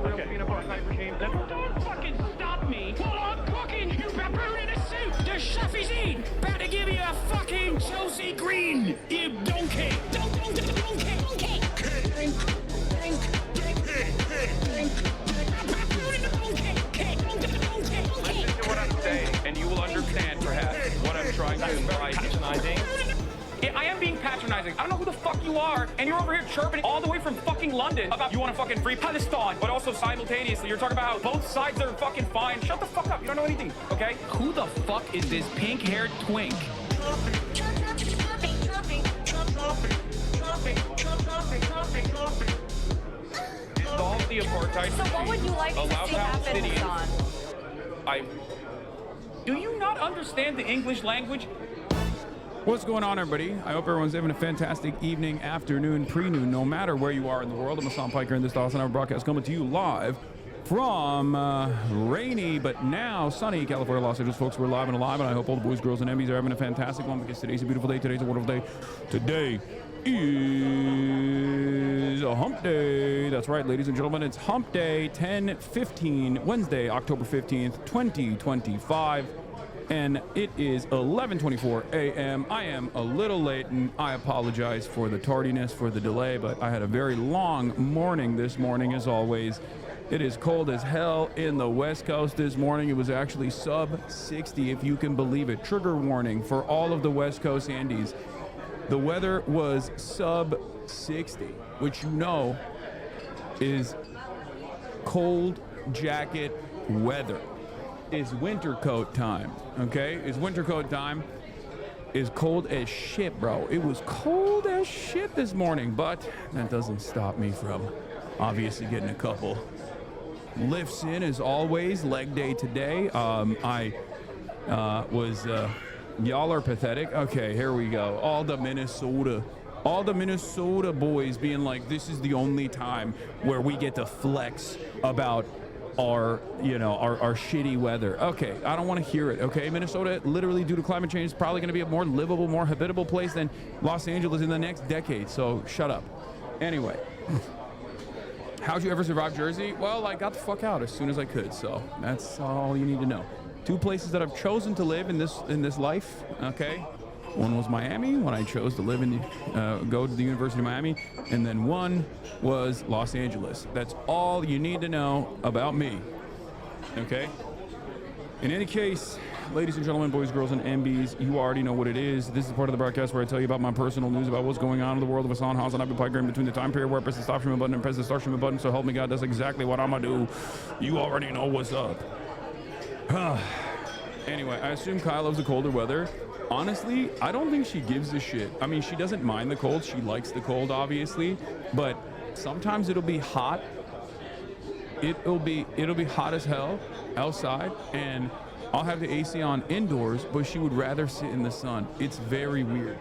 Okay. Don't fucking stop me while I'm cooking, you baboon in a suit. The chef is in. About to give you a fucking Chelsea green, you donkey. Listen to what I'm saying, and you will understand, perhaps, what I'm trying to imply. Patronizing. I am being patronizing. I don't know who the fuck you are, and you're over here chirping all the way from fucking London about you want to fucking free Palestine, but also simultaneously you're talking about how both sides are fucking fine. Shut the fuck up. You don't know anything, okay? Who the fuck is this pink-haired twink? Dissolve the apartheid. So what would you like to see happen, Hassan? Do you not understand the English language? What's going on, everybody? I hope everyone's having a fantastic evening, afternoon, pre-noon, no matter where you are in the world. I'm Hassan Piker, and this is the Hasanabi broadcast coming to you live from rainy but now sunny California, Los Angeles. Folks, we're live and alive, and I hope all the boys, girls, and Emmys are having a fantastic one, because today's a beautiful day. Today's a wonderful day. Today is a hump day. That's right, ladies and gentlemen. It's hump day 10/15, Wednesday, October 15th, 2025. And it is 11:24 a.m. I am a little late, and I apologize for the tardiness, for the delay, but I had a very long morning this morning, as always. It is cold as hell in the West Coast this morning. It was actually sub 60, if you can believe it. Trigger warning for all of the West Coast Andes. The weather was sub 60, which you know is cold jacket weather. It's winter coat time, okay? It's winter coat time. It's cold as shit, bro. It was cold as shit this morning, but that doesn't stop me from obviously getting a couple lifts in, as always. Leg day today. Y'all are pathetic. Okay, here we go. All the Minnesota boys being like, this is the only time where we get to flex about our shitty weather. Okay, I don't want to hear it. Okay, Minnesota, literally due to climate change, is probably going to be a more livable, more habitable place than Los Angeles in the next decade. So shut up. Anyway, how'd you ever survive Jersey? Well, I got the fuck out as soon as I could. So that's all you need to know. Two places that I've chosen to live in this life. Okay. One was Miami, when I chose to live go to the University of Miami, and then one was Los Angeles. That's all you need to know about me, okay? In any case, ladies and gentlemen, boys, girls, and MBs, you already know what it is. This is part of the broadcast where I tell you about my personal news about what's going on in the world of Hassan. I've been Piker in between the time period where I press the stop streaming button and press the start streaming button, so help me God, that's exactly what I'm gonna do. You already know what's up. Anyway, I assume Kyle loves the colder weather. Honestly, I don't think she gives a shit. I mean, she doesn't mind the cold. She likes the cold, obviously, but sometimes it'll be hot. It'll be hot as hell outside, and I'll have the AC on indoors, but she would rather sit in the sun. It's very weird.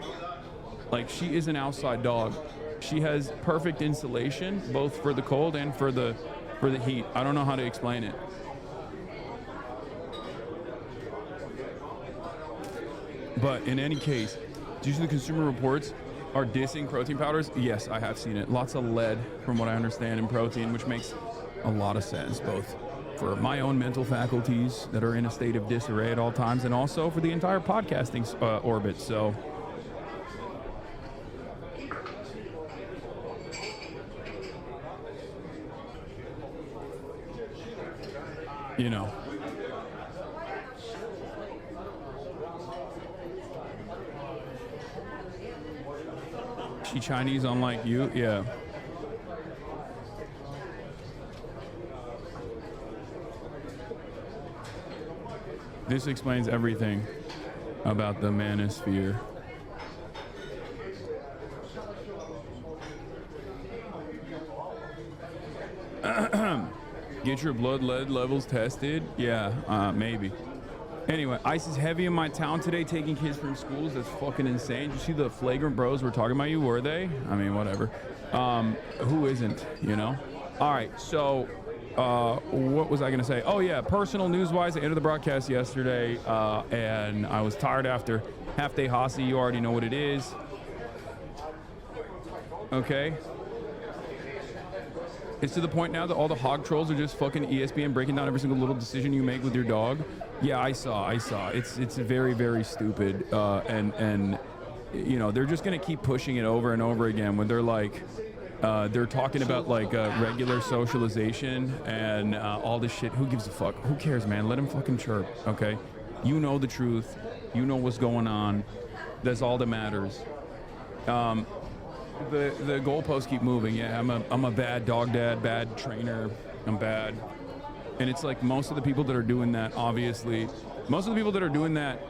Like, she is an outside dog. She has perfect insulation, both for the cold and for the heat. I don't know how to explain it. But in any case, due to the Consumer Reports are dissing protein powders, yes, I have seen it. Lots of lead, from what I understand, in protein, which makes a lot of sense, both for my own mental faculties that are in a state of disarray at all times, and also for the entire podcasting orbit. So, you know. She Chinese, unlike you? Yeah. This explains everything about the manosphere. Get your blood lead levels tested? Yeah, maybe. Anyway, ice is heavy in my town today, taking kids from schools. That's fucking insane. Did you see the flagrant bros were talking about you? Were they? I mean, whatever. Who isn't, you know? All right, so what was I going to say? Oh, yeah, personal news-wise, I ended the broadcast yesterday, and I was tired after half-day Hasi. You already know what it is. Okay? It's to the point now that all the hog trolls are just fucking ESPN breaking down every single little decision you make with your dog. Yeah, I saw. It's very, very stupid. And you know, they're just gonna keep pushing it over and over again when they're like, they're talking about like regular socialization and all this shit. Who gives a fuck? Who cares, man? Let him fucking chirp, okay? You know the truth. You know what's going on. That's all that matters. The goalposts keep moving. Yeah, I'm a bad dog dad, bad trainer. I'm bad. And it's like most of the people that are doing that, obviously, most of the people that are doing that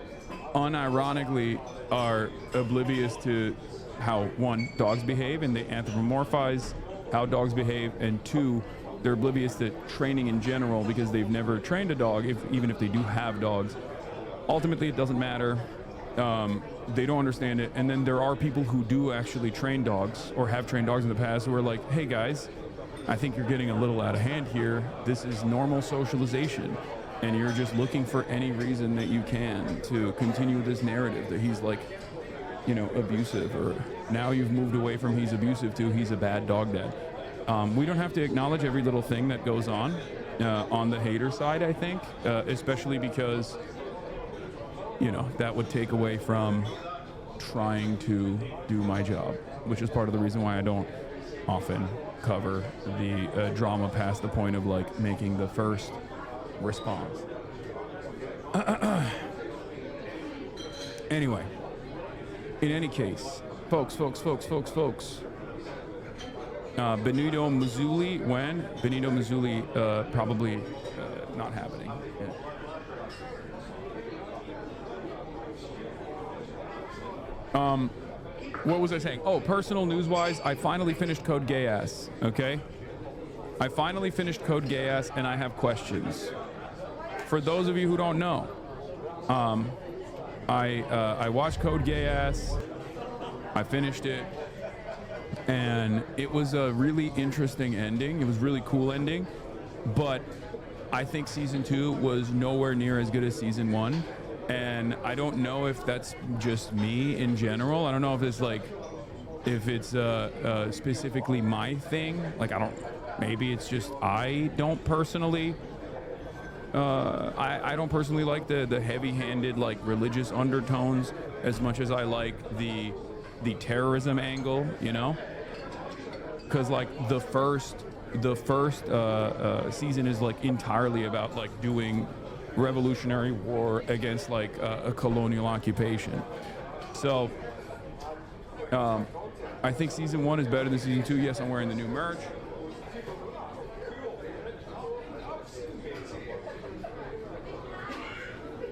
unironically are oblivious to how, one, dogs behave, and they anthropomorphize how dogs behave, and two, they're oblivious to training in general because they've never trained a dog, even if they do have dogs. Ultimately, it doesn't matter. They don't understand it. And then there are people who do actually train dogs or have trained dogs in the past who are like, hey guys, I think you're getting a little out of hand here. This is normal socialization. And you're just looking for any reason that you can to continue this narrative that he's like, you know, abusive, or now you've moved away from he's abusive to he's a bad dog dad. We don't have to acknowledge every little thing that goes on the hater side, I think, especially because, you know, that would take away from trying to do my job, which is part of the reason why I don't often cover the drama past the point of like making the first response. Anyway, in any case, folks. Benito Mazzulli, when? Benito Mazzulli, probably not happening. Yeah. What was I saying? Oh, personal news-wise, I finally finished Code Geass, okay? I finally finished Code Geass, and I have questions. For those of you who don't know, I watched Code Geass, I finished it, and it was a really interesting ending. It was a really cool ending, but I think Season 2 was nowhere near as good as Season 1. And I don't know if that's just me in general. I don't know if it's like, if it's specifically my thing. Like, maybe it's just I don't personally, I don't personally like the heavy-handed, like, religious undertones as much as I like the terrorism angle, you know? Because, like, the first season is, like, entirely about, like, doing revolutionary war against like a colonial occupation. So I think Season 1 is better than Season 2. Yes, I'm wearing the new merch.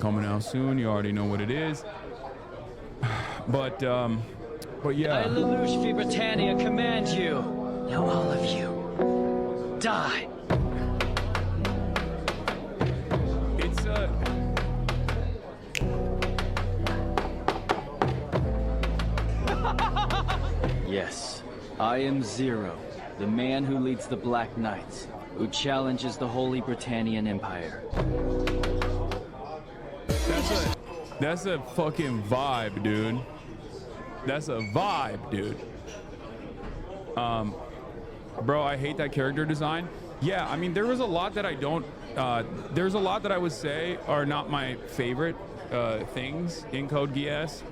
Coming out soon. You already know what it is. But yeah. I, Lelouch v. Britannia, command you. Now all of you, die. Yes, I am Zero, the man who leads the Black Knights, who challenges the Holy Britannian Empire. That's a fucking vibe, dude. That's a vibe, dude. Bro, I hate that character design. Yeah, I mean, there was a lot that I don't, there's a lot that I would say are not my favorite things in Code Geass.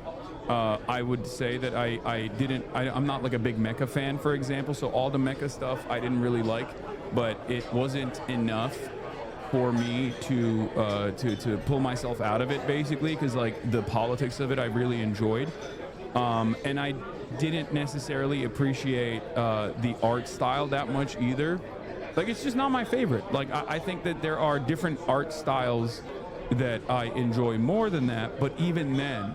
I would say that I'm not like a big mecha fan, for example, so all the mecha stuff I didn't really like, but it wasn't enough for me to pull myself out of it, basically, because like the politics of it I really enjoyed, and I didn't necessarily appreciate the art style that much either. Like, it's just not my favorite. Like, I think that there are different art styles that I enjoy more than that, but even then,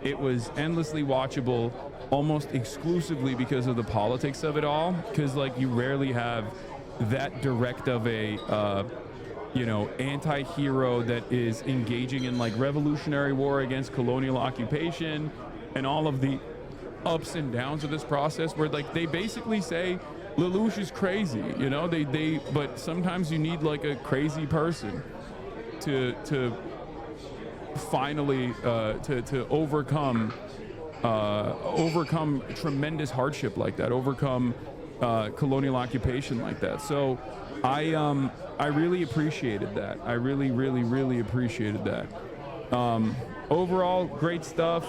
it was endlessly watchable, almost exclusively because of the politics of it all, because like you rarely have that direct of a anti-hero that is engaging in like revolutionary war against colonial occupation and all of the ups and downs of this process, where like they basically say Lelouch is crazy, you know, but sometimes you need like a crazy person to finally to overcome tremendous hardship like that, overcome colonial occupation like that. So I really appreciated that. I really, really, really appreciated that. Overall, great stuff.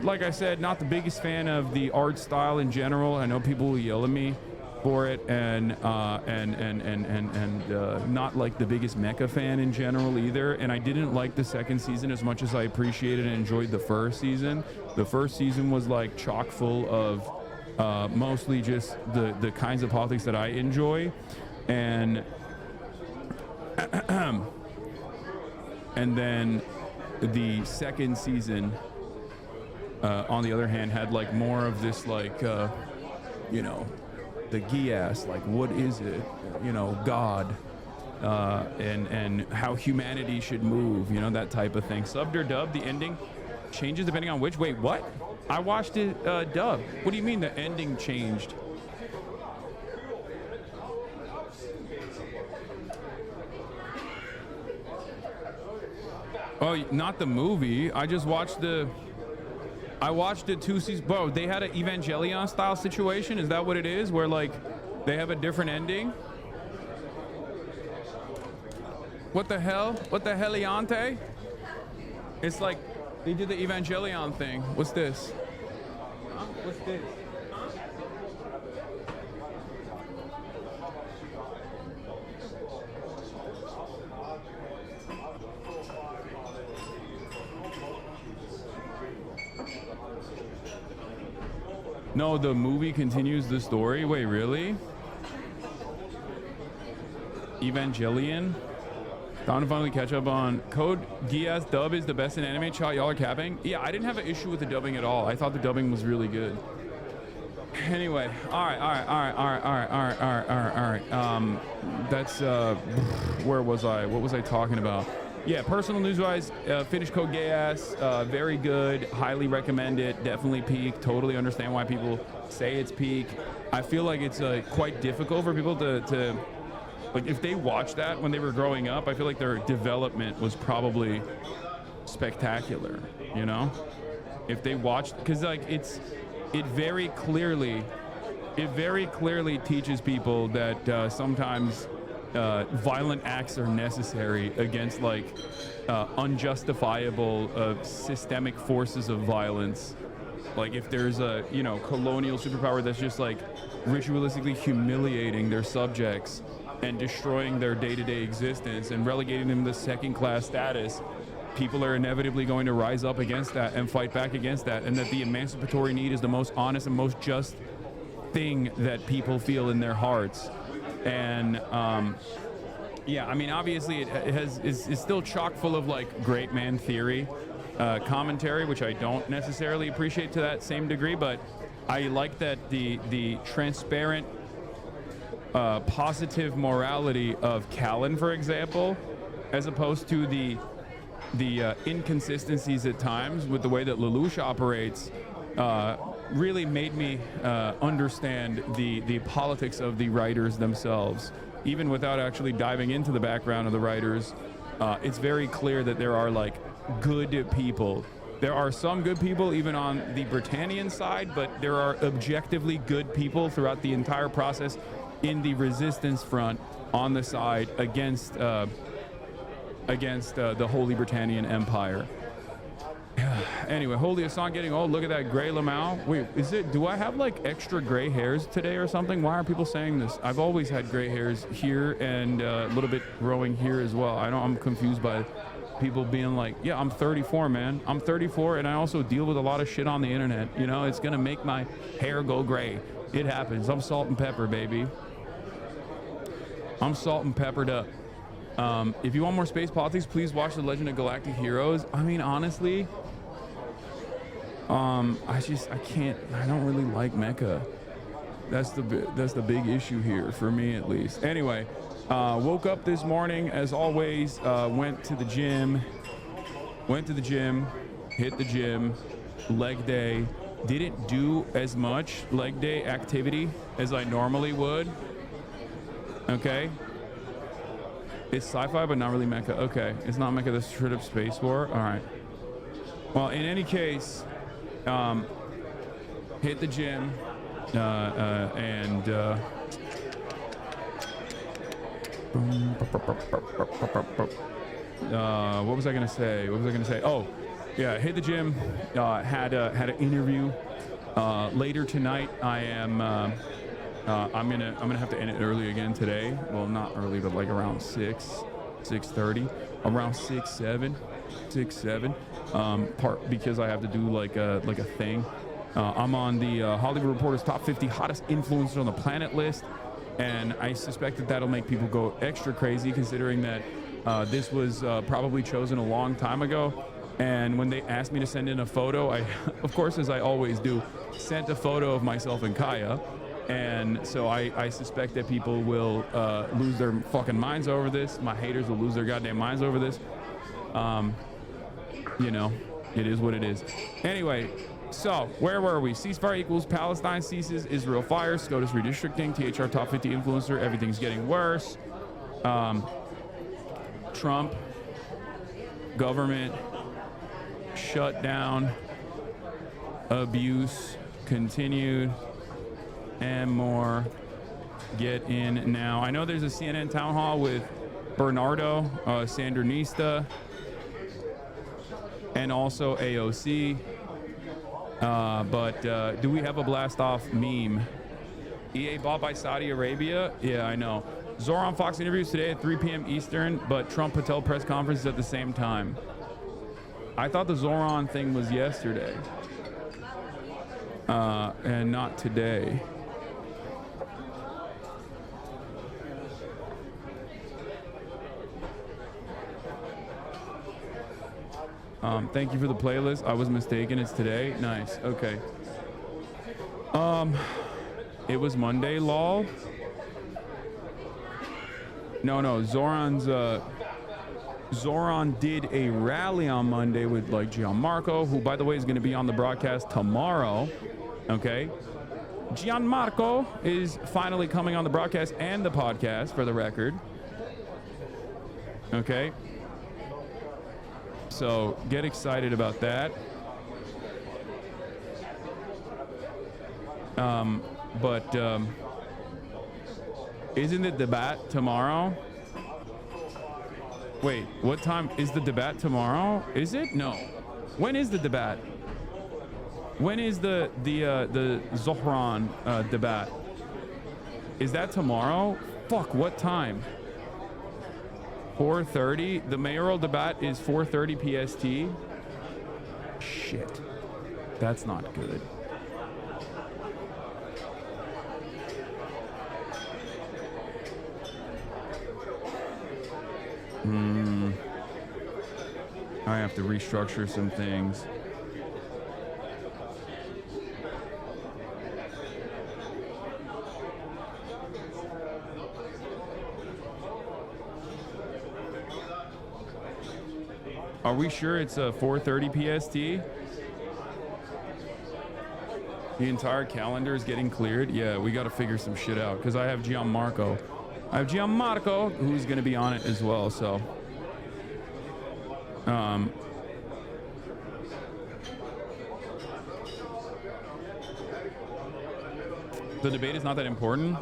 Like I said, not the biggest fan of the art style in general. I know people will yell at me for it, and not like the biggest mecha fan in general either. And I didn't like the second season as much as I appreciated and enjoyed the first season. The first season was like chock full of mostly just the kinds of politics that I enjoy, and and then the second season, on the other hand, had like more of this like, you know, the Gias, like what is it, you know, God, and how humanity should move, you know, that type of thing. Subbed or dubbed, the ending changes depending on which. Wait, what? I watched it dubbed. What do you mean the ending changed? Oh, not the movie. I just watched I watched it 2 seasons. Bro, they had an Evangelion style situation. Is that what it is? Where like they have a different ending? What the hell? What the heliante? It's like they did the Evangelion thing. What's this? Huh? What's this? No, the movie continues the story. Wait, really? Evangelion? Time to finally catch up on Code Geass dub is the best in anime. Chat, y'all are capping. Yeah, I didn't have an issue with the dubbing at all. I thought the dubbing was really good. Anyway, all right. That's where was I? What was I talking about? Yeah, personal news-wise, finished Code Geass, very good, highly recommend it, definitely peak, totally understand why people say it's peak. I feel like it's quite difficult for people to, like if they watched that when they were growing up, I feel like their development was probably spectacular, you know? If they watched, because like it very clearly teaches people that sometimes violent acts are necessary against like unjustifiable systemic forces of violence. Like if there's a, you know, colonial superpower that's just like ritualistically humiliating their subjects and destroying their day-to-day existence and relegating them to second-class status, people are inevitably going to rise up against that and fight back against that, and that the emancipatory need is the most honest and most just thing that people feel in their hearts. And yeah, I mean, obviously it's still chock full of like great man theory commentary, which I don't necessarily appreciate to that same degree, but I like that the transparent positive morality of Callan, for example, as opposed to the inconsistencies at times with the way that Lelouch operates, really made me understand the politics of the writers themselves. Even without actually diving into the background of the writers, it's very clear that there are like good people. There are some good people even on the Britannian side, but there are objectively good people throughout the entire process in the resistance front on the side against the Holy Britannian Empire. Anyway, Holy Hassan getting old. Look at that gray Lamau. Wait, do I have like extra gray hairs today or something? Why are people saying this? I've always had gray hairs here and a little bit growing here as well. I'm confused by people being like, yeah, I'm 34, man. I'm 34 and I also deal with a lot of shit on the internet. You know, it's gonna make my hair go gray. It happens. I'm salt and pepper, baby. I'm salt and peppered up. If you want more space politics, please watch The Legend of Galactic Heroes. I mean, honestly, I don't really like mecha. That's the big issue here for me, at least. Anyway, woke up this morning as always, went to the gym, hit the gym, leg day. Didn't do as much leg day activity as I normally would. Okay. It's sci-fi, but not really mecha. Okay, it's not mecha, that's straight up space war. All right. Well, in any case, hit the gym, What was I gonna say? Oh, yeah, hit the gym. Had an interview. Later tonight, I'm gonna have to end it early again today. Well, not early, but like around 6:30, around 6-7. Part because I have to do like a thing. I'm on the Hollywood Reporter's top 50 hottest influencers on the planet list, and I suspect that that'll make people go extra crazy, considering that this was probably chosen a long time ago. And when they asked me to send in a photo, I, of course, as I always do, sent a photo of myself and Kaya. And so I suspect that people will lose their fucking minds over this. My haters will lose their goddamn minds over this. You know, it is what it is. Anyway, so where were we? Ceasefire equals Palestine ceases, Israel fires, SCOTUS redistricting, THR top 50 influencer, everything's getting worse. Trump, government, shutdown, abuse, continued, and more. Get in now. I know there's a CNN town hall with Bernardo Sandernista and also AOC. But do we have a blast off meme? EA bought by Saudi Arabia? Yeah, I know. Zoran Fox interviews today at 3 p.m. Eastern, but Trump Patel press conferences at the same time. I thought the Zoran thing was yesterday. And not today. Thank you for the playlist. I was mistaken. It's today. Nice. Okay. It was Monday, lol. No. Zoran did a rally on Monday with like Gianmarco, who, by the way, is going to be on the broadcast tomorrow. Okay. Gianmarco is finally coming on the broadcast and the podcast, for the record. Okay. So get excited about that. But isn't the debate tomorrow? Wait, what time is the debate tomorrow? Is it? No. When is the debate? When is the Zohran debate? Is that tomorrow? Fuck, what time? 4:30. The mayoral debate is 4:30 PST. Shit, that's not good. I have to restructure some things. Are we sure it's 4:30 PST? The entire calendar is getting cleared? Yeah, we got to figure some shit out, because I have Gianmarco. Who's going to be on it as well, so. The debate is not that important.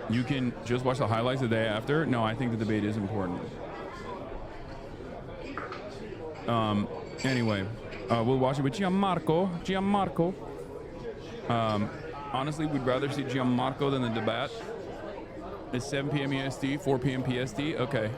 You can just watch the highlights the day after. No, I think the debate is important. Anyway, we'll watch it with Gianmarco. Honestly, we'd rather see Gianmarco than the debate. It's 7 p.m. EST, 4 p.m. PST. Okay.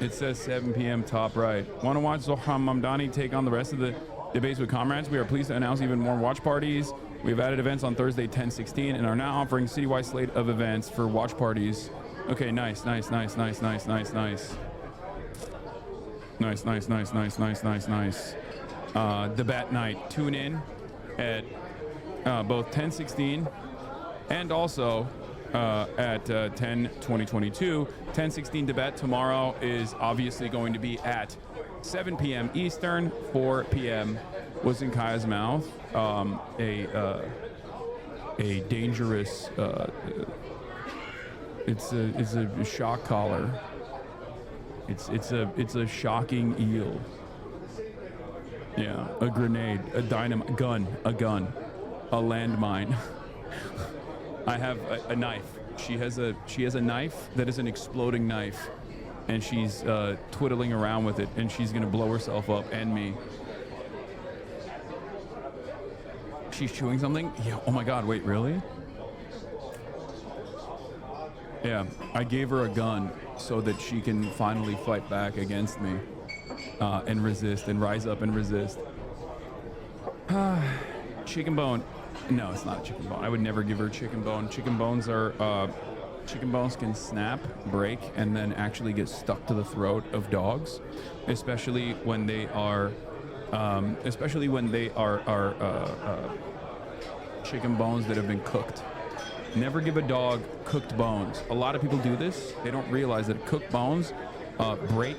It says 7 p.m. top right. Want to watch Zohran Mamdani take on the rest of the debates with comrades? We are pleased to announce even more watch parties. We've added events on Thursday, 10/16, and are now offering citywide slate of events for watch parties. Okay, nice. Debate night. Tune in at both 10/16 and also at 10/20/22. 10/16 debate tomorrow is obviously going to be at 7 p.m. Eastern, 4 p.m. was in Kaya's mouth. a dangerous. It's a shock collar. It's a shocking eel. Yeah, a grenade, a dynamite, a gun, a landmine. I have a knife. She has a knife that is an exploding knife, and she's twiddling around with it, and she's gonna blow herself up and me. She's chewing something? Yeah. Oh my God, wait, really? Yeah, I gave her a gun so that she can finally fight back against me and resist and rise up and resist. Chicken bone. No, it's not a chicken bone. I would never give her chicken bone. Chicken bones can snap, break, and then actually get stuck to the throat of dogs, especially when they are chicken bones that have been cooked. Never give a dog cooked bones. A lot of people do this. They don't realize that cooked bones break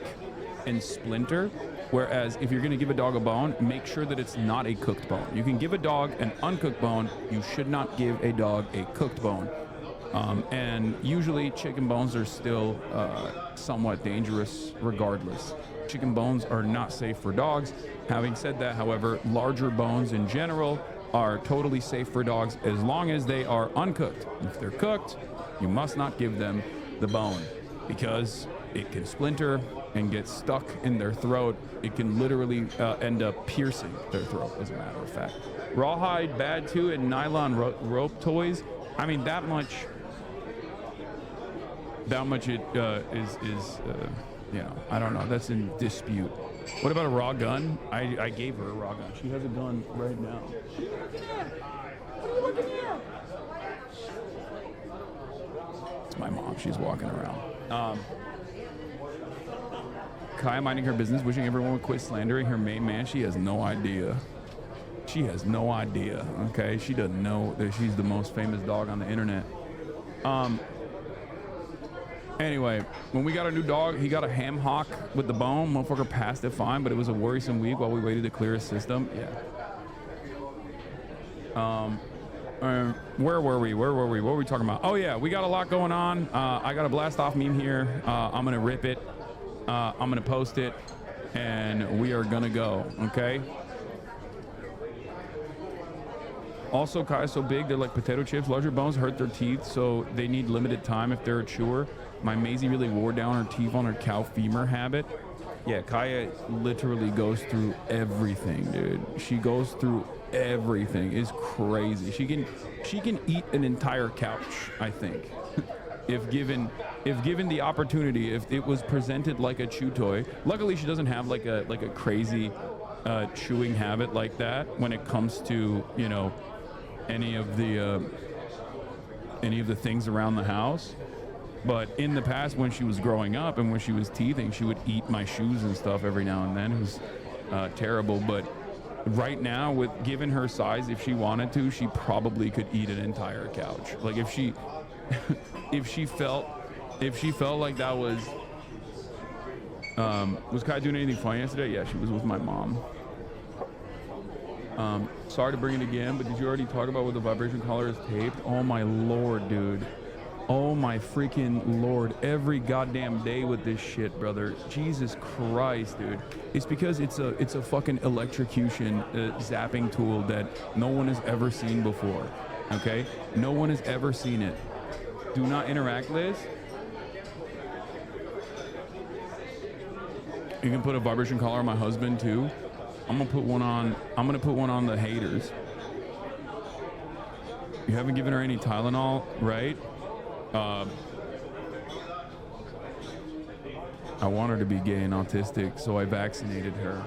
and splinter. Whereas if you're gonna give a dog a bone, make sure that it's not a cooked bone. You can give a dog an uncooked bone. You should not give a dog a cooked bone. And usually chicken bones are still somewhat dangerous regardless. Chicken bones are not safe for dogs. Having said that, however, larger bones in general are totally safe for dogs as long as they are uncooked. If they're cooked, you must not give them the bone because it can splinter and get stuck in their throat. It can literally end up piercing their throat, as a matter of fact. Rawhide bad too, and nylon rope toys. I mean, that much it is you know, I don't know. That's in dispute. What about a raw gun? I gave her a raw gun. She has a gun right now. What are you looking at? It's my mom. She's walking around. Kaya minding her business, wishing everyone would quit slandering her main man. She has no idea. She has no idea, okay? She doesn't know that she's the most famous dog on the internet. Anyway, when we got a new dog, he got a ham hock with the bone. Motherfucker passed it fine, but it was a worrisome week while we waited to clear his system. Yeah. Where were we? What were we talking about? Oh yeah, we got a lot going on. I got a blast off meme here. I'm gonna rip it. I'm gonna post it, and we are gonna go, okay? Also, Kai's so big, they're like potato chips. Larger bones hurt their teeth, so they need limited time if they're a chewer. My Maisie really wore down her teeth on her cow femur habit. Yeah, Kaya literally goes through everything, dude. She goes through everything. It's crazy. She can eat an entire couch, I think. if given the opportunity, if it was presented like a chew toy. Luckily she doesn't have like a crazy chewing habit like that when it comes to, you know, any of the things around the house. But in the past, when she was growing up and when she was teething, she would eat my shoes and stuff every now and then. It was terrible. But right now, with given her size, if she wanted to, she probably could eat an entire couch. Like if she felt like that was Kai doing anything funny yesterday? Yeah, she was with my mom. Sorry to bring it again, but did you already talk about what the vibration collar is taped? Oh my lord, dude. Oh my freaking lord. Every goddamn day with this shit, brother. Jesus Christ, dude. It's because it's a fucking electrocution zapping tool that no one has ever seen before. Okay? No one has ever seen it. Do not interact, Liz. You can put a vibration collar on my husband too. I'm gonna put one on the haters. You haven't given her any Tylenol, right? I want her to be gay and autistic, so I vaccinated her.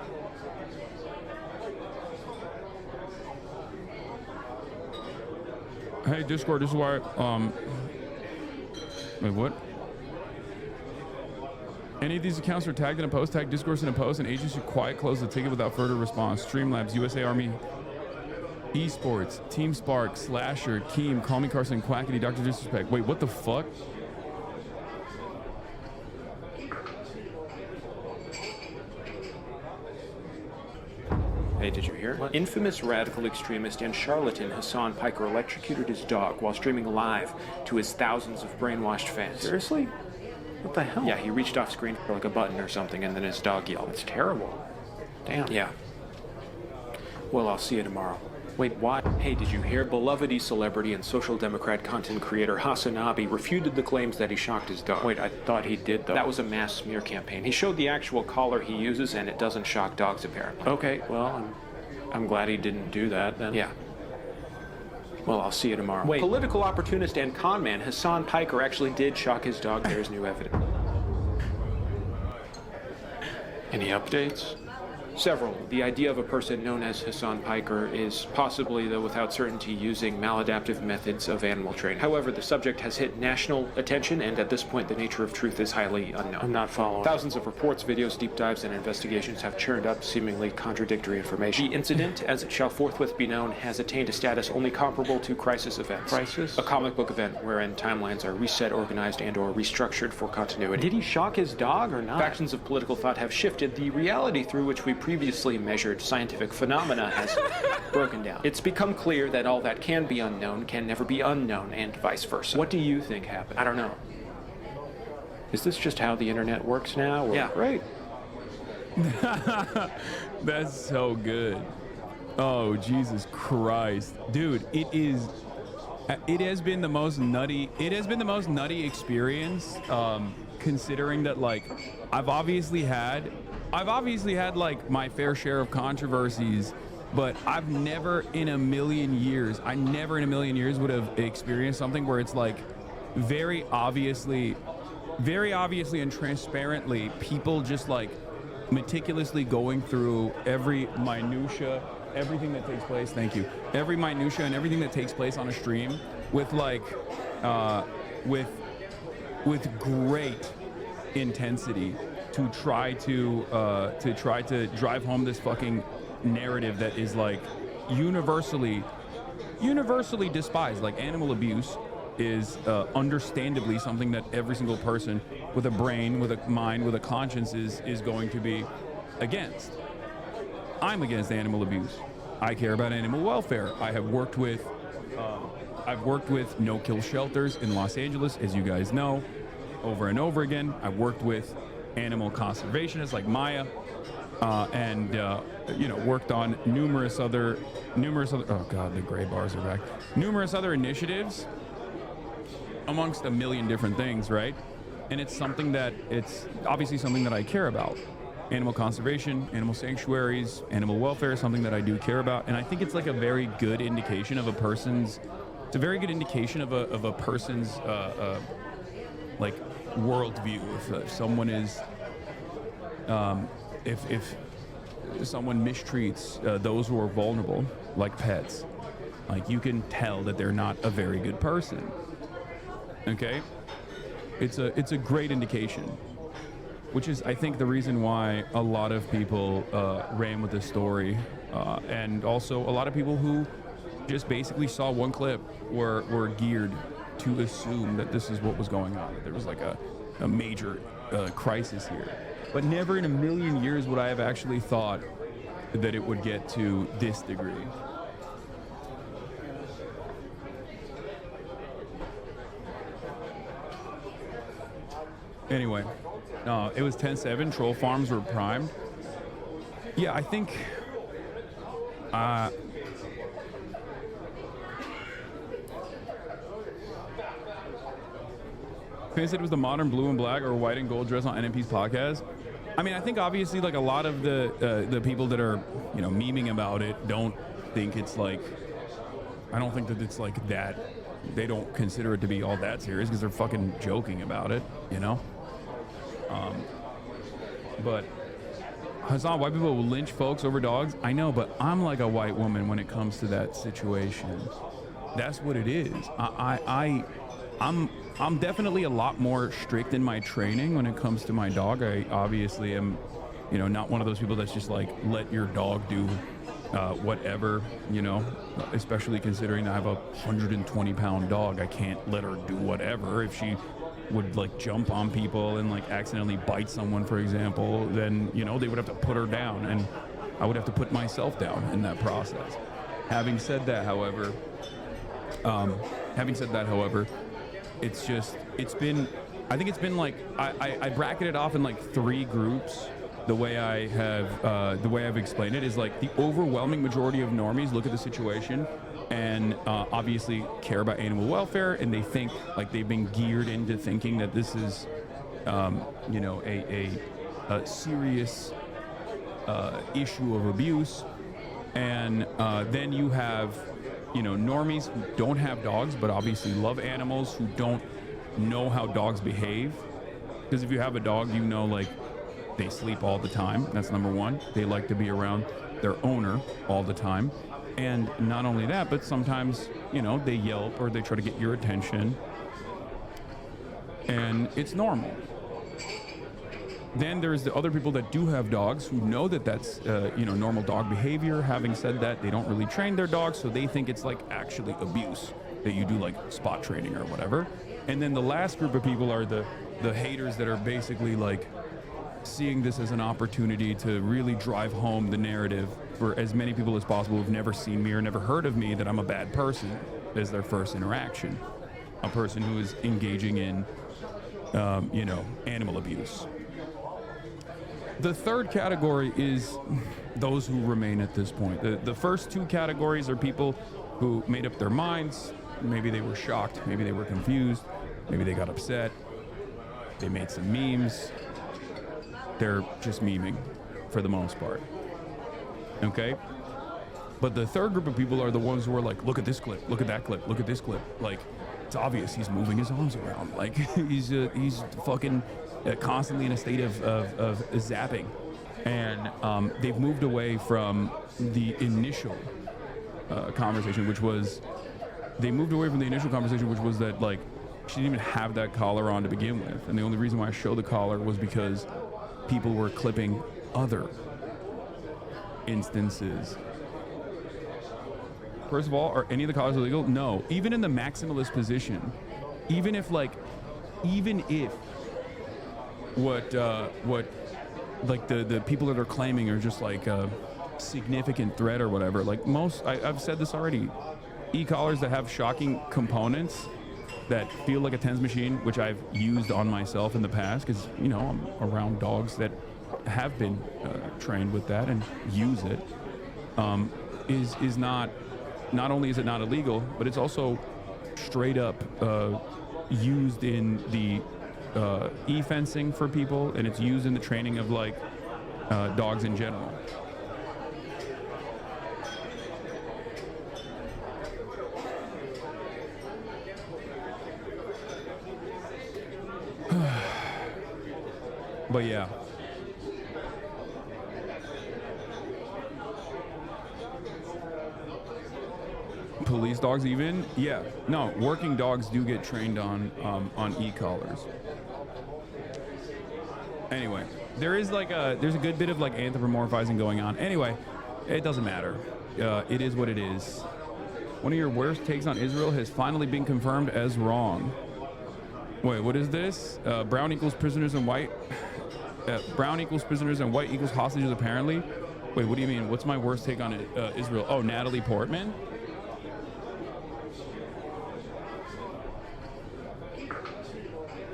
Hey, Discord, this is why, wait, what? Any of these accounts are tagged in a post, tag Discourse in a post, and agents should quiet close the ticket without further response. Streamlabs, USA Army, Esports, Team Spark, Slasher, Keem, Call Me Carson, Quackity, Dr. Disrespect. Wait, what the fuck? Hey, did you hear? What? Infamous radical extremist and charlatan Hasan Piker electrocuted his dog while streaming live to his thousands of brainwashed fans. Seriously? What the hell? Yeah, he reached off screen for like a button or something, and then his dog yelled. That's terrible. Damn. Yeah. Well, I'll see you tomorrow. Wait, why? Hey, did you hear? Beloved celebrity and social democrat content creator Hasanabi refuted the claims that he shocked his dog. Wait, I thought he did, though. That was a mass smear campaign. He showed the actual collar he uses, and it doesn't shock dogs, apparently. Okay, well, I'm glad he didn't do that, then. Yeah. Well, I'll see you tomorrow. Wait, political opportunist and con man Hasan Piker actually did shock his dog. There's new evidence. Any updates? Several. The idea of a person known as Hasan Piker is possibly, though without certainty, using maladaptive methods of animal training. However, the subject has hit national attention, and at this point, the nature of truth is highly unknown. I'm not following. Thousands of reports, videos, deep dives, and investigations have churned up seemingly contradictory information. The incident, as it shall forthwith be known, has attained a status only comparable to crisis events. Crisis? A comic book event wherein timelines are reset, organized, and/or restructured for continuity. Did he shock his dog or not? Factions of political thought have shifted. The reality through which we previously measured scientific phenomena has broken down. It's become clear that all that can be unknown can never be unknown, and vice versa. What do you think happened? I don't know. Is this just how the internet works now? Or... Yeah, right. That's so good. Oh, Jesus Christ. Dude, it has been the most nutty experience, considering that, like, I've obviously had like my fair share of controversies, but I've never in a million years would have experienced something where it's like very obviously and transparently people just like meticulously going through every minutia, everything that takes place. Thank you. Every minutia and everything that takes place on a stream with like with great intensity to try to drive home this fucking narrative that is like universally despised. Like, animal abuse is understandably something that every single person with a brain, with a mind, with a conscience is going to be against. I'm against animal abuse. I care about animal welfare. I've worked with no-kill shelters in Los Angeles, as you guys know, over and over again. I've worked with animal conservationists like Maya, and worked on numerous other. Oh God, the gray bars are back. Numerous other initiatives, amongst a million different things, right? And it's obviously something that I care about. Animal conservation, animal sanctuaries, animal welfare is something that I do care about, and I think it's like a very good indication of a person's. It's a very good indication of a person's like worldview. If someone is, if someone mistreats those who are vulnerable, like pets, like, you can tell that they're not a very good person. Okay, it's a great indication, which is, I think, the reason why a lot of people ran with this story, and also a lot of people who just basically saw one clip were geared to assume that this is what was going on, that there was like a major crisis here. But never in a million years would I have actually thought that it would get to this degree. Anyway, it was 10-7. Troll farms were primed. Yeah, I think... Finn said it was the modern blue and black or white and gold dress on NMP's podcast. I mean, I think obviously, like, a lot of the people that are, memeing about it don't think it's like... I don't think that it's like that. They don't consider it to be all that serious because they're fucking joking about it, But Hasan, white people will lynch folks over dogs. I know, but I'm like a white woman when it comes to that situation. That's what it is. I'm definitely a lot more strict in my training when it comes to my dog. I obviously am, not one of those people that's just like, let your dog do whatever, especially considering I have a 120-pound dog. I can't let her do whatever. If she would like jump on people and like accidentally bite someone, for example, then they would have to put her down. And I would have to put myself down in that process. Having said that, however, it's been like, I bracket it off in like 3 groups. The way I've explained it is like the overwhelming majority of normies look at the situation and obviously care about animal welfare, and they think like they've been geared into thinking that this is, you know, a serious issue of abuse. And then you have, you know, normies who don't have dogs but obviously love animals, who don't know how dogs behave. Because if you have a dog, you know, like, they sleep all the time. That's number one. They like to be around their owner all the time. And not only that, but sometimes, you know, they yelp or they try to get your attention. And it's normal. Then there's the other people that do have dogs who know that that's, you know, normal dog behavior. Having said that, they don't really train their dogs, so they think it's like actually abuse, that you do like spot training or whatever. And then the last group of people are the haters that are basically like seeing this as an opportunity to really drive home the narrative for as many people as possible who've never seen me or never heard of me, that I'm a bad person, as their first interaction. A person who is engaging in, you know, animal abuse. The third category is those who remain at this point. The first 2 categories are people who made up their minds. Maybe they were shocked, maybe they were confused, maybe they got upset, they made some memes. They're just memeing for the most part. Okay? But the third group of people are the ones who are like, look at this clip, look at that clip, look at this clip. Like, it's obvious he's moving his arms around. Like, he's fucking constantly in a state of zapping. And they've moved away from the initial conversation, which was that, like, she didn't even have that collar on to begin with. And the only reason why I showed the collar was because people were clipping other instances. First of all, are any of the collars illegal? No. Even in the maximalist position, even if what like the people that are claiming are just like a significant threat or whatever, like most, I've said this already, e-collars that have shocking components that feel like a TENS machine, which I've used on myself in the past, because, you know, I'm around dogs that have been trained with that and use it, is not only is it not illegal, but it's also straight up used in the e-fencing for people, and it's used in the training of like dogs in general. But yeah. Police dogs even? Yeah. No, working dogs do get trained on e-collars. Anyway, there's a good bit of like anthropomorphizing going on. Anyway, it doesn't matter. It is what it is. One of your worst takes on Israel has finally been confirmed as wrong. Wait, what is this? Brown equals prisoners and white. Brown equals prisoners and white equals hostages, apparently. Wait, what do you mean? What's my worst take on Israel? Oh, Natalie Portman?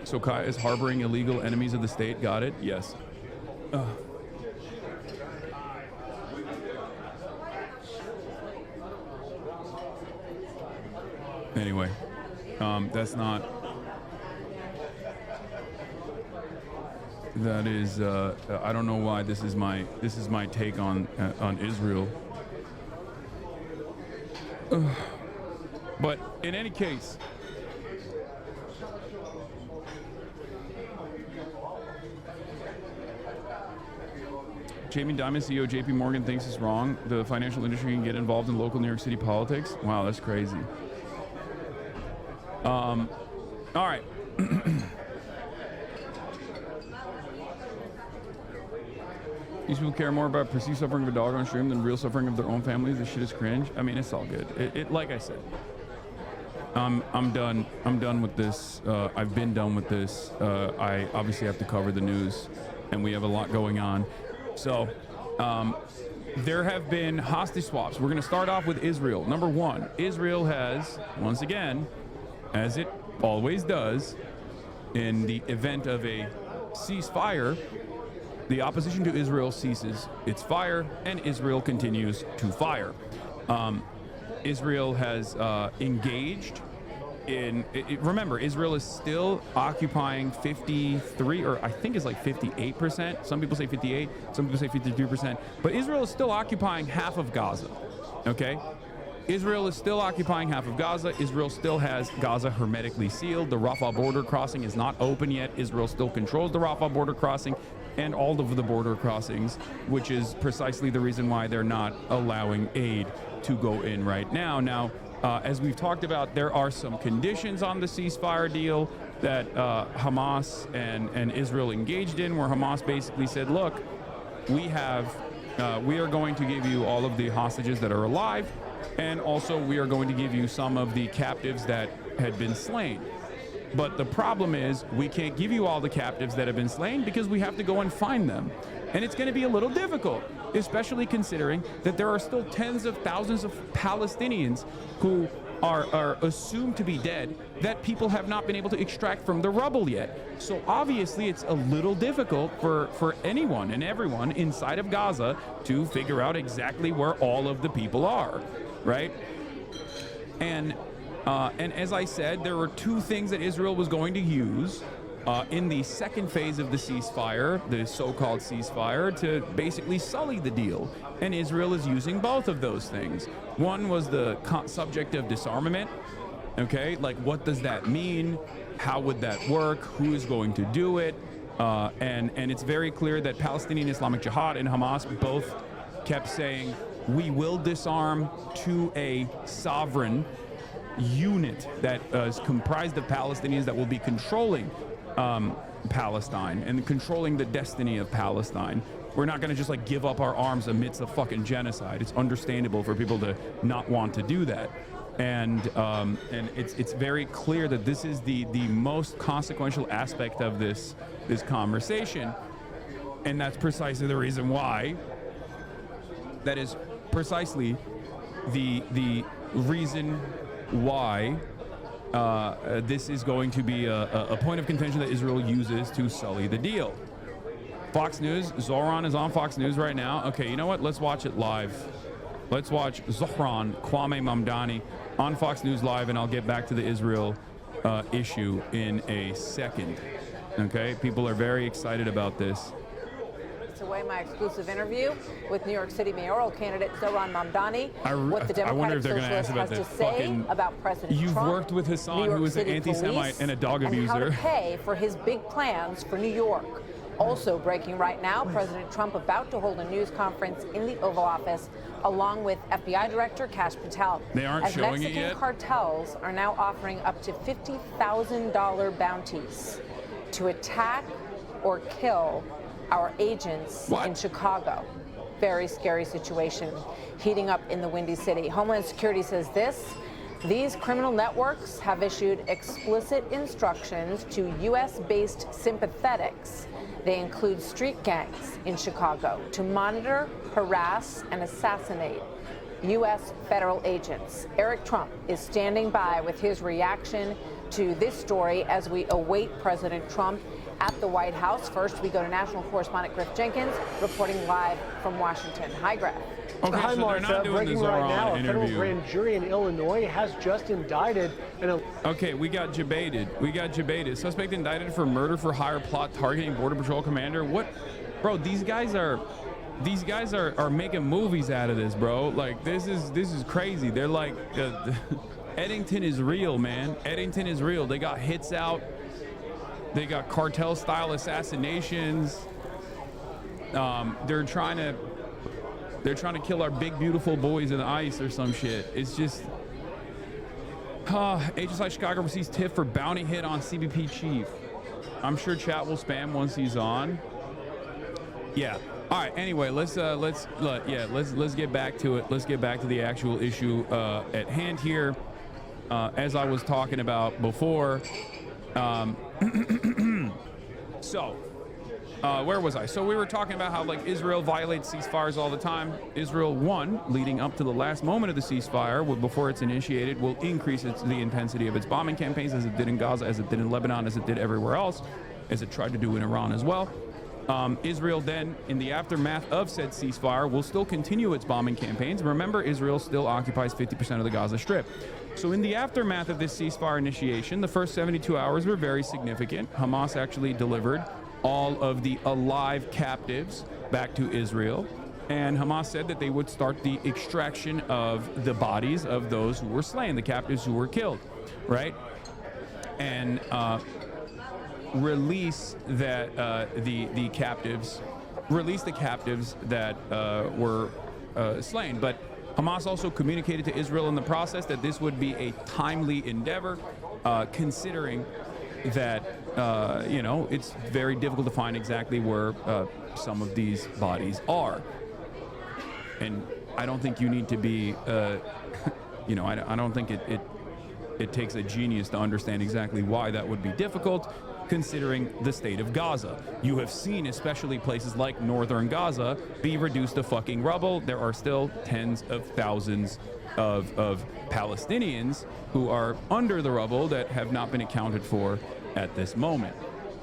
So Kai is harboring illegal enemies of the state. Got it? Yes. Anyway, that's not... That is, I don't know why this is my take on Israel. But in any case, Jamie Dimon, CEO JP Morgan, thinks it's wrong. The financial industry can get involved in local New York City politics. Wow, that's crazy. All right. These people care more about perceived suffering of a dog on stream than real suffering of their own families. This shit is cringe. I mean, it's all good. It like I said, I'm done. I'm done with this. I've been done with this. I obviously have to cover the news, and we have a lot going on. So, there have been hostage swaps. We're going to start off with Israel. Number one, Israel has, once again, as it always does, in the event of a ceasefire, the opposition to Israel ceases its fire, and Israel continues to fire. Israel has engaged in. Remember, Israel is still occupying 53, or I think it's like 58%. Some people say 58, some people say 52%. But Israel is still occupying half of Gaza. Okay? Israel is still occupying half of Gaza. Israel still has Gaza hermetically sealed. The Rafah border crossing is not open yet. Israel still controls the Rafah border crossing and all of the border crossings, which is precisely the reason why they're not allowing aid to go in right now. Now, as we've talked about, there are some conditions on the ceasefire deal that Hamas and Israel engaged in, where Hamas basically said, look, we are going to give you all of the hostages that are alive, and also we are going to give you some of the captives that had been slain. But the problem is we can't give you all the captives that have been slain because we have to go and find them. And it's going to be a little difficult, especially considering that there are still tens of thousands of Palestinians who are assumed to be dead that people have not been able to extract from the rubble yet. So obviously it's a little difficult for anyone and everyone inside of Gaza to figure out exactly where all of the people are, right? And as I said, there were two things that Israel was going to use in the second phase of the ceasefire, the so-called ceasefire, to basically sully the deal. And Israel is using both of those things. One was the subject of disarmament. Okay, like what does that mean? How would that work? Who is going to do it? And it's very clear that Palestinian Islamic Jihad and Hamas both kept saying, we will disarm to a sovereign unit that is comprised of Palestinians that will be controlling Palestine and controlling the destiny of Palestine. We're not going to just like give up our arms amidst a fucking genocide. It's understandable for people to not want to do that. And it's very clear that this is the most consequential aspect of this conversation, and that's precisely the reason why. That is precisely the reason why this is going to be a point of contention that Israel uses to sully the deal. Fox News, Zohran is on Fox News right now. Okay, you know what? Let's watch it live. Let's watch Zohran Kwame Mamdani on Fox News Live, and I'll get back to the Israel issue in a second. Okay, people are very excited about this. Away my exclusive interview with New York City mayoral candidate Zohran Mamdani. What the Democratic Socialist has to say about President Trump. You've worked with Hasan, who is an anti-Semite and a dog abuser. And how to pay for his big plans for New York. Also breaking right now, President Trump about to hold a news conference in the Oval Office along with FBI Director Kash Patel. They aren't showing it yet. Mexican cartels are now offering up to $50,000 bounties to attack or kill our agents in Chicago. Very scary situation heating up in the Windy City. Homeland Security says these criminal networks have issued explicit instructions to U.S.-based sympathetics. They include street gangs in Chicago to monitor, harass, and assassinate U.S. federal agents. Eric Trump is standing by with his reaction to this story as we await President Trump at the White House. First, we go to national correspondent Griff Jenkins, reporting live from Washington. Hi, Griff. Okay, Hi, so Martha. Breaking right now, a federal grand jury in Illinois has just indicted an... Okay, we got debated. Suspect indicted for murder for hire plot targeting Border Patrol commander. What? Bro, these guys are making movies out of this, bro. Like, this is crazy. They're like, Eddington is real, man. Eddington is real. They got hits out. They got cartel-style assassinations. They're trying to kill our big, beautiful boys in the ice or some shit. It's just... HSI Chicago receives tip for bounty hit on CBP chief. I'm sure chat will spam once he's on. Yeah. All right. Anyway, let's get back to it. Let's get back to the actual issue at hand here. As I was talking about before. So, Where was I? So we were talking about how like Israel violates ceasefires all the time. Israel, one, leading up to the last moment of the ceasefire, before it's initiated, will increase the intensity of its bombing campaigns, as it did in Gaza, as it did in Lebanon, as it did everywhere else, as it tried to do in Iran as well. Israel then, in the aftermath of said ceasefire, will still continue its bombing campaigns. Remember, Israel still occupies 50% of the Gaza Strip. So in the aftermath of this ceasefire initiation, the first 72 hours were very significant. Hamas actually delivered all of the alive captives back to Israel. And Hamas said that they would start the extraction of the bodies of those who were slain, the captives who were killed, right? And release that the captives that were slain. But Hamas also communicated to Israel in the process that this would be a timely endeavor, considering that it's very difficult to find exactly where some of these bodies are. And I don't think you need to be, I don't think it takes a genius to understand exactly why that would be difficult, considering the state of Gaza. You have seen, especially places like northern Gaza, be reduced to fucking rubble. There are still tens of thousands of Palestinians who are under the rubble that have not been accounted for at this moment.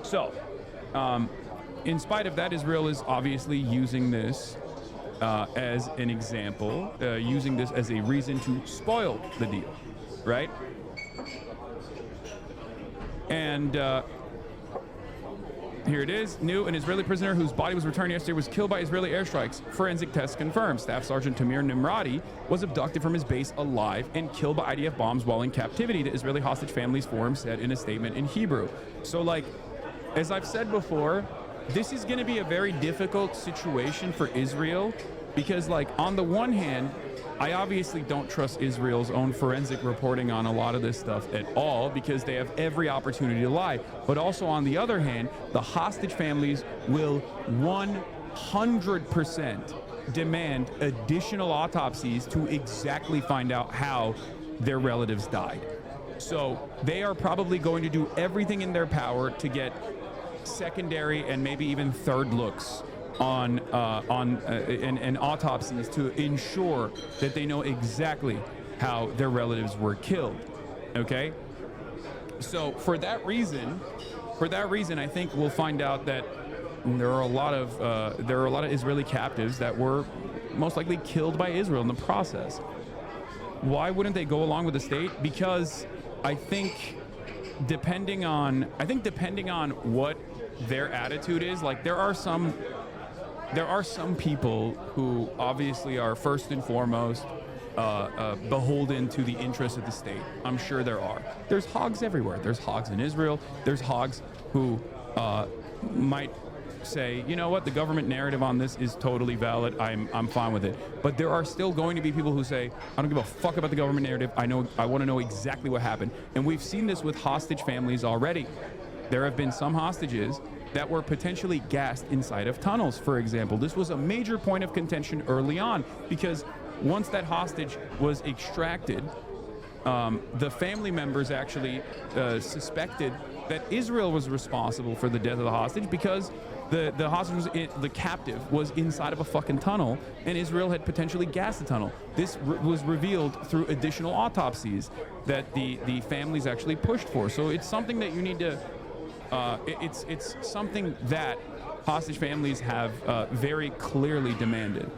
So, in spite of that, Israel is obviously using this as an example, using this as a reason to spoil the deal, right? And here it is. New, an Israeli prisoner whose body was returned yesterday was killed by Israeli airstrikes. Forensic tests confirmed. Staff Sergeant Tamir Nimrati was abducted from his base alive and killed by IDF bombs while in captivity, the Israeli Hostage Families Forum said in a statement in Hebrew. So, like, as I've said before, this is going to be a very difficult situation for Israel because, like, on the one hand, I obviously don't trust Israel's own forensic reporting on a lot of this stuff at all because they have every opportunity to lie. But also on the other hand, the hostage families will 100% demand additional autopsies to exactly find out how their relatives died. So they are probably going to do everything in their power to get secondary and maybe even third looks on autopsies to ensure that they know exactly how their relatives were killed. Okay, so for that reason, I think we'll find out that there are a lot of Israeli captives that were most likely killed by Israel in the process. Why wouldn't they go along with the state? Because I think depending on what their attitude is, like there are some people who obviously are first and foremost beholden to the interests of the state. I'm sure there are. There's hogs everywhere. There's hogs in Israel. There's hogs who might say, you know what, the government narrative on this is totally valid. I'm fine with it. But there are still going to be people who say, I don't give a fuck about the government narrative. I want to know exactly what happened. And we've seen this with hostage families already. There have been some hostages that were potentially gassed inside of tunnels, for example. This was a major point of contention early on because once that hostage was extracted, the family members actually suspected that Israel was responsible for the death of the hostage because the hostage the captive was inside of a fucking tunnel and Israel had potentially gassed the tunnel. This was revealed through additional autopsies that the families actually pushed for. So it's something that you need to it's something that hostage families have very clearly demanded.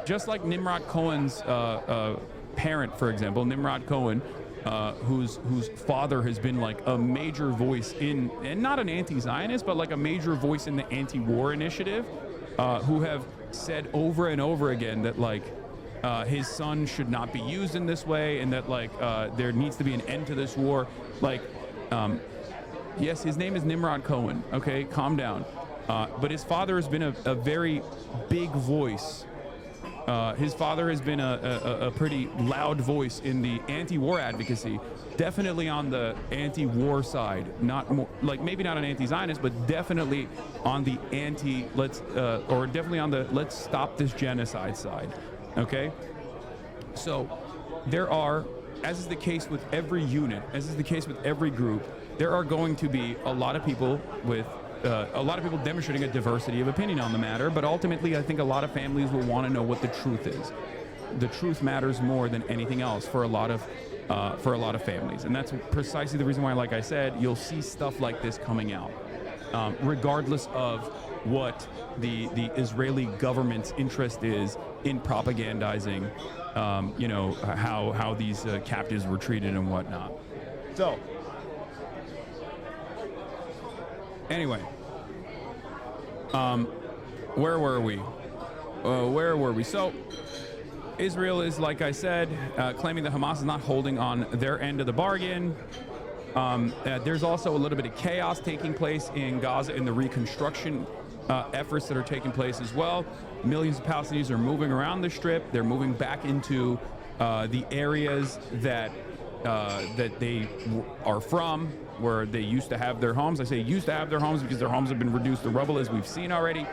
Just like Nimrod Cohen's parent, for example, Nimrod Cohen, whose father has been like a major voice in, and not an anti-Zionist, but like a major voice in the anti-war initiative, who have said over and over again that like his son should not be used in this way and that like there needs to be an end to this war. Like, yes, his name is Nimrod Cohen. Okay, calm down. But his father has been a very big voice. His father has been a pretty loud voice in the anti-war advocacy, definitely on the anti-war side, not more, like maybe not an anti-Zionist, but definitely on the definitely on the let's stop this genocide side. Okay, so there are, as is the case with every unit, as is the case with every group, there are going to be a lot of people with a lot of people demonstrating a diversity of opinion on the matter, but ultimately I think a lot of families will want to know what the truth is. The truth matters more than anything else for a lot of families, and that's precisely the reason why, like I said, you'll see stuff like this coming out, regardless of what the Israeli government's interest is in propagandizing, you know, how these captives were treated and whatnot. So, anyway, where were we? So, Israel is, like I said, claiming that Hamas is not holding on their end of the bargain. There's also a little bit of chaos taking place in Gaza in the reconstruction efforts that are taking place as well. Millions of Palestinians are moving around the Strip. They're moving back into the areas that they are from, where they used to have their homes. I say used to have their homes because their homes have been reduced to rubble, as we've seen already.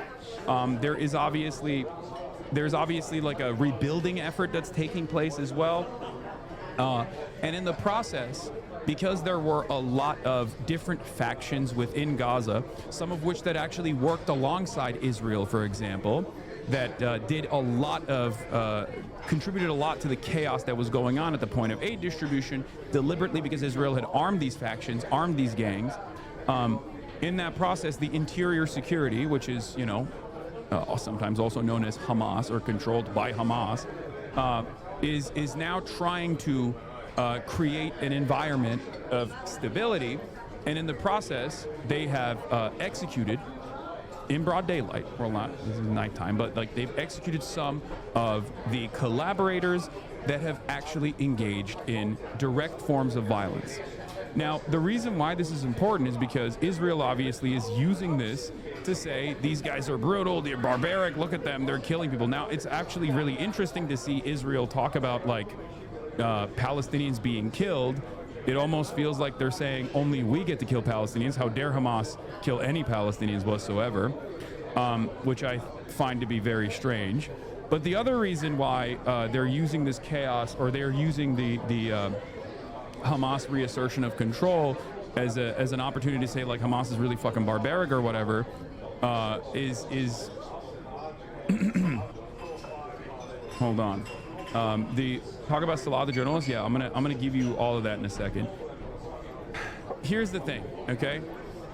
There's obviously like a rebuilding effort that's taking place as well. And in the process, because there were a lot of different factions within Gaza, some of which that actually worked alongside Israel, for example, that did a lot of, contributed a lot to the chaos that was going on at the point of aid distribution, deliberately because Israel had armed these factions, armed these gangs. In that process, the interior security, which is, you know, sometimes also known as Hamas or controlled by Hamas, is now trying to create an environment of stability, and in the process, they have executed in broad daylight. Well, not this is nighttime, but like they've executed some of the collaborators that have actually engaged in direct forms of violence. Now, the reason why this is important is because Israel obviously is using this to say these guys are brutal, they're barbaric, look at them, they're killing people. Now, it's actually really interesting to see Israel talk about like Palestinians being killed. It almost feels like they're saying only we get to kill Palestinians. How dare Hamas kill any Palestinians whatsoever, which I find to be very strange. But the other reason why they're using this chaos, or they're using the Hamas reassertion of control as an opportunity to say like Hamas is really fucking barbaric or whatever, is hold on. The talk about Salah the journalist. Yeah, I'm gonna give you all of that in a second. Here's the thing, okay?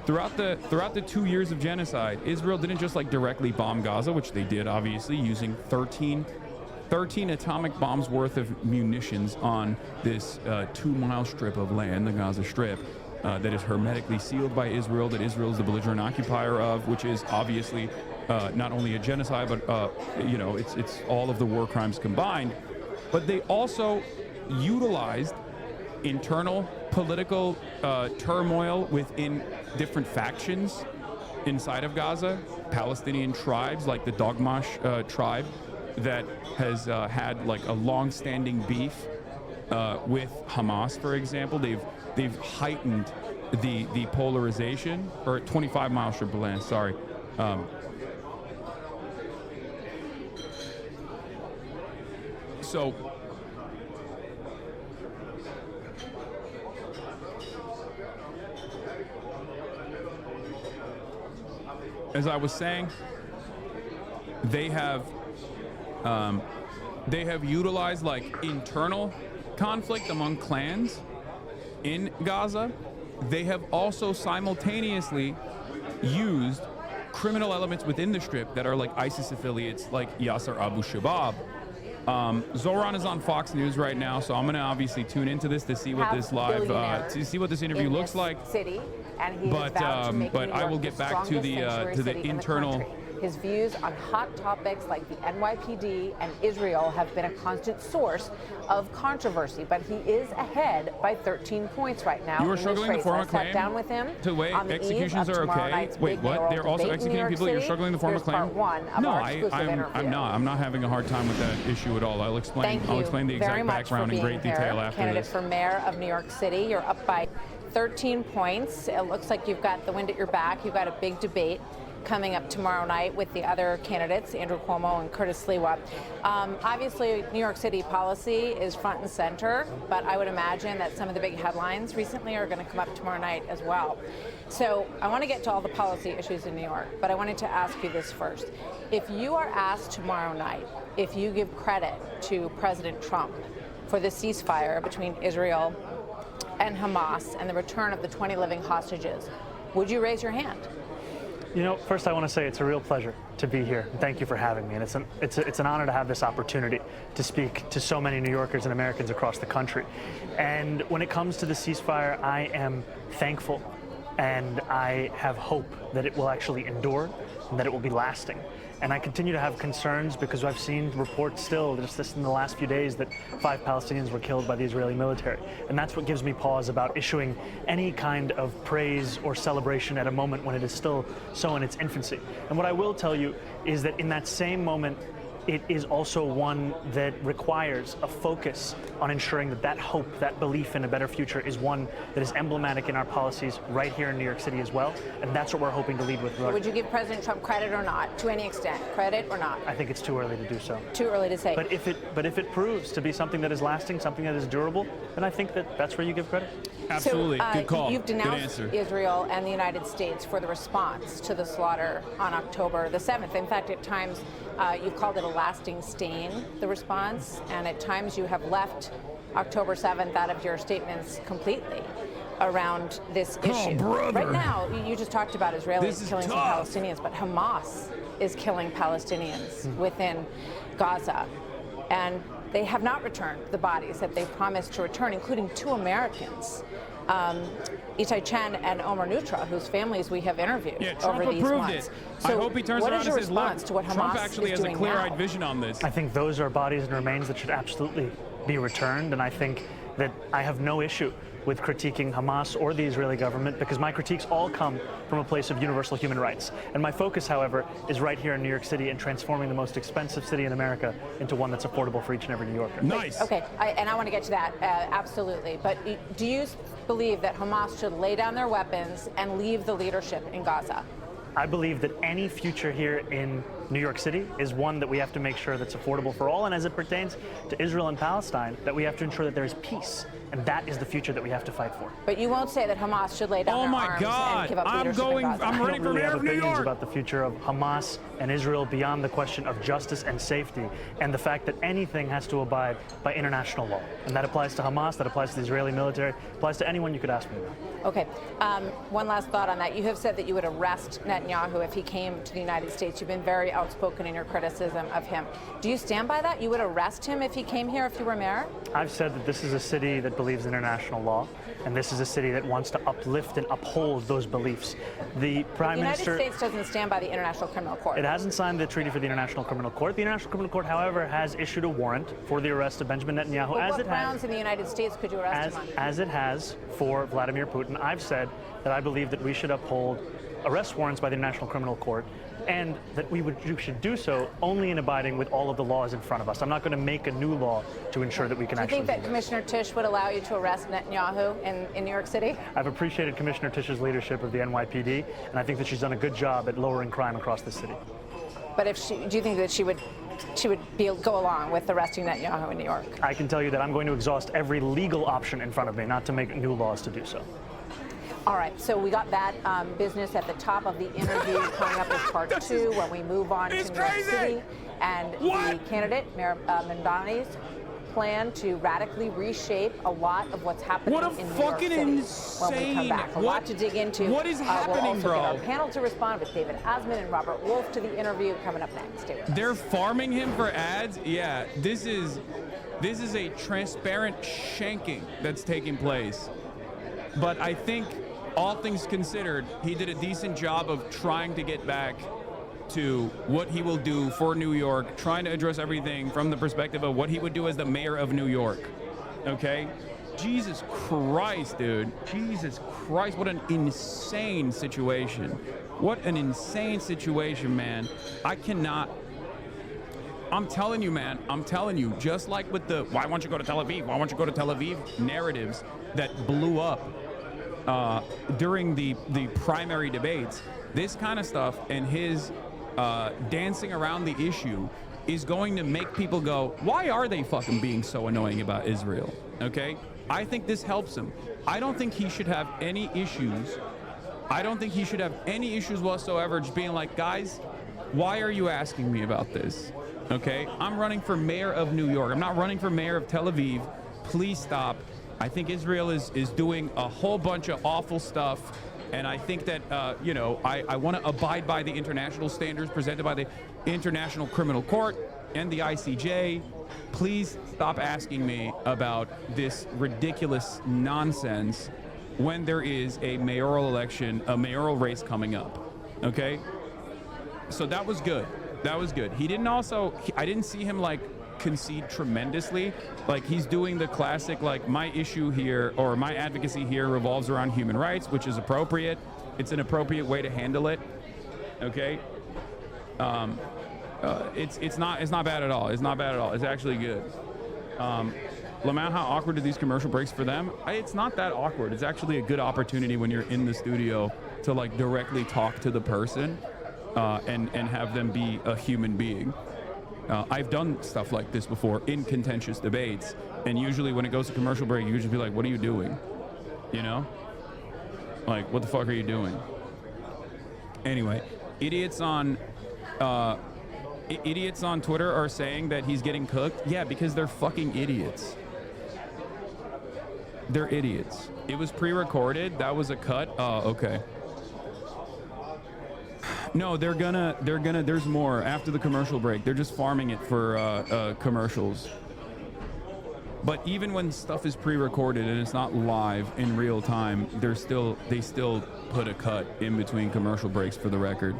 Throughout the 2 years of genocide, Israel didn't just like directly bomb Gaza, which they did obviously using 13 atomic bombs worth of munitions on this 2-mile strip of land, the Gaza Strip, that is hermetically sealed by Israel, that Israel is the belligerent occupier of, which is obviously not only a genocide, but you know, it's all of the war crimes combined. But they also utilized internal political turmoil within different factions inside of Gaza, Palestinian tribes like the Dogmash tribe that has had like a long-standing beef with Hamas, for example. They've heightened the polarization, or 25-mile strip of land, sorry. So as I was saying, they have utilized like internal conflict among clans in Gaza. They have also simultaneously used criminal elements within the Strip that are like ISIS affiliates, like Yasser Abu Shabab. Zoran is on Fox News right now, so I'm going to obviously tune into this to see what this live, to see what this interview looks like. City, and he but I will get back to the internal. His views on hot topics like the NYPD and Israel have been a constant source of controversy, but he is ahead by 13 points right now. You are struggling to form a claim down with him to wait, executions are okay. Wait, what? They're also executing people. You're struggling to form a claim? No, I'm not. I'm not having a hard time with that issue at all. I'll explain the exact background in great detail after Candidate this. for mayor of New York City, you're up by 13 points. It looks like you've got the wind at your back. You've got a big debate coming up tomorrow night with the other candidates, Andrew Cuomo and Curtis Sliwa. Obviously, New York City policy is front and center, but I would imagine that some of the big headlines recently are going to come up tomorrow night as well. So I want to get to all the policy issues in New York, but I wanted to ask you this first. If you are asked tomorrow night, if you give credit to President Trump for the ceasefire between Israel and Hamas and the return of the 20 living hostages, would you raise your hand? You know, first I want to say it's a real pleasure to be here. Thank you for having me. And it's an honor to have this opportunity to speak to so many New Yorkers and Americans across the country. And when it comes to the ceasefire, I am thankful and I have hope that it will actually endure and that it will be lasting. And I continue to have concerns because I've seen reports still, just this in the last few days, that 5 Palestinians were killed by the Israeli military. And that's what gives me pause about issuing any kind of praise or celebration at a moment when it is still so in its infancy. And what I will tell you is that in that same moment, it is also one that requires a focus on ensuring that that hope, that belief in a better future is one that is emblematic in our policies right here in New York City as well. And that's what we're hoping to lead with. Would you give President Trump credit or not, to any extent? Credit or not? I think it's too early to do so. Too early to say. But if it proves to be something that is lasting, something that is durable, then I think that that's where you give credit. Absolutely. So, good call. You've denounced Good answer. Israel and the United States for the response to the slaughter on October the 7th. In fact, at times you've called it a lasting stain, the response, and at times you have left October 7th out of your statements completely around this issue. Brother. Right now, you just talked about Israelis killing some tough. Palestinians, but Hamas is killing Palestinians within Gaza. And they have not returned the bodies that they promised to return, including 2 Americans, Itai Chen and Omer Nutra, whose families we have interviewed Trump over these approved months. it. So I hope he turns what around is and your says, look, response to what Trump Hamas actually is has a doing clear-eyed now? vision on this. I think those are bodies and remains that should absolutely be returned, and I think that I have no issue with critiquing Hamas or the Israeli government because my critiques all come from a place of universal human rights. And my focus, however, is right here in New York City and transforming the most expensive city in America into one that's affordable for each and every New Yorker. Nice. Okay, and I want to get to that, absolutely. But do you believe that Hamas should lay down their weapons and leave the leadership in Gaza? I believe that any future here in New York City is one that we have to make sure that's affordable for all. And as it pertains to Israel and Palestine, that we have to ensure that there is peace. And that is the future that we have to fight for. But you won't say that Hamas should lay down their arms and give up leadership in Gaza. I'm running for mayor of New I don't really have opinions York. about the future of Hamas and Israel beyond the question of justice and safety and the fact that anything has to abide by international law. And that applies to Hamas, that applies to the Israeli military, applies to anyone you could ask me about. Okay. One last thought on that. You have said that you would arrest Netanyahu if he came to the United States. You've been very outspoken in your criticism of him. Do you stand by that? You would arrest him if he came here, if you were mayor? I've said that this is a city that believes in international law, and this is a city that wants to uplift and uphold those beliefs. The Prime Minister... The United States doesn't stand by the International Criminal Court. It hasn't signed the treaty for the International Criminal Court. The International Criminal Court, however, has issued a warrant for the arrest of Benjamin Netanyahu. Well, what grounds in the United States could you arrest him on? As it has for Vladimir Putin. I've said that I believe that we should uphold arrest warrants by the International Criminal Court, and that we should do so only in abiding with all of the laws in front of us. I'm not going to make a new law to ensure that we can actually do that. Do you think that Commissioner Tisch would allow you to arrest Netanyahu in New York City? I've appreciated Commissioner Tisch's leadership of the NYPD, and I think that she's done a good job at lowering crime across the city. But do you think that she would go along with arresting Netanyahu in New York? I can tell you that I'm going to exhaust every legal option in front of me, not to make new laws to do so. All right, so we got that business at the top of the interview. Coming up as part 2 when we move on to New York City and the candidate, Mayor Mamdani's plan to radically reshape a lot of what's happening in New York City when we come back. A lot to dig into. What is happening, we'll also bro? Get our panel to respond with David Asman and Robert Wolf to the interview coming up next. Stay with us. They're farming him for ads? Yeah, this is a transparent shanking that's taking place. But I think, all things considered, he did a decent job of trying to get back to what he will do for New York, trying to address everything from the perspective of what he would do as the mayor of New York. Okay? Jesus Christ, dude. Jesus Christ, what an insane situation. What an insane situation, man. I cannot... I'm telling you, man. I'm telling you, just like with the why won't you go to Tel Aviv? Why won't you go to Tel Aviv narratives that blew up during the primary debates, this kind of stuff and his dancing around the issue is going to make people go, why are they fucking being so annoying about Israel? Okay? I think this helps him. I don't think he should have any issues. I don't think he should have any issues whatsoever just being like, guys, why are you asking me about this? Okay? I'm running for mayor of New York. I'm not running for mayor of Tel Aviv. Please stop. I think Israel is doing a whole bunch of awful stuff. And I think that, you know, I want to abide by the international standards presented by the International Criminal Court and the ICJ. Please stop asking me about this ridiculous nonsense when there is a mayoral election, a mayoral race coming up. Okay? So that was good. That was good. He didn't also, I didn't see him like concede tremendously. Like he's doing the classic, like my issue here or my advocacy here revolves around human rights, which is appropriate. It's an appropriate way to handle it. Okay. It's not bad at all. It's not bad at all. It's actually good. Lamau, how awkward are these commercial breaks for them? It's not that awkward. It's actually a good opportunity when you're in the studio to like directly talk to the person and have them be a human being. I've done stuff like this before in contentious debates, and usually when it goes to commercial break, you usually be like, what are you doing? You know? Like, what the fuck are you doing? Anyway, idiots on Twitter are saying that he's getting cooked. Yeah, because they're fucking idiots. They're idiots. It was pre-recorded. That was a cut. Oh, okay. No, they're gonna, there's more after the commercial break. They're just farming it for commercials. But even when stuff is pre-recorded and it's not live in real time, they still put a cut in between commercial breaks for the record.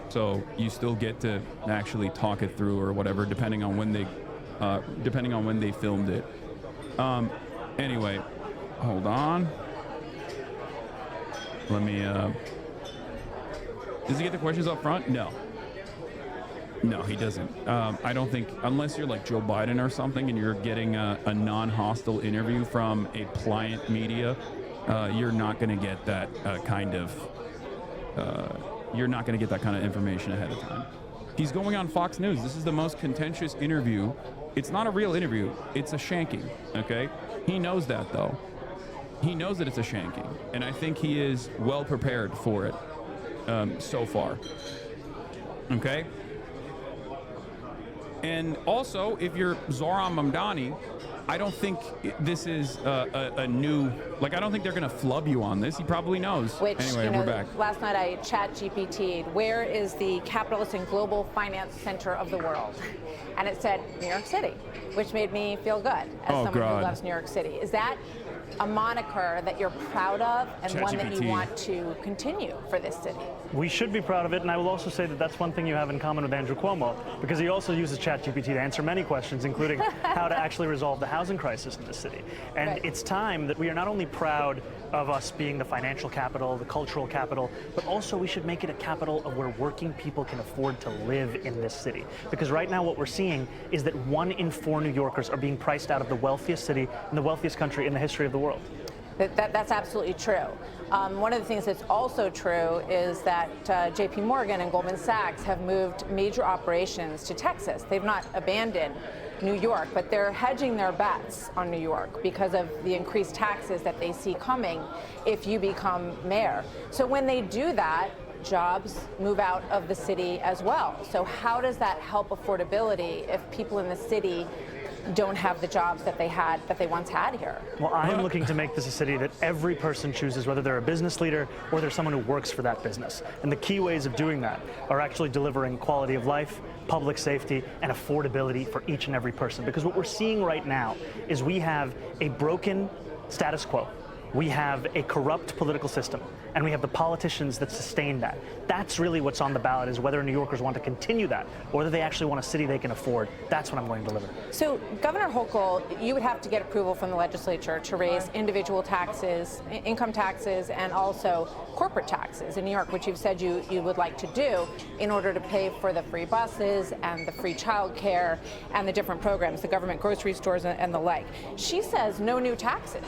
So you still get to actually talk it through or whatever, depending on when they filmed it. Anyway, hold on. Let me, does he get the questions up front? No. No, he doesn't. I don't think, unless you're like Joe Biden or something and you're getting a non-hostile interview from a pliant media, you're not going to get that kind of information ahead of time. He's going on Fox News. This is the most contentious interview. It's not a real interview. It's a shanking, okay? He knows that, though. He knows that it's a shanking, and I think he is well prepared for it. So far. Okay? And also, if you're Zoran Mamdani, I don't think this is a new, like, I don't think they're going to flub you on this. He probably knows. Which, anyway, you know, we're back. Last night I ChatGPT'd, where is the capitalist and global finance center of the world? And it said New York City, which made me feel good as someone who loves New York City. Is that a moniker that you're proud of and one that you want to continue for this city? We should be proud of it, and I will also say that that's one thing you have in common with Andrew Cuomo, because he also uses ChatGPT to answer many questions, including how to actually resolve the housing crisis in this city. And it's time that we are not only proud of us being the financial capital, the cultural capital, but also we should make it a capital of where working people can afford to live in this city. Because right now what we're seeing is that 1 in 4 New Yorkers are being priced out of the wealthiest city and the wealthiest country in the history of the world. That's absolutely true. One of the things that's also true is that JP Morgan and Goldman Sachs have moved major operations to Texas. They've not abandoned New York, but they're hedging their bets on New York because of the increased taxes that they see coming if you become mayor. So when they do that, jobs move out of the city as well. So how does that help affordability if people in the city don't have the jobs that they once had here? Well, I am looking to make this a city that every person chooses, whether they're a business leader or they're someone who works for that business. And the key ways of doing that are actually delivering quality of life, public safety, and affordability for each and every person. Because what we're seeing right now is we have a broken status quo. We have a corrupt political system, and we have the politicians that sustain that. That's really what's on the ballot, is whether New Yorkers want to continue that, or whether they actually want a city they can afford. That's what I'm going to deliver. So, Governor Hochul, you would have to get approval from the legislature to raise individual taxes, income taxes, and also corporate taxes in New York, which you've said you would like to do in order to pay for the free buses and the free childcare and the different programs, the government grocery stores and the like. She says no new taxes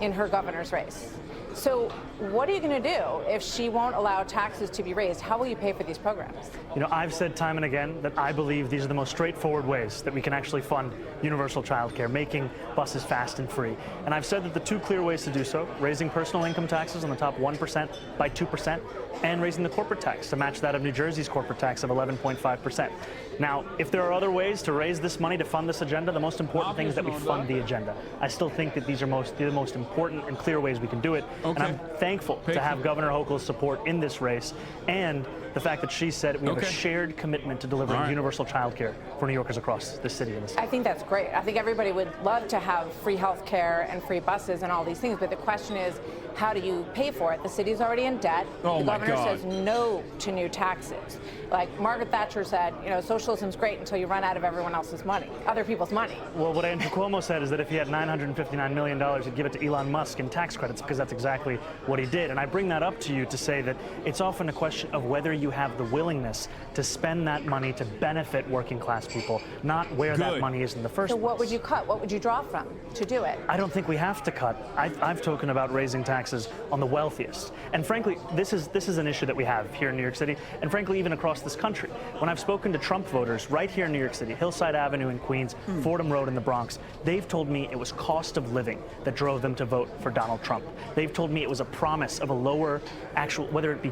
in her governor's race. So what are you going to do if she won't allow taxes to be raised? How will you pay for these programs? You know, I've said time and again that I believe these are the most straightforward ways that we can actually fund universal childcare, making buses fast and free. And I've said that the two clear ways to do so, raising personal income taxes on the top 1% by 2%, and raising the corporate tax to match that of New Jersey's corporate tax of 11.5%. Now, if there are other ways to raise this money to fund this agenda, the most important thing is that we fund the agenda. I still think that these are the most important and clear ways we can do it. Okay. And I'm thankful to have Governor Hochul's support in this race, and the fact that she said we have a shared commitment to delivering universal child care for New Yorkers across the city and the state. I think that's great. I think everybody would love to have free health care and free buses and all these things, but the question is, how do you pay for it? The city's already in debt. Oh, the my governor God. says no to new taxes. Like Margaret Thatcher said, you know, socialism's great until you run out of everyone else's money, other people's money. Well, what Andrew Cuomo said is that if he had $959 million, he'd give it to Elon Musk in tax credits, because that's exactly what he did. And I bring that up to you to say that it's often a question of whether you have the willingness to spend that money to benefit working class people, not where that money is in the first place. So what would you cut? What would you draw from to do it? I don't think we have to cut. I've spoken about raising taxes on the wealthiest. And frankly, this is an issue that we have here in New York City, and frankly, even across this country. When I've spoken to Trump voters right here in New York City, Hillside Avenue in Queens, Fordham Road in the Bronx, they've told me it was cost of living that drove them to vote for Donald Trump. They've told me it was a promise of a lower actual, whether it be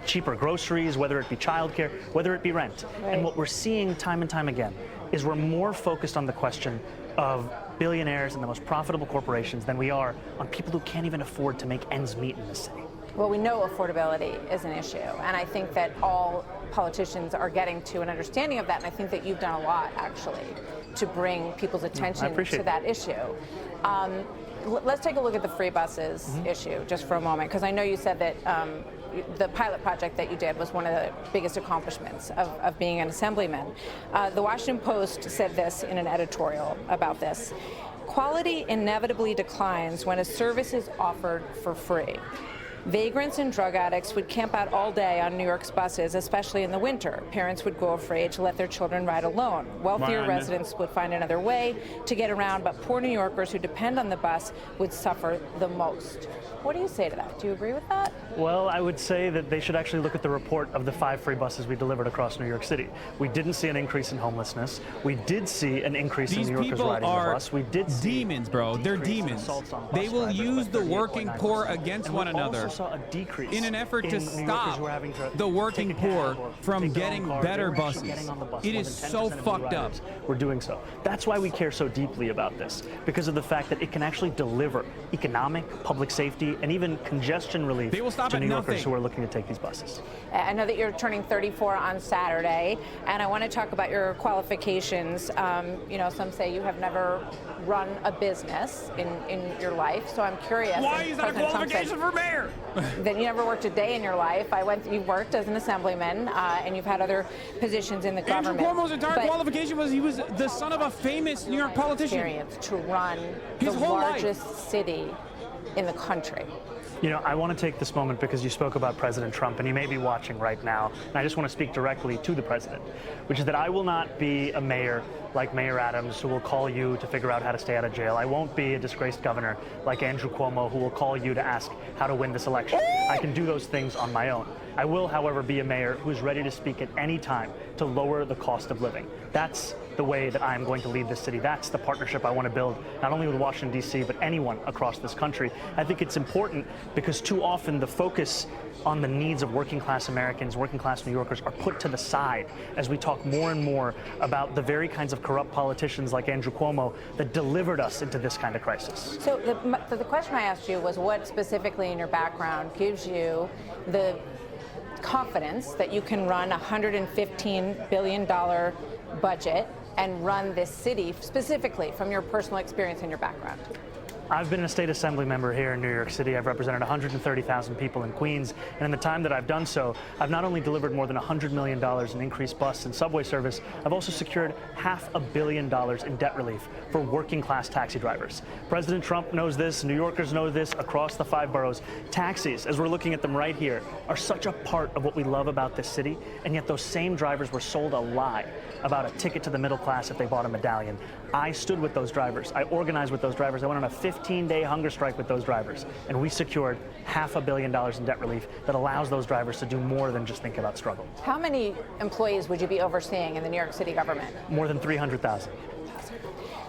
cheaper groceries, whether it be childcare, whether it be rent. Right. And what we're seeing time and time again is we're more focused on the question of billionaires and the most profitable corporations than we are on people who can't even afford to make ends meet in this city. Well, we know affordability is an issue, and I think that all politicians are getting to an understanding of that, and I think that you've done a lot, actually, to bring people's attention to that issue. Let's take a look at the free buses issue just for a moment, because I know you said that the pilot project that you did was one of the biggest accomplishments of being an assemblyman. The Washington Post said this in an editorial about this. Quality inevitably declines when a service is offered for free. Vagrants and drug addicts would camp out all day on New York's buses, especially in the winter. Parents would go afraid to let their children ride alone. Wealthier residents would find another way to get around, but poor New Yorkers who depend on the bus would suffer the most. What do you say to that? Do you agree with that? Well, I would say that they should actually look at the report of the 5 free buses we delivered across New York City. We didn't see an increase in homelessness. We did see an increase in New Yorkers riding the bus. We did see demons, bro. They're demons. They will use the working poor against one another saw a decrease in an effort to stop the working poor from getting better buses. It is so fucked up. We're doing so. That's why we care so deeply about this, because of the fact that it can actually deliver economic, public safety, and even congestion relief to New Yorkers who are looking to take these buses. I know that you're turning 34 on Saturday, and I want to talk about your qualifications. You know, some say you have never run a business in your life, so I'm curious. Why is that a qualification for mayor? Then you never worked a day in your life. You've worked as an assemblyman, and you've had other positions in the government. Andrew Cuomo's entire qualification was he was the son of a famous New York politician. Experience to run his the whole largest city in the country. You know, I want to take this moment because you spoke about President Trump, and he may be watching right now, and I just want to speak directly to the president, which is that I will not be a mayor like Mayor Adams who will call you to figure out how to stay out of jail. I won't be a disgraced governor like Andrew Cuomo who will call you to ask how to win this election. I can do those things on my own. I will, however, be a mayor who's ready to speak at any time to lower the cost of living. That's the way that I'm going to lead this city. That's the partnership I want to build, not only with Washington, D.C., but anyone across this country. I think it's important because too often the focus on the needs of working class Americans, working class New Yorkers are put to the side as we talk more and more about the very kinds of corrupt politicians like Andrew Cuomo that delivered us into this kind of crisis. So the question I asked you was what specifically in your background gives you the confidence that you can run a $115 billion budget and run this city specifically from your personal experience and your background? I've been a state assembly member here in New York City. I've represented 130,000 people in Queens. And in the time that I've done so, I've not only delivered more than $100 million in increased bus and subway service, I've also secured $500 million in debt relief for working class taxi drivers. President Trump knows this, New Yorkers know this across the 5 boroughs. Taxis, as we're looking at them right here, are such a part of what we love about this city, and yet those same drivers were sold a lie about a ticket to the middle class if they bought a medallion. I stood with those drivers. I organized with those drivers. I went on a 50 15-day hunger strike with those drivers, and we secured $500 million in debt relief that allows those drivers to do more than just think about struggle. How many employees would you be overseeing in the New York City government? More than 300,000.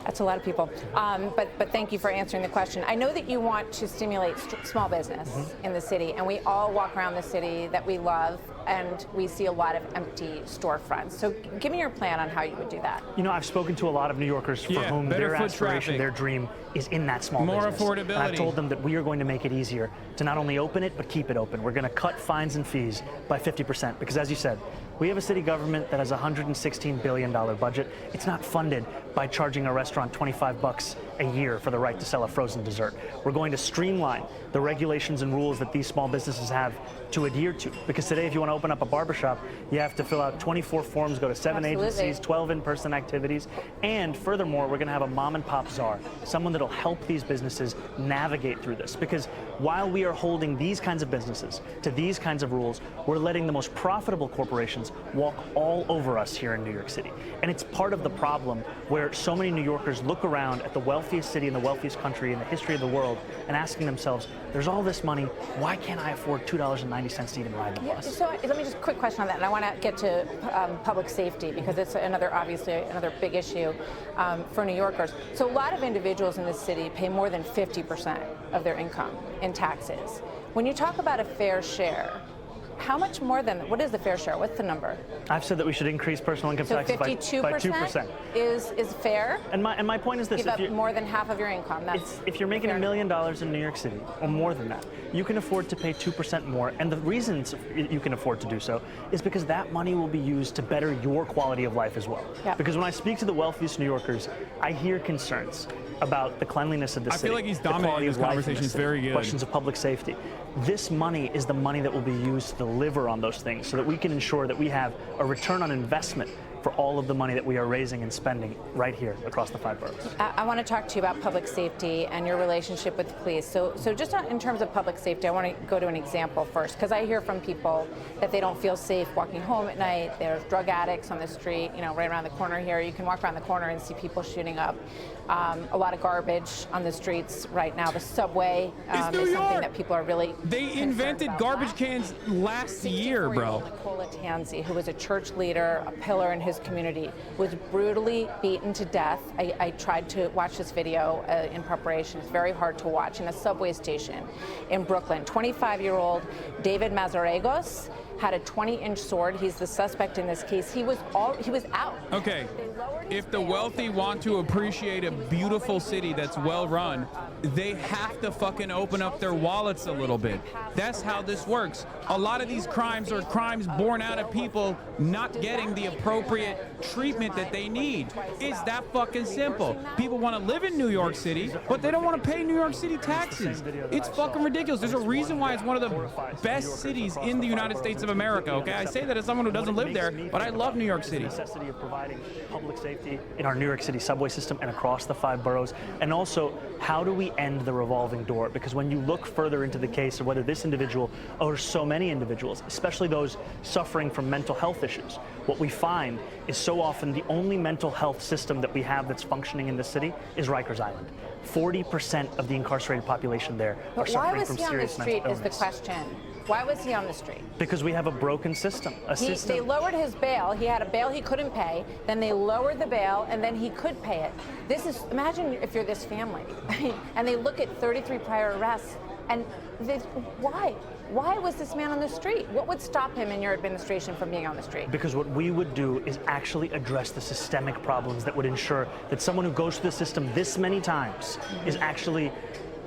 That's a lot of people. But thank you for answering the question. I know that you want to stimulate small business in the city, and we all walk around the city that we love, and we see a lot of empty storefronts. So give me your plan on how you would do that. You know, I've spoken to a lot of New Yorkers for whom their aspiration, their dream is in that small business. More affordability. And I've told them that we are going to make it easier to not only open it, but keep it open. We're going to cut fines and fees by 50%, because as you said, we have a city government that has a $116 billion budget. It's not funded by charging a restaurant $25 a year for the right to sell a frozen dessert. We're going to streamline the regulations and rules that these small businesses have to adhere to. Because today, if you want to open up a barbershop, you have to fill out 24 forms, go to 7 agencies, 12 in-person activities, and furthermore, we're going to have a mom and pop czar, someone that'll help these businesses navigate through this. Because while we are holding these kinds of businesses to these kinds of rules, we're letting the most profitable corporations walk all over us here in New York City. And it's part of the problem where so many New Yorkers look around at the wealthiest city in the wealthiest country in the history of the world and asking themselves, there's all this money, why can't I afford $2.90 to even ride the bus? So let me just quick question on that, and I want to get to public safety, because it's obviously another big issue for New Yorkers. So a lot of individuals in this city pay more than 50% of their income in taxes. When you talk about a fair share, how much more than, what is the fair share? What's the number? I've said that we should increase personal income taxes by 2%. Is fair? And my point is this. Give up more than half of your income. If you're making $1 million in New York City, or more than that, you can afford to pay 2% more. And the reasons you can afford to do so is because that money will be used to better your quality of life as well. Yeah. Because when I speak to the wealthiest New Yorkers, I hear concerns about the cleanliness of the city. I feel like he's dominating this conversation. It's very good. Questions of public safety. This money is the money that will be used to deliver on those things so that we can ensure that we have a return on investment for all of the money that we are raising and spending right here across the 5 boroughs. I want to talk to you about public safety and your relationship with the police. So just in terms of public safety, I want to go to an example first, because I hear from people that they don't feel safe walking home at night. There's drug addicts on the street, you know, right around the corner here. You can walk around the corner and see people shooting up. A lot of garbage on the streets right now. The subway is something that people are really They invented garbage cans last year, bro. Nicola Tanzi, who was a church leader, a pillar in his community, was brutally beaten to death. I tried to watch this video in preparation. It's very hard to watch in a subway station in Brooklyn. 25-year-old David Mazarregos had a 20-inch sword. He's the suspect in this case. He was out. Okay, if the wealthy want to appreciate a beautiful city that's well run, they have to fucking open up their wallets a little bit. That's how this works. A lot of these crimes are crimes born out of people not getting the appropriate treatment that they need. It's that fucking simple. People want to live in New York City, but they don't want to pay New York City taxes. It's fucking ridiculous. There's a reason why it's one of the best cities in the United States of America, okay? I say that as someone who doesn't live there, but I love New York City. The necessity of providing public safety in our New York City subway system and across the 5 boroughs, and also how do we end the revolving door? Because when you look further into the case of whether this individual or so many individuals, especially those suffering from mental health issues, what we find is so often the only mental health system that we have that's functioning in the city is Rikers Island. 40% of the incarcerated population there are suffering from serious mental illness. Why was he on the street is the question. Why was he on the street? Because we have a broken system. They lowered his bail. He had a bail he couldn't pay. Then they lowered the bail, and then he could pay it. Imagine if you're this family, and they look at 33 prior arrests, and why? Why was this man on the street? What would stop him in your administration from being on the street? Because what we would do is actually address the systemic problems that would ensure that someone who goes through the system this many times is actually,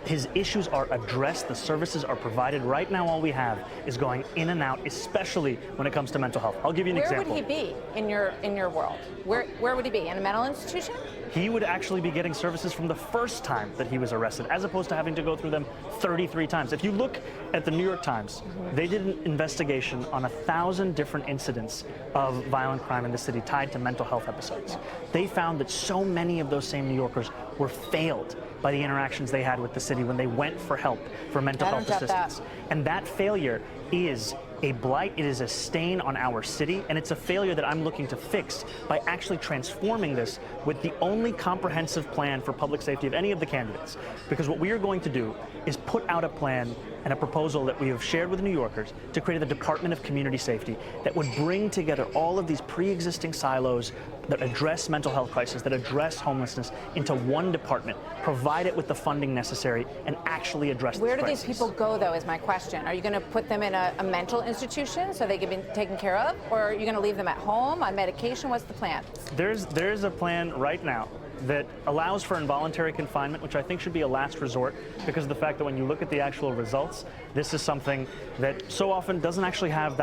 his issues are addressed, the services are provided. Right now, all we have is going in and out, especially when it comes to mental health. I'll give you an example. Where would he be in your world? Where would he be? In a mental institution? He would actually be getting services from the first time that he was arrested, as opposed to having to go through them 33 times. If you look at the New York Times, they did an investigation on 1,000 different incidents of violent crime in the city tied to mental health episodes. They found that so many of those same New Yorkers were failed by the interactions they had with the city when they went for help for mental health assistance. And that failure is a blight, it is a stain on our city, and it's a failure that I'm looking to fix by actually transforming this with the only comprehensive plan for public safety of any of the candidates. Because what we are going to do is put out a plan and a proposal that we have shared with New Yorkers to create the Department of Community Safety that would bring together all of these pre-existing silos that address mental health crisis, that address homelessness into one department, provide it with the funding necessary, and actually address Where do crisis. these people go, though, is my question. Are you going to put them in a mental institution so they can be taken care of? Or are you going to leave them at home on medication? What's the plan? There's a plan right now that allows for involuntary confinement, which I think should be a last resort because of the fact that when you look at the actual results, this is something that so often doesn't actually have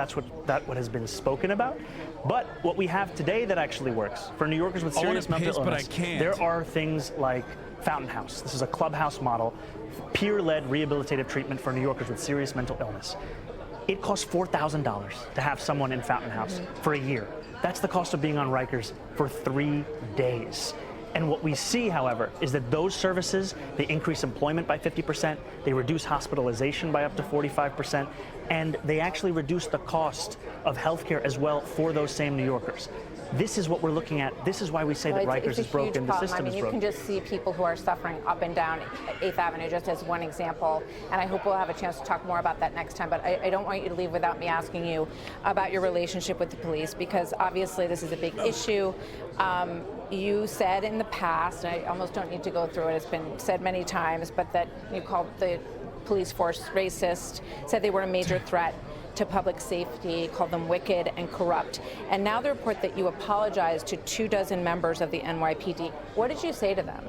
what has been spoken about. But what we have today that actually works for New Yorkers with serious mental illness, there are things like Fountain House. This is a clubhouse model, peer-led rehabilitative treatment for New Yorkers with serious mental illness. It costs $4,000 to have someone in Fountain House for a year. That's the cost of being on Rikers for 3 days. And what we see, however, is that those services, they increase employment by 50%, they reduce hospitalization by up to 45%, and they actually reduce the cost of healthcare as well for those same New Yorkers. This is what we're looking at. This is why we say that Rikers is broken, the system is broken. You can just see people who are suffering up and down 8th Avenue, just as one example. And I hope we'll have a chance to talk more about that next time. But I don't want you to leave without me asking you about your relationship with the police, because obviously this is a big issue. You said in the past, and I almost don't need to go through it, it's been said many times, but that you called the police force racist, said they were a major threat to public safety, called them wicked and corrupt. And now the report that you apologized to 24 members of the NYPD. What did you say to them?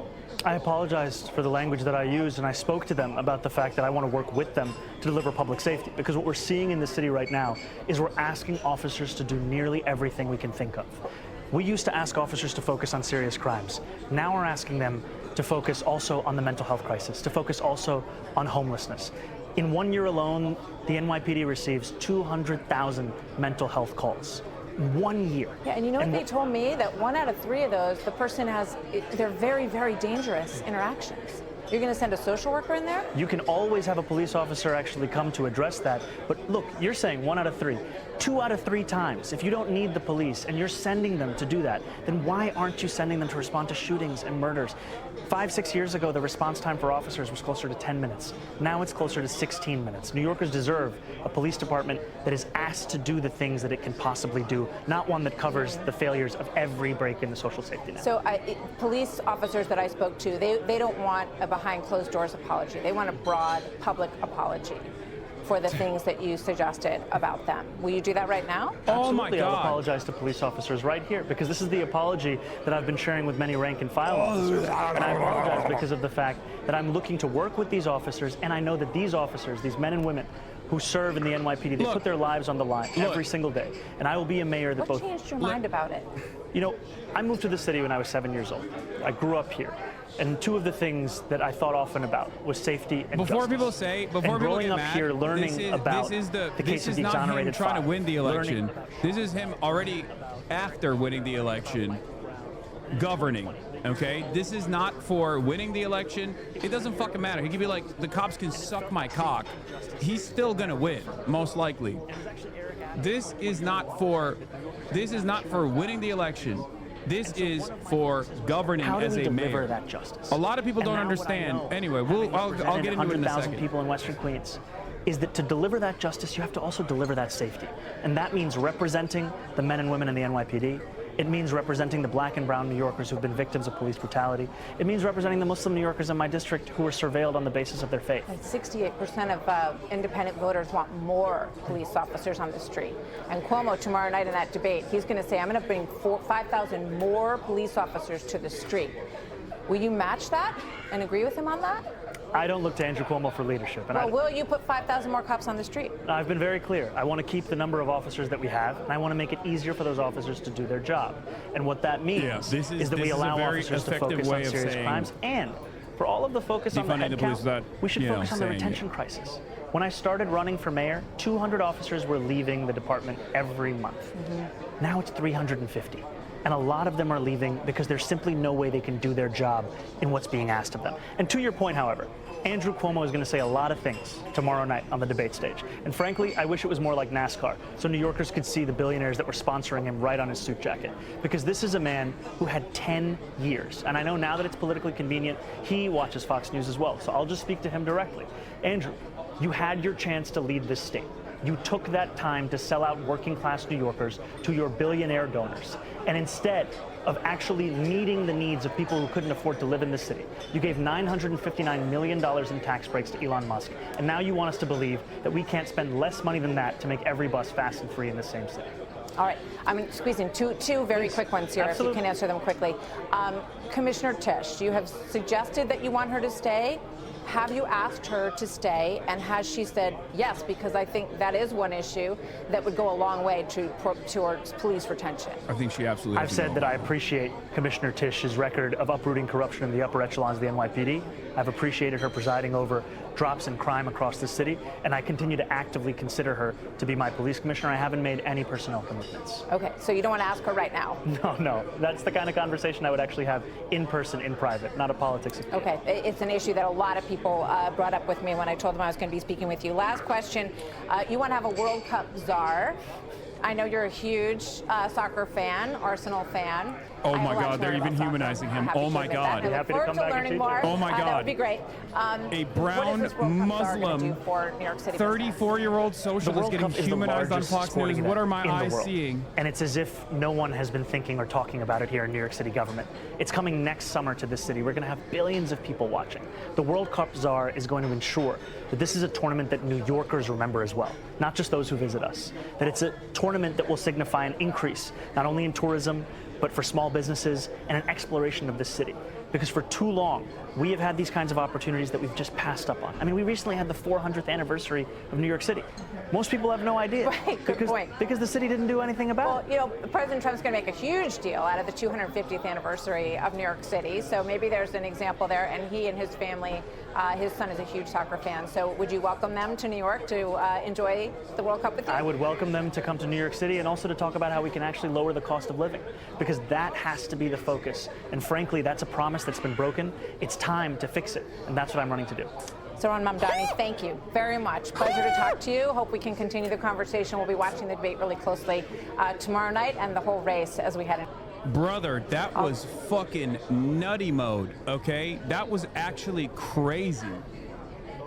I apologized for the language that I used, and I spoke to them about the fact that I want to work with them to deliver public safety. Because what we're seeing in the city right now is we're asking officers to do nearly everything we can think of. We used to ask officers to focus on serious crimes. Now we're asking them to focus also on the mental health crisis, to focus also on homelessness. In 1 year alone, the NYPD receives 200,000 mental health calls. 1 year. Yeah, and you know what they told me? That 1 out of 3 of those, the person has, they're very, very dangerous interactions. You're going to send a social worker in there? You can always have a police officer actually come to address that. But look, you're saying 1 out of 3. 2 out of 3 times. If you don't need the police and you're sending them to do that, then why aren't you sending them to respond to shootings and murders? 5-6 years ago, the response time for officers was closer to 10 minutes. Now it's closer to 16 minutes. New Yorkers deserve a police department that is asked to do the things that it can possibly do, not one that covers the failures of every break in the social safety net. So police officers that I spoke to, they don't want a behind closed doors apology. They want a broad public apology for the things that you suggested about them. Will you do that right now? Oh my God. I'll apologize to police officers right here, because this is the apology that I've been sharing with many rank and file officers. And I apologize because of the fact that I'm looking to work with these officers, and I know that these officers, these men and women who serve in the NYPD, they put their lives on the line every single day. And I will be a mayor that What changed your mind about it? You know, I moved to the city when I was 7 years old. I grew up here. And 2 of the things that I thought often about was safety and before justice. People say, before and people growing get up mad, here, learning about the case of the exonerated trying to win the election. learning. This is him already after winning the election, governing. Okay, this is not for winning the election. It doesn't fucking matter. He could be like, the cops can suck my cock. He's still gonna win, most likely. This is not for winning the election. This is for governing as a mayor. That justice? A lot of people don't understand. Anyway, I'll get into it in a second. 100,000 people in Western Queens. Is that to deliver that justice, you have to also deliver that safety. And that means representing the men and women in the NYPD. It means representing the black and brown New Yorkers who've been victims of police brutality. It means representing the Muslim New Yorkers in my district who are surveilled on the basis of their faith. 68% of independent voters want more police officers on the street. And Cuomo tomorrow night in that debate, he's going to say, I'm going to bring 5,000 more police officers to the street. Will you match that and agree with him on that? I don't look to Andrew Cuomo for leadership. And will you put 5,000 more cops on the street? I've been very clear. I want to keep the number of officers that we have, and I want to make it easier for those officers to do their job. And what that means is that we allow officers to focus on serious crimes, and for all of the focus on the head count, we should focus on the retention crisis. When I started running for mayor, 200 officers were leaving the department every month. Now it's 350. And a lot of them are leaving because there's simply no way they can do their job in what's being asked of them. And to your point, however, Andrew Cuomo is going to say a lot of things tomorrow night on the debate stage. And frankly, I wish it was more like NASCAR, so New Yorkers could see the billionaires that were sponsoring him right on his suit jacket. Because this is a man who had 10 years. And I know now that it's politically convenient, he watches Fox News as well. So I'll just speak to him directly. Andrew, you had your chance to lead this state. You took that time to sell out working class New Yorkers to your billionaire donors. And instead of actually meeting the needs of people who couldn't afford to live in the city, you gave $959 million in tax breaks to Elon Musk. And now you want us to believe that we can't spend less money than that to make every bus fast and free in the same city. All right, I'm going to squeeze in two very quick ones here, Absolutely. if you can answer them quickly. Commissioner Tisch, you have suggested that you want her to stay. Have you asked her to stay, and has she said yes? Because I think that is one issue that would go a long way towards police retention. I think she absolutely. I've said that I appreciate Commissioner Tisch's record of uprooting corruption in the upper echelons of the NYPD. I've appreciated her presiding over drops in crime across the city, and I continue to actively consider her to be my police commissioner. I haven't made any personnel commitments. Okay, so you don't want to ask her right now? No. That's the kind of conversation I would actually have in person, in private, not a politics of Okay, it's an issue that a lot of people brought up with me when I told them I was going to be speaking with you. Last question, you want to have a World Cup czar. I know you're a huge soccer fan, Arsenal fan. Oh my God, they're even humanizing him. Oh my God. I look forward to learning more. Oh my God. That would be great. A brown Muslim 34-year-old socialist getting humanized on Fox News. What are my eyes seeing? And it's as if no one has been thinking or talking about it here in New York City government. It's coming next summer to this city. We're going to have billions of people watching. The World Cup czar is going to ensure that this is a tournament that New Yorkers remember as well, not just those who visit us. That it's a tournament that will signify an increase, not only in tourism, but for small businesses and an exploration of the city. Because for too long, we have had these kinds of opportunities that we've just passed up on. I mean, we recently had the 400th anniversary of New York City. Most people have no idea. Right, good point. Because the city didn't do anything about it. Well, you know, President Trump's going to make a huge deal out of the 250th anniversary of New York City. So maybe there's an example there. And he and his family, his son is a huge soccer fan. So would you welcome them to New York to enjoy the World Cup with you? I would welcome them to come to New York City and also to talk about how we can actually lower the cost of living. Because that has to be the focus. And frankly, that's a promise that's been broken. It's time to fix it. And that's what I'm running to do. Saron Mamdani, thank you very much. Pleasure to talk to you. Hope we can continue the conversation. We'll be watching the debate really closely tomorrow night and the whole race as we head in. Brother, that was fucking nutty mode, okay? That was actually crazy.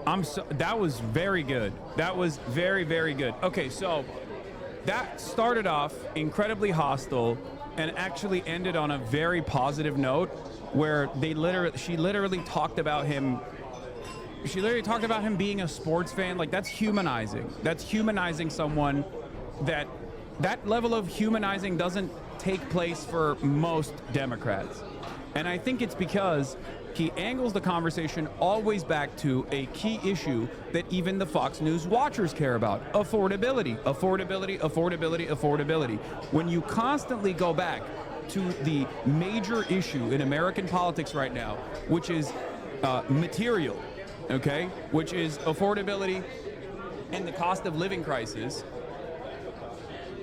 That was very good. That was very, very good. Okay, so that started off incredibly hostile and actually ended on a very positive note where she literally talked about him. She literally talked about him being a sports fan. Like, that's humanizing. That's humanizing someone that level of humanizing doesn't take place for most Democrats. And I think it's because he angles the conversation always back to a key issue that even the Fox News watchers care about: affordability, affordability, affordability, affordability. When you constantly go back to the major issue in American politics right now, which is material, okay, which is affordability and the cost of living crisis,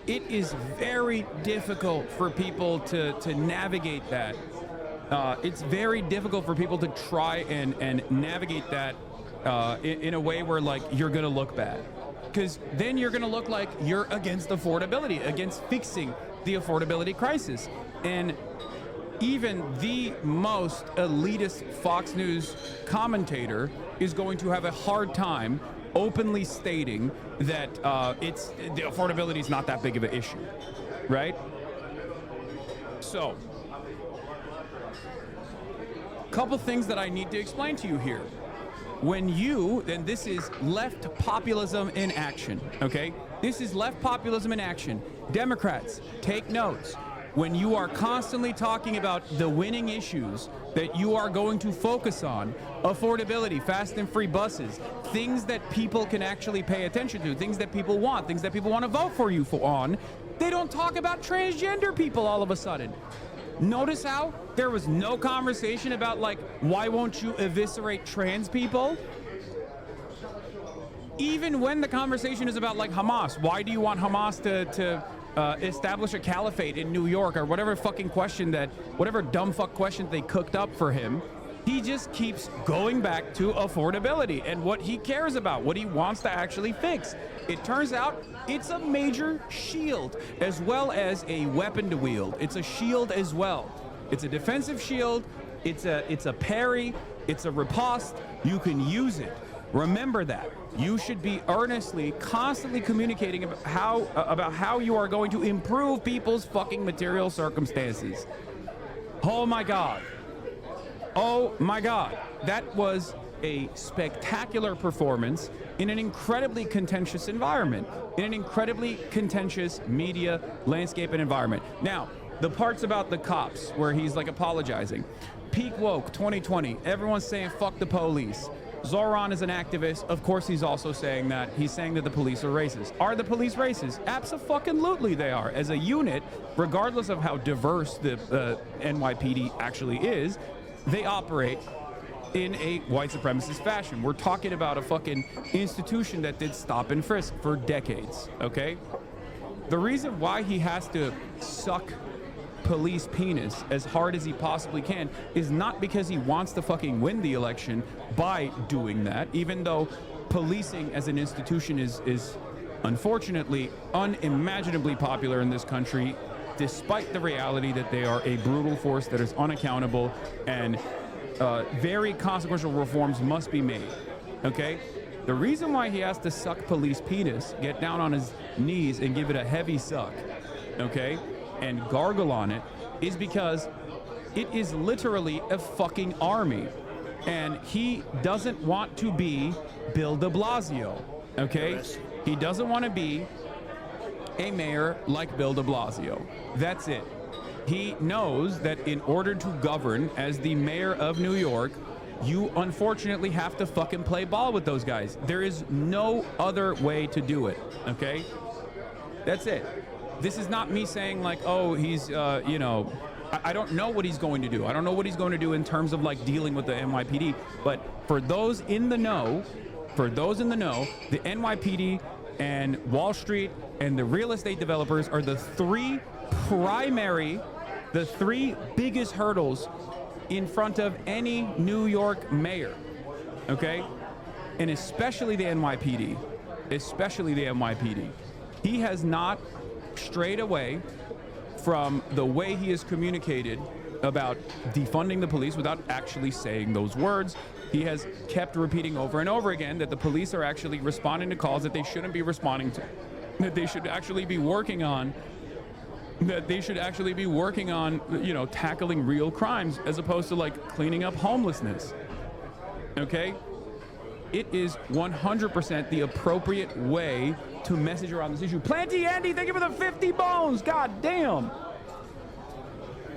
it is very difficult for people to navigate that. It's very difficult for people to try and navigate that in a way where, like, you're gonna look bad. Because then you're gonna look like you're against affordability, against fixing the affordability crisis. And even the most elitist Fox News commentator is going to have a hard time openly stating that the affordability is not that big of an issue, right? So, couple things that I need to explain to you here. And this is left populism in action, okay? This is left populism in action. Democrats, take notes. When you are constantly talking about the winning issues that you are going to focus on, affordability, fast and free buses, things that people can actually pay attention to, things that people want, things that people want to vote for you on, they don't talk about transgender people all of a sudden. Notice how there was no conversation about, like, why won't you eviscerate trans people? Even when the conversation is about, like, Hamas, why do you want Hamas to establish a caliphate in New York, or whatever fucking question whatever dumb fuck question they cooked up for him, He just keeps going back to affordability and what he cares about, what he wants to actually fix. It turns out it's a major shield as well as a weapon to wield. It's a shield as well. It's a defensive shield. It's a parry. It's a riposte. You can use it. Remember that. You should be earnestly, constantly communicating about how you are going to improve people's fucking material circumstances. Oh my God. Oh my God. That was a spectacular performance in an incredibly contentious environment, in an incredibly contentious media landscape and environment. Now, the parts about the cops where he's like apologizing. Peak woke 2020. Everyone's saying fuck the police. Zoran is an activist. Of course, he's also saying that. He's saying that the police are racist. Are the police racist? Abso-fucking-lutely they are. As a unit, regardless of how diverse the NYPD actually is, they operate in a white supremacist fashion. We're talking about a fucking institution that did stop and frisk for decades, okay? The reason why he has to suck police penis as hard as he possibly can is not because he wants to fucking win the election by doing that, even though policing as an institution is unfortunately unimaginably popular in this country, despite the reality that they are a brutal force that is unaccountable and very consequential reforms must be made, okay? The reason why he has to suck police penis, get down on his knees and give it a heavy suck, okay, and gargle on it, is because it is literally a fucking army. And he doesn't want to be Bill de Blasio, okay? He doesn't want to be a mayor like Bill de Blasio. That's it. He knows that in order to govern as the mayor of New York, you unfortunately have to fucking play ball with those guys. There is no other way to do it, okay? That's it. This is not me saying like, oh, he's, you know, I don't know what he's going to do. I don't know what he's going to do in terms of like dealing with the NYPD. But for those in the know, the NYPD and Wall Street and the real estate developers are the three biggest hurdles in front of any New York mayor, okay? And especially the NYPD, He has not strayed away from the way he has communicated about defunding the police without actually saying those words. He has kept repeating over and over again that the police are actually responding to calls that they shouldn't be responding to, that they should actually be working on, you know, tackling real crimes as opposed to like cleaning up homelessness. Okay? It is 100% the appropriate way to message around this issue. Planty Andy, thank you for the 50 bones. God damn.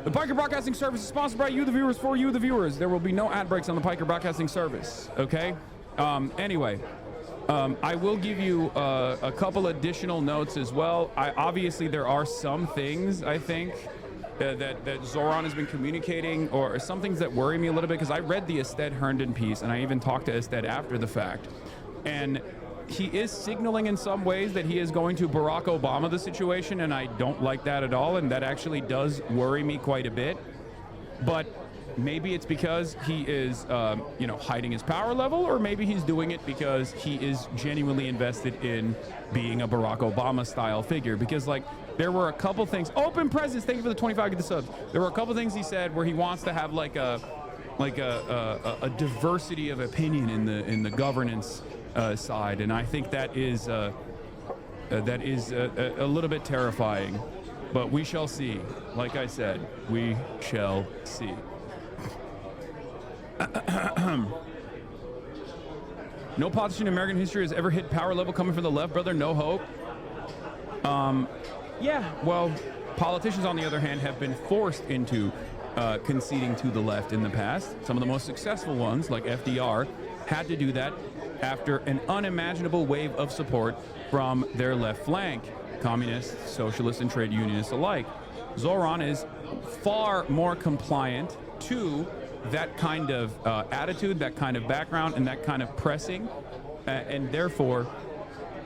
The Piker Broadcasting Service is sponsored by you, the viewers, for you, the viewers. There will be no ad breaks on the Piker Broadcasting Service, okay? Anyway, I will give you a couple additional notes as well. Obviously, there are some things, I think, that Zoran has been communicating, or some things that worry me a little bit, because I read the Ested Herndon piece, and I even talked to Ested after the fact. And he is signaling in some ways that he is going to Barack Obama the situation, and I don't like that at all, and that actually does worry me quite a bit. But maybe it's because he is, you know, hiding his power level, or maybe he's doing it because he is genuinely invested in being a Barack Obama-style figure. Because, like, there were a couple things. Open Presence, thank you for the 25 to the subs. There were a couple things he said where he wants to have like a diversity of opinion in the governance side, and I think that is a little bit terrifying. But we shall see. Like I said, we shall see. No politician in American history has ever hit power level coming from the left, brother. No hope. Yeah, well, politicians, on the other hand, have been forced into conceding to the left in the past. Some of the most successful ones, like FDR, had to do that after an unimaginable wave of support from their left flank, communists, socialists, and trade unionists alike. Zoran is far more compliant to that kind of attitude, that kind of background, and that kind of pressing, and therefore,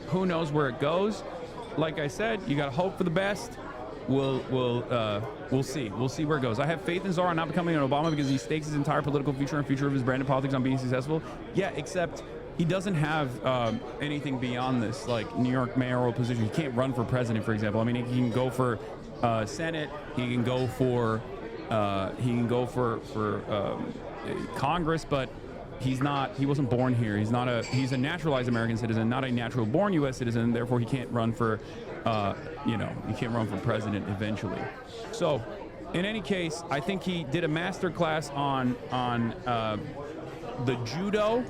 who knows where it goes. Like I said, you gotta hope for the best. we'll see. We'll see where it goes. I have faith in Zara not becoming an Obama because he stakes his entire political future and future of his brand of politics on being successful. Yeah, except he doesn't have anything beyond this, like New York mayoral position. He can't run for president, for example. I mean, he can go for Senate. He can go for Congress, but he wasn't born here. He's a naturalized American citizen, not a natural born U.S. citizen. Therefore, he can't run for, he can't run for president eventually. So, in any case, I think he did a master class on the judo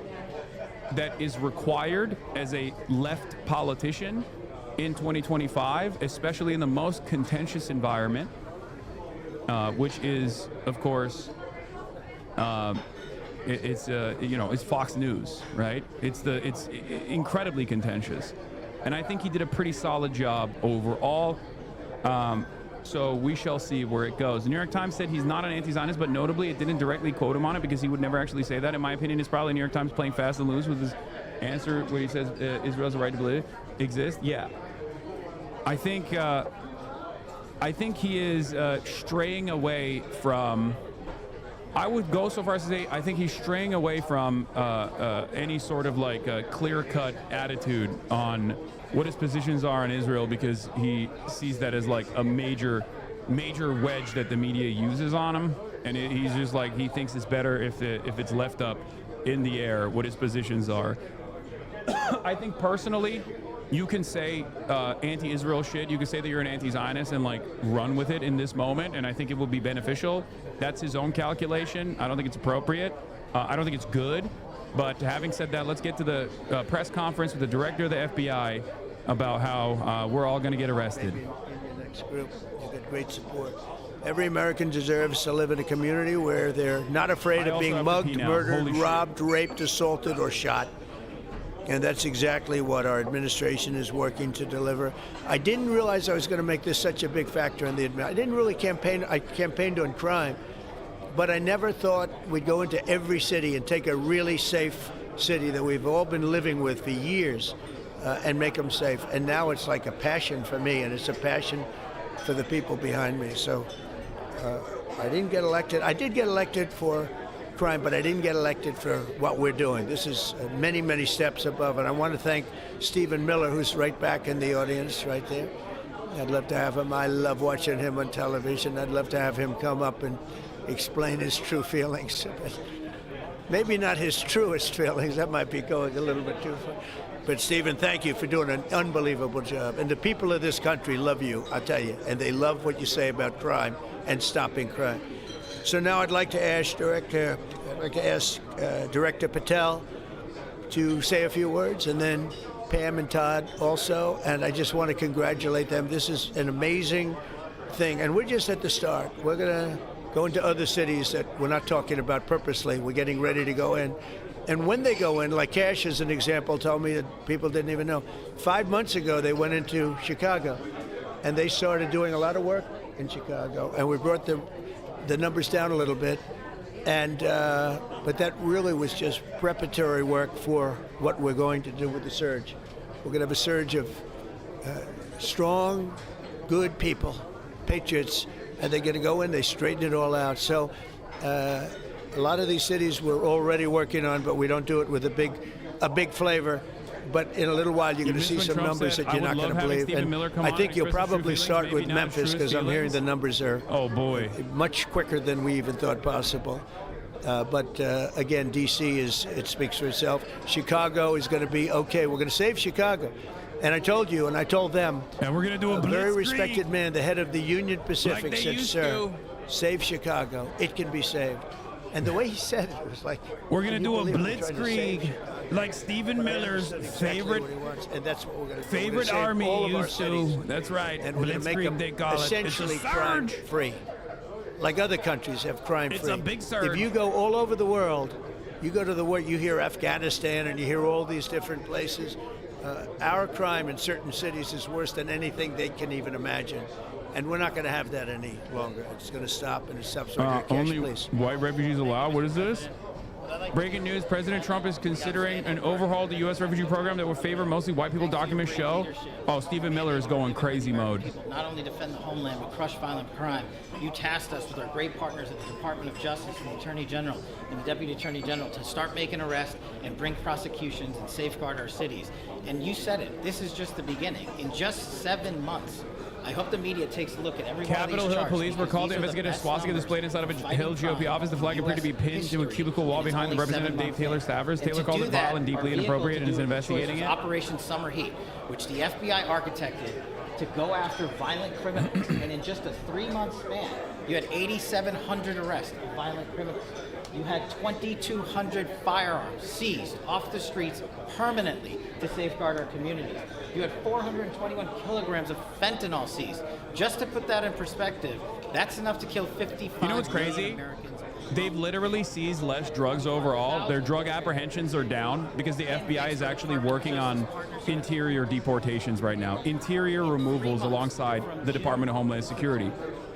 that is required as a left politician in 2025, especially in the most contentious environment, which is, of course, it's Fox News, right? It's incredibly contentious, and I think he did a pretty solid job overall. So we shall see where it goes. The New York Times said he's not an anti-Zionist, but notably it didn't directly quote him on it because he would never actually say that. In my opinion, it's probably New York Times playing fast and loose with his answer where he says Israel has a right to exist. Yeah, I think he is straying away from. I would go so far as to say I think he's straying away from any sort of like clear-cut attitude on what his positions are in Israel, because he sees that as like a major wedge that the media uses on him, and he's just like, he thinks it's better if it's left up in the air what his positions are. I think personally, you can say anti-Israel shit. You can say that you're an anti-Zionist and like run with it in this moment, and I think it will be beneficial. That's his own calculation. I don't think it's appropriate. I don't think it's good. But having said that, let's get to the press conference with the director of the FBI about how we're all going to get arrested. Maybe in your next group, you get great support. Every American deserves to live in a community where they're not afraid of being mugged, murdered, robbed, raped, assaulted, or shot. And that's exactly what our administration is working to deliver. I didn't realize I was going to make this such a big factor in the administration. I didn't really campaign. I campaigned on crime, but I never thought we'd go into every city and take a really safe city that we've all been living with for years and make them safe. And now it's like a passion for me, and it's a passion for the people behind me. So I didn't get elected. I did get elected for crime, but I didn't get elected for what we're doing. This is many, many steps above, and I want to thank Stephen Miller, who's right back in the audience right there. I'd love to have him. I love watching him on television. I'd love to have him come up and explain his true feelings. Maybe not his truest feelings. That might be going a little bit too far. But Stephen, thank you for doing an unbelievable job. And the people of this country love you, I'll tell you, and they love what you say about crime and stopping crime. So now I'd like to ask Director Patel to say a few words, and then Pam and Todd also. And I just want to congratulate them. This is an amazing thing, and we're just at the start. We're going to go into other cities that we're not talking about purposely. We're getting ready to go in. And when they go in, like Cash as an example told me that people didn't even know. 5 months ago, they went into Chicago, and they started doing a lot of work in Chicago, and we brought the numbers down a little bit, and but that really was just preparatory work for what we're going to do with the surge. We're going to have a surge of strong, good people, patriots, and they're going to go in, they straighten it all out. So a lot of these cities we're already working on, but we don't do it with a big flavor. But in a little while, you're going to see some numbers that you're not going to believe. And I think you'll probably start with Memphis, because I'm hearing the numbers are much quicker than we even thought possible. But again, D.C. it speaks for itself. Chicago is going to be okay. We're going to save Chicago. And I told you, and I told them, and we're going to do a very respected man, the head of the Union Pacific, said, "Sir, save Chicago. It can be saved." And the way he said it was like, we're going to do a blitzkrieg like Stephen Miller's favorite, and that's what we're going to do. Favorite army used to. That's right. And we're going to make them essentially crime-free, like other countries have crime-free. It's a big surge. If you go all over the world, you go to the world, you hear Afghanistan and you hear all these different places. Our crime in certain cities is worse than anything they can even imagine. And we're not going to have that any longer. It's going to stop, and it stops right here. Only white refugees allowed? What is this? Breaking news, President Trump is considering an overhaul of the U.S. refugee program that will favor mostly white people. Documents show. Oh, Stephen Miller is going crazy mode. Not only defend the homeland, but crush violent crime. You tasked us with our great partners at the Department of Justice and the Attorney General and the Deputy Attorney General to start making arrests and bring prosecutions and safeguard our cities. And you said it, this is just the beginning. In just 7 months, I hope the media takes a look at every Capitol Hill police were called to investigate a swastika displayed inside of a Hill GOP office. The flag appeared to be pinned to a cubicle wall behind the Representative Dave Taylor Stavers. Taylor called it vile and deeply inappropriate and is investigating it. Operation Summer Heat, which the FBI architected to go after violent criminals. And in just a 3-month span, you had 8,700 arrests of violent criminals. You had 2,200 firearms seized off the streets permanently to safeguard our communities. You had 421 kilograms of fentanyl seized. Just to put that in perspective, that's enough to kill 55 You know what's crazy? Americans. They've literally seized less drugs overall. Their drug apprehensions are down because the FBI is actually working on interior deportations right now, interior removals alongside the Department of Homeland Security.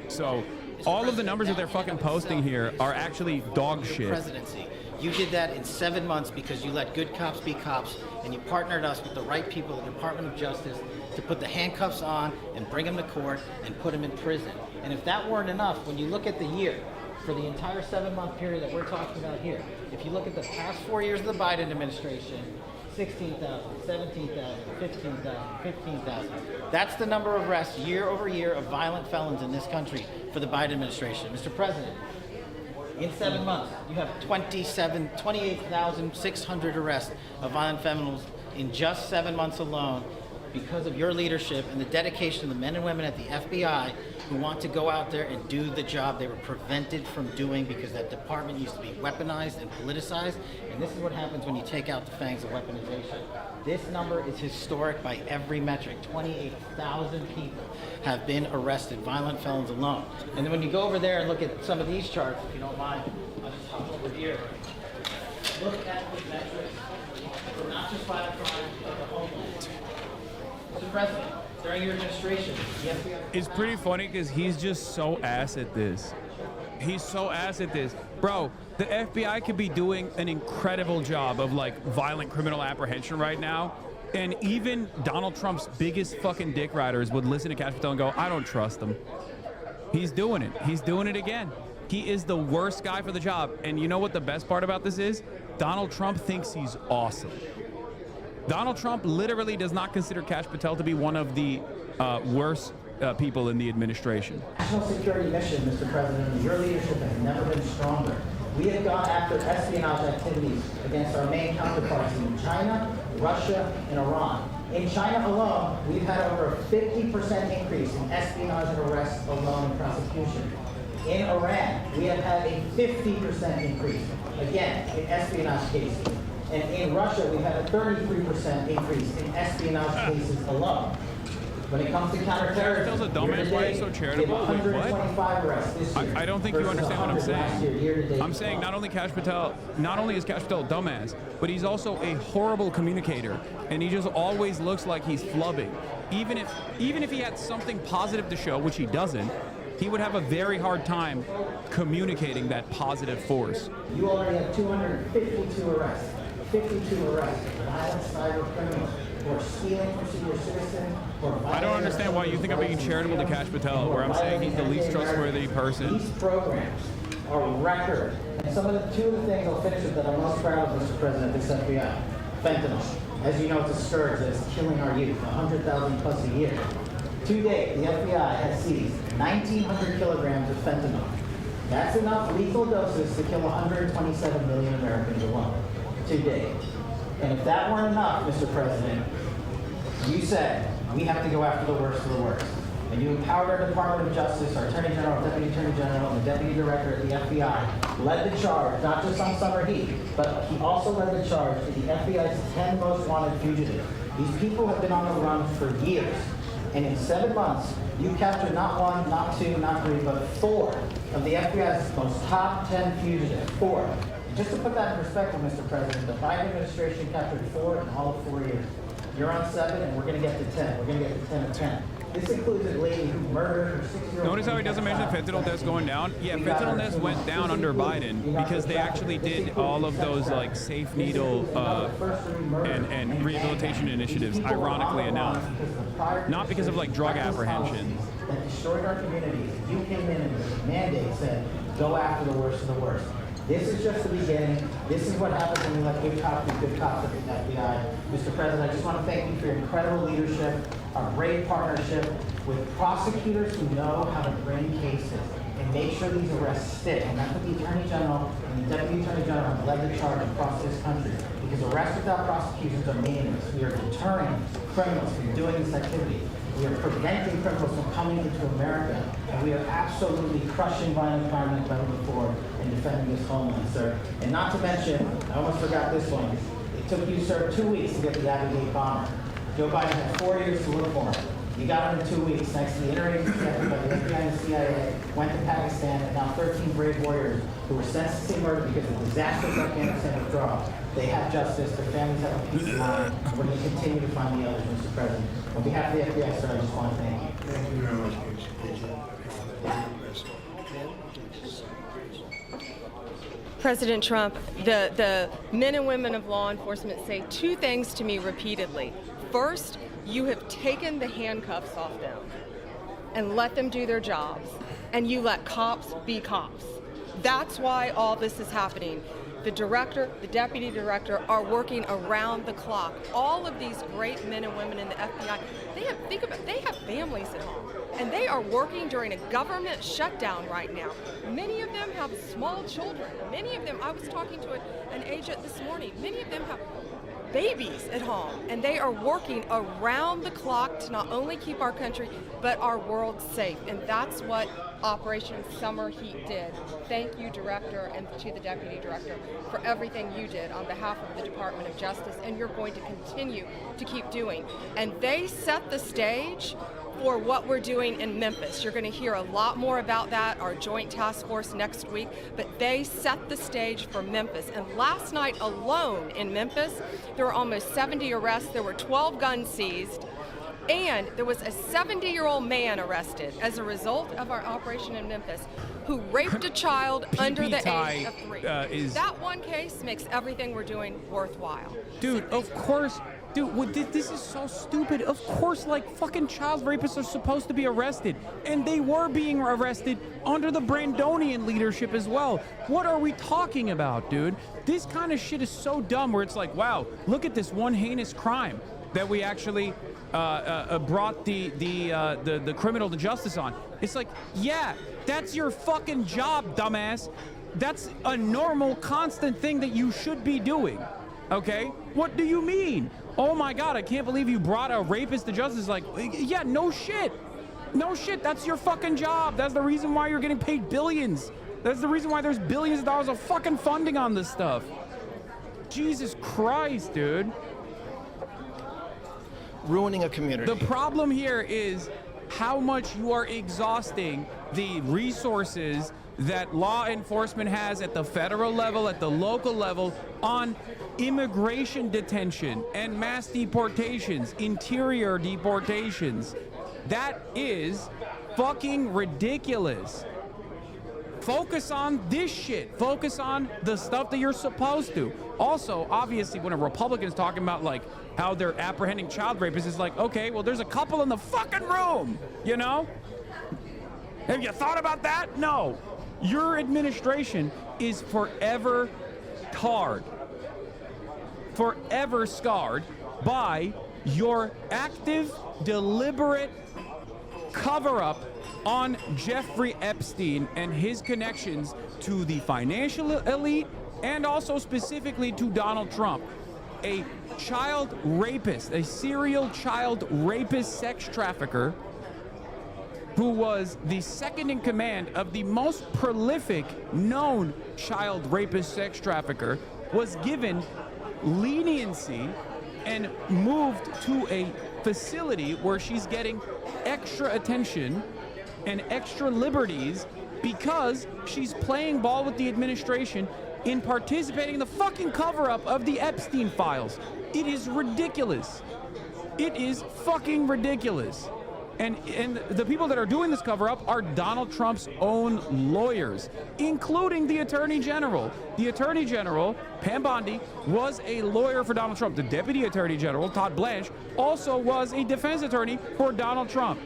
So all of the numbers that they're fucking posting here are actually dog shit. Presidency. You did that in 7 months because you let good cops be cops, and you partnered us with the right people at the Department of Justice to put the handcuffs on and bring them to court and put them in prison. And if that weren't enough, when you look at the year, for the entire 7-month period that we're talking about here, if you look at the past 4 years of the Biden administration, 16,000, 17,000, 15,000, 15,000. That's the number of arrests year over year of violent felons in this country for the Biden administration. Mr. President, in 7 months, you have 28,600 arrests of violent felons in just 7 months alone because of your leadership and the dedication of the men and women at the FBI who want to go out there and do the job they were prevented from doing because that department used to be weaponized and politicized. And this is what happens when you take out the fangs of weaponization. This number is historic by every metric. 28,000 people have been arrested, violent felons alone. And then when you go over there and look at some of these charts, if you don't mind, I'll just hop over here. Look at the metrics for not just violent crime, but the homeland. Mr. President, during your administration, the FBI... It's pretty funny because he's just so ass at this. He's so ass at this. Bro, the FBI could be doing an incredible job of like violent criminal apprehension right now. And even Donald Trump's biggest fucking dick riders would listen to Cash Patel and go, I don't trust him. He's doing it. He's doing it again. He is the worst guy for the job. And you know what the best part about this is? Donald Trump thinks he's awesome. Donald Trump literally does not consider Cash Patel to be one of the worst people in the administration. National security mission, Mr. President, your leadership has never been stronger. We have gone after espionage activities against our main counterparts in China, Russia, and Iran. In China alone, we've had over a 50% increase in espionage and arrests alone in prosecution. In Iran, we have had a 50% increase, again, in espionage cases. And in Russia, we've had a 33% increase in espionage cases alone. When it comes to counterterrorism, a dumbass. Why are you so charitable? Wait, what? Arrests this year. I don't think you understand what I'm saying. Year I'm saying not only is Cash Patel a dumbass, but he's also a horrible communicator, and he just always looks like he's flubbing. Even if he had something positive to show, which he doesn't, he would have a very hard time communicating that positive force. You already have 252 arrests. 52 arrests, violent cyber criminals, or stealing from senior citizens, or I don't understand why you think I'm being charitable to Cash Patel, where I'm saying he's the least trustworthy person. These programs are record. And some of the two of the things I'll finish with that I'm most proud of, Mr. President, this FBI. Fentanyl. As you know, it's a scourge that is killing our youth, 100,000 plus a year. To date, the FBI has seized 1,900 kilograms of fentanyl. That's enough lethal doses to kill 127 million Americans alone. To date. And if that weren't enough, Mr. President, you said we have to go after the worst of the worst. And you empowered our Department of Justice, our Attorney General, Deputy Attorney General, and the Deputy Director at the FBI, led the charge, not just on Summer Heat, but he also led the charge to the FBI's 10 most wanted fugitives. These people have been on the run for years. And in 7 months, you captured not 1, not 2, not 3, but 4 of the FBI's most top 10 fugitives. 4. Just to put that in perspective, Mr. President, the Biden administration captured 4 in all of 4 years. You're on 7, and we're going to get to 10. We're going to get to 10 of 10. This includes a lady who murdered her 6-year-old. Notice how he doesn't mention fentanyl deaths going down? Yeah, fentanyl deaths went down under Biden because they actually did all of those like safe needle and rehabilitation initiatives, ironically enough. Not because of like drug apprehension. That destroyed our communities. You came in and the mandate said, go after the worst of the worst. This is just the beginning. This is what happens when you let good cops be good cops at the FBI. Mr. President, I just want to thank you for your incredible leadership, our great partnership with prosecutors who know how to bring cases and make sure these arrests stick. And that's what the Attorney General and the Deputy Attorney General have led the charge across this country. Because arrests without prosecutions are meaningless. We are deterring criminals from doing this activity. We are preventing criminals from coming into America, and we are absolutely crushing violent crime like never before and defending this homeland, sir. And not to mention, I almost forgot this one. It took you, sir, 2 weeks to get the Abbey Gate bomber. Joe Biden had 4 years to look for him. You got him in 2 weeks, thanks to the interagency effort by the FBI and the CIA, went to Pakistan, and now 13 brave warriors who were sentenced to murder because of disastrous Afghanistan withdrawal. They have justice, their families have a peace of mind, and we're going to continue to find the others, Mr. President. On behalf of the FBI, sir, I just want to thank you. Thank you very much, President Trump, the men and women of law enforcement say two things to me repeatedly. First, you have taken the handcuffs off them and let them do their jobs, and you let cops be cops. That's why all this is happening. The director, the deputy director are working around the clock. All of these great men and women in the FBI, they have families at home, and they are working during a government shutdown right now. Many of them have small children. Many of them, I was talking to an agent this morning, many of them have babies at home, and they are working around the clock to not only keep our country, but our world safe. And that's what Operation Summer Heat did. Thank you, Director, and to the Deputy Director for everything you did on behalf of the Department of Justice, and you're going to continue to keep doing. And they set the stage for what we're doing in Memphis. You're going to hear a lot more about that, our joint task force next week, but they set the stage for Memphis. And last night alone in Memphis, there were almost 70 arrests, there were 12 guns seized, and there was a 70-year-old man arrested as a result of our operation in Memphis who raped a child under the age of 3. That one case makes everything we're doing worthwhile. Dude, of course. Dude, this is so stupid. Of course, like, fucking child rapists are supposed to be arrested. And they were being arrested under the Brandonian leadership as well. What are we talking about, dude? This kind of shit is so dumb where it's like, wow, look at this one heinous crime that we actually brought the criminal to justice on. It's like, yeah, that's your fucking job, dumbass. That's a normal, constant thing that you should be doing. Okay? What do you mean? Oh my God, I can't believe you brought a rapist to justice. Like, yeah, no shit. No shit, that's your fucking job. That's the reason why you're getting paid billions. That's the reason why there's billions of dollars of fucking funding on this stuff. Jesus Christ, dude. Ruining a community. The problem here is how much you are exhausting the resources that law enforcement has at the federal level, at the local level, on immigration detention and mass deportations, interior deportations. That is fucking ridiculous. Focus on this shit. Focus on the stuff that you're supposed to. Also, obviously, when a Republican's talking about, like, how they're apprehending child rapists, it's like, okay, well, there's a couple in the fucking room, you know? Have you thought about that? No. Your administration is forever tarred, forever scarred by your active, deliberate cover-up on Jeffrey Epstein and his connections to the financial elite and also specifically to Donald Trump. A child rapist, a serial child rapist sex trafficker who was the second in command of the most prolific known child rapist sex trafficker, was given leniency and moved to a facility where she's getting extra attention and extra liberties because she's playing ball with the administration in participating in the fucking cover-up of the Epstein files. It is ridiculous. It is fucking ridiculous. And the people that are doing this cover-up are Donald Trump's own lawyers, including the Attorney General. The Attorney General, Pam Bondi, was a lawyer for Donald Trump. The Deputy Attorney General, Todd Blanche, also was a defense attorney for Donald Trump.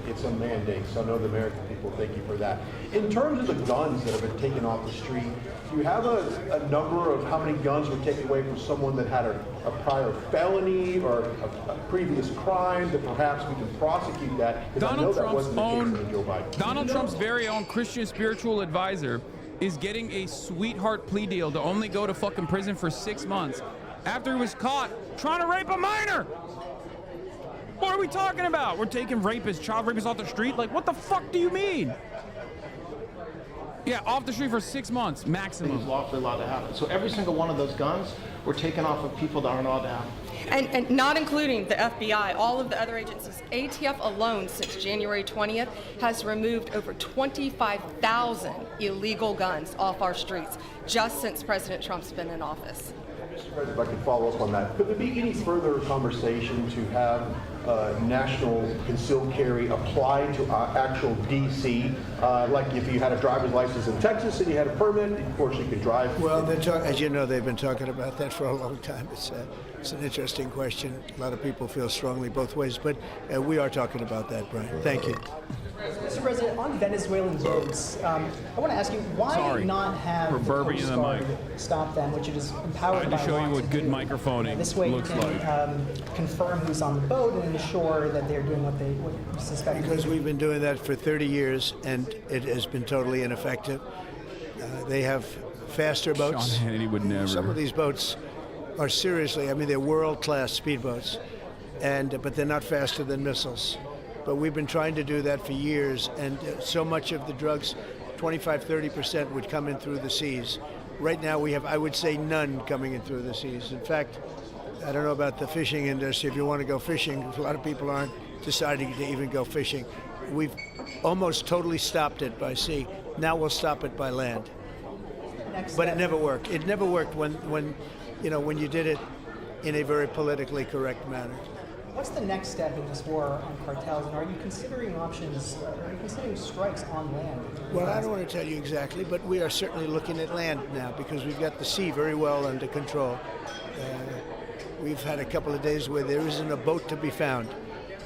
It's a mandate, so I know the American people thank you for that. In terms of the guns that have been taken off the street, do you have a number of how many guns were taken away from someone that had a prior felony or a previous crime that perhaps we can prosecute that? Because I know that wasn't the case with Joe Biden. Donald Trump's very own Christian spiritual advisor is getting a sweetheart plea deal to only go to fucking prison for 6 months after he was caught trying to rape a minor. What are we talking about? We're taking rapists, child rapists off the street? Like, what the fuck do you mean? Yeah, off the street for 6 months, maximum. It's lawfully allowed to happen. So every single one of those guns were taken off of people that aren't allowed to have. And not including the FBI, all of the other agencies. ATF alone, since January 20th, has removed over 25,000 illegal guns off our streets, just since President Trump's been in office. Mr. President, if I could follow up on that, could there be any further conversation to have national concealed carry applied to actual DC? Like if you had a driver's license in Texas and you had a permit, of course you could drive. Well, as you know, they've been talking about that for a long time. It's an interesting question. A lot of people feel strongly both ways, but we are talking about that, Brian. Thank you. Mr. President, on Venezuelan votes, I want to ask you, why not have the Coast Guard stop them, which is empowered by law to show you what good microphoning this way looks you can confirm who's on the boat and ensure that they're doing what you suspect. Because we've been doing that for 30 years, and it has been totally ineffective. They have faster boats. Sean Hannity would never. Some of these boats are seriously, I mean, they're world-class speedboats, but they're not faster than missiles. But we've been trying to do that for years, and so much of the drugs, 25-30%, would come in through the seas. Right now we have, I would say, none coming in through the seas. In fact, I don't know about the fishing industry. If you want to go fishing, a lot of people aren't deciding to even go fishing. We've almost totally stopped it by sea. Now we'll stop it by land. But it never worked. It never worked when you did it in a very politically correct manner. What's the next step in this war on cartels, and are you considering options, are you considering strikes on land? Well, I don't want to tell you exactly, but we are certainly looking at land now because we've got the sea very well under control. We've had a couple of days where there isn't a boat to be found.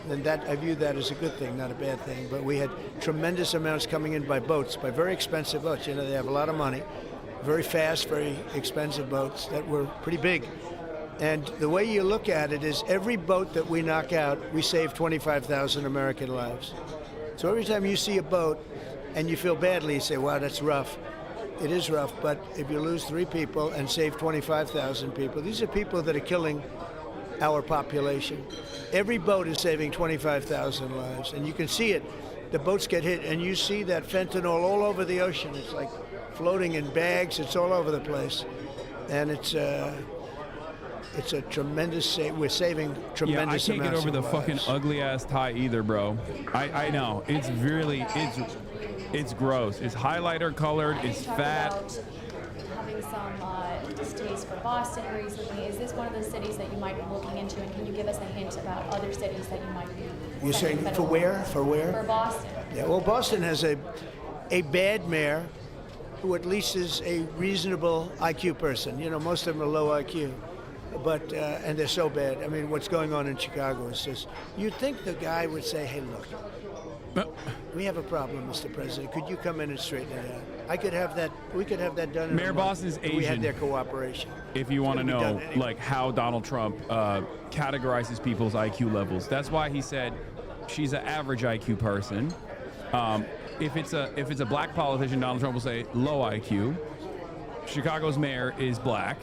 And that, I view that as a good thing, not a bad thing. But we had tremendous amounts coming in by boats, by very expensive boats. You know, they have a lot of money, very fast, very expensive boats that were pretty big. And the way you look at it is every boat that we knock out, we save 25,000 American lives. So every time you see a boat and you feel badly, you say, wow, that's rough. It is rough, but if you lose 3 people and save 25,000 people, these are people that are killing our population. Every boat is saving 25,000 lives, and you can see it. The boats get hit, and you see that fentanyl all over the ocean. It's like floating in bags. It's all over the place, and it's a tremendous we're saving tremendous amounts of lives. Yeah, I can't get over the fucking ugly ass tie either, bro. I know. It's really it's gross. It's highlighter colored. It's fat. Having some distaste for Boston recently. Is this one of the cities that you might be looking into, and can you give us a hint about other cities that you might be? You're saying for where? For where? For Boston. Yeah. Well, Boston has a bad mayor who at least is a reasonable IQ person. You know, most of them are low IQ. But, and they're so bad. I mean, what's going on in Chicago is just, you'd think the guy would say, hey, look, we have a problem, Mr. President. Could you come in and straighten it out? I could have that, we could have that done in Mayor Boston's Asian. We had their cooperation. If you want to know, anyway, like, how Donald Trump categorizes people's IQ levels. That's why he said she's an average IQ person. If it's a black politician, Donald Trump will say low IQ. Chicago's mayor is black.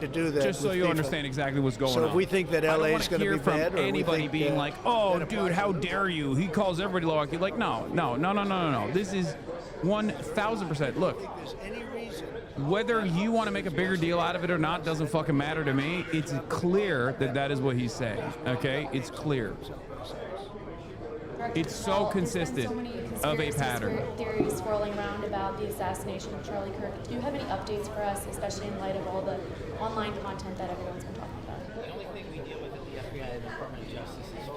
To do that. Just so you understand exactly what's going on. So if we think that LA is going to be bad, or I don't want to hear from anybody being like, "Oh, dude, how dare you? He calls everybody low IQ." Like, no. This is 1,000%. Look, whether you want to make a bigger deal out of it or not doesn't fucking matter to me. It's clear that that is what he's saying. Okay, it's clear. It's so consistent of a pattern. Theories swirling around about the assassination of Charlie Kirk. Do you have any updates for us, especially in light of all the online content that everyone's been talking about? The only thing we deal with at the FBI and the Department of Justice is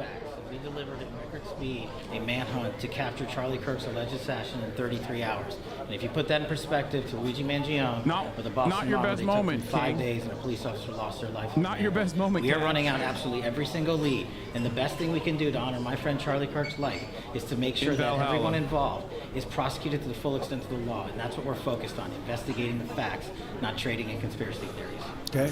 delivered at record speed a manhunt to capture Charlie Kirk's alleged assassin in 33 hours. And if you put that in perspective to Luigi Mangione, or the Boston not your Mafia, best they took moment, them 5 King. days and a police officer lost their life. Not your best moment, We are King. running out absolutely every single lead. And the best thing we can do to honor my friend Charlie Kirk's life is to make sure that everyone involved is prosecuted to the full extent of the law. And that's what we're focused on, investigating the facts, not trading in conspiracy theories. Okay.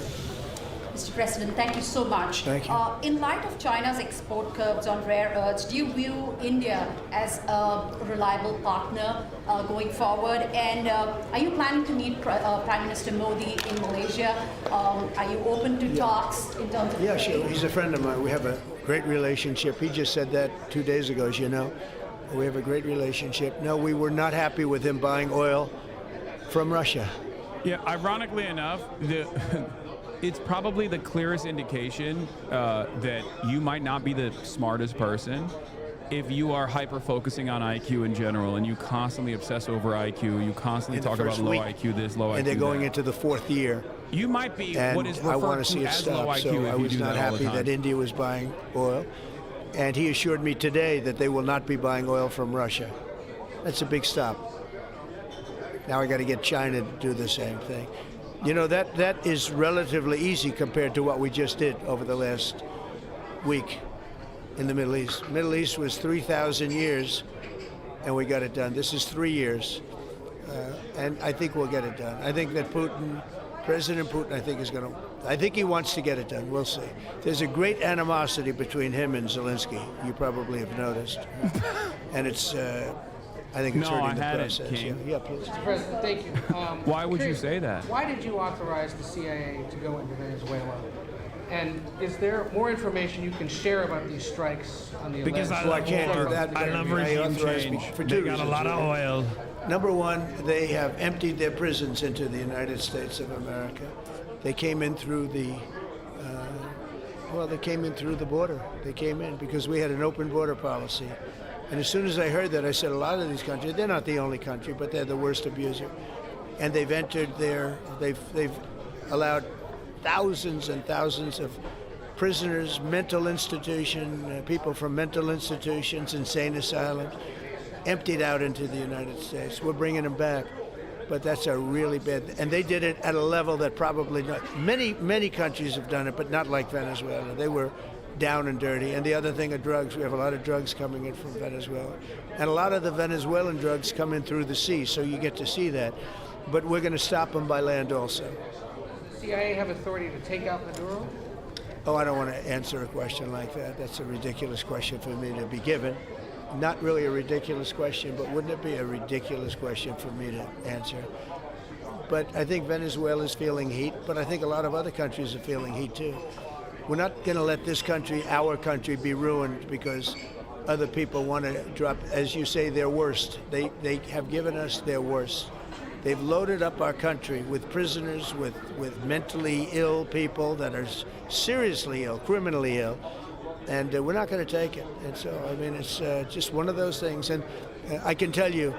Mr. President, thank you so much. Thank you. In light of China's export curbs on rare earths, do you view India as a reliable partner going forward? And are you planning to meet Prime Minister Modi in Malaysia? Are you open to talks in terms of Yeah, sure. He's a friend of mine. We have a great relationship. He just said that 2 days ago, as you know. We have a great relationship. No, we were not happy with him buying oil from Russia. Yeah, ironically enough, it's probably the clearest indication that you might not be the smartest person if you are hyper-focusing on IQ in general and you constantly obsess over IQ, you constantly talk about low IQ this, low IQ and they're going that. into the 4th year. You might be and what is I want referred to see to it as low stop. IQ So if I you was do not that all the happy time. that India was buying oil. And he assured me today that they will not be buying oil from Russia. That's a big stop. Now I got to get China to do the same thing. You know, that is relatively easy compared to what we just did over the last week in the Middle East. Middle East was 3,000 years, and we got it done. This is 3 years, and I think we'll get it done. I think that President Putin, I think he wants to get it done. We'll see. There's a great animosity between him and Zelensky. You probably have noticed, and it's. I think it's hurting the process. Yeah, please. Mr. President, thank you. Why would you say that? Why did you authorize the CIA to go into Venezuela? And is there more information you can share about these strikes on the Because I can't do that. I love regime change. They got a lot of oil. Number one, they have emptied their prisons into the United States of America. They came in through the, they came in through the border. They came in because we had an open border policy. And as soon as I heard that, I said, a lot of these countries, they're not the only country, but they're the worst abuser. And they've entered they've allowed thousands and thousands of prisoners, mental institution, people from mental institutions, insane asylums, emptied out into the United States. We're bringing them back, but that's a really bad, and they did it at a level that probably not, many countries have done it, but not like Venezuela. They were down and dirty. And the other thing are drugs. We have a lot of drugs coming in from Venezuela. And a lot of the Venezuelan drugs come in through the sea, so you get to see that. But we're going to stop them by land also. Does the CIA have authority to take out Maduro? Oh, I don't want to answer a question like that. That's a ridiculous question for me to be given. Not really a ridiculous question, but wouldn't it be a ridiculous question for me to answer? But I think Venezuela is feeling heat, but I think a lot of other countries are feeling heat too. We're not going to let this country, our country, be ruined because other people want to drop, as you say, their worst. They have given us their worst. They've loaded up our country with prisoners, with mentally ill people that are seriously ill, criminally ill, and we're not going to take it. And so, I mean, it's just one of those things. And I can tell you,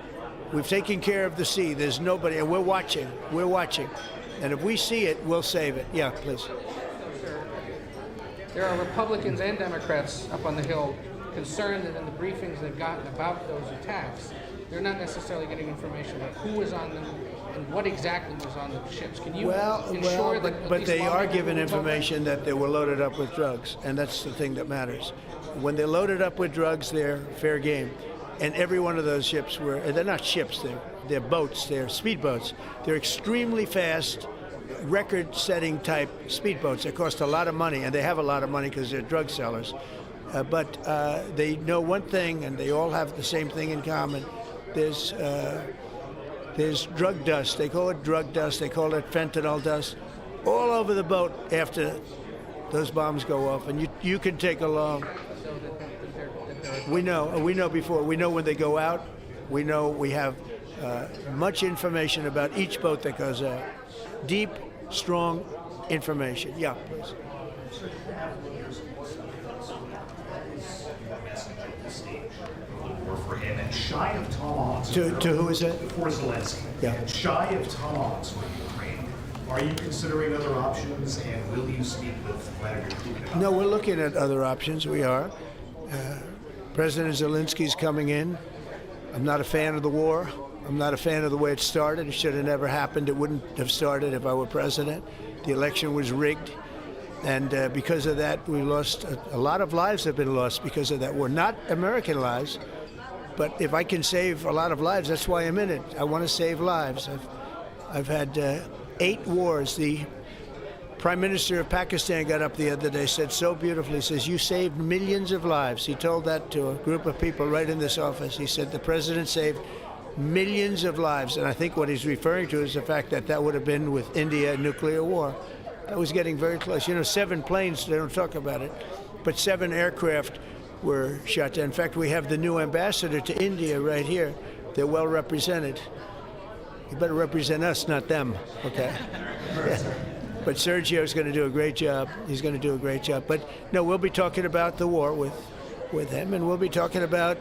we've taken care of the sea. There's nobody, and we're watching. We're watching. And if we see it, we'll save it. Yeah, please. There are Republicans and Democrats up on the Hill concerned that in the briefings they've gotten about those attacks, they're not necessarily getting information about who was on them and what exactly was on the ships. Can you ensure that? But they are given information that they were loaded up with drugs, and that's the thing that matters. When they're loaded up with drugs, they're fair game. And every one of those ships they're not ships, they're boats, they're speedboats. They're extremely fast, record-setting type speedboats that cost a lot of money, and they have a lot of money because they're drug sellers. But they know one thing, and they all have the same thing in common. There's drug dust. They call it drug dust. They call it fentanyl dust all over the boat after those bombs go off. And you can take along. We know before. We know when they go out. We know we have much information about each boat that goes out. Deep, strong information. Yeah, please. For him and shy of tomahawks. To who is it? For Zelensky. Yeah. And shy of tomahawks with Ukraine. Are you considering other options, and will you speak with Vladimir Putin? No, we're looking at other options. We are. President Zelensky's coming in. I'm not a fan of the war. I'm not a fan of the way it started. It should have never happened. It wouldn't have started if I were president. The election was rigged. And because of that, we lost, a lot of lives have been lost because of that war. Not American lives, but if I can save a lot of lives, that's why I'm in it. I want to save lives. I've had 8 wars. The Prime Minister of Pakistan got up the other day, said so beautifully, says, you saved millions of lives. He told that to a group of people right in this office. He said the president saved millions of lives. And I think what he's referring to is the fact that that would have been with India a nuclear war. That was getting very close. You know, 7 planes, they don't talk about it, but 7 aircraft were shot down. In fact, we have the new ambassador to India right here. They're well represented. You better represent us, not them, okay? But Sergio's going to do a great job. He's going to do a great job. But no, we'll be talking about the war with him, and we'll be talking about,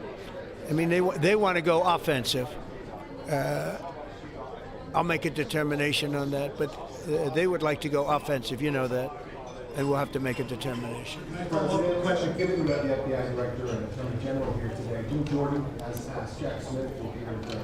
I mean, they want to go offensive. I'll make a determination on that, but they would like to go offensive, you know that, and we'll have to make a determination. Follow-up question, given you got the FBI Director and Attorney General here today, Jim Jordan has asked Jack Smith to be the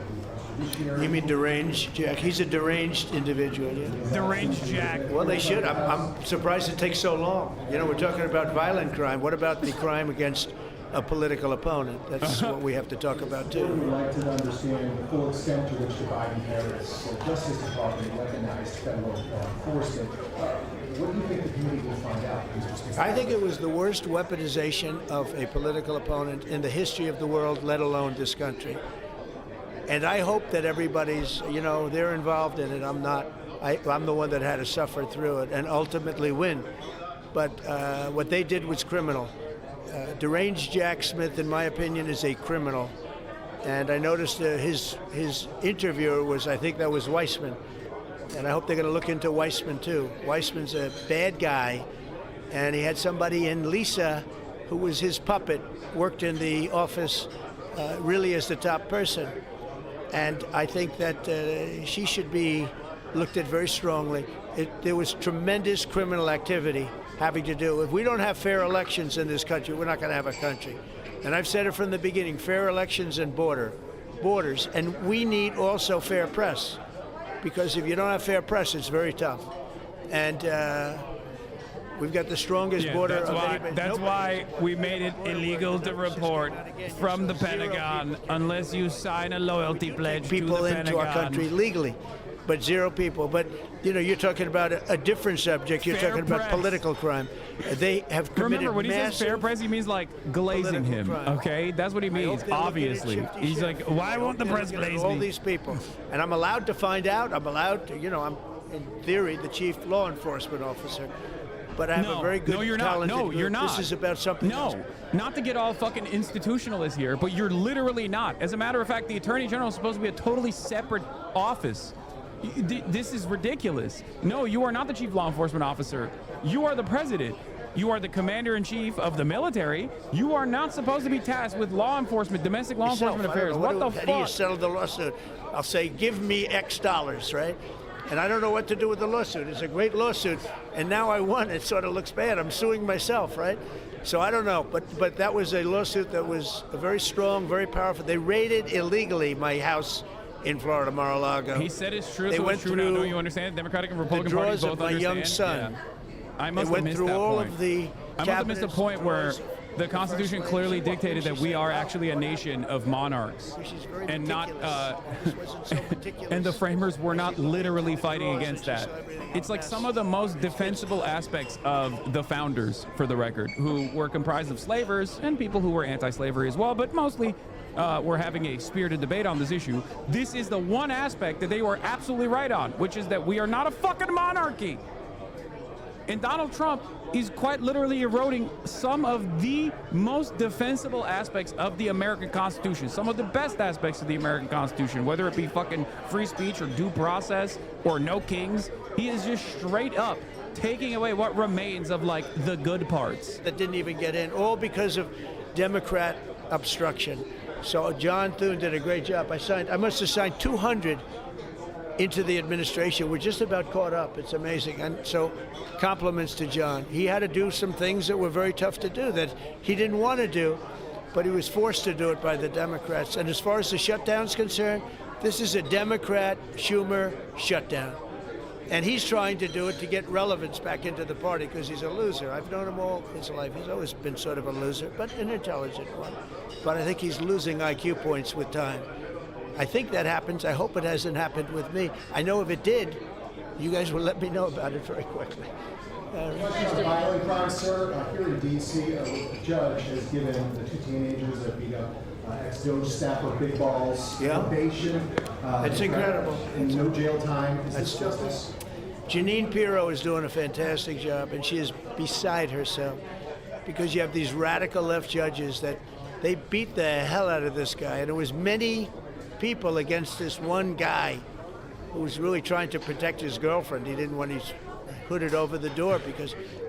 judiciary. You mean deranged Jack? He's a deranged individual, yeah. Deranged Jack. Well, they should. I'm surprised it takes so long. You know, we're talking about violent crime. What about the crime against a political opponent? That's what we have to talk about, too. We'd like to understand the full extent to which the Biden-Harris Justice Department recognized federal enforcement. What do you think the committee will find out? I think it was the worst weaponization of a political opponent in the history of the world, let alone this country. And I hope that everybody's, you know, they're involved in it. I'm not. I'm the one that had to suffer through it and ultimately win. But what they did was criminal. Deranged Jack Smith, in my opinion, is a criminal. And I noticed his interviewer was, I think that was Weissman. And I hope they're going to look into Weissman, too. Weissman's a bad guy. And he had somebody in Lisa, who was his puppet, worked in the office really as the top person. And I think that she should be looked at very strongly. There was tremendous criminal activity having to do. If we don't have fair elections in this country, we're not going to have a country. And I've said it from the beginning, fair elections and borders. And we need also fair press, because if you don't have fair press, it's very tough. And we've got the strongest border of anybody. That's why we made it illegal to report from the Pentagon unless you sign a loyalty pledge to the Pentagon. People into our country legally. But 0 people. But, you know, you're talking about a different subject. You're talking about political crime. They have committed Remember, when he says fair press, he means like glazing him, crime. Okay? That's what he means, obviously. He's like, why won't the press glaze all me? These people. And I'm allowed to find out. I'm allowed to, you know, I'm, in theory, the chief law enforcement officer. But I have a very good, talented group. You're not. This is about something else. Not to get all fucking institutionalist here, but you're literally not. As a matter of fact, the Attorney General is supposed to be a totally separate office. This is ridiculous. No, you are not the chief law enforcement officer. You are the president. You are the commander-in-chief of the military. You are not supposed to be tasked with law enforcement, domestic law enforcement affairs. What the fuck? How do you settle the lawsuit? I'll say, give me X dollars, right? And I don't know what to do with the lawsuit. It's a great lawsuit, and now I won. It sort of looks bad. I'm suing myself, right? So I don't know, but that was a lawsuit that was very strong, very powerful. They raided illegally my house in Florida, Mar-a-Lago. He said it's true, they so went it's true through now. Do you understand? Democratic and Republican parties both my understand. young son. Yeah. I must they have went missed through that all point. of the I must have missed the point where the Constitution clearly dictated that we are actually a nation of monarchs, and not, and the framers were not literally fighting against that. It's like some of the most defensible aspects of the founders, for the record, who were comprised of slavers and people who were anti-slavery as well, but mostly we're having a spirited debate on this issue. This is the one aspect that they were absolutely right on, which is that we are not a fucking monarchy. And Donald Trump is quite literally eroding some of the most defensible aspects of the American Constitution, some of the best aspects of the American Constitution, whether it be fucking free speech or due process or no kings. He is just straight up taking away what remains of like the good parts. That didn't even get in, all because of Democrat obstruction. So John Thune did a great job. I must have signed 200 into the administration. We're just about caught up. It's amazing. And so compliments to John. He had to do some things that were very tough to do that he didn't want to do. but he was forced to do it by the Democrats. And as far as the shutdown's concerned, this is a Democrat Schumer shutdown. And he's trying to do it to get relevance back into the party because he's a loser. I've known him all his life. He's always been sort of a loser, but an intelligent one. But I think he's losing IQ points with time. I think that happens. I hope it hasn't happened with me. I know if it did, you guys will let me know about it very quickly. Question on violent crime, sir. Here in D.C., a judge has given the two teenagers that beat up ex-Doge staffer Big Balls probation. It's incredible. And no jail time. Is this justice? Jeanine Pirro is doing a fantastic job, and she is beside herself because you have these radical left judges that they beat the hell out of this guy, and it was many people against this one guy who was really trying to protect his girlfriend. He didn't want his hooded over the door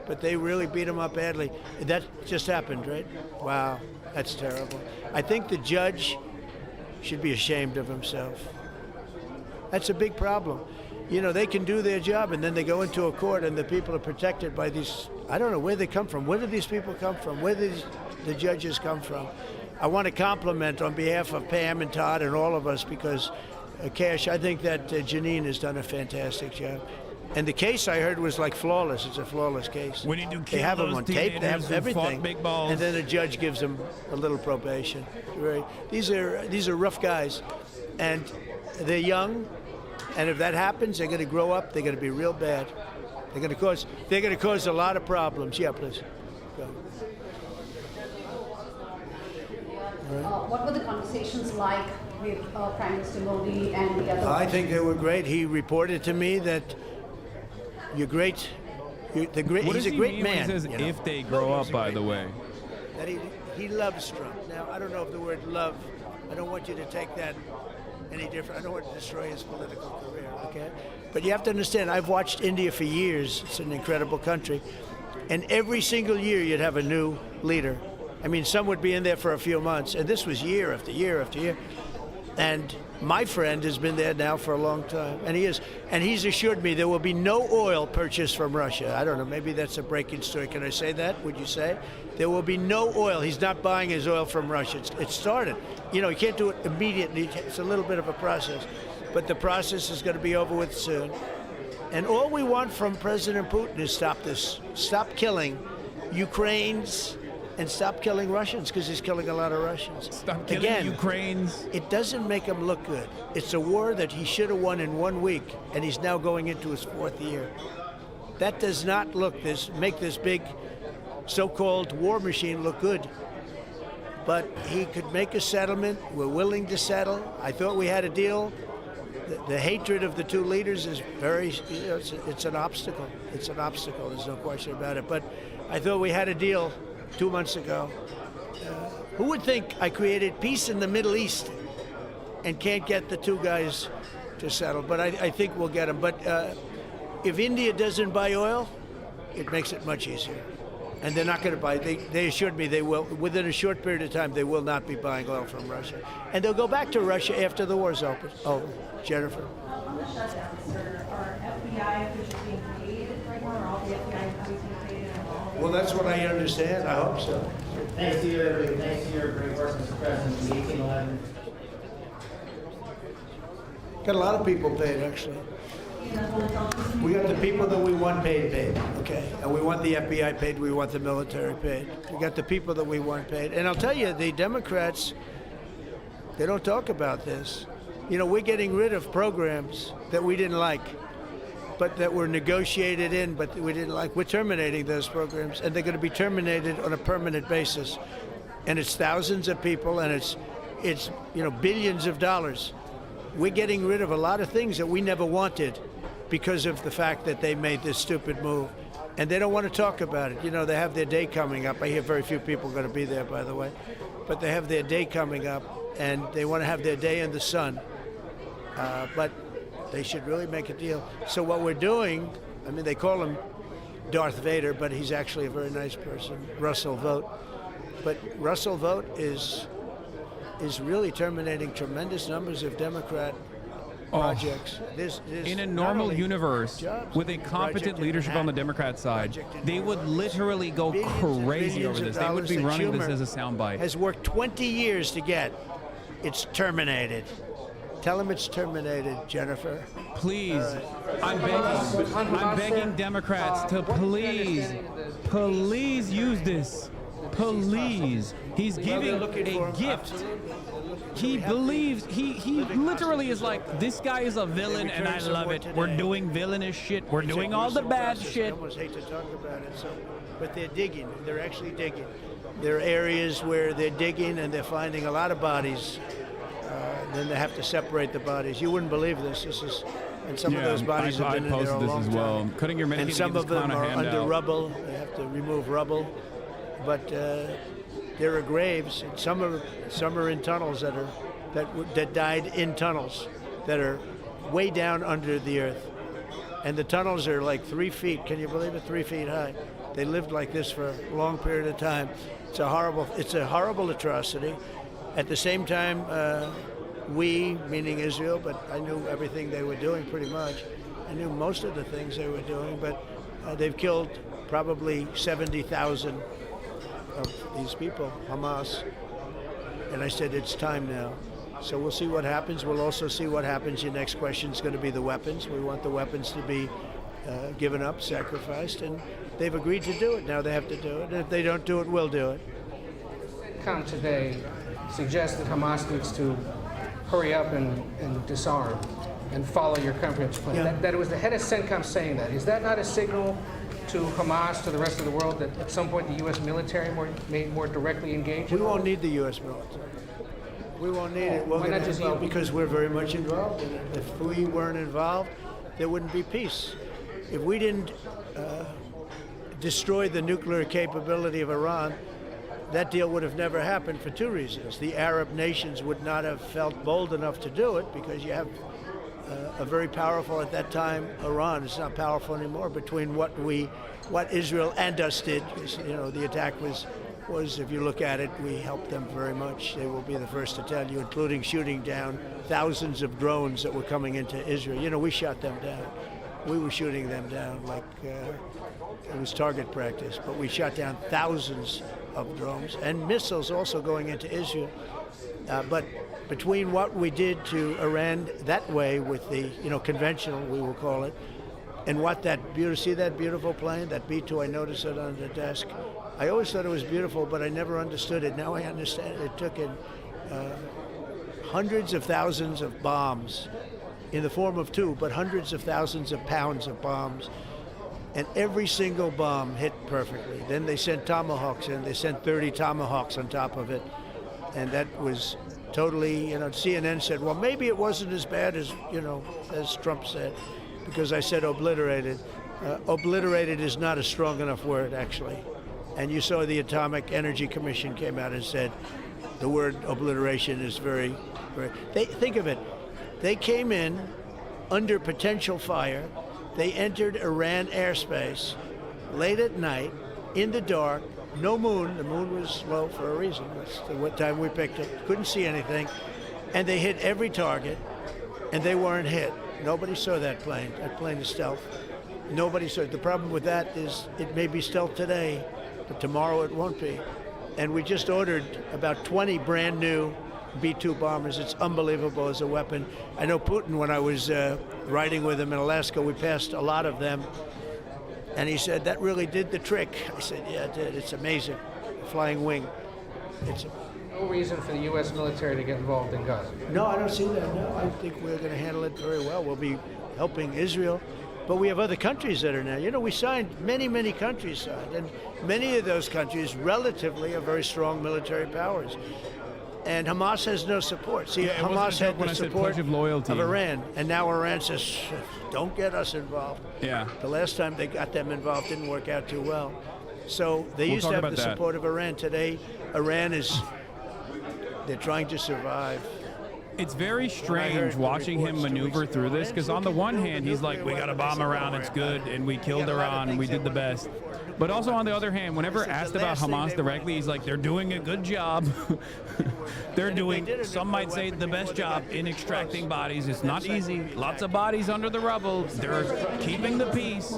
but they really beat him up badly. That just happened, right? Wow, that's terrible. I think the judge should be ashamed of himself. That's a big problem. You know, they can do their job and then they go into a court and the people are protected by these, I don't know where they come from. Where do these people come from? Where do the judges come from? I want to compliment on behalf of Pam and Todd and all of us because, Cash, I think that Jeanine has done a fantastic job. And the case I heard was like flawless. It's a flawless case. When you do they have them on tape, they have everything, big balls. and then a judge gives them a little probation. Right? These are rough guys, and they're young, and if that happens, they're going to grow up. They're going to be real bad. They're going to cause a lot of problems. Yeah, please. Go. What were the conversations like with Prime Minister Modi and the other? I think they were great. He reported to me that he's a great man. He says if they grow up, by the way. That he loves Trump. Now, I don't know if the word love, I don't want you to take that any different. I don't want to destroy his political career, okay? But you have to understand, I've watched India for years. It's an incredible country. And every single year you'd have a new leader. I mean, some would be in there for a few months, and this was year after year after year. And my friend has been there now for a long time, and he's assured me there will be no oil purchased from Russia. I don't know, maybe that's a breaking story. Can I say that? Would you say? There will be no oil. He's not buying his oil from Russia. It started. You know, you can't do it immediately. It's a little bit of a process, but the process is going to be over with soon. And all we want from President Putin is stop this. Stop killing Ukrainians and stop killing Russians, because he's killing a lot of Russians. Stop killing Ukrainians. It doesn't make him look good. It's a war that he should have won in 1 week, and he's now going into his 4th year. That does not make this big so-called war machine look good. But he could make a settlement. We're willing to settle. I thought we had a deal. The hatred of the two leaders is it's an obstacle. It's an obstacle. There's no question about it. But I thought we had a deal 2 months ago. Who would think I created peace in the Middle East and can't get the two guys to settle? But I think we'll get them. But if India doesn't buy oil, it makes it much easier. And they're not going to buy. They assured me they will. Within a short period of time, they will not be buying oil from Russia. And they'll go back to Russia after the war's over. Jennifer. On the shutdown, sir, are FBI officials being paid right now, or all the FBI employees being paid? Well, that's what I understand. I hope so. Thanks to your great work, Mr. President, the 1811. Got a lot of people paid, actually. We got the people that we want paid, okay? And we want the FBI paid, we want the military paid. We got the people that we want paid. And I'll tell you, the Democrats, they don't talk about this. You know, we're getting rid of programs that we didn't like, but that were negotiated in, but we didn't like. We're terminating those programs, and they're going to be terminated on a permanent basis. And it's thousands of people, and it's billions of dollars. We're getting rid of a lot of things that we never wanted because of the fact that they made this stupid move. And they don't want to talk about it. You know, they have their day coming up. I hear very few people are going to be there, by the way. But they have their day coming up, and they want to have their day in the sun. But they should really make a deal. So what we're doing, I mean, they call him Darth Vader, but he's actually a very nice person, Russell Vogt. But Russell Vogt is really terminating tremendous numbers of Democrat projects. In a normal universe, with a competent leadership on the Democrat side, they would literally go crazy over this. They would be running this as a soundbite. Has worked 20 years to get. It's terminated. Tell him it's terminated, Jennifer. Please, I'm begging Democrats to please use this. Please. He's giving a gift. He believes, he literally is like, this guy is a villain and I love it. We're doing villainous shit. We're doing all the bad shit. I almost hate to talk about it, but they're digging. They're actually digging. There are areas where they're digging and they're finding a lot of bodies. Then they have to separate the bodies. You wouldn't believe this. And some of those bodies have been in there a long time. Well. Cutting your and some of them are under rubble. They have to remove rubble. But there are graves. And some are in tunnels that died in tunnels that are way down under the earth. And the tunnels are like 3 feet. Can you believe it? 3 feet high. They lived like this for a long period of time. It's a horrible atrocity. At the same time, we, meaning Israel, but I knew everything they were doing pretty much. I knew most of the things they were doing, but they've killed probably 70,000 of these people, Hamas. And I said, it's time now. So we'll see what happens. We'll also see what happens. Your next question is going to be the weapons. We want the weapons to be given up, sacrificed, and they've agreed to do it. Now they have to do it. And if they don't do it, we'll do it. CENTCOM today suggests that Hamas needs to hurry up and disarm and follow your comprehensive plan. Yeah. That it was the head of CENTCOM saying that. Is that not a signal to Hamas, to the rest of the world, that at some point the U.S. military may more directly engage? We won't need the U.S. military. We won't need it. Why not just you? Because we're very much involved in it. If we weren't involved, there wouldn't be peace. If we didn't destroy the nuclear capability of Iran, that deal would have never happened for two reasons. The Arab nations would not have felt bold enough to do it because you have a very powerful, at that time, Iran. It's not powerful anymore between what Israel and us did. You know, the attack was, if you look at it, we helped them very much. They will be the first to tell you, including shooting down thousands of drones that were coming into Israel. You know, we shot them down. We were shooting them down like it was target practice, but we shot down thousands of drones and missiles also going into Israel. But between what we did to Iran that way with the, conventional, we will call it, and what see that beautiful plane, that B-2, I noticed it on the desk. I always thought it was beautiful, but I never understood it. Now I understand it. It took in hundreds of thousands of bombs in the form of two, but hundreds of thousands of pounds of bombs. And every single bomb hit perfectly. Then they sent Tomahawks in. They sent 30 Tomahawks on top of it. And that was totally, CNN said, well, maybe it wasn't as bad as, as Trump said, because I said obliterated. Obliterated is not a strong enough word, actually. And you saw the Atomic Energy Commission came out and said the word obliteration is very, very... Think of it. They came in under potential fire. They entered Iran airspace late at night, in the dark, no moon. The moon was low for a reason. That's what time we picked it. Couldn't see anything. And they hit every target, and they weren't hit. Nobody saw that plane. That plane is stealth. Nobody saw it. The problem with that is it may be stealth today, but tomorrow it won't be. And we just ordered about 20 brand new B-2 bombers. It's unbelievable as a weapon. I know Putin, when I was riding with him in Alaska, we passed a lot of them. And he said, that really did the trick. I said, yeah, it did. It's amazing. Flying wing. No reason for the U.S. military to get involved in Gaza. No, I don't see that. No, I think we're going to handle it very well. We'll be helping Israel. But we have other countries that are now. We signed, many countries signed. And many of those countries relatively are very strong military powers. And Hamas has no support. See, Hamas had the support of Iran, and now Iran says, don't get us involved. Yeah. The last time they got them involved didn't work out too well. So they used to have the support of Iran. Today, Iran they're trying to survive. It's very strange watching him maneuver through this, because on the one hand, he's like, we got to bomb Iran, it's good, and we killed Iran, and we did the best. But also on the other hand, whenever asked about Hamas directly, he's like, they're doing a good job. They're doing, some might say, the best job in extracting bodies. It's not easy. Lots of bodies under the rubble. They're keeping the peace.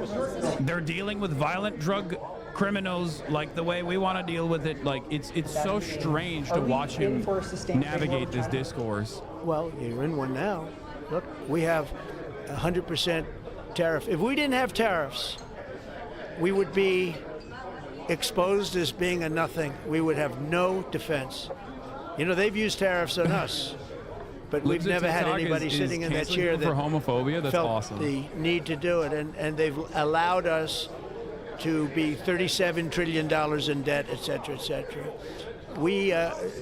They're dealing with violent drug criminals like the way we want to deal with it. Like, it's so strange to watch him navigate this discourse. Well, you're in one now. Look, we have 100% tariff. If we didn't have tariffs, we would be exposed as being a nothing. We would have no defense. You know, they've used tariffs on us, but we've never had anybody sitting in that chair that for homophobia. That's felt awesome. the need to do it, and they've allowed us to be $37 trillion in debt, et cetera, et cetera.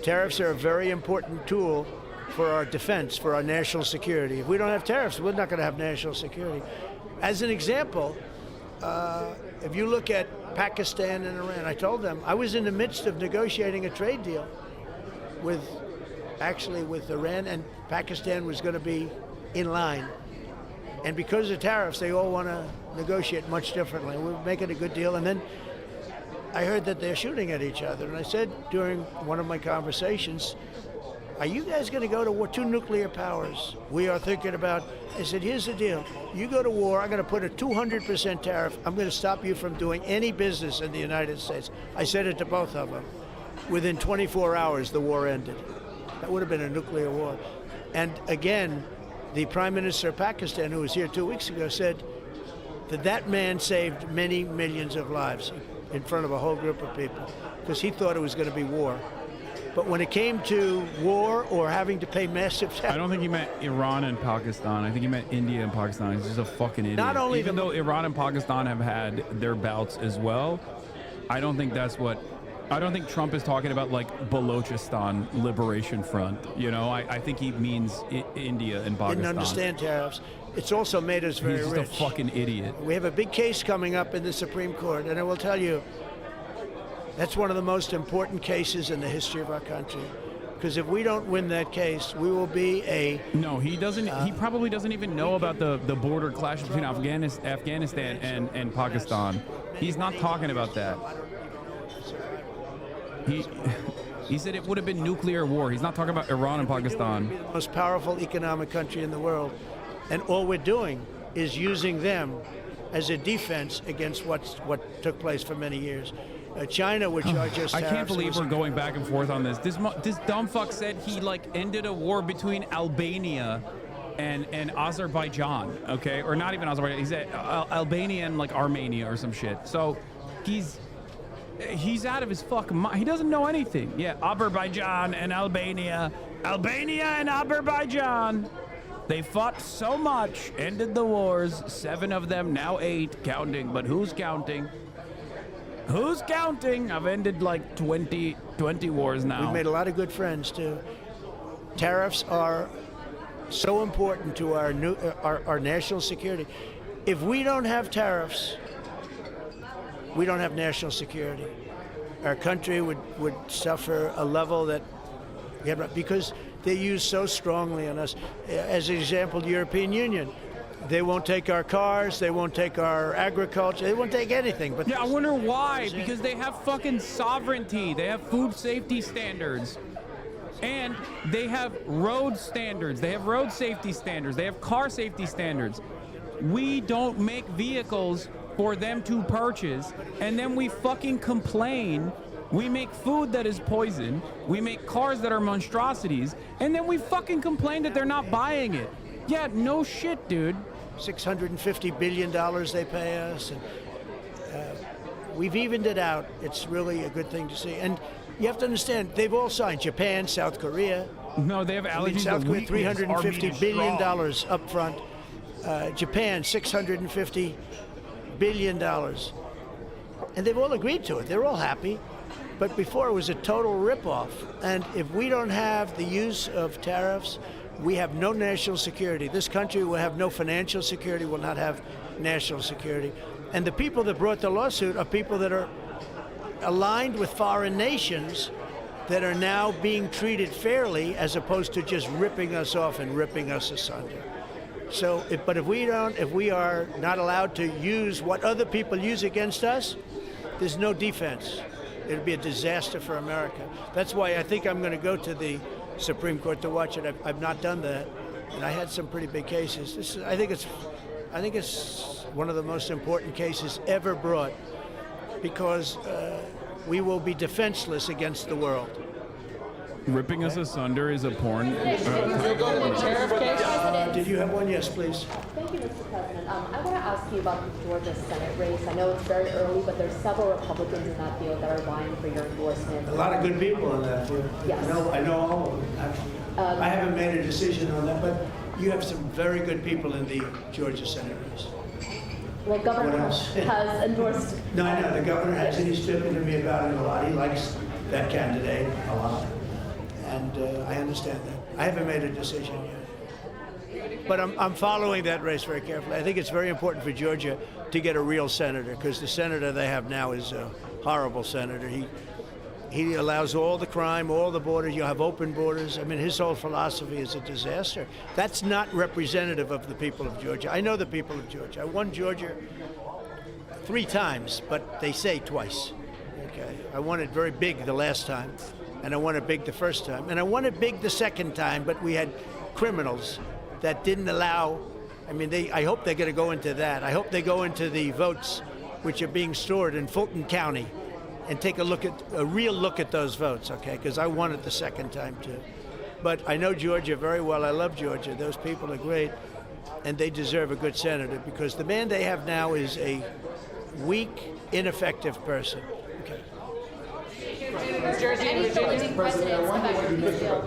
Tariffs are a very important tool for our defense, for our national security. If we don't have tariffs, we're not going to have national security. As an example, if you look at Pakistan and Iran, I told them I was in the midst of negotiating a trade deal with Iran, and Pakistan was going to be in line. And because of tariffs, they all want to negotiate much differently. We're making a good deal, and then I heard that they're shooting at each other. And I said during one of my conversations, are you guys going to go to war? 2 nuclear powers. We are thinking about, I said, here's the deal. You go to war, I'm going to put a 200% tariff. I'm going to stop you from doing any business in the United States. I said it to both of them. Within 24 hours, the war ended. That would have been a nuclear war. And again, the Prime Minister of Pakistan, who was here 2 weeks ago, said that man saved many millions of lives in front of a whole group of people because he thought it was going to be war. But when it came to war or having to pay massive taxes... I don't think he meant Iran and Pakistan. I think he meant India and Pakistan. He's just a fucking idiot. Not only Even though Iran and Pakistan have had their bouts as well, I don't think that's what... I don't think Trump is talking about, like, Balochistan Liberation Front. You know, I think he means India and Pakistan. Didn't understand tariffs. It's also made us very rich. He's just a fucking idiot. We have a big case coming up in the Supreme Court, and I will tell you, that's one of the most important cases in the history of our country. Because if we don't win that case, we will be a... No, he doesn't. He probably doesn't even know about the border clash between Afghanistan and Pakistan. He's not talking about that. He said it would have been nuclear war. He's not talking about Iran and Pakistan. We're the most powerful economic country in the world. And all we're doing is using them as a defense against what took place for many years. China would charge us I can't believe we're going back and forth on this. This dumb fuck said he, like, ended a war between Albania and Azerbaijan, okay? Or not even Azerbaijan. He said Albania and, like, Armenia or some shit. So he's out of his fucking mind. He doesn't know anything. Yeah, Azerbaijan and Albania. Albania and Azerbaijan. They fought so much, ended the wars, 7 of them, now 8, counting. But who's counting? Who's counting? I've ended like 20 wars now. We've made a lot of good friends, too. Tariffs are so important to our national security. If we don't have tariffs, we don't have national security. Our country would suffer a level that we have not, because they use so strongly on us. As an example, the European Union. They won't take our cars, they won't take our agriculture, they won't take anything. But yeah, I wonder why. Because they have fucking sovereignty. They have food safety standards. And they have road standards. They have road safety standards. They have car safety standards. We don't make vehicles for them to purchase, and then we fucking complain. We make food that is poison. We make cars that are monstrosities, and then we fucking complain that they're not buying it. Yeah, no shit, dude. $650 billion they pay us, and we've evened it out. It's really a good thing to see. And you have to understand, they've all signed. Japan, South Korea. No, they have allergies. South Korea, $350 billion up front. Japan, $650 billion. And they've all agreed to it. They're all happy. But before, it was a total ripoff. And if we don't have the use of tariffs, we have no national security. This country will have no financial security, will not have national security. And the people that brought the lawsuit are people that are aligned with foreign nations that are now being treated fairly, as opposed to just ripping us off and ripping us asunder. So, but if we are not allowed to use what other people use against us, there's no defense. It'll be a disaster for America. That's why I think I'm going to go to the Supreme Court to watch it. I've not done that, and I had some pretty big cases. I think it's one of the most important cases ever brought, because we will be defenseless against the world. Ripping us asunder is a porn. Did you have one? Yes, please. Thank you, Mr. President. I want to ask you about the Georgia Senate race. I know it's very early, but there's several Republicans in that field that are vying for your endorsement. A lot of good people in that field. Yes. I know all of them, actually. I haven't made a decision on that, but you have some very good people in the Georgia Senate race. Well, Governor has endorsed. No, I know. The governor has, and he's spoken to me about it a lot. He likes that candidate a lot. And I understand that. I haven't made a decision yet. But I'm following that race very carefully. I think it's very important for Georgia to get a real senator, because the senator they have now is a horrible senator. He allows all the crime, all the borders. You have open borders. I mean, his whole philosophy is a disaster. That's not representative of the people of Georgia. I know the people of Georgia. I won Georgia 3 times, but they say twice. Okay, I won it very big the last time. And I won it big the first time. And I won it big the second time, but we had criminals that didn't allow, I mean, I hope they're going to go into that. I hope they go into the votes which are being stored in Fulton County and take a real look at those votes, okay? Because I won it the second time, too. But I know Georgia very well. I love Georgia. Those people are great, and they deserve a good senator, because the man they have now is a weak, ineffective person. Okay. New Jersey and Virginia.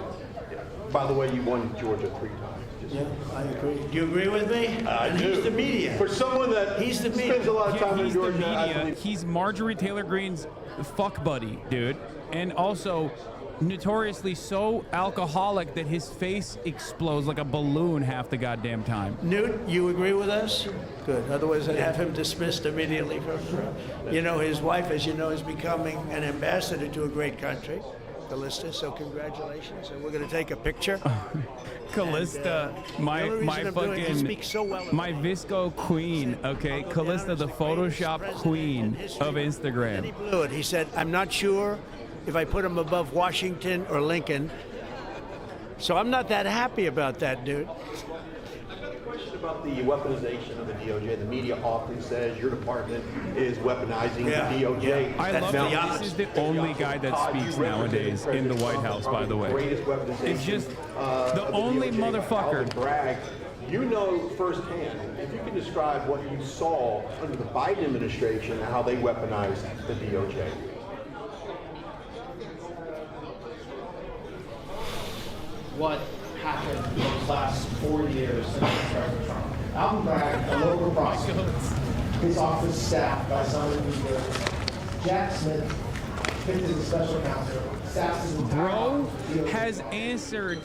By the way, you won Georgia 3 times. Yeah, I agree. Do you agree with me? I do. He's the media. For someone that spends a lot of time in Georgia, media. He's Marjorie Taylor Greene's fuck buddy, dude. And also notoriously so alcoholic that his face explodes like a balloon half the goddamn time. Newt, you agree with us? Good. Otherwise, I'd have him dismissed immediately from, you know, his wife, as you know, is becoming an ambassador to a great country, Callista, so congratulations. And we're going to take a picture. Callista, my fucking, my Visco queen, okay? Callista, the Photoshop queen of Instagram. And he blew it. He said, I'm not sure if I put him above Washington or Lincoln. So I'm not that happy about that, dude. Question about the weaponization of the DOJ. The media often says your department is weaponizing the DOJ. I love that this is the only guy that speaks nowadays in the White House, by the way. It's just the only motherfucker. Bragg, you know firsthand, if you can describe what you saw under the Biden administration and how they weaponized the DOJ. What happened in those last 4 years since President Trump. Alvin Bragg, a local prosecutor, his office staffed by someone who's Jack Smith, picked as a special counsel. Bro has answered,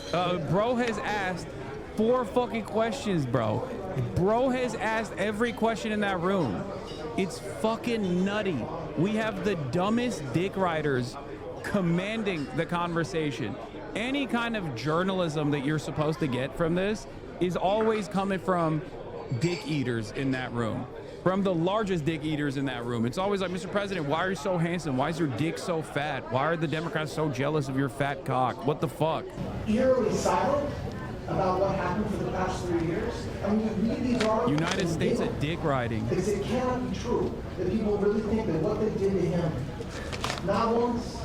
bro has asked 4 fucking questions, bro. Bro has asked every question in that room. It's fucking nutty. We have the dumbest dick riders commanding the conversation. Any kind of journalism that you're supposed to get from this is always coming from dick eaters in that room. From the largest dick eaters in that room. It's always like, Mr. President, why are you so handsome? Why is your dick so fat? Why are the Democrats so jealous of your fat cock? What the fuck? Eerily silent about what happened for the past 3 years. I mean, you read these articles. United States at dick riding. Because it cannot be true that people really think that what they did to him, not once,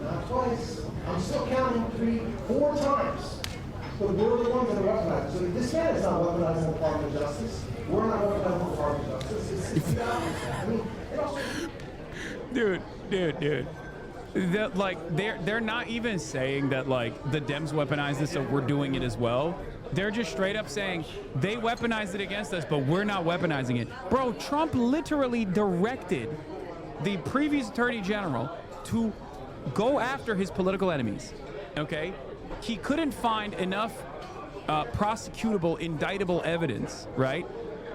not twice, I'm still counting 3, 4 times. But we're the ones that are weaponizing. So this man is not weaponizing the Department of Justice. We're not weaponizing the Department of Justice. It's the opposite. I mean, it also... Dude. They're not even saying that like the Dems weaponized this, so we're doing it as well. They're just straight up saying they weaponized it against us, but we're not weaponizing it. Bro, Trump literally directed the previous Attorney General to go after his political enemies, okay? He couldn't find enough prosecutable, indictable evidence, right?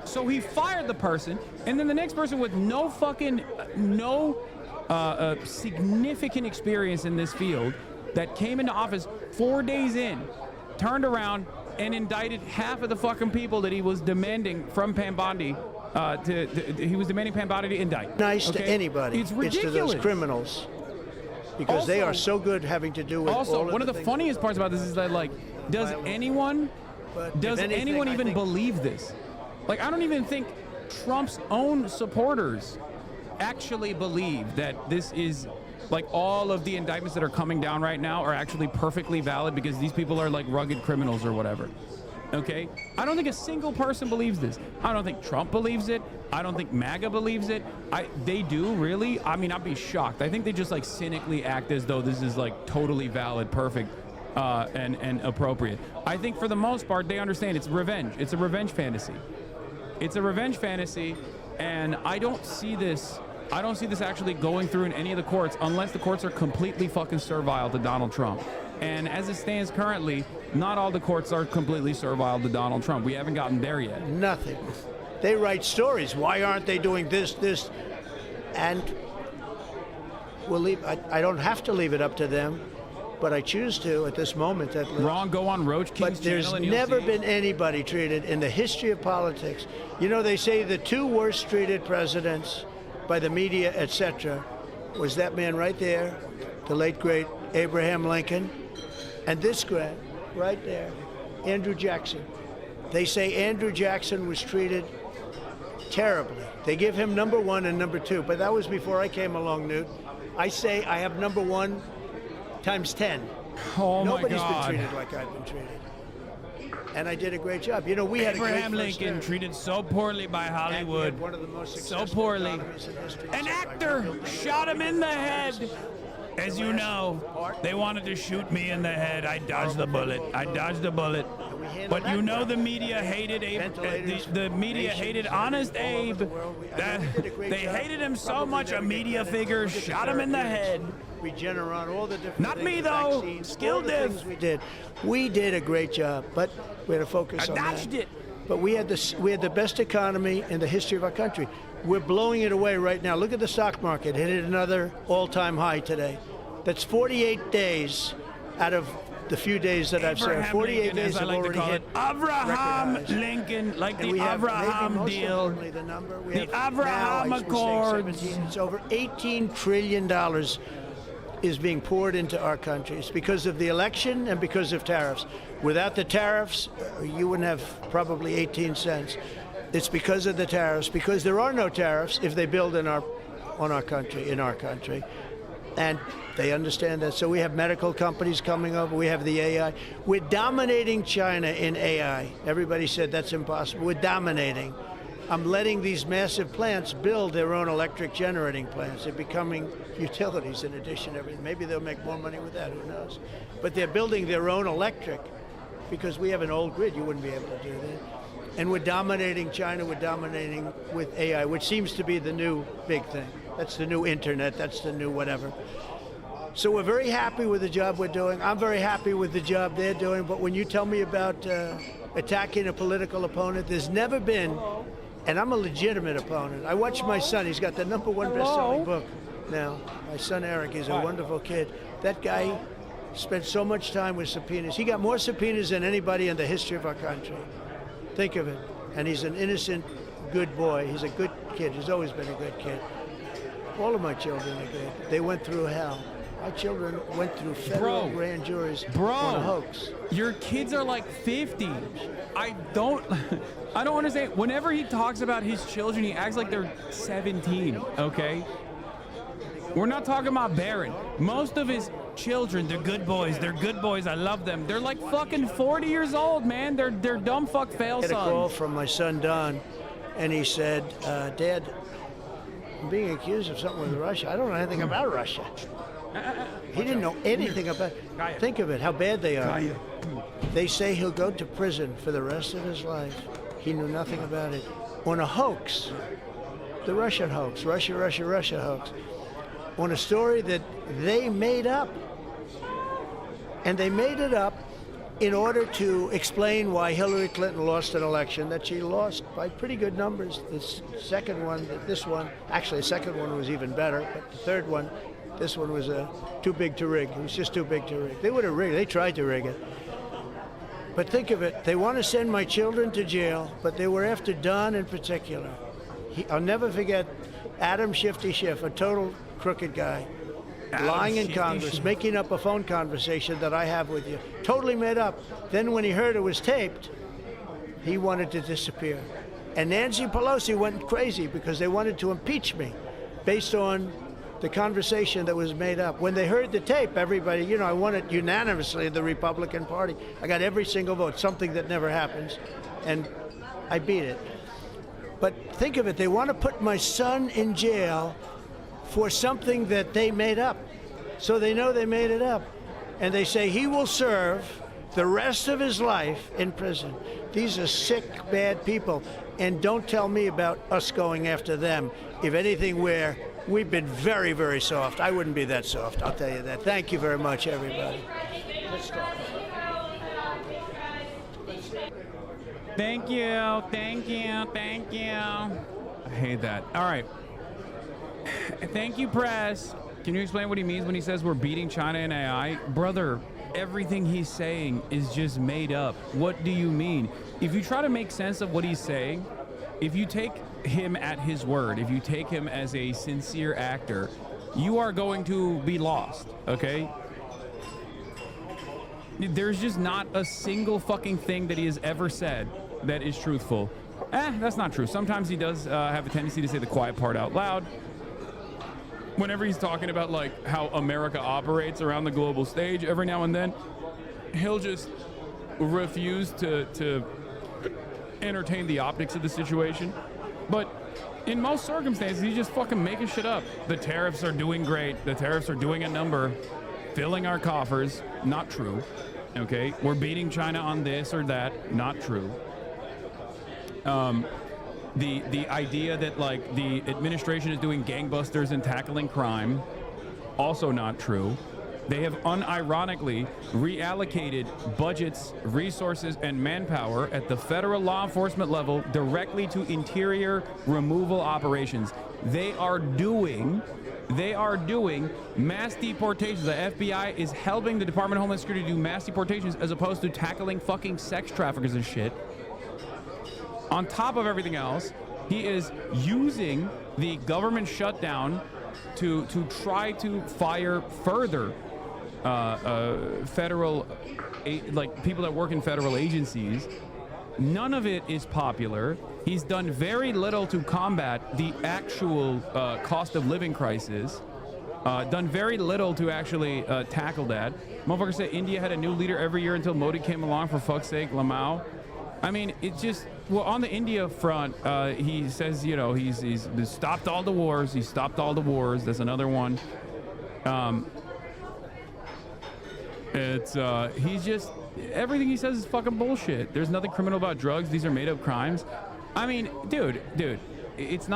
So he fired the person, and then the next person with no significant experience in this field that came into office 4 days in, turned around and indicted half of the fucking people that he was demanding from Pam Bondi he was demanding Pam Bondi to indict. Nice okay? to anybody. It's ridiculous. It's to those criminals. because they are so good having to do with Also, all one of the things funniest parts about this is that, like, does anyone even believe this? Like, I don't even think Trump's own supporters actually believe that this is, like, all of the indictments that are coming down right now are actually perfectly valid because these people are like rugged criminals or whatever. Okay? I don't think a single person believes this. I don't think Trump believes it. I don't think MAGA believes it. They do, really? I mean, I'd be shocked. I think they just, like, cynically act as though this is, like, totally valid, perfect, and appropriate. I think for the most part, they understand it's revenge. It's a revenge fantasy. It's a revenge fantasy, and I don't see this actually going through in any of the courts unless the courts are completely fucking servile to Donald Trump. And as it stands currently, not all the courts are completely servile to Donald Trump. We haven't gotten there yet. Nothing. They write stories. Why aren't they doing this? And we'll leave. I don't have to leave it up to them, but I choose to at this moment. Ron, go on Roach King's channel. But there's never been anybody treated in the history of politics. You know, they say the two worst treated presidents by the media, etc., was that man right there, the late, great Abraham Lincoln, and this guy right there, Andrew Jackson. They say Andrew Jackson was treated terribly. They give him number 1 and number 2, but that was before I came along, Newt. I say I have number 1 times 10. Oh, my Nobody's God. been treated like I've been treated. And I did a great job. You know, we had Abraham Lincoln treated so poorly by Hollywood. One of the most So poorly. An actor shot him in the head. As you know, they wanted to shoot me in the head. I dodged the bullet. But you know the media hated the media hated Honest Abe. They hated him so much a media figure shot him in the head. Regeneron, all the different Not me, though. Skill diff. We did a great job, but we had to focus on that. I dodged it. But we had the best economy in the history of our country. We're blowing it away right now. Look at the stock market. It hit another all-time high today. That's 48 days out of the few days that I've served. 48 days have already hit. Abraham Lincoln, like the Abraham deal, the Abraham Accords. It's over $18 trillion is being poured into our country. It's because of the election and because of tariffs. Without the tariffs, you wouldn't have probably 18 cents. It's because of the tariffs, because there are no tariffs if they build in our country. And they understand that. So we have medical companies coming over. We have the AI. We're dominating China in AI. Everybody said that's impossible. We're dominating. I'm letting these massive plants build their own electric generating plants. They're becoming utilities in addition to everything. Maybe they'll make more money with that, who knows? But they're building their own electric because we have an old grid. You wouldn't be able to do that. And we're dominating China. We're dominating with AI, which seems to be the new big thing. That's the new internet. That's the new whatever. So we're very happy with the job we're doing. I'm very happy with the job they're doing. But when you tell me about attacking a political opponent, there's never been, and I'm a legitimate opponent. I watch my son. He's got the #1 best-selling book now. My son Eric, he's a wonderful kid. That guy spent so much time with subpoenas. He got more subpoenas than anybody in the history of our country. Think of it. And he's an innocent, good boy. He's a good kid. He's always been a good kid. All of my children are good. They went through hell. My children went through federal grand juries on a hoax. Your kids are like 50. I don't understand. Whenever he talks about his children, he acts like they're 17, okay? We're not talking about Barron. Most of his children, they're good boys. They're good boys. I love them. They're like fucking 40 years old, man. They're dumb fuck fail sons. I had a call from my son Don, and he said, Dad, I'm being accused of something with Russia. I don't know anything about Russia. He didn't know anything about it. Think of it, how bad they are. They say he'll go to prison for the rest of his life. He knew nothing about it. On a hoax, the Russian hoax, Russia hoax, on a story that they made up. And they made it up in order to explain why Hillary Clinton lost an election that she lost by pretty good numbers. The second one, actually the second one was even better, but the third one, this one was too big to rig. It was just too big to rig. They would have rigged it. They tried to rig it. But think of it. They want to send my children to jail, but they were after Don in particular. I'll never forget Adam Shifty Schiff, a total crooked guy. lying in Congress, making up a phone conversation that I have with you. Totally made up. Then when he heard it was taped, he wanted to disappear. And Nancy Pelosi went crazy because they wanted to impeach me based on the conversation that was made up. When they heard the tape, everybody, you know, I won it unanimously in the Republican Party. I got every single vote, something that never happens, and I beat it. But think of it, they want to put my son in jail for something that they made up. So they know they made it up. And they say he will serve the rest of his life in prison. These are sick, bad people. And don't tell me about us going after them. If anything, we've been very, very soft. I wouldn't be that soft, I'll tell you that. Thank you very much, everybody. Let's talk. Thank you, thank you, thank you. I hate that. All right. Thank you, press. Can you explain what he means when he says we're beating China in AI? Brother, everything he's saying is just made up. What do you mean? If you try to make sense of what he's saying, if you take him at his word, if you take him as a sincere actor, you are going to be lost, okay? There's just not a single fucking thing that he has ever said that is truthful. That's not true. Sometimes he does have a tendency to say the quiet part out loud. Whenever he's talking about like how America operates around the global stage, every now and then, he'll just refuse to entertain the optics of the situation. But in most circumstances, he's just fucking making shit up. The tariffs are doing great. The tariffs are doing a number, filling our coffers. Not true. Okay, we're beating China on this or that. Not true. The idea that like the administration is doing gangbusters and tackling crime, also not true. They have unironically reallocated budgets, resources, and manpower at the federal law enforcement level directly to interior removal operations. They are doing mass deportations. The FBI is helping the Department of Homeland Security do mass deportations as opposed to tackling fucking sex traffickers and shit. On top of everything else, he is using the government shutdown to try to fire further federal, like people that work in federal agencies. None of it is popular. He's done very little to combat the actual cost of living crisis. Done very little to actually tackle that. Motherfucker said India had a new leader every year until Modi came along, for fuck's sake, Lamau. I mean, it's just, well, on the India front, he says, you know, he's stopped all the wars. He stopped all the wars. That's another one. He's just, everything he says is fucking bullshit. There's nothing criminal about drugs. These are made up crimes. I mean, dude, it's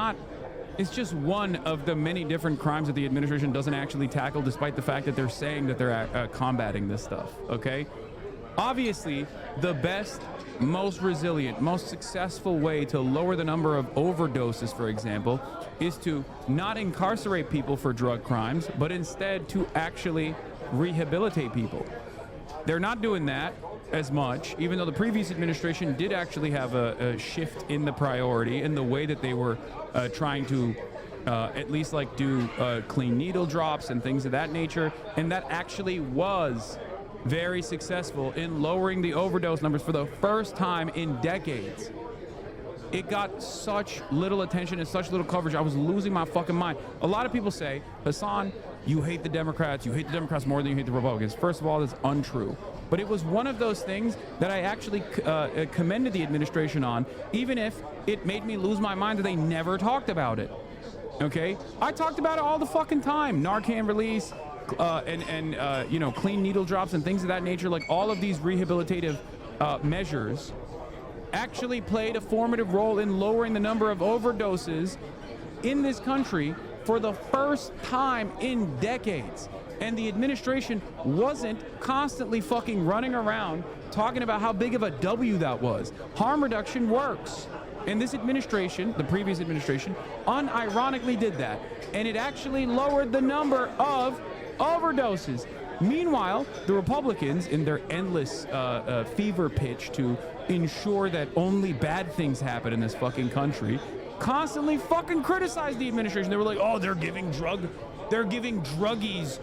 just one of the many different crimes that the administration doesn't actually tackle, despite the fact that they're saying that they're combating this stuff, okay? Obviously, the best, most resilient, most successful way to lower the number of overdoses, for example, is to not incarcerate people for drug crimes, but instead to actually rehabilitate people. They're not doing that as much, even though the previous administration did actually have a shift in the priority in the way that they were trying to at least like do clean needle drops and things of that nature, and that actually was very successful in lowering the overdose numbers for the first time in decades. It got such little attention and such little coverage. I was losing my fucking mind. A lot of people say, Hasan, you hate the Democrats. You hate the Democrats more than you hate the Republicans. First of all, that's untrue. But it was one of those things that I actually commended the administration on, even if it made me lose my mind that they never talked about it. Okay? I talked about it all the fucking time. Narcan release, you know, clean needle drops and things of that nature. Like all of these rehabilitative measures actually played a formative role in lowering the number of overdoses in this country for the first time in decades. And the administration wasn't constantly fucking running around talking about how big of a W that was. Harm reduction works. And this administration, the previous administration, unironically did that. And it actually lowered the number of overdoses. Meanwhile, the Republicans, in their endless fever pitch to ensure that only bad things happen in this fucking country, constantly fucking criticized the administration. They were like, oh, they're giving drug They're giving druggies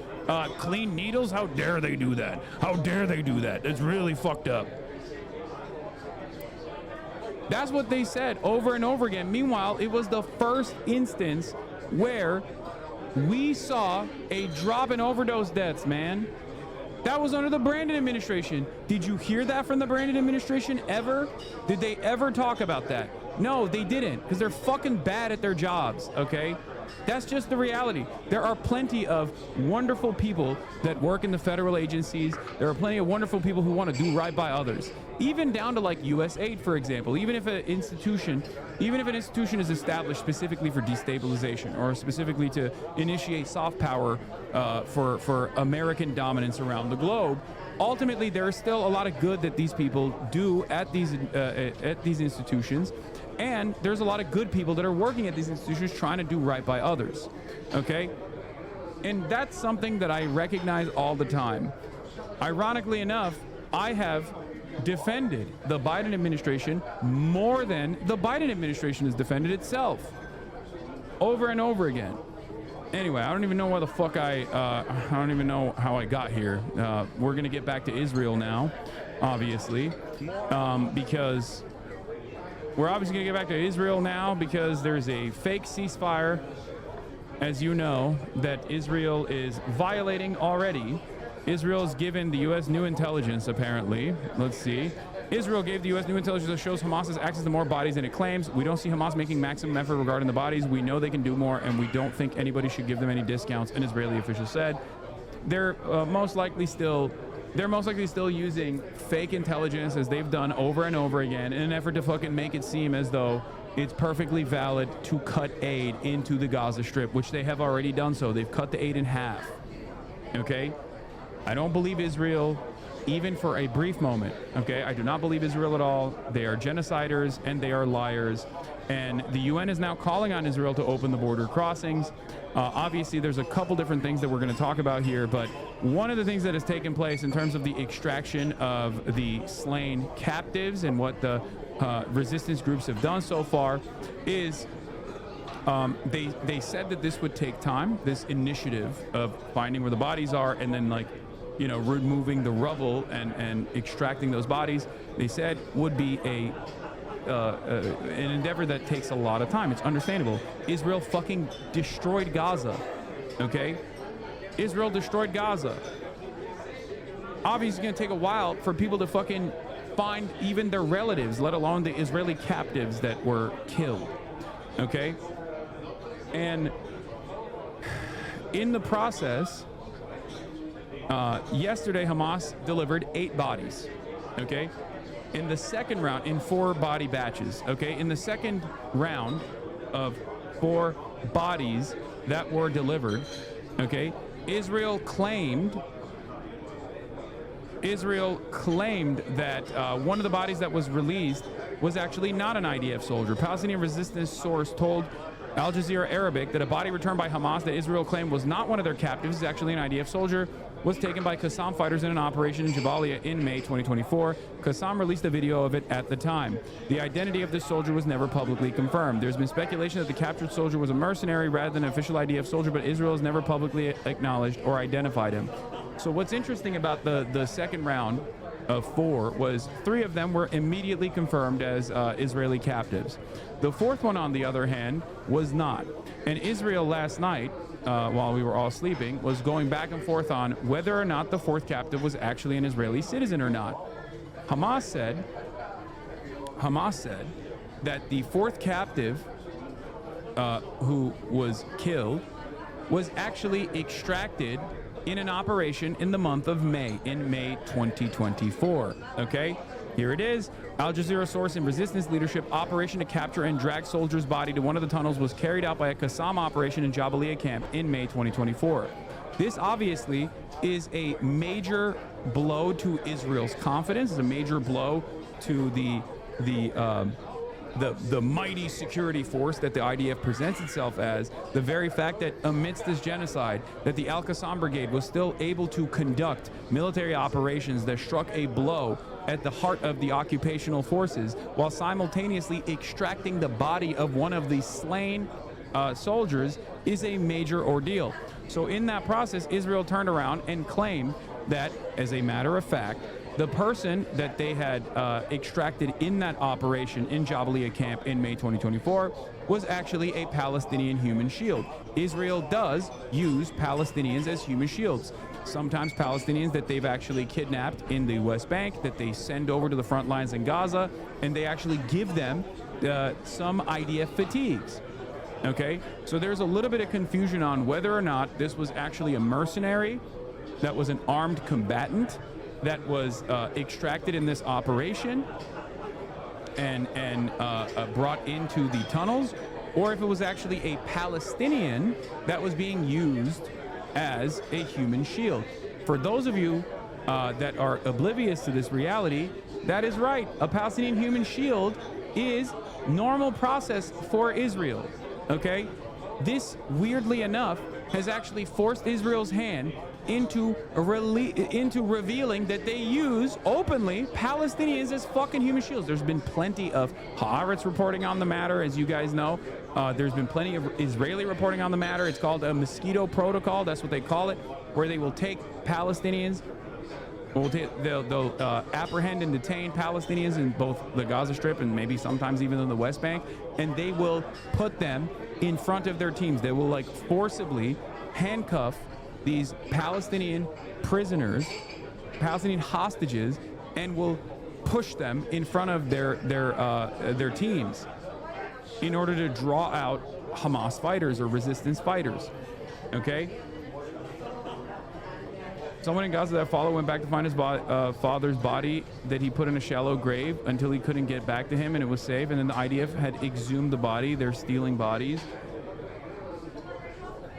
clean needles. How dare they do that? How dare they do that? It's really fucked up. That's what they said over and over again. Meanwhile, it was the first instance where we saw a drop in overdose deaths, man. That was under the Brandon administration. Did you hear that from the Brandon administration ever? Did they ever talk about that? No, they didn't, because they're fucking bad at their jobs, okay? That's just the reality. There are plenty of wonderful people that work in the federal agencies. There are plenty of wonderful people who want to do right by others. Even down to like USAID, for example. Even if an institution is established specifically for destabilization or specifically to initiate soft power for American dominance around the globe, ultimately there is still a lot of good that these people do at these institutions. And there's a lot of good people that are working at these institutions trying to do right by others, okay? And that's something that I recognize all the time. Ironically enough, I have defended the Biden administration more than the Biden administration has defended itself, over and over again. Anyway, I don't even know why the fuck I don't even know how I got here. We're gonna get back to Israel now, obviously, because we're obviously going to get back to Israel now because there's a fake ceasefire, as you know, that Israel is violating already. Israel has given the U.S. new intelligence, apparently. Let's see. Israel gave the U.S. new intelligence that shows Hamas has access to more bodies than it claims. We don't see Hamas making maximum effort regarding the bodies. We know they can do more, and we don't think anybody should give them any discounts, an Israeli official said. They're most likely still using fake intelligence, as they've done over and over again, in an effort to fucking make it seem as though it's perfectly valid to cut aid into the Gaza Strip, which they have already done so. They've cut the aid in half. Okay? I don't believe Israel even for a brief moment. Okay? I do not believe Israel at all. They are genociders and they are liars. And the UN is now calling on Israel to open the border crossings. Obviously, there's a couple different things that we're going to talk about here, but one of the things that has taken place in terms of the extraction of the slain captives and what the resistance groups have done so far is they said that this would take time, this initiative of finding where the bodies are and then, like, you know, removing the rubble and extracting those bodies, they said would be an endeavor that takes a lot of time. It's understandable. Israel fucking destroyed Gaza, okay? Israel destroyed Gaza. Obviously, it's gonna take a while for people to fucking find even their relatives, let alone the Israeli captives that were killed, okay? And in the process, yesterday Hamas delivered 8 bodies, okay? In the second round, in 4 body batches, okay? In the second round of 4 bodies that were delivered, okay? Israel claimed that one of the bodies that was released was actually not an IDF soldier. Palestinian resistance source told Al Jazeera Arabic that a body returned by Hamas that Israel claimed was not one of their captives, is actually an IDF soldier, was taken by Qassam fighters in an operation in Jabalia in May 2024. Qassam released a video of it at the time. The identity of this soldier was never publicly confirmed. There's been speculation that the captured soldier was a mercenary rather than an official IDF soldier, but Israel has never publicly acknowledged or identified him. So what's interesting about the second round of 4 was 3 of them were immediately confirmed as Israeli captives. The 4th one, on the other hand, was not. And Israel last night, while we were all sleeping, was going back and forth on whether or not the 4th captive was actually an Israeli citizen or not. Hamas said that the 4th captive who was killed was actually extracted in an operation in the month of May, in May 2024, okay? Here it is. Al Jazeera source in resistance leadership operation to capture and drag soldier's body to one of the tunnels was carried out by a Qassam operation in Jabalia camp in May 2024. This obviously is a major blow to Israel's confidence. It's a major blow to the mighty security force that the IDF presents itself as. The very fact that amidst this genocide, that the Al-Qassam Brigade was still able to conduct military operations that struck a blow at the heart of the occupational forces while simultaneously extracting the body of one of the slain soldiers is a major ordeal. So in that process, Israel turned around and claimed that, as a matter of fact, the person that they had extracted in that operation in Jabalia camp in May 2024 was actually a Palestinian human shield. Israel does use Palestinians as human shields. Sometimes Palestinians that they've actually kidnapped in the West Bank, that they send over to the front lines in Gaza, and they actually give them some IDF fatigues. Okay, so there's a little bit of confusion on whether or not this was actually a mercenary, that was an armed combatant, that was extracted in this operation and brought into the tunnels, or if it was actually a Palestinian that was being used as a human shield. For those of you that are oblivious to this reality, that is right. A Palestinian human shield is normal process for Israel. Okay? This, weirdly enough, has actually forced Israel's hand into revealing that they use openly Palestinians as fucking human shields. There's been plenty of Haaretz reporting on the matter, as you guys know. There's been plenty of Israeli reporting on the matter. It's called a mosquito protocol. That's what they call it, where they will take Palestinians, they'll apprehend and detain Palestinians in both the Gaza Strip and maybe sometimes even in the West Bank, and they will put them in front of their teams. They will like forcibly handcuff these Palestinian prisoners, Palestinian hostages, and will push them in front of their teams in order to draw out Hamas fighters or resistance fighters. Okay? Someone in Gaza that followed went back to find his father's body that he put in a shallow grave until he couldn't get back to him, and it was safe. And then the IDF had exhumed the body. They're stealing bodies.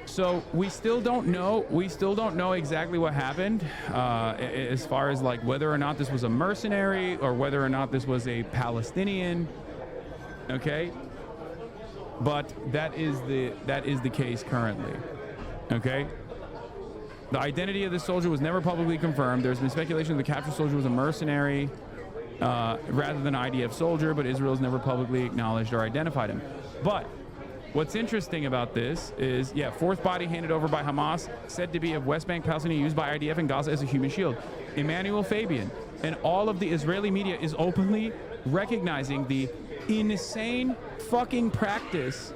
So we still don't know. We still don't know exactly what happened as far as like whether or not this was a mercenary or whether or not this was a Palestinian. Okay, but that is the case currently. Okay. The identity of the soldier was never publicly confirmed. There's been speculation the captured soldier was a mercenary rather than an IDF soldier, but Israel's never publicly acknowledged or identified him. But what's interesting about this is, fourth body handed over by Hamas, said to be of West Bank Palestinian used by IDF in Gaza as a human shield. Emmanuel Fabian and all of the Israeli media is openly recognizing the insane fucking practice,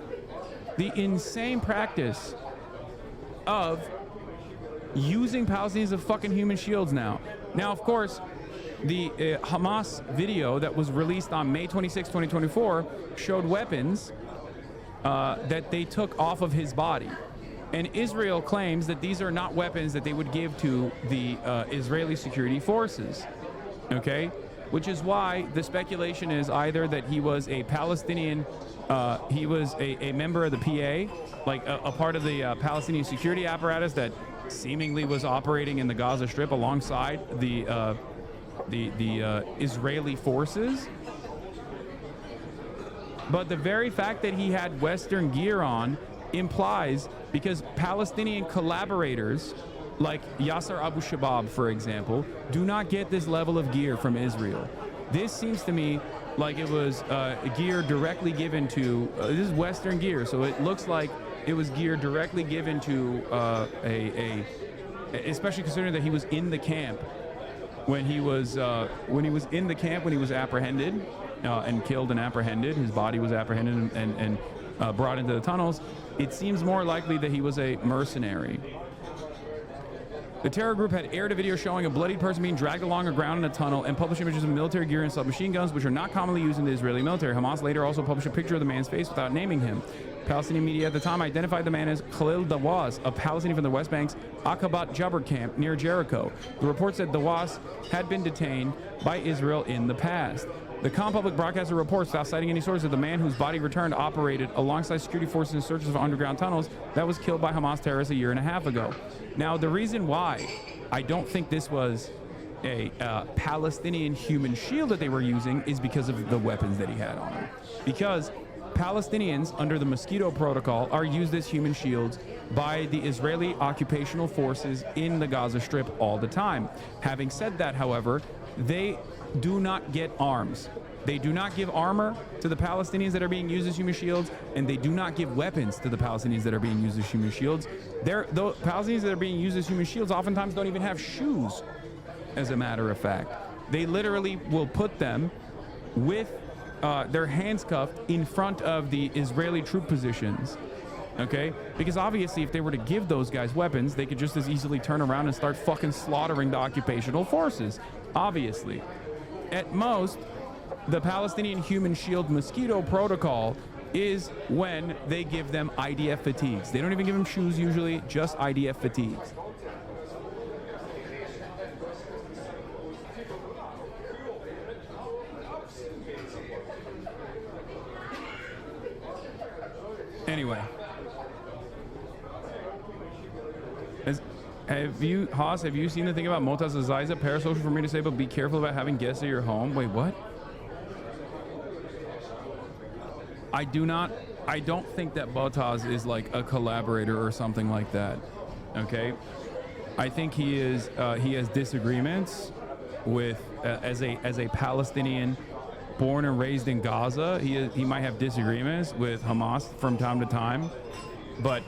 of using Palestinians as fucking human shields now. Now, of course, the Hamas video that was released on May 26, 2024 showed weapons that they took off of his body. And Israel claims that these are not weapons that they would give to the Israeli security forces. Okay? Which is why the speculation is either that he was a Palestinian, he was a member of the PA, like a part of the Palestinian security apparatus that seemingly was operating in the Gaza Strip alongside the Israeli forces. But the very fact that he had Western gear on implies, because Palestinian collaborators like Yasser Abu Shabab, for example, do not get this level of gear from Israel. This seems to me like it was gear directly given to, this is Western gear, so it looks like it was gear directly given to especially considering that he was in the camp when he was apprehended and killed and apprehended. His body was apprehended and brought into the tunnels. It seems more likely that he was a mercenary. The terror group had aired a video showing a bloodied person being dragged along the ground in a tunnel and published images of military gear and submachine guns, which are not commonly used in the Israeli military. Hamas later also published a picture of the man's face without naming him. Palestinian media at the time identified the man as Khalil Dawaz, a Palestinian from the West Bank's Aqabat Jabr camp near Jericho. The report said Dawaz had been detained by Israel in the past. The Public broadcaster reports, without citing any source, that the man whose body returned operated alongside security forces in searches of underground tunnels that was killed by Hamas terrorists a year and a half ago. Now, the reason why I don't think this was a Palestinian human shield that they were using is because of the weapons that he had on him. Because Palestinians, under the mosquito protocol, are used as human shields by the Israeli occupational forces in the Gaza Strip all the time. Having said that, however, they do not get arms. They do not give armor to the Palestinians that are being used as human shields, and they do not give weapons to the Palestinians that are being used as human shields. The Palestinians that are being used as human shields oftentimes don't even have shoes, as a matter of fact. They literally will put them with their hands cuffed in front of the Israeli troop positions, okay? Because obviously if they were to give those guys weapons, they could just as easily turn around and start fucking slaughtering the occupational forces, obviously. At most, the Palestinian Human Shield Mosquito Protocol is when they give them IDF fatigues. They don't even give them shoes usually, just IDF fatigues. Anyway. Have you seen the thing about Motaz Aziza? Parasocial for me to say, but be careful about having guests at your home. Wait, what? I don't think that Motaz is like a collaborator or something like that. Okay? I think he has disagreements with, as a Palestinian born and raised in Gaza, he might have disagreements with Hamas from time to time, but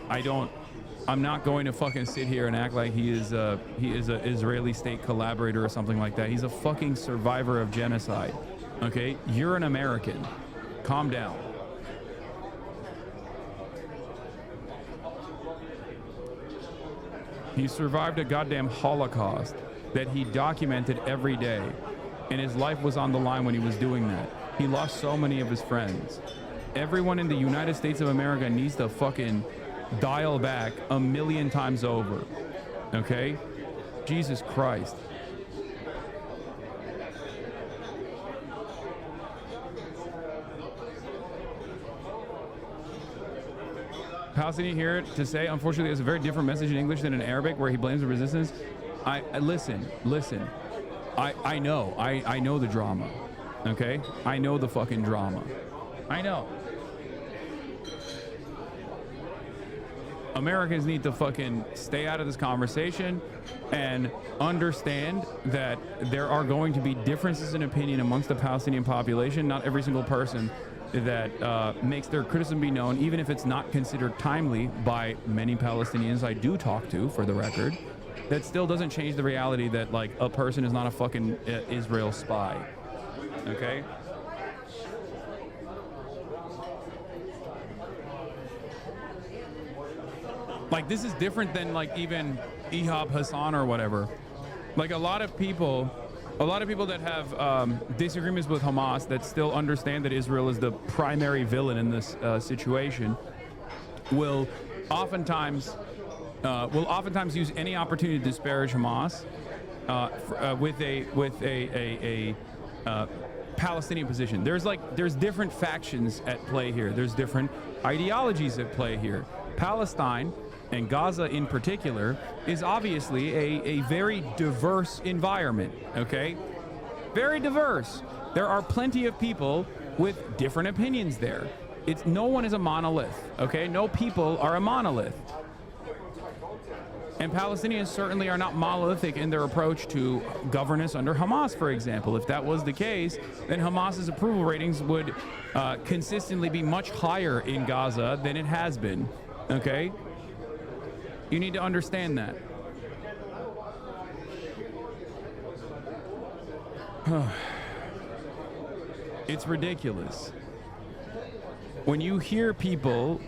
I'm not going to fucking sit here and act like he is an Israeli state collaborator or something like that. He's a fucking survivor of genocide. Okay? You're an American. Calm down. He survived a goddamn Holocaust that he documented every day, and his life was on the line when he was doing that. He lost so many of his friends. Everyone in the United States of America needs to fucking dial back 1,000,000 times over. Okay? Jesus Christ. Palestinian here to say, unfortunately, there's a very different message in English than in Arabic where he blames the resistance. I listen. I know the drama. Okay? I know the fucking drama. I know. Americans need to fucking stay out of this conversation and understand that there are going to be differences in opinion amongst the Palestinian population. Not every single person that makes their criticism be known, even if it's not considered timely by many Palestinians I do talk to, for the record, that still doesn't change the reality that, like, a person is not a fucking Israel spy. Okay? Like, this is different than, like, even Ihab Hassan or whatever. Like, a lot of people that have disagreements with Hamas that still understand that Israel is the primary villain in this situation will oftentimes use any opportunity to disparage Hamas with a Palestinian position. There's different factions at play here. There's different ideologies at play here. Palestine, and Gaza in particular, is obviously a very diverse environment, okay? Very diverse. There are plenty of people with different opinions there. No one is a monolith, okay? No people are a monolith. And Palestinians certainly are not monolithic in their approach to governance under Hamas, for example. If that was the case, then Hamas's approval ratings would consistently be much higher in Gaza than it has been, okay? You need to understand that. It's ridiculous. When you hear people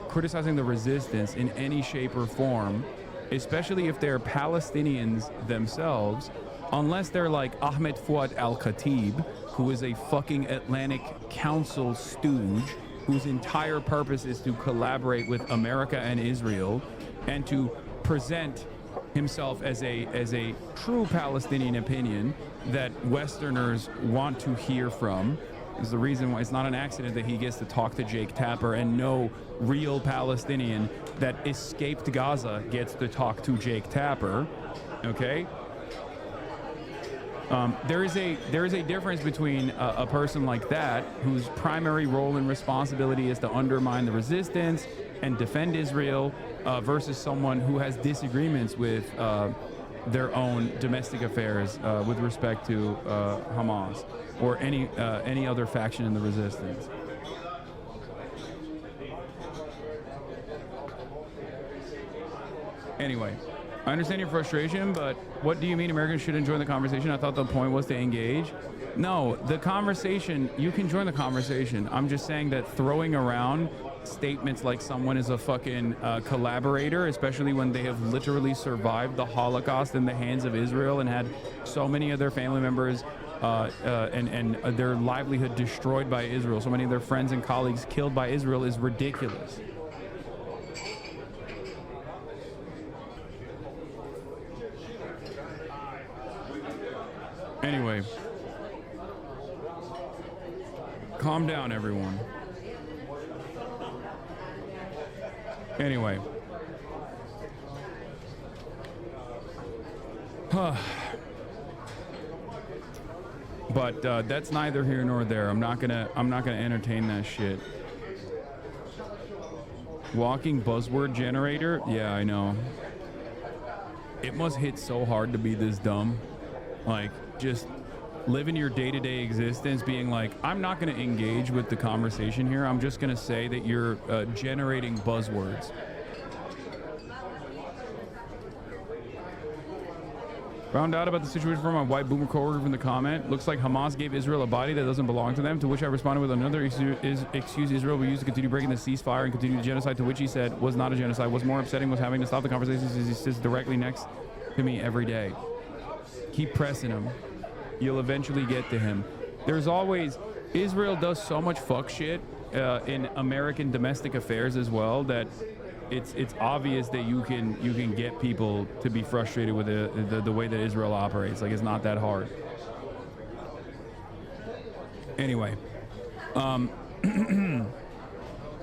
criticizing the resistance in any shape or form, especially if they're Palestinians themselves, unless they're like Ahmed Fouad al-Khatib, who is a fucking Atlantic Council stooge, whose entire purpose is to collaborate with America and Israel and to present himself as a true Palestinian opinion that Westerners want to hear from. Is the reason why it's not an accident that he gets to talk to Jake Tapper, and no real Palestinian that escaped Gaza gets to talk to Jake Tapper, okay? There is a difference between a person like that, whose primary role and responsibility is to undermine the resistance and defend Israel, versus someone who has disagreements with their own domestic affairs with respect to Hamas or any other faction in the resistance. Anyway, I understand your frustration, but what do you mean Americans shouldn't join the conversation? I thought the point was to engage. No, the conversation, you can join the conversation. I'm just saying that throwing around statements like someone is a fucking collaborator, especially when they have literally survived the Holocaust in the hands of Israel and had so many of their family members and their livelihood destroyed by Israel, so many of their friends and colleagues killed by Israel, is ridiculous. Anyway, calm down, everyone. Anyway. But that's neither here nor there. I'm not gonna entertain that shit. Walking buzzword generator? Yeah, I know. It must hit so hard to be this dumb. Like, just living your day-to-day existence being like, I'm not going to engage with the conversation here. I'm just going to say that you're generating buzzwords. Found out about the situation from my white boomer coworker from the comment. Looks like Hamas gave Israel a body that doesn't belong to them, to which I responded with another excuse Israel will use to continue breaking the ceasefire and continue the genocide, to which he said was not a genocide. What's more upsetting was having to stop the conversation as he sits directly next to me every day. Keep pressing him. You'll eventually get to him. There's always, Israel does so much fuck shit in American domestic affairs as well that it's obvious that you can get people to be frustrated with the way that Israel operates. Like, it's not that hard. Anyway,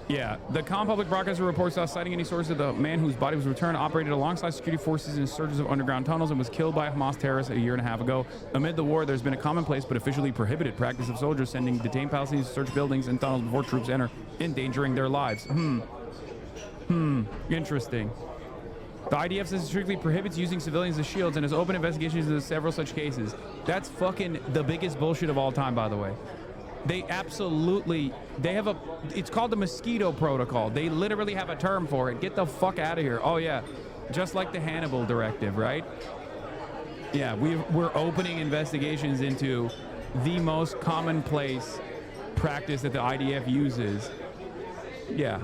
yeah, the Public Broadcaster reports without citing any source of the man whose body was returned operated alongside security forces in searches of underground tunnels and was killed by Hamas terrorists a year and a half ago. Amid the war, there's been a commonplace but officially prohibited practice of soldiers sending detained Palestinians to search buildings and tunnels before troops enter, endangering their lives. Interesting. The IDF says it strictly prohibits using civilians as shields and has opened investigations into several such cases. That's fucking the biggest bullshit of all time, by the way. They absolutely, it's called the mosquito protocol. They literally have a term for it. Get the fuck out of here. Oh yeah, just like the Hannibal directive, right? Yeah, we're opening investigations into the most commonplace practice that the IDF uses. Yeah.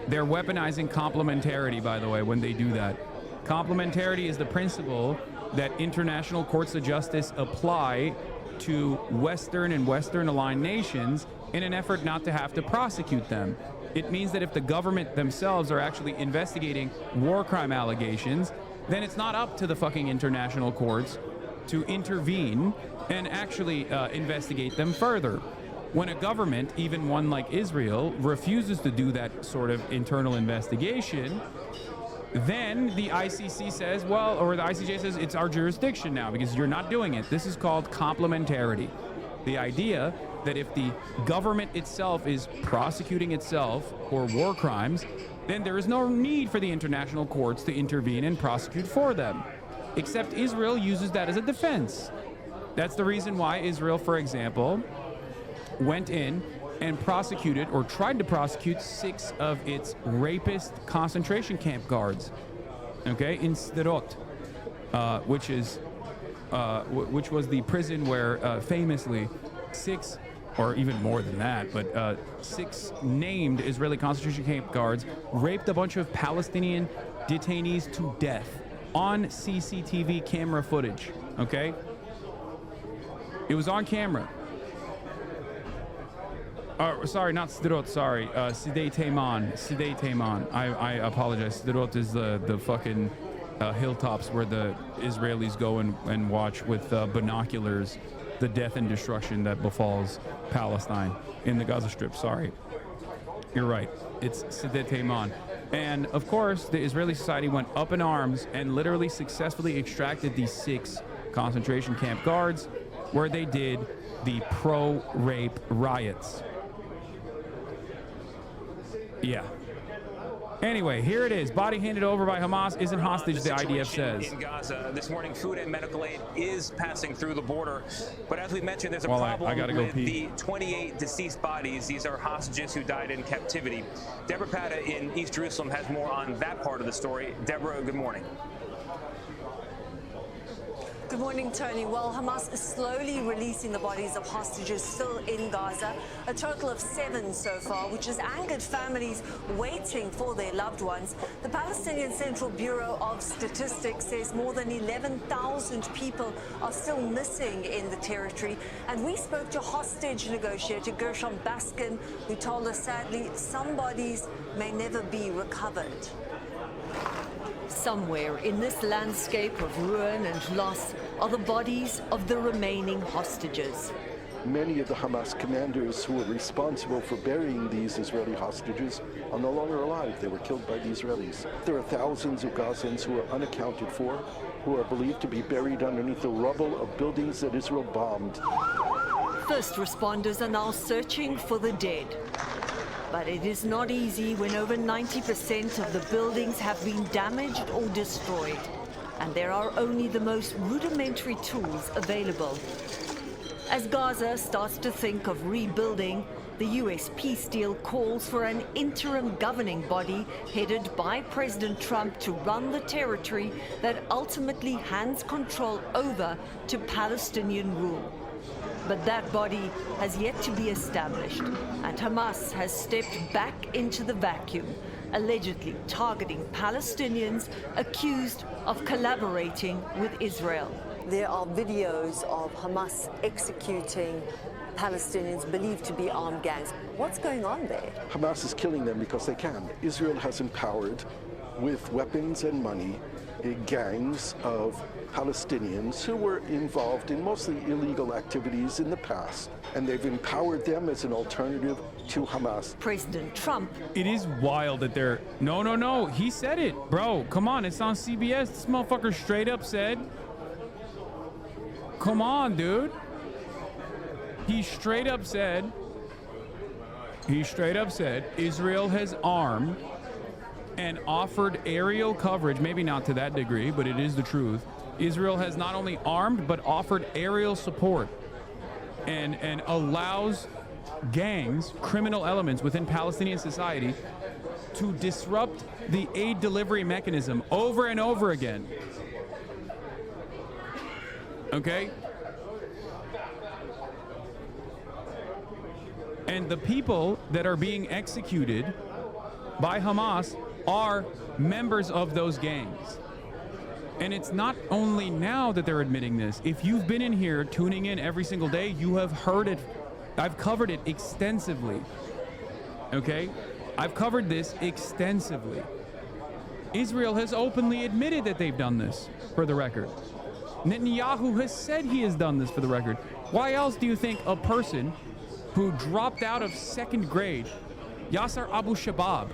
They're weaponizing complementarity, by the way, when they do that. Complementarity is the principle that international courts of justice apply to Western and Western-aligned nations in an effort not to have to prosecute them. It means that if the government themselves are actually investigating war crime allegations, then it's not up to the fucking international courts to intervene and actually investigate them further. When a government, even one like Israel, refuses to do that sort of internal investigation, then the ICC says, well, or the ICJ says, it's our jurisdiction now because you're not doing it. This is called complementarity. The idea that if the government itself is prosecuting itself for war crimes, then there is no need for the international courts to intervene and prosecute for them. Except Israel uses that as a defense. That's the reason why Israel, for example, went in and prosecuted or tried to prosecute 6 of its rapist concentration camp guards, okay, in Sderot, which was the prison where famously 6, or even more than that, but 6 named Israeli concentration camp guards raped a bunch of Palestinian detainees to death on CCTV camera footage, okay? It was on camera. Sorry, not Sderot, sorry. Sidei Teiman. I apologize. Sderot is the fucking hilltops where the Israelis go and watch with binoculars the death and destruction that befalls Palestine in the Gaza Strip. Sorry. You're right. It's Sidei Teiman. And of course, the Israeli society went up in arms and literally successfully extracted these 6 concentration camp guards where they did the pro-rape riots. Yeah. Anyway, here it is. Body handed over by Hamas isn't hostage, the IDF says. In Gaza this morning, food and medical aid is passing through the border. But as we mentioned, there's a problem with the 28 deceased bodies. These are hostages who died in captivity. Deborah Pata in East Jerusalem has more on that part of the story. Deborah, good morning. Good morning, Tony. Well, Hamas is slowly releasing the bodies of hostages still in Gaza, a total of 7 so far, which has angered families waiting for their loved ones. The Palestinian Central Bureau of Statistics says more than 11,000 people are still missing in the territory. And we spoke to hostage negotiator Gershom Baskin, who told us, sadly, some bodies may never be recovered. Somewhere in this landscape of ruin and loss are the bodies of the remaining hostages. Many of the Hamas commanders who were responsible for burying these Israeli hostages are no longer alive. They were killed by the Israelis. There are thousands of Gazans who are unaccounted for, who are believed to be buried underneath the rubble of buildings that Israel bombed. First responders are now searching for the dead. But it is not easy when over 90% of the buildings have been damaged or destroyed, and there are only the most rudimentary tools available. As Gaza starts to think of rebuilding, the US peace deal calls for an interim governing body headed by President Trump to run the territory that ultimately hands control over to Palestinian rule. But that body has yet to be established, and Hamas has stepped back into the vacuum, allegedly targeting Palestinians accused of collaborating with Israel. There are videos of Hamas executing Palestinians believed to be armed gangs. What's going on there? Hamas is killing them because they can. Israel has empowered, with weapons and money, gangs of Palestinians who were involved in mostly illegal activities in the past, and they've empowered them as an alternative to Hamas. President Trump. It is wild that they're... No. He said it. Bro, come on. It's on CBS. This motherfucker straight up said... Come on, dude. He straight up said Israel has armed and offered aerial coverage, maybe not to that degree, but it is the truth. Israel has not only armed, but offered aerial support and allows gangs, criminal elements within Palestinian society to disrupt the aid delivery mechanism over and over again. Okay? And the people that are being executed by Hamas are members of those gangs. And it's not only now that they're admitting this. If you've been in here tuning in every single day, you have heard it. I've covered it extensively. Okay? I've covered this extensively. Israel has openly admitted that they've done this, for the record. Netanyahu has said he has done this, for the record. Why else do you think a person who dropped out of 2nd grade, Yasser Abu Shabab,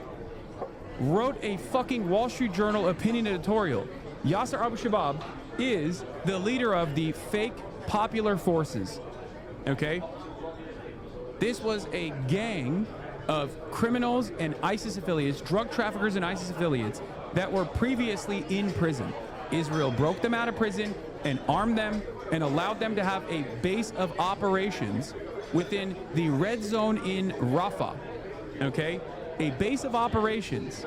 wrote a fucking Wall Street Journal opinion editorial? Yasser Abu Shabab is the leader of the fake popular forces, okay? This was a gang of criminals and ISIS affiliates, drug traffickers and ISIS affiliates that were previously in prison. Israel broke them out of prison and armed them and allowed them to have a base of operations within the red zone in Rafah, okay? A base of operations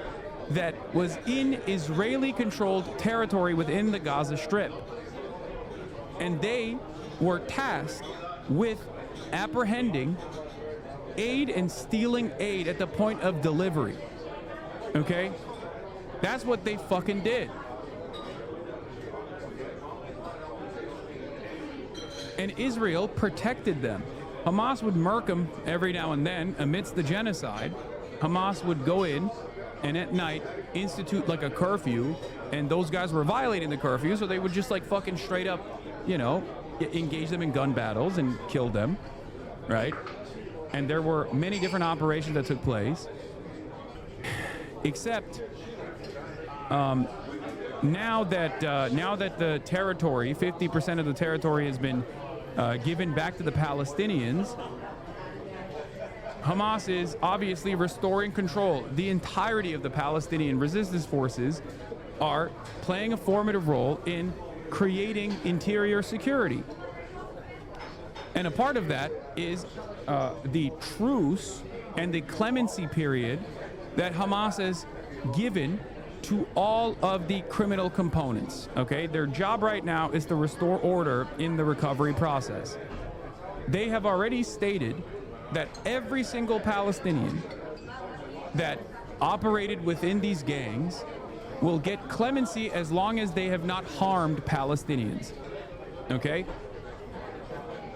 that was in Israeli-controlled territory within the Gaza Strip. And they were tasked with apprehending aid and stealing aid at the point of delivery, okay? That's what they fucking did. And Israel protected them. Hamas would murk them every now and then amidst the genocide. Hamas would go in and at night institute like a curfew, and those guys were violating the curfew, so they would just like fucking straight up, you know, engage them in gun battles and kill them, right? And there were many different operations that took place, except now that the territory, 50% of the territory has been given back to the Palestinians, Hamas is obviously restoring control. The entirety of the Palestinian resistance forces are playing a formative role in creating interior security. And a part of that is the truce and the clemency period that Hamas has given to all of the criminal components, okay? Their job right now is to restore order in the recovery process. They have already stated that every single Palestinian that operated within these gangs will get clemency as long as they have not harmed Palestinians, okay?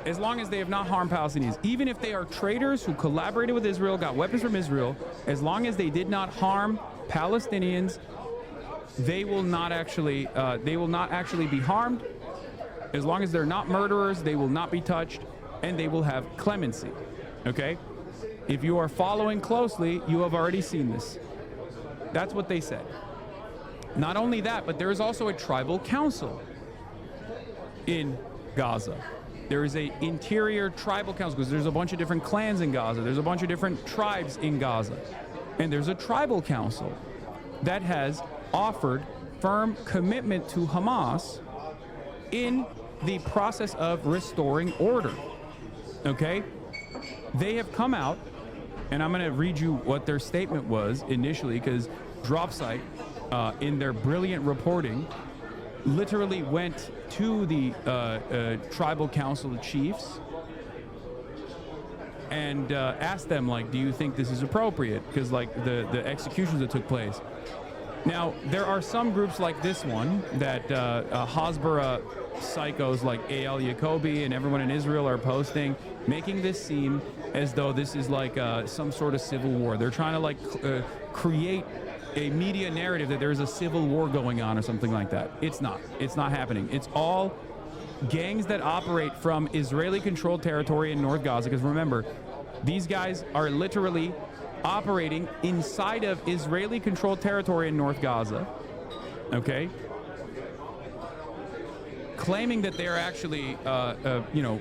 As long as they have not harmed Palestinians. Even if they are traitors who collaborated with Israel, got weapons from Israel, as long as they did not harm Palestinians, they will not actually be harmed. As long as they're not murderers, they will not be touched, and they will have clemency, okay? If you are following closely, you have already seen this. That's what they said. Not only that, but there is also a tribal council in Gaza. There is a interior tribal council because there's a bunch of different clans in Gaza. There's a bunch of different tribes in Gaza. And there's a tribal council that has offered firm commitment to Hamas in the process of restoring order, okay? They have come out, and I'm going to read you what their statement was initially, because Dropsite, in their brilliant reporting, literally went to the tribal council chiefs and asked them, like, do you think this is appropriate? Because, like, the executions that took place. Now, there are some groups like this one that Hasbara psychos like Eyal Yacobi and everyone in Israel are posting, making this seem as though this is like some sort of civil war. They're trying to, like, create a media narrative that there's a civil war going on or something like that. It's not. It's not happening. It's all gangs that operate from Israeli-controlled territory in North Gaza. Because remember, these guys are literally operating inside of Israeli-controlled territory in North Gaza, okay? Claiming that they're actually,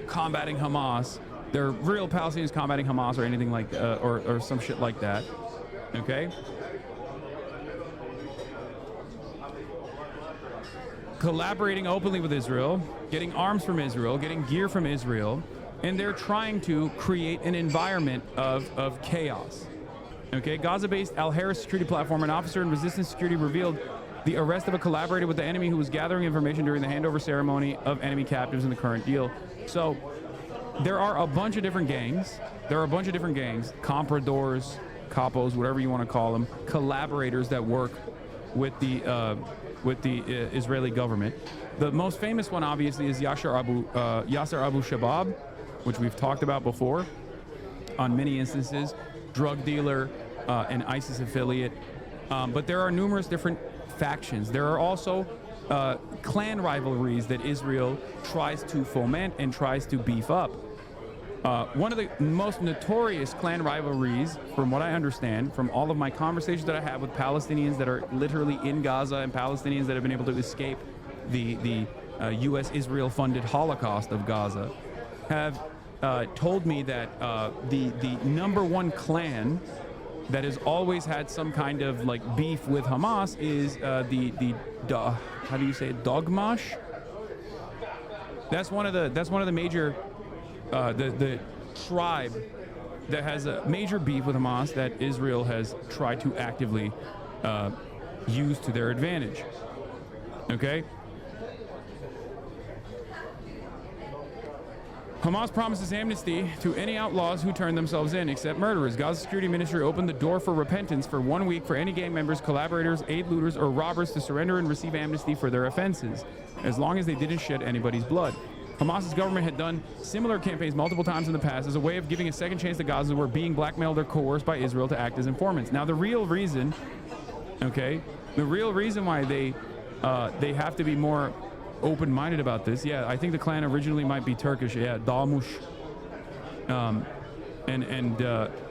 combating Hamas. They're real Palestinians combating Hamas or anything like, or some shit like that, okay? Collaborating openly with Israel, getting arms from Israel, getting gear from Israel, and they're trying to create an environment of chaos. Okay, Gaza-based Al-Harris security platform, an officer in resistance security revealed the arrest of a collaborator with the enemy who was gathering information during the handover ceremony of enemy captives in the current deal. So there are a bunch of different gangs. Compradors, capos, whatever you want to call them, collaborators that work with the Israeli government. The most famous one, obviously, is Yasser Abu Shabab, which we've talked about before on many instances. Drug dealer, an ISIS affiliate. But there are numerous different factions. There are also clan rivalries that Israel tries to foment and tries to beef up. One of the most notorious clan rivalries, from what I understand, from all of my conversations that I have with Palestinians that are literally in Gaza and Palestinians that have been able to escape the U.S. Israel-funded Holocaust of Gaza, have told me that the number one clan that has always had some kind of like beef with Hamas is how do you say it? Dogmash? That's one of the major the tribe that has a major beef with Hamas that Israel has tried to actively use to their advantage. Okay? Hamas promises amnesty to any outlaws who turn themselves in, except murderers. Gaza Security Ministry opened the door for repentance for 1 week for any gang members, collaborators, aid looters, or robbers to surrender and receive amnesty for their offenses, as long as they didn't shed anybody's blood. Hamas's government had done similar campaigns multiple times in the past as a way of giving a second chance to Gaza who were being blackmailed or coerced by Israel to act as informants. Now, the real reason why they have to be more open-minded about this, yeah, I think the clan originally might be Turkish, yeah, Damush,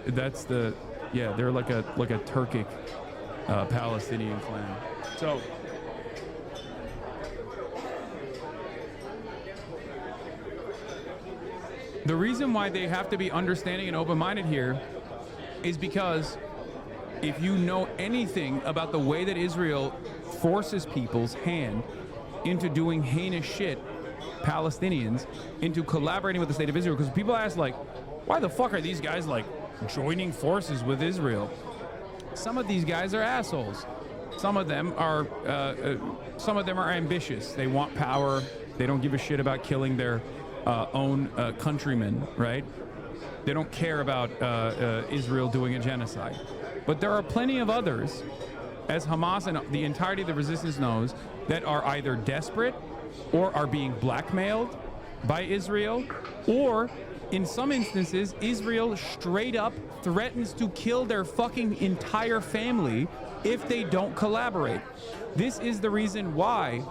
that's the, yeah, they're like a Turkic Palestinian clan. So the reason why they have to be understanding and open-minded here is because if you know anything about the way that Israel forces people's hand into doing heinous shit, Palestinians, into collaborating with the state of Israel, because people ask, like, why the fuck are these guys, like, joining forces with Israel? Some of these guys are assholes. Some of them are ambitious. They want power. They don't give a shit about killing their own countrymen, right? They don't care about Israel doing a genocide. But there are plenty of others, as Hamas and the entirety of the resistance knows, that are either desperate or are being blackmailed by Israel, or in some instances, Israel straight up threatens to kill their fucking entire family if they don't collaborate. This is the reason why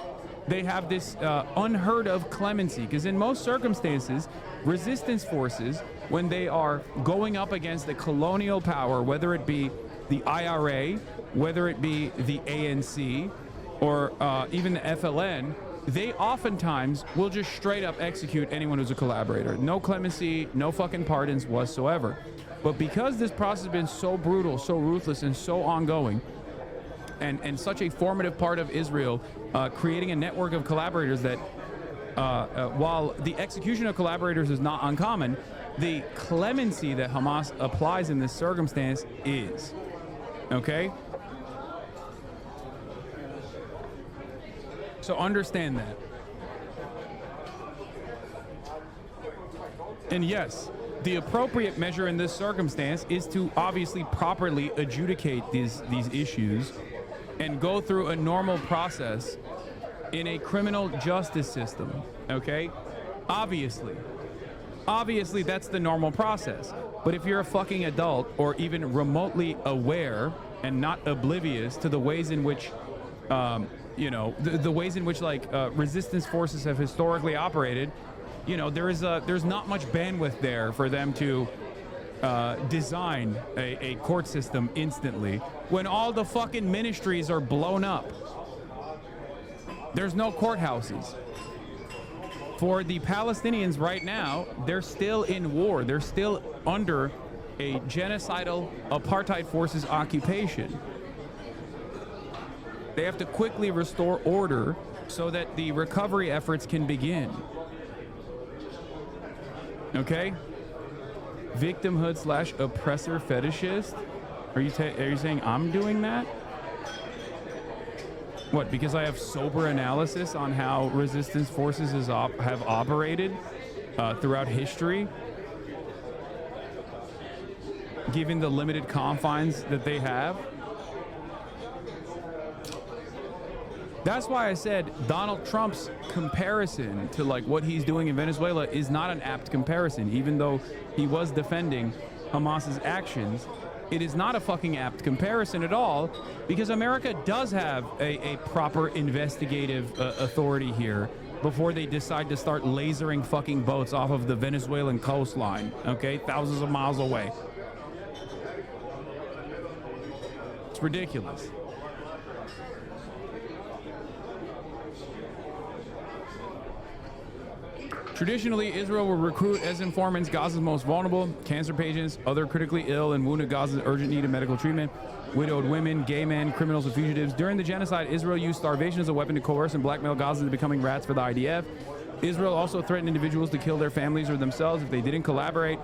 they have this unheard of clemency, because in most circumstances, resistance forces, when they are going up against the colonial power, whether it be the IRA, whether it be the ANC, or even the FLN, they oftentimes will just straight up execute anyone who's a collaborator. No clemency, no fucking pardons whatsoever. But because this process has been so brutal, so ruthless, and so ongoing, and such a formative part of Israel, creating a network of collaborators that, while the execution of collaborators is not uncommon, the clemency that Hamas applies in this circumstance is. Okay? So understand that. And yes, the appropriate measure in this circumstance is to obviously properly adjudicate these issues and go through a normal process in a criminal justice system, okay? Obviously that's the normal process. But if you're a fucking adult or even remotely aware and not oblivious to the ways in which you know, the ways in which, like, resistance forces have historically operated, you know, there's not much bandwidth there for them to design a court system instantly when all the fucking ministries are blown up. There's no courthouses. For the Palestinians right now, they're still in war. They're still under a genocidal apartheid forces occupation. They have to quickly restore order so that the recovery efforts can begin. Okay? Victimhood / oppressor fetishist? Are you saying I'm doing that? What, because I have sober analysis on how resistance forces have operated throughout history, given the limited confines that they have? That's why I said Donald Trump's comparison to, like, what he's doing in Venezuela is not an apt comparison. Even though he was defending Hamas's actions, it is not a fucking apt comparison at all, because America does have a proper investigative authority here before they decide to start lasering fucking boats off of the Venezuelan coastline, okay, thousands of miles away. It's ridiculous. Traditionally, Israel will recruit as informants Gaza's most vulnerable, cancer patients, other critically ill and wounded Gaza's urgent need of medical treatment, widowed women, gay men, criminals, and fugitives. During the genocide, Israel used starvation as a weapon to coerce and blackmail Gaza into becoming rats for the IDF. Israel also threatened individuals to kill their families or themselves if they didn't collaborate.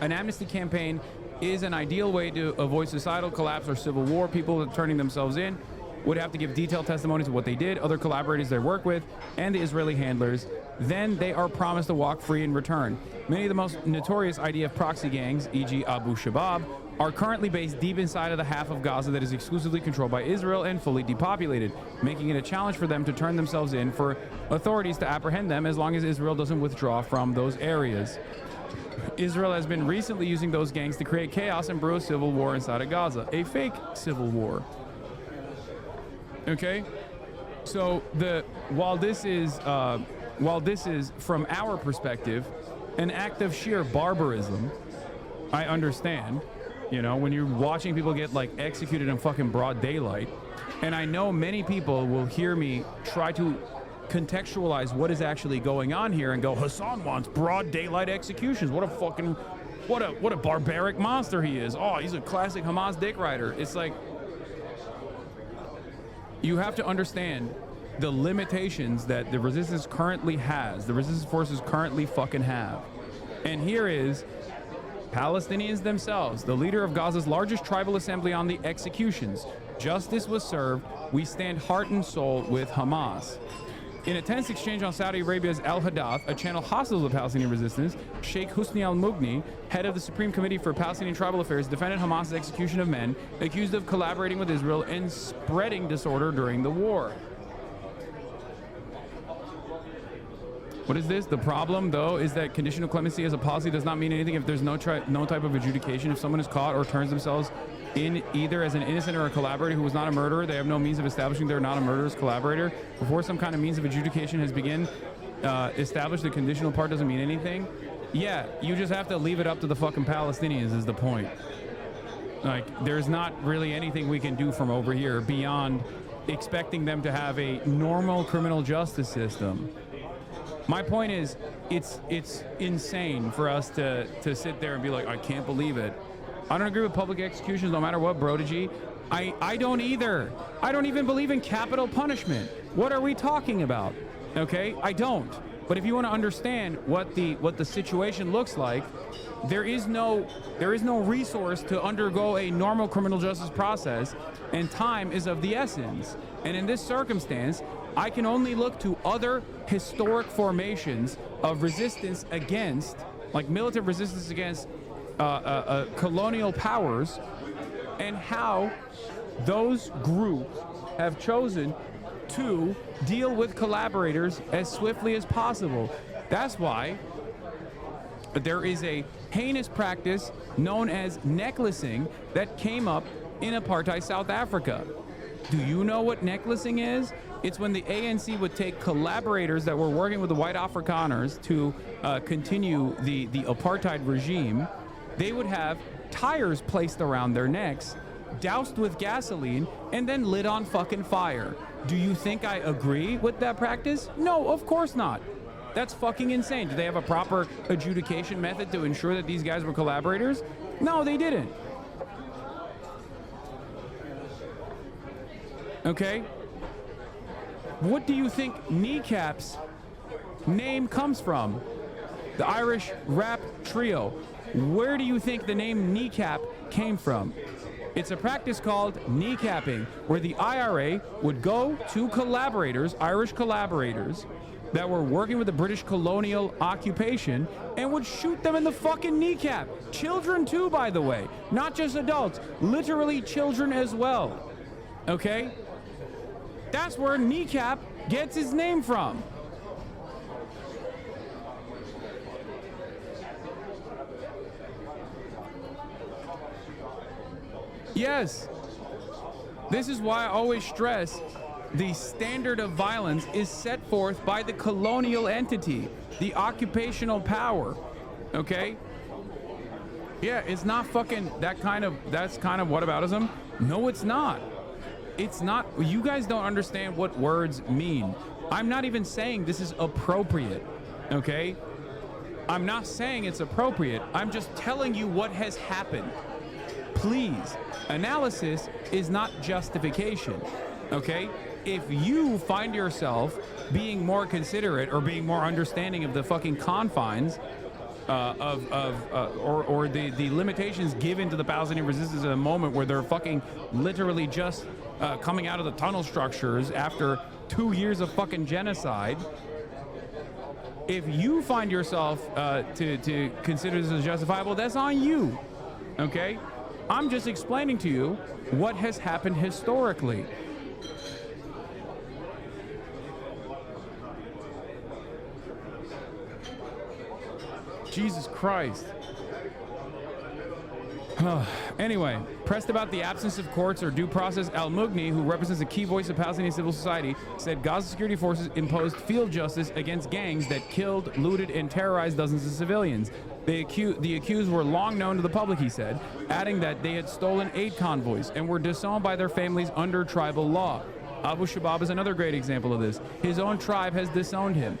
An amnesty campaign is an ideal way to avoid societal collapse or civil war. People turning themselves in would have to give detailed testimonies of what they did, other collaborators they work with, and the Israeli handlers. Then they are promised to walk free in return. Many of the most notorious IDF proxy gangs, e.g. Abu Shabaab, are currently based deep inside of the half of Gaza that is exclusively controlled by Israel and fully depopulated, making it a challenge for them to turn themselves in for authorities to apprehend them as long as Israel doesn't withdraw from those areas. Israel has been recently using those gangs to create chaos and brew a civil war inside of Gaza, a fake civil war. Okay, so while this is from our perspective an act of sheer barbarism, I understand, you know, when you're watching people get, like, executed in fucking broad daylight, and I know many people will hear me try to contextualize what is actually going on here and go, Hasan wants broad daylight executions. What a fucking what a barbaric monster he is. Oh, he's a classic Hamas dick rider. It's like, you have to understand the limitations that the resistance currently has, the resistance forces currently fucking have. And here is Palestinians themselves, the leader of Gaza's largest tribal assembly on the executions. Justice was served. We stand heart and soul with Hamas. In a tense exchange on Saudi Arabia's Al Hadath, a channel hostile to the Palestinian resistance, Sheikh Husni al-Mughni, head of the Supreme Committee for Palestinian Tribal Affairs, defended Hamas's execution of men accused of collaborating with Israel and spreading disorder during the war. What is this? The problem, though, is that conditional clemency as a policy does not mean anything if there's no type of adjudication. If someone is caught or turns themselves in either as an innocent or a collaborator who was not a murderer, they have no means of establishing they're not a murderous collaborator. Before some kind of means of adjudication has begun established, the conditional part doesn't mean anything. Yeah, you just have to leave it up to the fucking Palestinians is the point. Like, there's not really anything we can do from over here beyond expecting them to have a normal criminal justice system. My point is, it's insane for us to sit there and be like, I can't believe it. I don't agree with public executions no matter what, Brodagy. I don't either. I don't even believe in capital punishment. What are we talking about? Okay, I don't. But if you want to understand what the situation looks like, there is no resource to undergo a normal criminal justice process, and time is of the essence. And in this circumstance, I can only look to other historic formations of resistance against, like militant resistance against colonial powers, and how those groups have chosen to deal with collaborators as swiftly as possible. That's why there is a heinous practice known as necklacing that came up in apartheid South Africa. Do you know what necklacing is? It's when the ANC would take collaborators that were working with the white Afrikaners to continue the apartheid regime. They would have tires placed around their necks, doused with gasoline, and then lit on fucking fire. Do you think I agree with that practice? No, of course not. That's fucking insane. Do they have a proper adjudication method to ensure that these guys were collaborators? No, they didn't. Okay? What do you think Kneecap's name comes from? The Irish rap trio. Where do you think the name Kneecap came from? It's a practice called kneecapping, where the IRA would go to collaborators, Irish collaborators, that were working with the British colonial occupation and would shoot them in the fucking kneecap. Children too, by the way. Not just adults. Literally children as well. Okay? That's where kneecap gets his name from. Yes. This is why I always stress the standard of violence is set forth by the colonial entity, the occupational power. Okay? Yeah, it's not fucking that's kind of whataboutism. No, it's not. It's not. You guys don't understand what words mean. I'm not even saying this is appropriate. Okay? I'm not saying it's appropriate. I'm just telling you what has happened. Please, analysis is not justification, okay? If you find yourself being more considerate or being more understanding of the fucking confines or the limitations given to the Palestinian resistance at a moment where they're fucking literally just coming out of the tunnel structures after 2 years of fucking genocide, if you find yourself to consider this as justifiable, that's on you, okay? I'm just explaining to you what has happened historically. Jesus Christ. Anyway, pressed about the absence of courts or due process, Al-Mughni, who represents a key voice of Palestinian civil society, said Gaza security forces imposed field justice against gangs that killed, looted, and terrorized dozens of civilians. The accused were long known to the public, he said, adding that they had stolen aid convoys and were disowned by their families under tribal law. Abu Shabab is another great example of this. His own tribe has disowned him.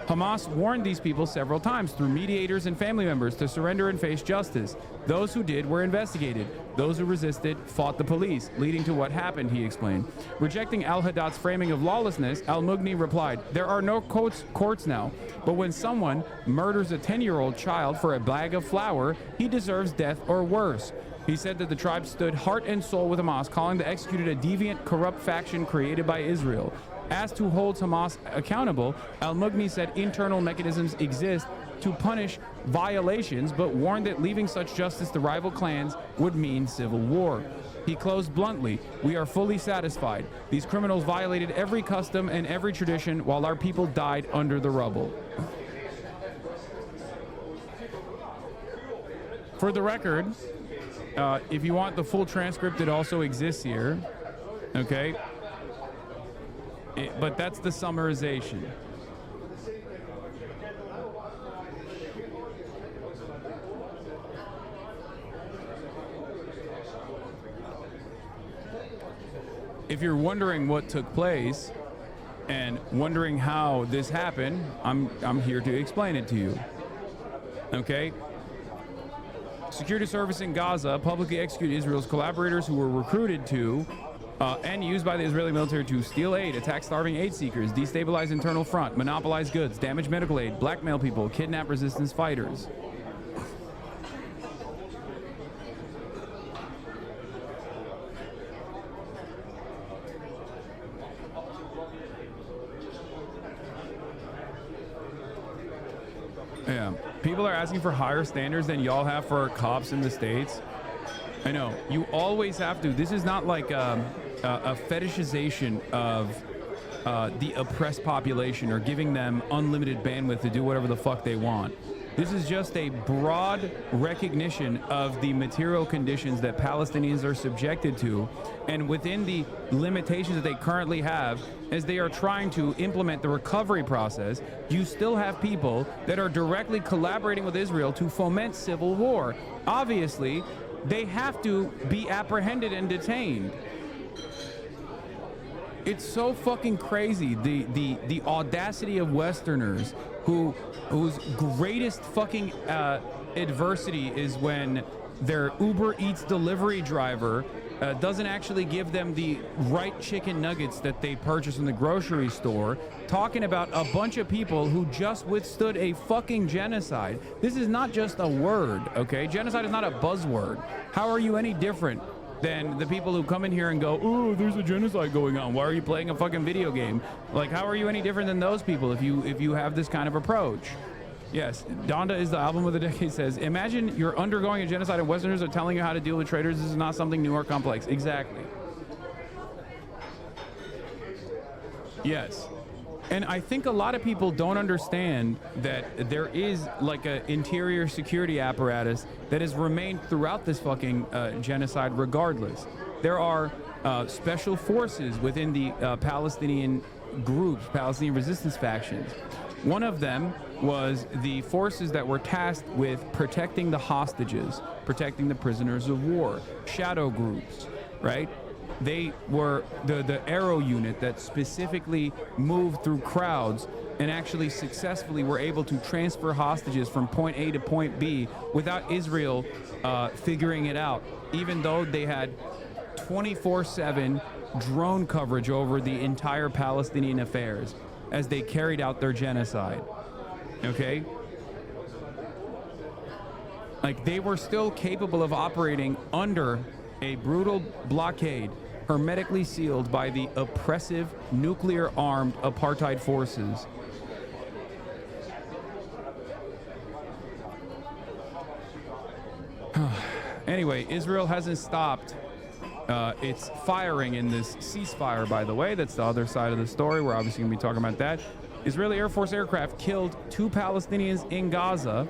Hamas warned these people several times through mediators and family members to surrender and face justice. Those who did were investigated. Those who resisted fought the police, leading to what happened, he explained. Rejecting al-Haddad's framing of lawlessness, al-Mughni replied, "There are no courts now, but when someone murders a 10-year-old child for a bag of flour, he deserves death or worse." He said that the tribe stood heart and soul with Hamas, calling the executed a deviant, corrupt faction created by Israel. Asked who holds Hamas accountable, al-Mughni said internal mechanisms exist to punish violations, but warned that leaving such justice to rival clans would mean civil war. He closed bluntly, "We are fully satisfied. These criminals violated every custom and every tradition while our people died under the rubble." For the record, if you want the full transcript, it also exists here, okay? But that's the summarization. If you're wondering what took place and wondering how this happened, I'm here to explain it to you. Okay? Security service in Gaza publicly executed Israel's collaborators who were recruited to and used by the Israeli military to steal aid, attack starving aid seekers, destabilize internal front, monopolize goods, damage medical aid, blackmail people, kidnap resistance fighters. Yeah, people are asking for higher standards than y'all have for cops in the States. I know, you always have to. This is not like a fetishization of the oppressed population or giving them unlimited bandwidth to do whatever the fuck they want. This is just a broad recognition of the material conditions that Palestinians are subjected to, and within the limitations that they currently have, as they are trying to implement the recovery process, you still have people that are directly collaborating with Israel to foment civil war. Obviously, they have to be apprehended and detained. It's so fucking crazy, the audacity of Westerners whose greatest fucking adversity is when their Uber Eats delivery driver doesn't actually give them the right chicken nuggets that they purchase in the grocery store, talking about a bunch of people who just withstood a fucking genocide. This is not just a word, okay? Genocide is not a buzzword. How are you any different than the people who come in here and go, "Oh, there's a genocide going on. Why are you playing a fucking video game?" Like, how are you any different than those people if you have this kind of approach? Yes, Donda is the album of the decade says, "Imagine you're undergoing a genocide and Westerners are telling you how to deal with traitors. This is not something new or complex." Exactly. Yes. And I think a lot of people don't understand that there is like an interior security apparatus that has remained throughout this fucking genocide regardless. There are special forces within the Palestinian groups, Palestinian resistance factions. One of them was the forces that were tasked with protecting the hostages, protecting the prisoners of war, shadow groups, right? They were the Arrow unit that specifically moved through crowds and actually successfully were able to transfer hostages from point A to point B without Israel figuring it out, even though they had 24/7 drone coverage over the entire Palestinian affairs as they carried out their genocide. Okay? Like, they were still capable of operating under a brutal blockade, hermetically sealed by the oppressive, nuclear-armed apartheid forces. Anyway, Israel hasn't stopped its firing in this ceasefire, by the way. That's the other side of the story. We're obviously going to be talking about that. Israeli Air Force aircraft killed 2 Palestinians in Gaza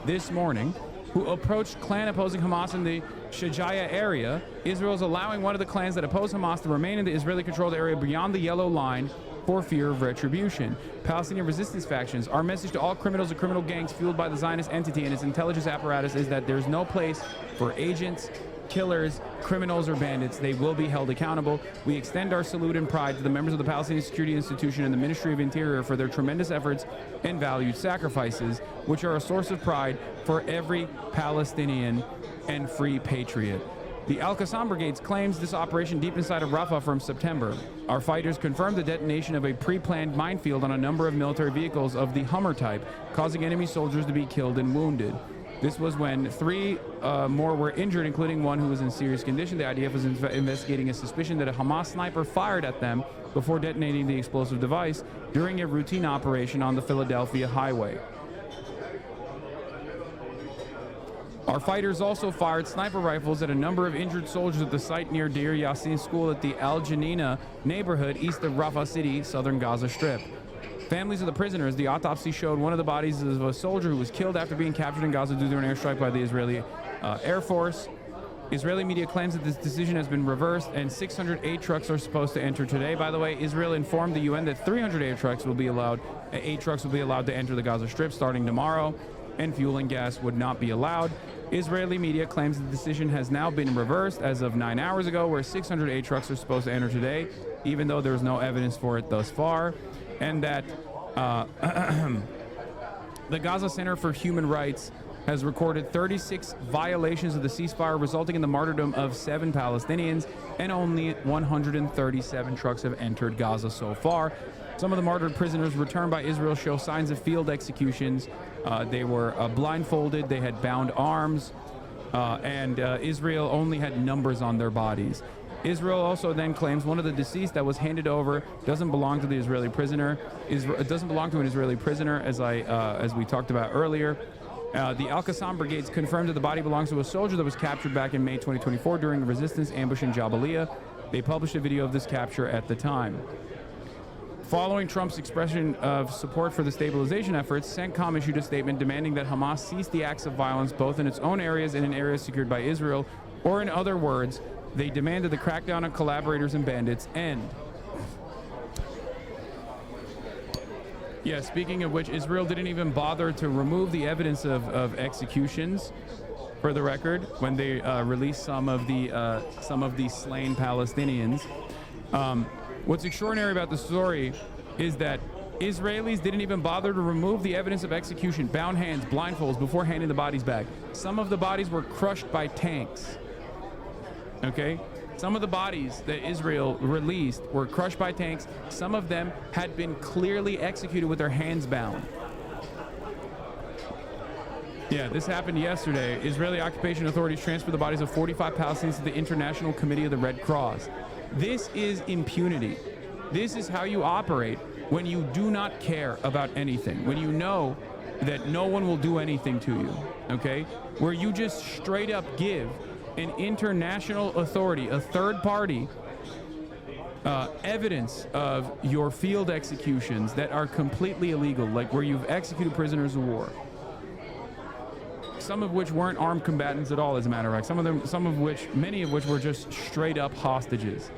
this morning who approached clan-opposing Hamas in the Shajaya area. Israel is allowing one of the clans that oppose Hamas to remain in the Israeli-controlled area beyond the yellow line for fear of retribution. Palestinian resistance factions. Our message to all criminals and criminal gangs fueled by the Zionist entity and its intelligence apparatus is that there's no place for agents killers, criminals, or bandits, they will be held accountable. We extend our salute and pride to the members of the Palestinian Security Institution and the Ministry of Interior for their tremendous efforts and valued sacrifices, which are a source of pride for every Palestinian and free patriot. The Al-Qassam Brigade's claims this operation deep inside of Rafah from September. Our fighters confirmed the detonation of a pre-planned minefield on a number of military vehicles of the Hummer type, causing enemy soldiers to be killed and wounded. This was when 3 more were injured, including one who was in serious condition. The IDF was investigating a suspicion that a Hamas sniper fired at them before detonating the explosive device during a routine operation on the Philadelphia highway. Our fighters also fired sniper rifles at a number of injured soldiers at the site near Deir Yassin School at the Al Janina neighborhood east of Rafah City, southern Gaza Strip. Families of the prisoners, the autopsy showed one of the bodies of a soldier who was killed after being captured in Gaza due to an airstrike by the Israeli Air Force. Israeli media claims that this decision has been reversed and 600 aid trucks are supposed to enter today. By the way, Israel informed the UN that 300 aid trucks will be allowed to enter the Gaza Strip starting tomorrow, and fuel and gas would not be allowed. Israeli media claims the decision has now been reversed as of 9 hours ago, where 600 aid trucks are supposed to enter today, even though there's no evidence for it thus far, and that the Gaza Center for Human Rights has recorded 36 violations of the ceasefire, resulting in the martyrdom of 7 Palestinians, and only 137 trucks have entered Gaza so far. Some of the martyred prisoners returned by Israel show signs of field executions. They were blindfolded, they had bound arms, and Israel only had numbers on their bodies. Israel also then claims one of the deceased that was handed over doesn't belong to the Israeli prisoner. It doesn't belong to an Israeli prisoner, as we talked about earlier. The Al-Qassam Brigades confirmed that the body belongs to a soldier that was captured back in May 2024 during a resistance ambush in Jabalia. They published a video of this capture at the time. Following Trump's expression of support for the stabilization efforts, CENTCOM issued a statement demanding that Hamas cease the acts of violence both in its own areas and in areas secured by Israel, or in other words, they demanded the crackdown on collaborators and bandits end. Yeah, speaking of which, Israel didn't even bother to remove the evidence of executions, for the record, when they released some of the slain Palestinians. What's extraordinary about the story is that Israelis didn't even bother to remove the evidence of execution, bound hands, blindfolds, before handing the bodies back. Some of the bodies were crushed by tanks. Okay? Some of the bodies that Israel released were crushed by tanks. Some of them had been clearly executed with their hands bound. Yeah, this happened yesterday. Israeli occupation authorities transferred the bodies of 45 Palestinians to the International Committee of the Red Cross. This is impunity. This is how you operate when you do not care about anything, when you know that no one will do anything to you, okay? Where you just straight up give an international authority, a third party, evidence of your field executions that are completely illegal, like where you've executed prisoners of war. Some of which weren't armed combatants at all, as a matter of fact. Many of which were just straight up hostages.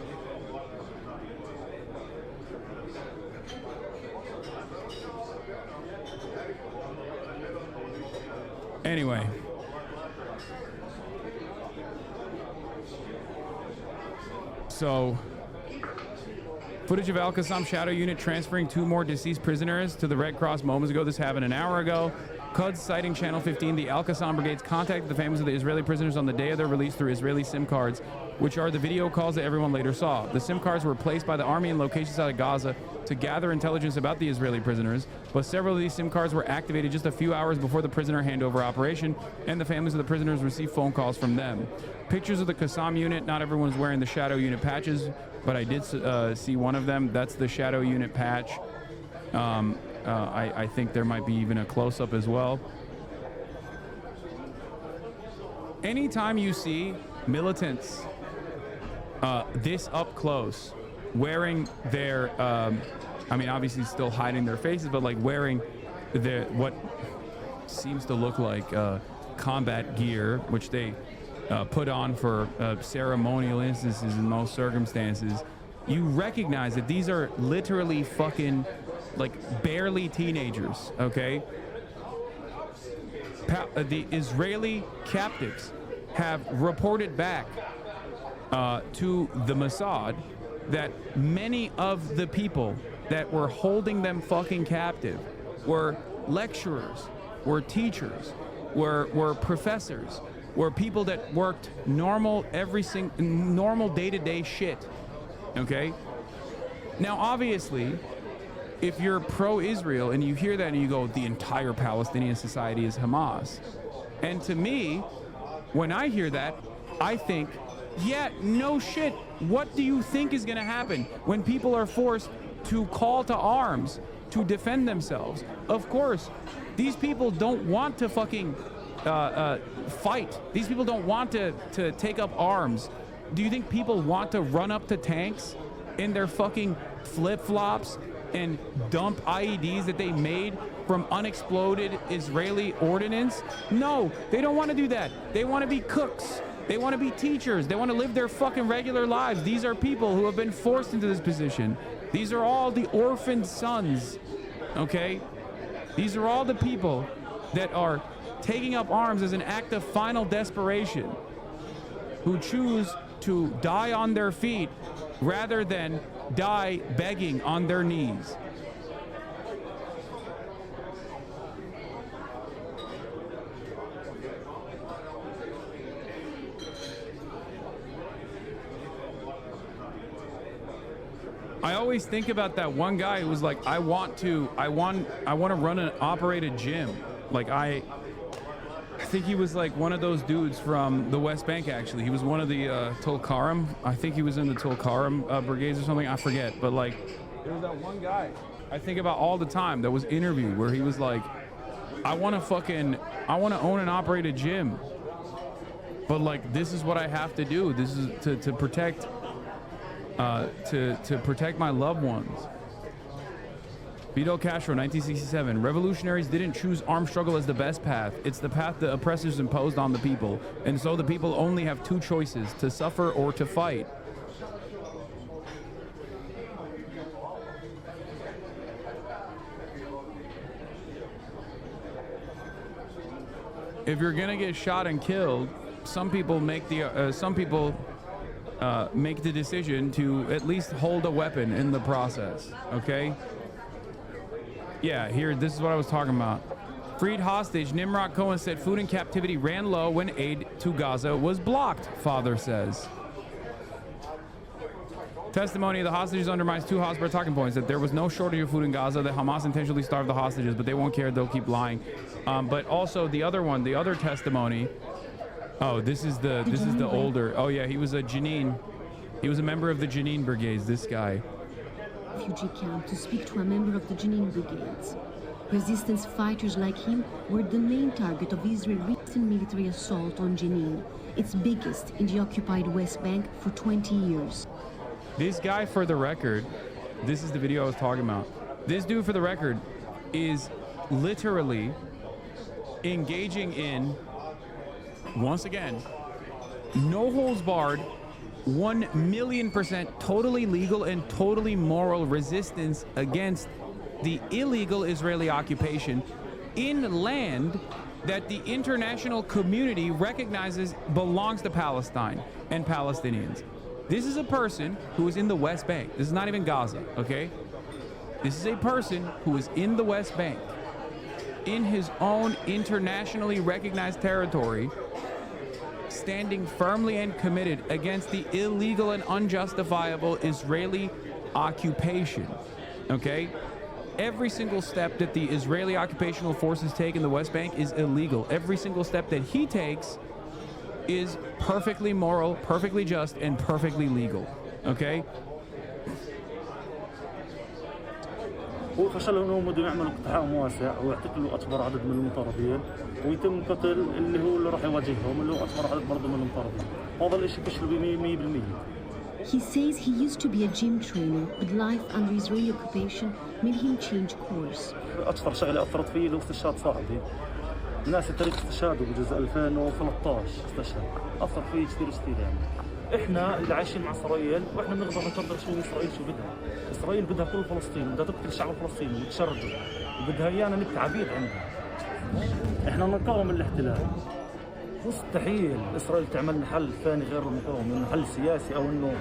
Anyway. So, footage of Al-Qassam Shadow Unit transferring 2 more deceased prisoners to the Red Cross moments ago. This happened an hour ago. Quds citing Channel 15, the Al-Qassam Brigades contacted the families of the Israeli prisoners on the day of their release through Israeli SIM cards, which are the video calls that everyone later saw. The SIM cards were placed by the army in locations outside of Gaza to gather intelligence about the Israeli prisoners, but several of these SIM cards were activated just a few hours before the prisoner handover operation, and the families of the prisoners received phone calls from them. Pictures of the Qassam unit, not everyone's wearing the Shadow Unit patches, but I did see one of them. That's the Shadow Unit patch. I think there might be even a close-up as well. Anytime you see militants this up close, wearing their, I mean, obviously still hiding their faces, but like wearing their, what seems to look like combat gear, which they put on for ceremonial instances in most circumstances, you recognize that these are literally fucking, like, barely teenagers, okay? The Israeli captives have reported back to the Mossad that many of the people that were holding them fucking captive were lecturers, were teachers, were professors, were people that worked normal day-to-day shit. Okay? Now, obviously, if you're pro-Israel and you hear that and you go, the entire Palestinian society is Hamas. And to me, when I hear that, I think, yeah, no shit. What do you think is going to happen when people are forced to call to arms to defend themselves? Of course, these people don't want to fucking fight. These people don't want to take up arms. Do you think people want to run up to tanks in their fucking flip-flops and dump IEDs that they made from unexploded Israeli ordnance? No, they don't want to do that. They want to be cooks. They want to be teachers. They want to live their fucking regular lives. These are people who have been forced into this position. These are all the orphaned sons, okay? These are all the people that are taking up arms as an act of final desperation, who choose to die on their feet rather than die begging on their knees. I always think about that one guy who was like, I want to run and operate a gym. Like I think he was like one of those dudes from the West Bank, actually. He was one of the Tulkarm. I think he was in the Tulkarm brigades or something. I forget. But like, there was that one guy I think about all the time that was interviewed where he was like, I want to own and operate a gym. But like, this is what I have to do. This is to protect to protect my loved ones. Fidel Castro, 1967. Revolutionaries didn't choose armed struggle as the best path. It's the path the oppressors imposed on the people. And so the people only have two choices, to suffer or to fight. If you're gonna get shot and killed, some people make the make the decision to at least hold a weapon in the process, okay? Yeah, here, this is what I was talking about. Freed hostage, Nimrod Cohen said food in captivity ran low when aid to Gaza was blocked, father says. Testimony of the hostages undermines two Hosper talking points, that there was no shortage of food in Gaza, that Hamas intentionally starved the hostages, but they won't care, they'll keep lying. But also the other one, the other testimony. Oh, this is the older. Oh yeah, he was a Jenin. He was a member of the Jenin brigades, this guy. Refugee camp to speak to a member of the Jenin brigades. Resistance fighters like him were the main target of Israel's recent military assault on Jenin, its biggest in the occupied West Bank for 20 years. This guy, for the record, this is the video I was talking about. This dude, for the record, is literally engaging in, once again, no holds barred, 1,000,000% totally legal and totally moral resistance against the illegal Israeli occupation in land that the international community recognizes belongs to Palestine and Palestinians. This is a person who is in the West Bank. This is not even Gaza, okay? This is a person who is in the West Bank, in his own internationally recognized territory, standing firmly and committed against the illegal and unjustifiable Israeli occupation, okay? Every single step that the Israeli occupational forces take in the West Bank is illegal. Every single step that he takes is perfectly moral, perfectly just, and perfectly legal, okay? وفشلوا انهم بدهم يعملوا اقتحام واسع ويعتقلوا اكبر عدد من المطاردين ويتم قتل اللي هو اللي راح يواجههم اللي هو اكبر عدد برضه من المطاردين. هذا الشيء فشل 100%. He says he used to be a gym trainer, but life under Israeli occupation made him change course. اكثر شغله اثرت فيه اللي هو استشهاد صاحبي. الناس تاريخ استشهاده بجزء 2013 استشهد. اثر فيه كثير يعني. احنا اللي عايشين مع اسرائيل واحنا بنقدر نقدر شو اسرائيل شو بدها. اسرائيل بدها كل فلسطين، بدها تقتل الشعب الفلسطيني وتشرده، وبدها ايانا نبقى عبيد عندها. احنا نقاوم الاحتلال مستحيل إسرائيل تعمل لنا حل ثاني غير المقاومة، إنه حل سياسي أو إنه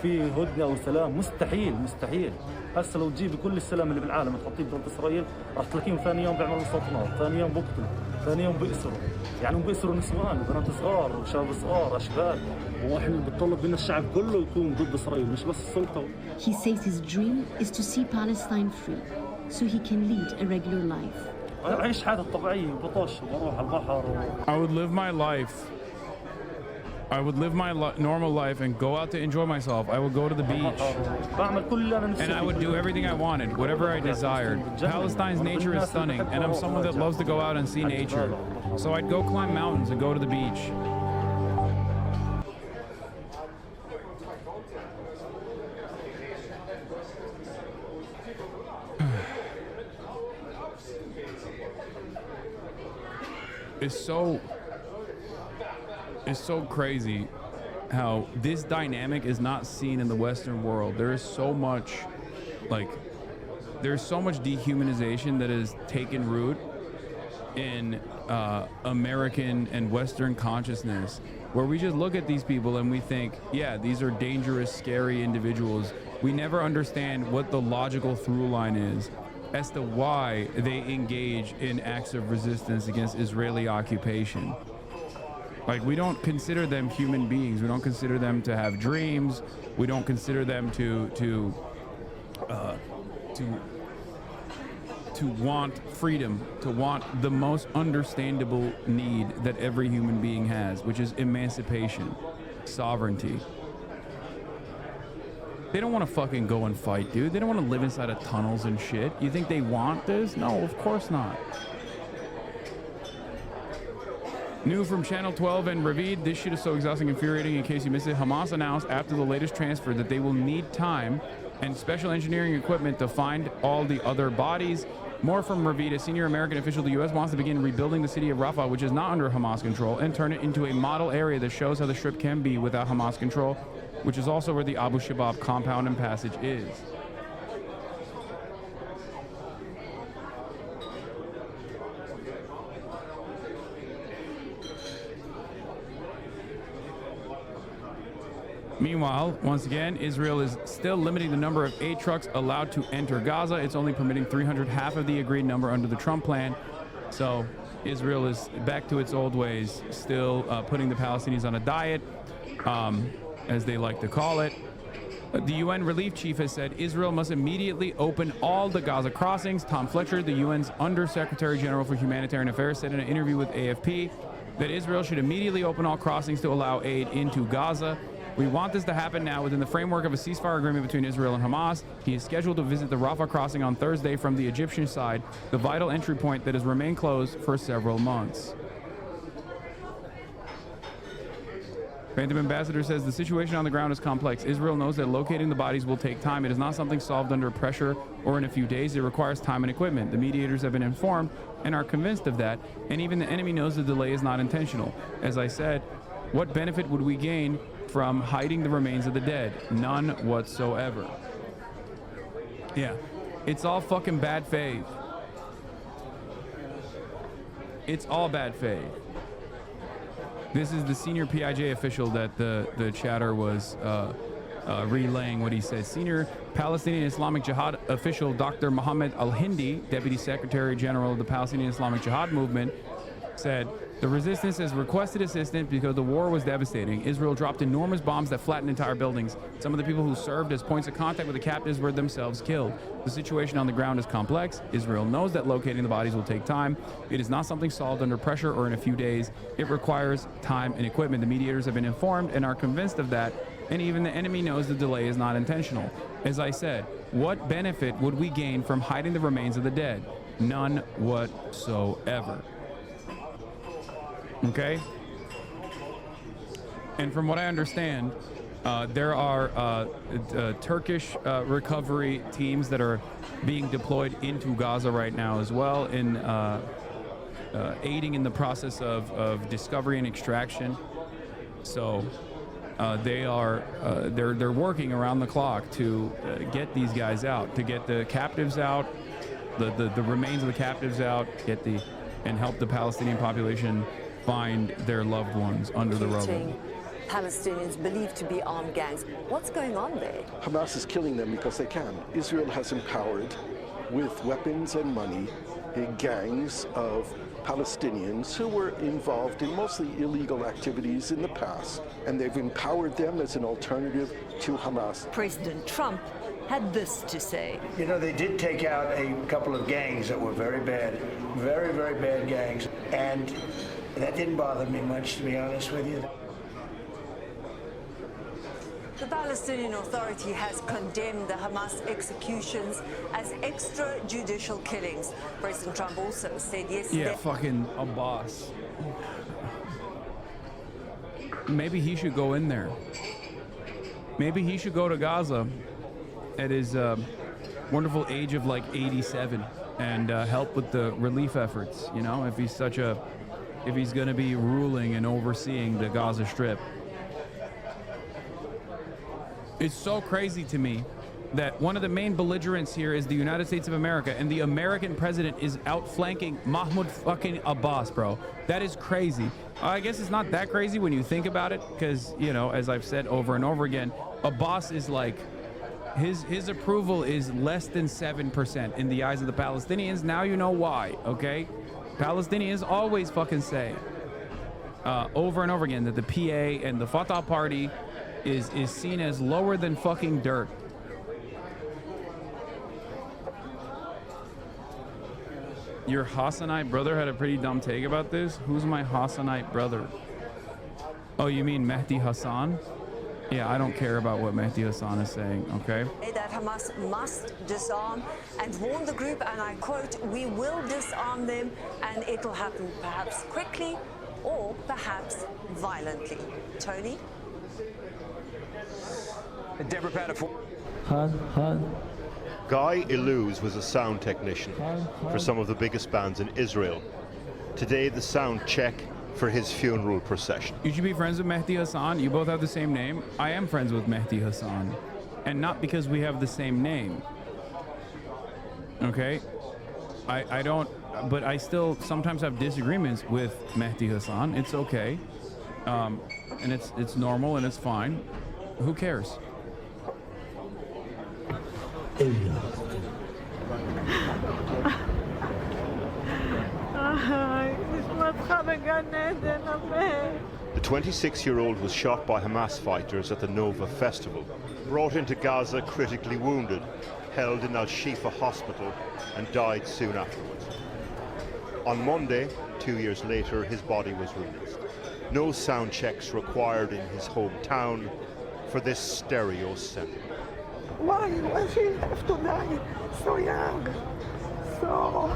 في هدنة أو سلام. مستحيل مستحيل. هسه لو تجيبي كل السلام اللي بالعالم تحطيه بدولة إسرائيل راح تلاقيهم ثاني يوم بيعملوا مستوطنات، ثاني يوم بقتلوا، ثاني يوم بيأسروا، يعني بيأسروا نسوان وبنات صغار وشباب صغار أشبال. واحنا بنطلب من الشعب كله يكون ضد إسرائيل مش بس السلطة. He says his dream is to see Palestine free, so he can lead a regular life. أعيش حياتي الطبيعية وبطش وبروح على البحر. I would live my life. I would live my normal life and go out to enjoy myself. I would go to the beach. And I would do everything I wanted, whatever I desired. Palestine's nature is stunning, and I'm someone that loves to go out and see nature. So I'd go climb mountains and go to the beach. It's so crazy how this dynamic is not seen in the Western world. There is so much, there's so much dehumanization that has taken root in American and Western consciousness, where we just look at these people and we think, yeah, these are dangerous, scary individuals. We never understand what the logical through line is as to why they engage in acts of resistance against Israeli occupation. Like, we don't consider them human beings. We don't consider them to have dreams. We don't consider them to want freedom, to want the most understandable need that every human being has, which is emancipation, sovereignty. They don't want to fucking go and fight, dude. They don't want to live inside of tunnels and shit. You think they want this? No, of course not. New from Channel 12 and Ravid, this shit is so exhausting and infuriating. In case you missed it, Hamas announced after the latest transfer that they will need time and special engineering equipment to find all the other bodies. More from Ravid, a senior American official. The U.S. wants to begin rebuilding the city of Rafah, which is not under Hamas control, and turn it into a model area that shows how the Strip can be without Hamas control, which is also where the Abu Shabab compound and passage is. Meanwhile, once again, Israel is still limiting the number of aid trucks allowed to enter Gaza. It's only permitting 300, half of the agreed number under the Trump plan. So Israel is back to its old ways, still putting the Palestinians on a diet, as they like to call it. The UN relief chief has said Israel must immediately open all the Gaza crossings. Tom Fletcher, the UN's Under-Secretary General for Humanitarian Affairs, said in an interview with AFP that Israel should immediately open all crossings to allow aid into Gaza. We want this to happen now within the framework of a ceasefire agreement between Israel and Hamas. He is scheduled to visit the Rafah crossing on Thursday from the Egyptian side, the vital entry point that has remained closed for several months. Phantom Ambassador says the situation on the ground is complex. Israel knows that locating the bodies will take time. It is not something solved under pressure or in a few days. It requires time and equipment. The mediators have been informed and are convinced of that, and even the enemy knows the delay is not intentional. As I said, what benefit would we gain from hiding the remains of the dead? None whatsoever. Yeah, it's all fucking bad faith. It's all bad faith. This is the senior PIJ official that the chatter was relaying what he said. Senior Palestinian Islamic Jihad official Dr. Mohammed Al-Hindi, Deputy Secretary General of the Palestinian Islamic Jihad Movement, said, the resistance has requested assistance because the war was devastating. Israel dropped enormous bombs that flattened entire buildings. Some of the people who served as points of contact with the captives were themselves killed. The situation on the ground is complex. Israel knows that locating the bodies will take time. It is not something solved under pressure or in a few days. It requires time and equipment. The mediators have been informed and are convinced of that, and even the enemy knows the delay is not intentional. As I said, what benefit would we gain from hiding the remains of the dead? None whatsoever. Okay? And from what I understand, there are Turkish recovery teams that are being deployed into Gaza right now as well, in aiding in the process of discovery and extraction. So they're working around the clock to get these guys out, to get the captives out, the remains of the captives out, and help the Palestinian population find their loved ones under the rubble. Palestinians believed to be armed gangs. What's going on there? Hamas is killing them because they can. Israel has empowered, with weapons and money, gangs of Palestinians who were involved in mostly illegal activities in the past, and they've empowered them as an alternative to Hamas. President Trump had this to say. You know, they did take out a couple of gangs that were very bad, very, very bad gangs, and that didn't bother me much, to be honest with you. The Palestinian Authority has condemned the Hamas executions as extrajudicial killings. President Trump also said yesterday... Yeah, fucking Abbas. Maybe he should go in there. Maybe he should go to Gaza at his wonderful age of like 87 and help with the relief efforts, you know, if he's going to be ruling and overseeing the Gaza Strip. It's so crazy to me that one of the main belligerents here is the United States of America, and the American president is outflanking Mahmoud fucking Abbas, bro. That is crazy. I guess it's not that crazy when you think about it, because, you know, as I've said over and over again, Abbas is like, his approval is less than 7% in the eyes of the Palestinians. Now you know why, okay? Palestinians always fucking say over and over again that the PA and the Fatah party is seen as lower than fucking dirt. Your Hassanite brother had a pretty dumb take about this. Who's my Hassanite brother? Oh, you mean Mehdi Hasan? Yeah, I don't care about what Mehdi Hasan is saying, okay? That Hamas must disarm and warn the group, and I quote, "We will disarm them and it'll happen perhaps quickly or perhaps violently." Tony? Deborah Patterson. Guy Illouz was a sound technician for some of the biggest bands in Israel. Today, the sound check for his funeral procession. You should be friends with Mehdi Hasan. You both have the same name. I am friends with Mehdi Hasan, and not because we have the same name. Okay? I don't, but I still sometimes have disagreements with Mehdi Hasan. It's okay. And it's normal and it's fine. Who cares? The 26-year-old was shot by Hamas fighters at the Nova Festival, brought into Gaza critically wounded, held in Al-Shifa hospital, and died soon afterwards. On Monday, 2 years later, his body was released. No sound checks required in his hometown for this stereo center. Why she have to die so young? So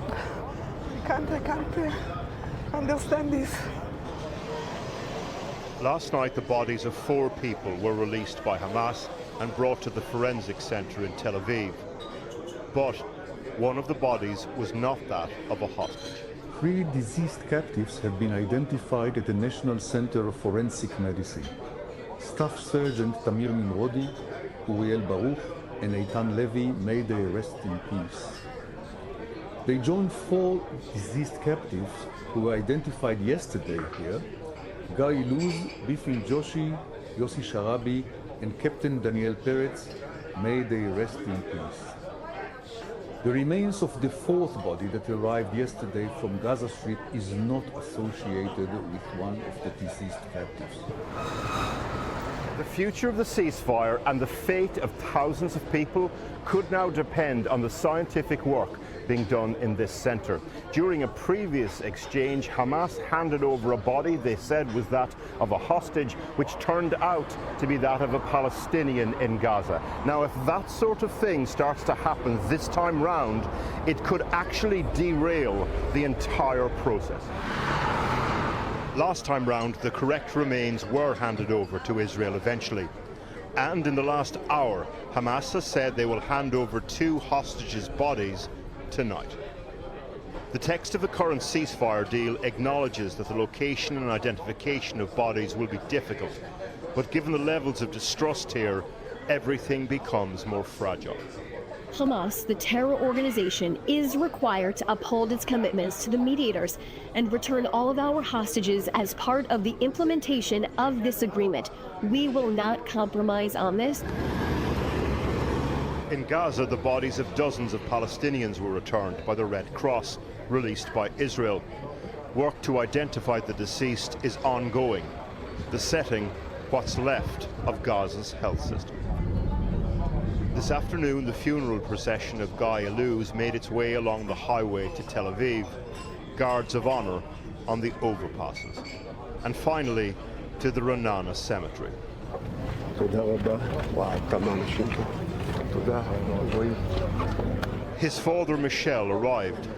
I can't understand this. Last night, the bodies of 4 people were released by Hamas and brought to the forensic center in Tel Aviv. But one of the bodies was not that of a hostage. 3 deceased captives have been identified at the National Center of Forensic Medicine. Staff Sergeant Tamir Nimrodi, Uriel Baruch, and Eitan Levy, may they rest in peace. They joined 4 deceased captives who were identified yesterday here: Guy Illouz, Bifin Joshi, Yossi Sharabi, and Captain Daniel Peretz. May they rest in peace. The remains of the 4th body that arrived yesterday from Gaza Strip is not associated with one of the deceased captives. The future of the ceasefire and the fate of thousands of people could now depend on the scientific work being done in this center. During a previous exchange, Hamas handed over a body they said was that of a hostage, which turned out to be that of a Palestinian in Gaza. Now, if that sort of thing starts to happen this time round, it could actually derail the entire process. Last time round, the correct remains were handed over to Israel eventually. And in the last hour, Hamas has said they will hand over 2 hostages' bodies tonight. The text of the current ceasefire deal acknowledges that the location and identification of bodies will be difficult, but given the levels of distrust here, everything becomes more fragile. Hamas, the terror organization, is required to uphold its commitments to the mediators and return all of our hostages as part of the implementation of this agreement. We will not compromise on this. In Gaza, the bodies of dozens of Palestinians were returned by the Red Cross, released by Israel. Work to identify the deceased is ongoing. The setting, what's left of Gaza's health system. This afternoon, the funeral procession of Guy Illouz made its way along the highway to Tel Aviv, guards of honor on the overpasses, and finally to the Ra'anana cemetery. His father Michel arrived,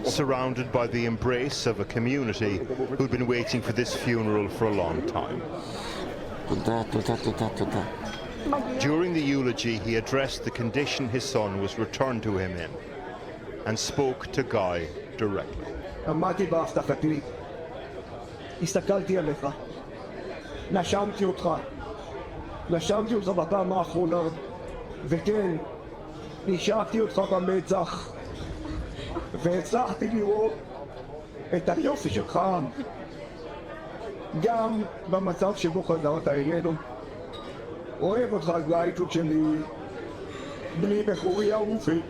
surrounded by the embrace of a community who'd been waiting for this funeral for a long time. During the eulogy, he addressed the condition his son was returned to him in and spoke to Guy directly. נשמתי אותך בפעם האחרונה, וכן, נשארתי אותך במצח, והצלחתי לראות את היופי שלך, גם במצב שבו חזרת אלינו. אוהב אותך גלייטות שלי, בני בחורי אהובי,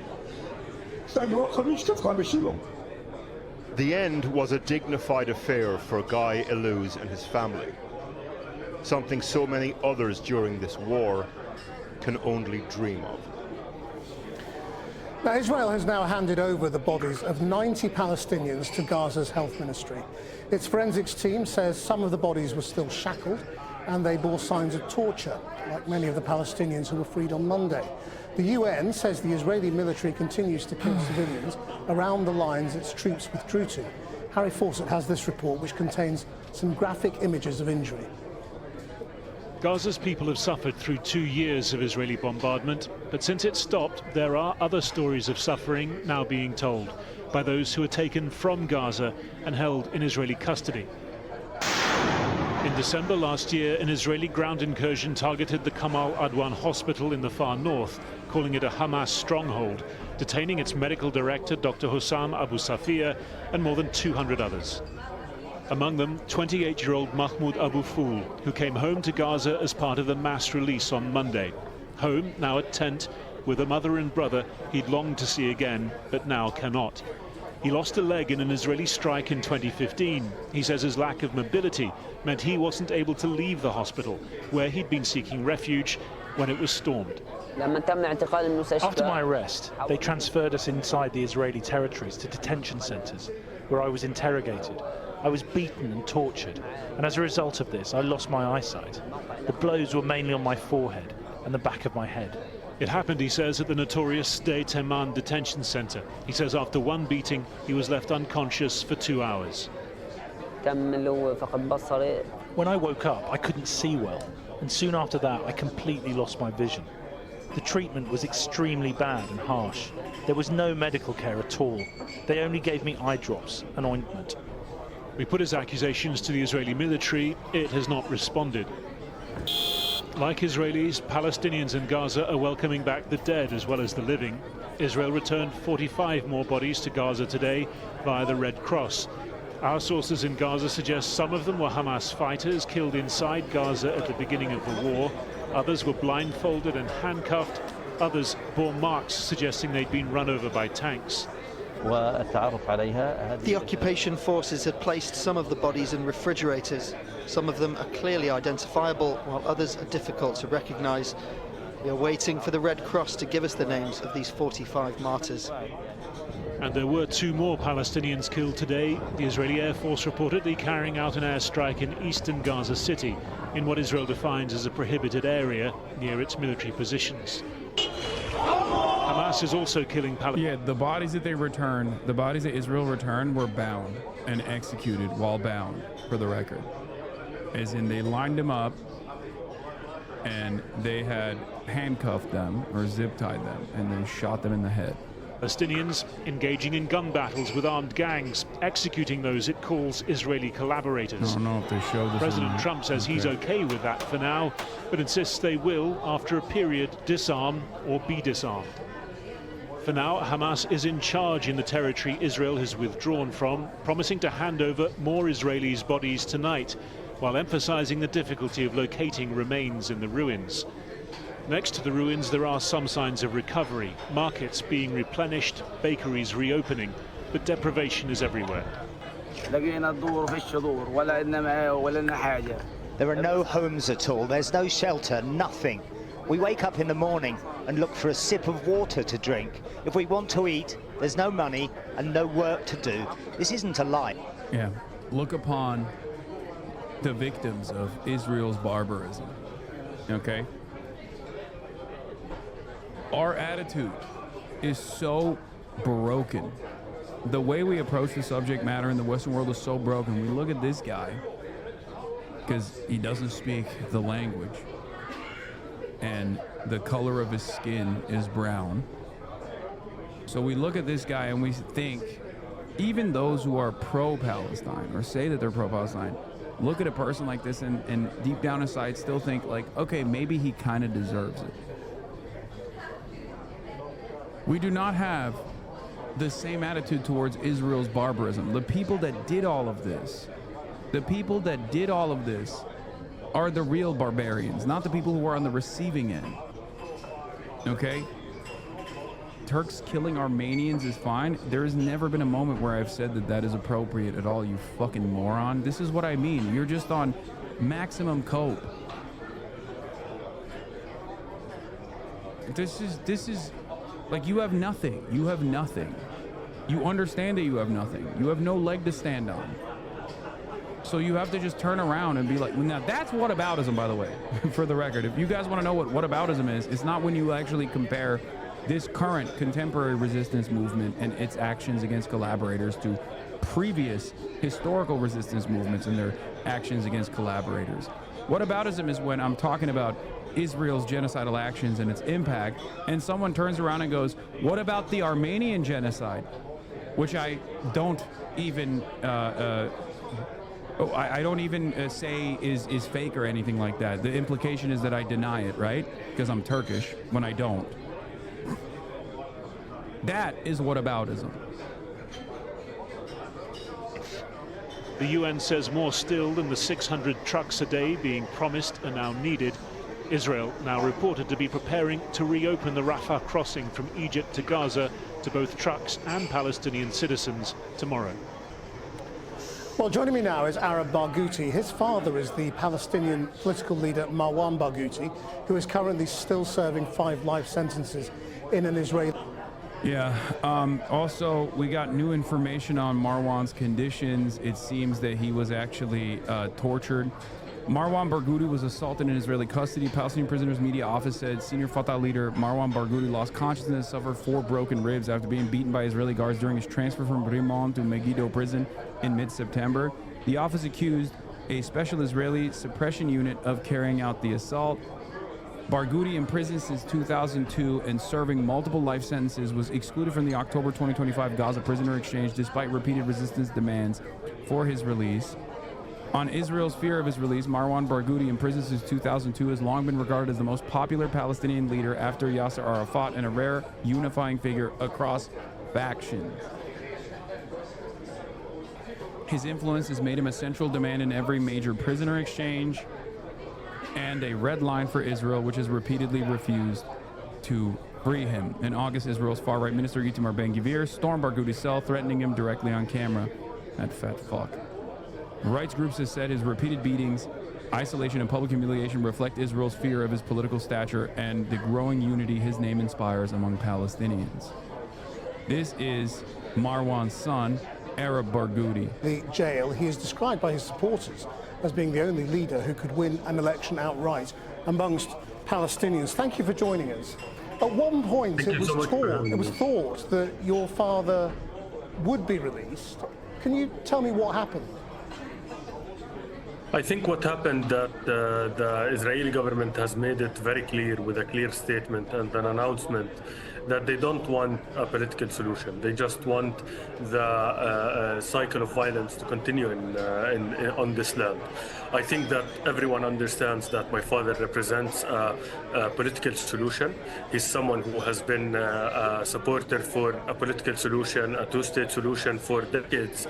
סגרו לך משתפך בשלום. The end was a dignified affair for Guy Illouz and his family. Something so many others during this war can only dream of. Now, Israel has now handed over the bodies of 90 Palestinians to Gaza's health ministry. Its forensics team says some of the bodies were still shackled and they bore signs of torture, like many of the Palestinians who were freed on Monday. The UN says the Israeli military continues to kill civilians around the lines its troops withdrew to. Harry Fawcett has this report, which contains some graphic images of injury. Gaza's people have suffered through 2 years of Israeli bombardment, but since it stopped, there are other stories of suffering now being told by those who are taken from Gaza and held in Israeli custody. In December last year, an Israeli ground incursion targeted the Kamal Adwan hospital in the far north, calling it a Hamas stronghold, detaining its medical director, Dr. Hussam Abu Safia, and more than 200 others. Among them, 28-year-old Mahmoud Abu Foul, who came home to Gaza as part of the mass release on Monday. Home, now at tent, with a mother and brother he'd longed to see again, but now cannot. He lost a leg in an Israeli strike in 2015. He says his lack of mobility meant he wasn't able to leave the hospital, where he'd been seeking refuge when it was stormed. After my arrest, they transferred us inside the Israeli territories to detention centres, where I was interrogated. I was beaten and tortured, and as a result of this, I lost my eyesight. The blows were mainly on my forehead and the back of my head. It happened, he says, at the notorious Sde Teman detention centre. He says after one beating, he was left unconscious for 2 hours. When I woke up, I couldn't see well, and soon after that, I completely lost my vision. The treatment was extremely bad and harsh. There was no medical care at all. They only gave me eye drops and ointment. We put his accusations to the Israeli military. It has not responded. Like Israelis, Palestinians in Gaza are welcoming back the dead as well as the living. Israel returned 45 more bodies to Gaza today via the Red Cross. Our sources in Gaza suggest some of them were Hamas fighters killed inside Gaza at the beginning of the war. Others were blindfolded and handcuffed. Others bore marks suggesting they'd been run over by tanks. The occupation forces had placed some of the bodies in refrigerators. Some of them are clearly identifiable, while others are difficult to recognize. We are waiting for the Red Cross to give us the names of these 45 martyrs. And there were 2 more Palestinians killed today. The Israeli Air Force reportedly carrying out an airstrike in eastern Gaza City, in what Israel defines as a prohibited area near its military positions. Hamas is also killing Palestinians. Yeah, the bodies that they returned, the bodies that Israel returned were bound and executed while bound, for the record. As in, they lined them up and they had handcuffed them or zip tied them and then shot them in the head. Palestinians engaging in gun battles with armed gangs, executing those it calls Israeli collaborators. I don't know if they show this. President Trump says he's okay with that for now, but insists they will, after a period, disarm or be disarmed. For now, Hamas is in charge in the territory Israel has withdrawn from, promising to hand over more Israelis' bodies tonight, while emphasizing the difficulty of locating remains in the ruins. Next to the ruins, there are some signs of recovery, markets being replenished, bakeries reopening, but deprivation is everywhere. There are no homes at all, there's no shelter, nothing. We wake up in the morning and look for a sip of water to drink. If we want to eat, there's no money and no work to do. This isn't a lie. Yeah, look upon the victims of Israel's barbarism, okay? Our attitude is so broken. The way we approach the subject matter in the Western world is so broken. We look at this guy because he doesn't speak the language and the color of his skin is brown. So we look at this guy and we think, even those who are pro-Palestine or say that they're pro-Palestine, look at a person like this and deep down inside still think like, okay, maybe he kind of deserves it. We do not have the same attitude towards Israel's barbarism. The people that did all of this, are the real barbarians, not the people who are on the receiving end. Okay? Turks killing Armenians is fine. There has never been a moment where I've said that that is appropriate at all, you fucking moron. This is what I mean. You're just on maximum cope. This is like, you have nothing. You have nothing. You understand that you have nothing. You have no leg to stand on. So you have to just turn around and be like, now that's whataboutism, by the way, for the record. If you guys want to know what whataboutism is, it's not when you actually compare this current contemporary resistance movement and its actions against collaborators to previous historical resistance movements and their actions against collaborators. Whataboutism is when I'm talking about Israel's genocidal actions and its impact, and someone turns around and goes, what about the Armenian genocide? Which I don't even I don't even say is fake or anything like that. The implication is that I deny it, right? Because I'm Turkish when I don't. That is whataboutism. The UN says more still than the 600 trucks a day being promised are now needed. Israel now reported to be preparing to reopen the Rafah crossing from Egypt to Gaza to both trucks and Palestinian citizens tomorrow. Well, joining me now is Arab Barghouti. His father is the Palestinian political leader Marwan Barghouti, who is currently still serving 5 life sentences in an Israeli... Yeah, also, we got new information on Marwan's conditions. It seems that he was actually tortured. Marwan Barghouti was assaulted in Israeli custody. Palestinian Prisoners Media Office said senior Fatah leader Marwan Barghouti lost consciousness, suffered 4 broken ribs after being beaten by Israeli guards during his transfer from Rimon to Megiddo prison in mid-September. The office accused a special Israeli suppression unit of carrying out the assault. Barghouti, in prison since 2002 and serving multiple life sentences, was excluded from the October 2025 Gaza prisoner exchange despite repeated resistance demands for his release. On Israel's fear of his release, Marwan Barghouti, in prison since 2002, has long been regarded as the most popular Palestinian leader after Yasser Arafat and a rare unifying figure across factions. His influence has made him a central demand in every major prisoner exchange and a red line for Israel, which has repeatedly refused to free him. In August, Israel's far-right minister Itamar Ben-Gvir stormed Barghouti's cell, threatening him directly on camera. That fat fuck. Rights groups have said his repeated beatings, isolation, and public humiliation reflect Israel's fear of his political stature and the growing unity his name inspires among Palestinians. This is Marwan's son, Arab Barghouti. The jail, he is described by his supporters as being the only leader who could win an election outright amongst Palestinians. Thank you for joining us. At one point, it was thought that your father would be released. Can you tell me what happened? I think what happened that the Israeli government has made it very clear with a clear statement and an announcement that they don't want a political solution. They just want the cycle of violence to continue on this land. I think that everyone understands that my father represents a political solution. He's someone who has been a supporter for a political solution, a two-state solution for decades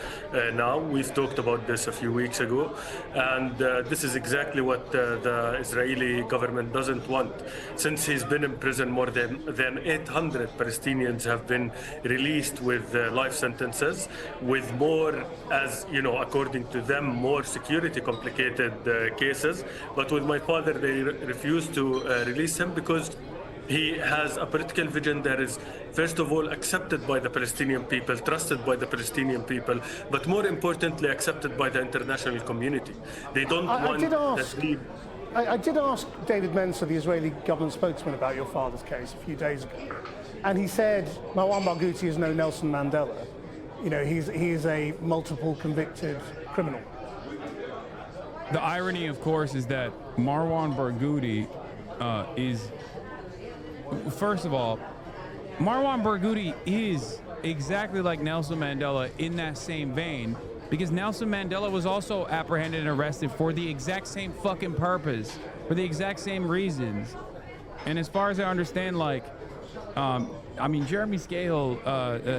now. We've talked about this a few weeks ago, and this is exactly what the Israeli government doesn't want. Since he's been in prison, more than 800 Palestinians have been released with life sentences, with more, as you know, according to them, more security complicated cases. But with my father, they refused to release him because he has a political vision that is, first of all, accepted by the Palestinian people, trusted by the Palestinian people, but more importantly, accepted by the international community. They don't want that. I did ask David Mensa, the Israeli government spokesman, about your father's case a few days ago, and he said Marwan Barghouti is no Nelson Mandela. You know, he's a multiple convicted criminal. The irony, of course, is that Marwan Barghouti is, first of all, Marwan Barghouti is exactly like Nelson Mandela in that same vein, because Nelson Mandela was also apprehended and arrested for the exact same fucking purpose, for the exact same reasons. And as far as I understand, like, I mean, Jeremy Scahill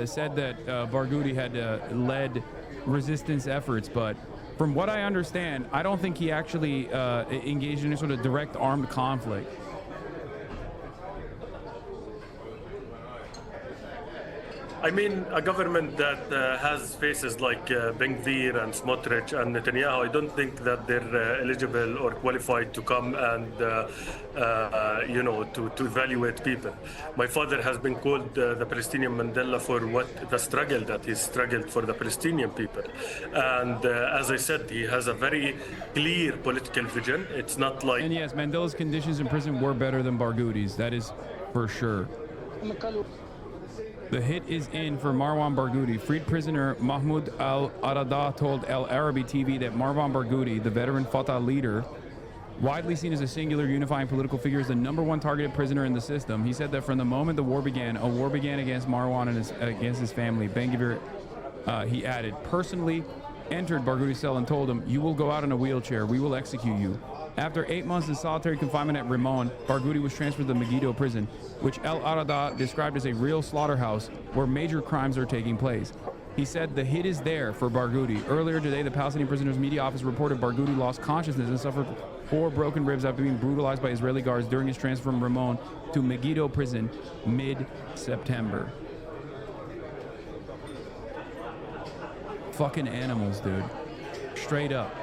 said that Barghouti had led resistance efforts, but from what I understand, I don't think he actually engaged in any sort of direct armed conflict. I mean, a government that has faces like Ben Gvir and Smotrich and Netanyahu, I don't think that they're eligible or qualified to come and, you know, to evaluate people. My father has been called the Palestinian Mandela for the struggle that he's struggled for the Palestinian people. And as I said, he has a very clear political vision. It's not like... And yes, Mandela's conditions in prison were better than Barghouti's. That is for sure. The hit is in for Marwan Barghouti. Freed prisoner Mahmoud al-Arada told Al Arabi TV that Marwan Barghouti, the veteran Fatah leader, widely seen as a singular unifying political figure, is the #1 targeted prisoner in the system. He said that from the moment the war began, a war began against Marwan and against his family. Ben Gvir, he added, personally entered Barghouti's cell and told him, "You will go out in a wheelchair. We will execute you." After 8 months in solitary confinement at Rimon, Barghouti was transferred to the Megiddo prison, which El Arada described as a real slaughterhouse where major crimes are taking place. He said the hit is there for Barghouti. Earlier today, the Palestinian Prisoners Media Office reported Barghouti lost consciousness and suffered 4 broken ribs after being brutalized by Israeli guards during his transfer from Rimon to Megiddo prison mid-September. Fucking animals, dude. Straight up.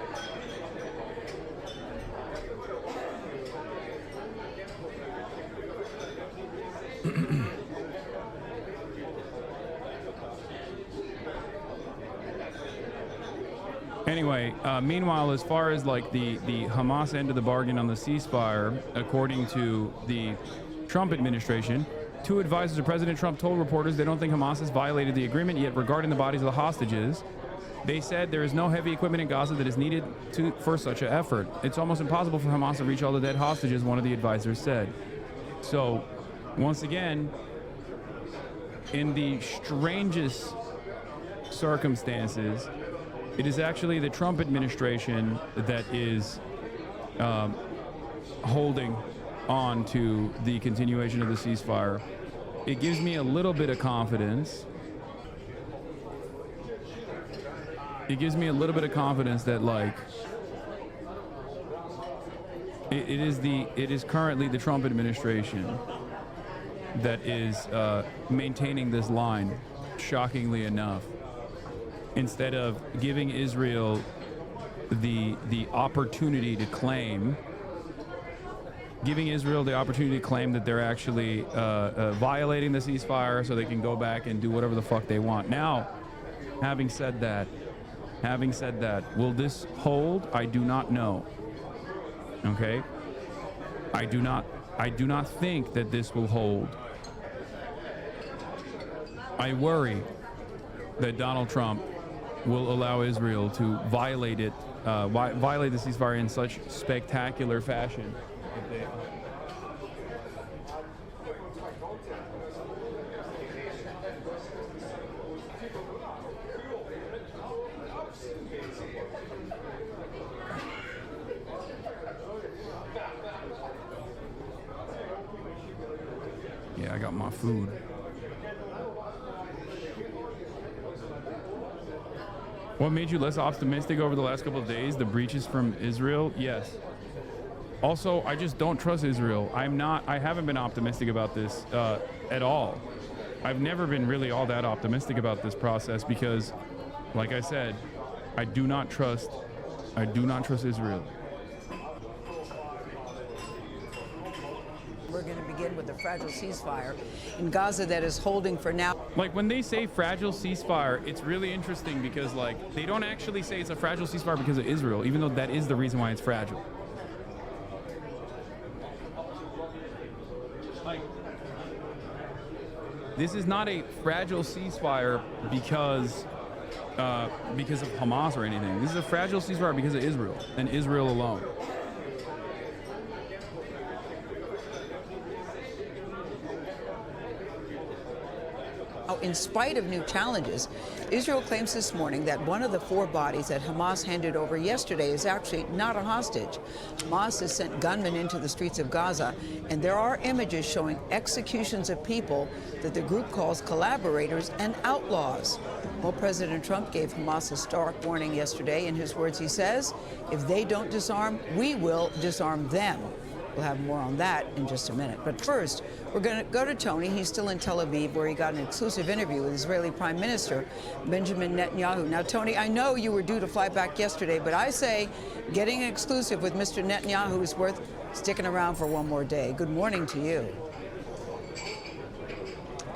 Anyway, meanwhile, as far as like the Hamas end of the bargain on the ceasefire, according to the Trump administration, 2 advisors of President Trump told reporters they don't think Hamas has violated the agreement yet regarding the bodies of the hostages. They said there is no heavy equipment in Gaza that is needed for such an effort. It's almost impossible for Hamas to reach all the dead hostages, one of the advisors said. So, once again, in the strangest circumstances, it is actually the Trump administration that is holding on to the continuation of the ceasefire. It gives me a little bit of confidence. It gives me a little bit of confidence that, like, it is currently the Trump administration that is maintaining this line, shockingly enough, instead of giving Israel the opportunity to claim, that they're actually violating the ceasefire so they can go back and do whatever the fuck they want. Now, having said that, will this hold? I do not know. Okay? I do not think that this will hold. I worry that Donald Trump will allow Israel to violate it, violate the ceasefire in such spectacular fashion. I got my food. What made you less optimistic over the last couple of days? The breaches from Israel? Yes. Also, I just don't trust Israel. I haven't been optimistic about this at all. I've never been really all that optimistic about this process because, like I said, I do not trust Israel. We're going to begin with a fragile ceasefire in Gaza that is holding for now. Like when they say fragile ceasefire, it's really interesting because like they don't actually say it's a fragile ceasefire because of Israel, even though that is the reason why it's fragile. Like, this is not a fragile ceasefire because of Hamas or anything. This is a fragile ceasefire because of Israel and Israel alone. In spite of new challenges, Israel claims this morning that one of the 4 bodies that Hamas handed over yesterday is actually not a hostage. Hamas has sent gunmen into the streets of Gaza, and there are images showing executions of people that the group calls collaborators and outlaws. Well, President Trump gave Hamas a stark warning yesterday. In his words, he says, if they don't disarm, we will disarm them. We'll have more on that in just a minute. But first, we're going to go to Tony. He's still in Tel Aviv, where he got an exclusive interview with Israeli Prime Minister Benjamin Netanyahu. Now, Tony, I know you were due to fly back yesterday, but I say getting an exclusive with Mr. Netanyahu is worth sticking around for one more day. Good morning to you.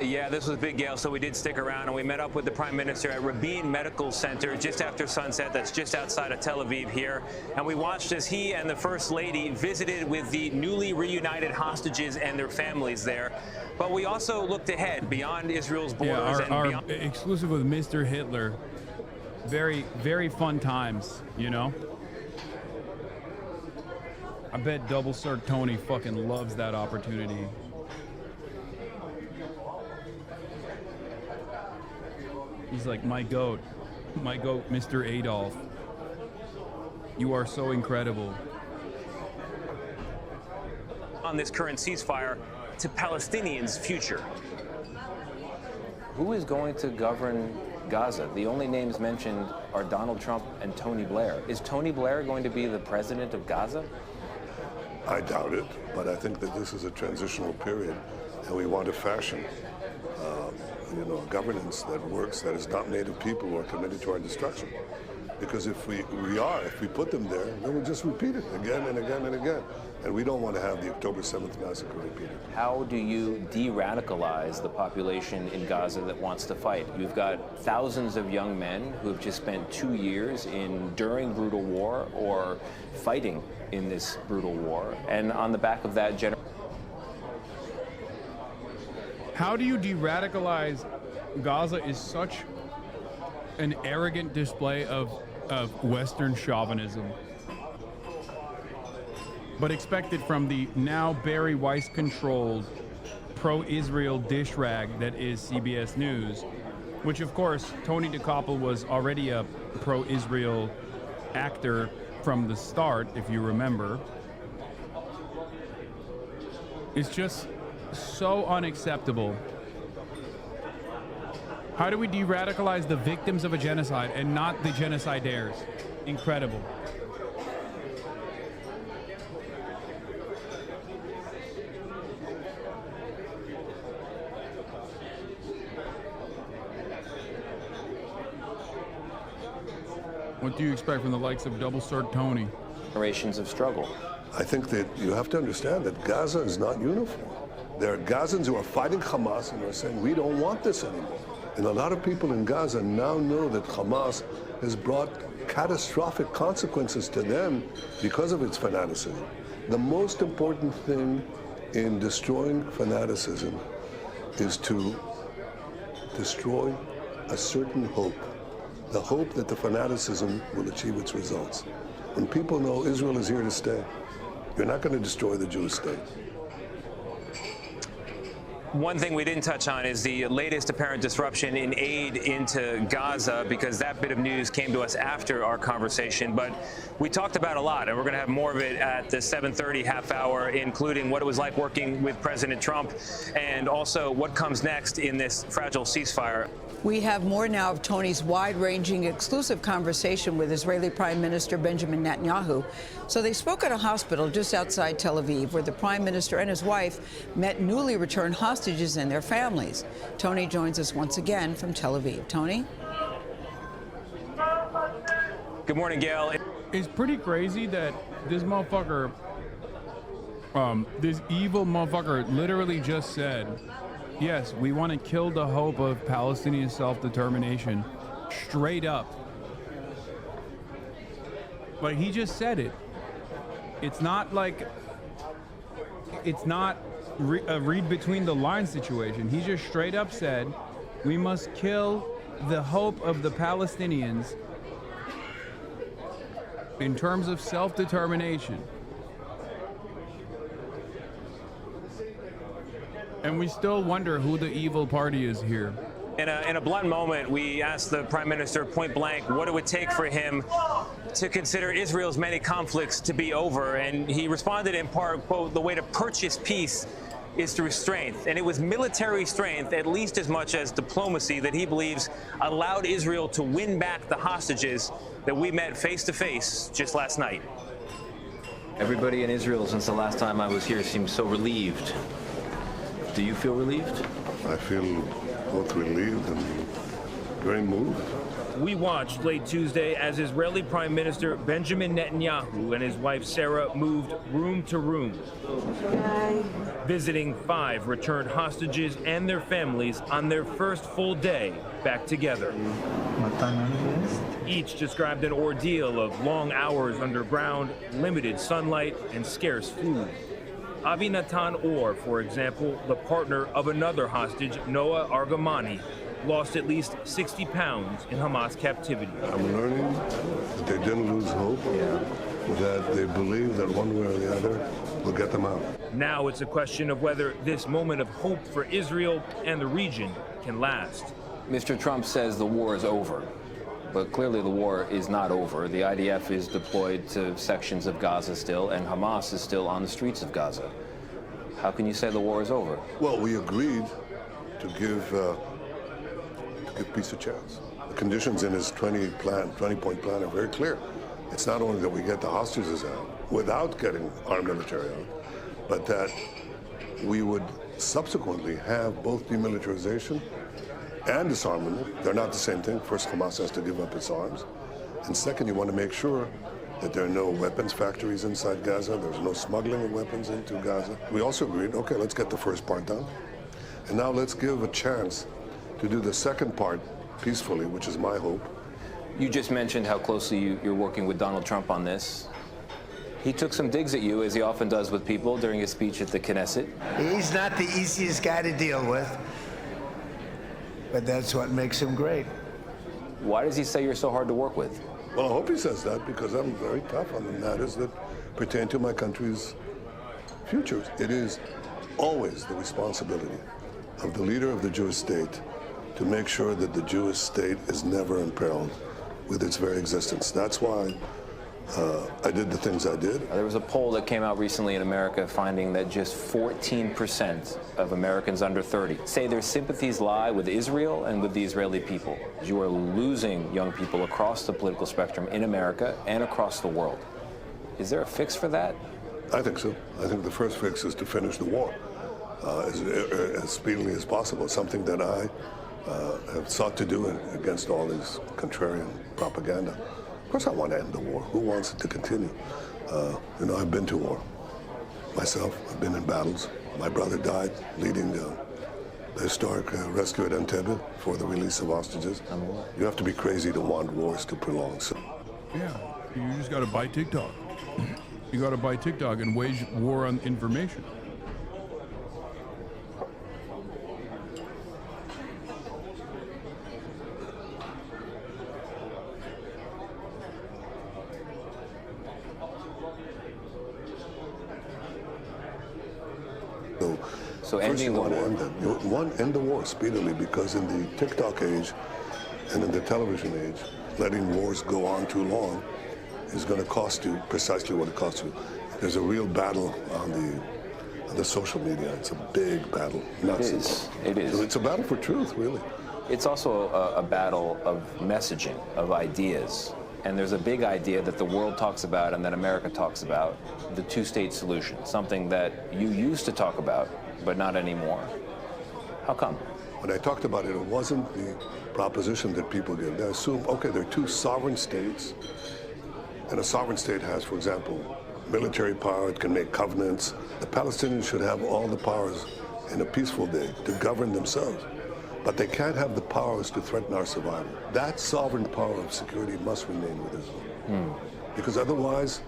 Yeah, this was big, Gail, so we did stick around, and we met up with the Prime Minister at Rabin Medical Center just after sunset. That's just outside of Tel Aviv here. And we watched as he and the First Lady visited with the newly reunited hostages and their families there. But we also looked ahead beyond Israel's borders. Yeah, our exclusive with Mr. Hitler. Very, very fun times, you know? I bet Double Sir Tony fucking loves that opportunity. He's like, my goat, Mr. Adolf. You are so incredible. On this current ceasefire to Palestinians' future. Who is going to govern Gaza? The only names mentioned are Donald Trump and Tony Blair. Is Tony Blair going to be the president of Gaza? I doubt it, but I think that this is a transitional period, and we want to fashion a governance that works, that is not native people who are committed to our destruction. Because if we put them there, then we'll just repeat it again and again and again. And we don't want to have the October 7th massacre repeated. How do you de-radicalize the population in Gaza that wants to fight? You've got thousands of young men who have just spent 2 years enduring brutal war or fighting in this brutal war. And on the back of that How do you de-radicalize Gaza is such an arrogant display of Western chauvinism. But expected from the now Barry Weiss-controlled pro-Israel dish rag that is CBS News, which of course Tony DeKoppel was already a pro-Israel actor from the start, if you remember. It's just so unacceptable. How do we de-radicalize the victims of a genocide and not the genocidaires? Incredible. What do you expect from the likes of Double Sir Tony? Generations of struggle. I think that you have to understand that Gaza is not uniform. There are Gazans who are fighting Hamas and are saying, we don't want this anymore. And a lot of people in Gaza now know that Hamas has brought catastrophic consequences to them because of its fanaticism. The most important thing in destroying fanaticism is to destroy a certain hope, the hope that the fanaticism will achieve its results. When people know Israel is here to stay, you're not going to destroy the Jewish state. One thing we didn't touch on is the latest apparent disruption in aid into Gaza, because that bit of news came to us after our conversation. But we talked about a lot, and we're going to have more of it at the 7:30 half hour, including what it was like working with President Trump and also what comes next in this fragile ceasefire. We have more now of Tony's wide-ranging, exclusive conversation with Israeli Prime Minister Benjamin Netanyahu. So they spoke at a hospital just outside Tel Aviv, where the Prime Minister and his wife met newly returned hostages and their families. Tony joins us once again from Tel Aviv. Tony? Good morning, Gail. It's pretty crazy that this motherfucker, this evil motherfucker literally just said, yes, we want to kill the hope of Palestinian self-determination, straight up. Like, he just said it. It's not like, it's not a read between the lines situation. He just straight up said, we must kill the hope of the Palestinians in terms of self-determination. And we still wonder who the evil party is here. In a blunt moment, we asked the Prime Minister point blank what it would take for him to consider Israel's many conflicts to be over. And he responded in part, quote, the way to purchase peace is through strength. And it was military strength, at least as much as diplomacy, that he believes allowed Israel to win back the hostages that we met face to face just last night. Everybody in Israel since the last time I was here seems so relieved. Do you feel relieved? I feel both relieved and very moved. We watched late Tuesday as Israeli Prime Minister Benjamin Netanyahu and his wife Sarah moved room to room, visiting 5 returned hostages and their families on their first full day back together. Each described an ordeal of long hours underground, limited sunlight, and scarce food. Avi Natan Or, for example, the partner of another hostage, Noah Argamani, lost at least 60 pounds in Hamas captivity. I'm learning that they didn't lose hope, that they believe that one way or the other will get them out. Now it's a question of whether this moment of hope for Israel and the region can last. Mr. Trump says the war is over, but clearly the war is not over. The IDF is deployed to sections of Gaza still, and Hamas is still on the streets of Gaza. How can you say the war is over? Well, we agreed to give peace a chance. The conditions in his 20-point plan are very clear. It's not only that we get the hostages out without getting our military out, but that we would subsequently have both demilitarization and disarmament. They're not the same thing. First, Hamas has to give up its arms. And second, you want to make sure that there are no weapons factories inside Gaza. There's no smuggling of weapons into Gaza. We also agreed, okay, let's get the first part done. And now let's give a chance to do the second part peacefully, which is my hope. You just mentioned how closely you're working with Donald Trump on this. He took some digs at you, as he often does with people, during his speech at the Knesset. He's not the easiest guy to deal with, but that's what makes him great. Why does he say you're so hard to work with? Well, I hope he says that because I'm very tough on the matters that pertain to my country's future. It is always the responsibility of the leader of the Jewish state to make sure that the Jewish state is never imperiled with its very existence. That's why I did the things I did. There was a poll that came out recently in America finding that just 14% of Americans under 30 say their sympathies lie with Israel and with the Israeli people. You are losing young people across the political spectrum in America and across the world. Is there a fix for that? I think so. I think the first fix is to finish the war as speedily as possible, something that I have sought to do against all this contrarian propaganda. Of course I want to end the war. Who wants it to continue? I've been to war myself. I've been in battles. My brother died leading the historic rescue at Entebbe for the release of hostages. You have to be crazy to want wars to prolong. So. Yeah, you just got to buy TikTok. You got to buy TikTok and wage war on information. So First ending you the want to war. end it. You want to end the war speedily, because in the TikTok age and in the television age, letting wars go on too long is going to cost you precisely what it costs you. There's a real battle on the social media. It's a big battle. Not It is. simple. It is. So it's a battle for truth, really. It's also a battle of messaging, of ideas. And there's a big idea that the world talks about and that America talks about, the two-state solution, something that you used to talk about, but not anymore. How come? When I talked about it, it wasn't the proposition that people give. They assume, okay, there are two sovereign states, and a sovereign state has, for example, military power, it can make covenants. The Palestinians should have all the powers in a peaceful day to govern themselves. But they can't have the powers to threaten our survival. That sovereign power of security must remain with Israel. Because otherwise,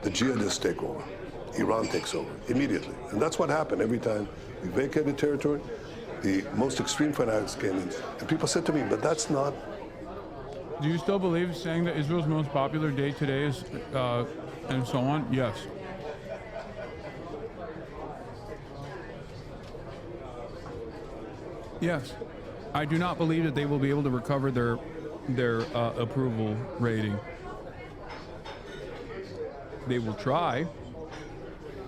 the jihadists take over. Iran takes over immediately. And that's what happened every time we vacated territory. The most extreme fanatics came in. And people said to me, but that's not... Do you still believe saying that Israel's most popular day today is, and so on? Yes. Yes. I do not believe that they will be able to recover their approval rating. They will try,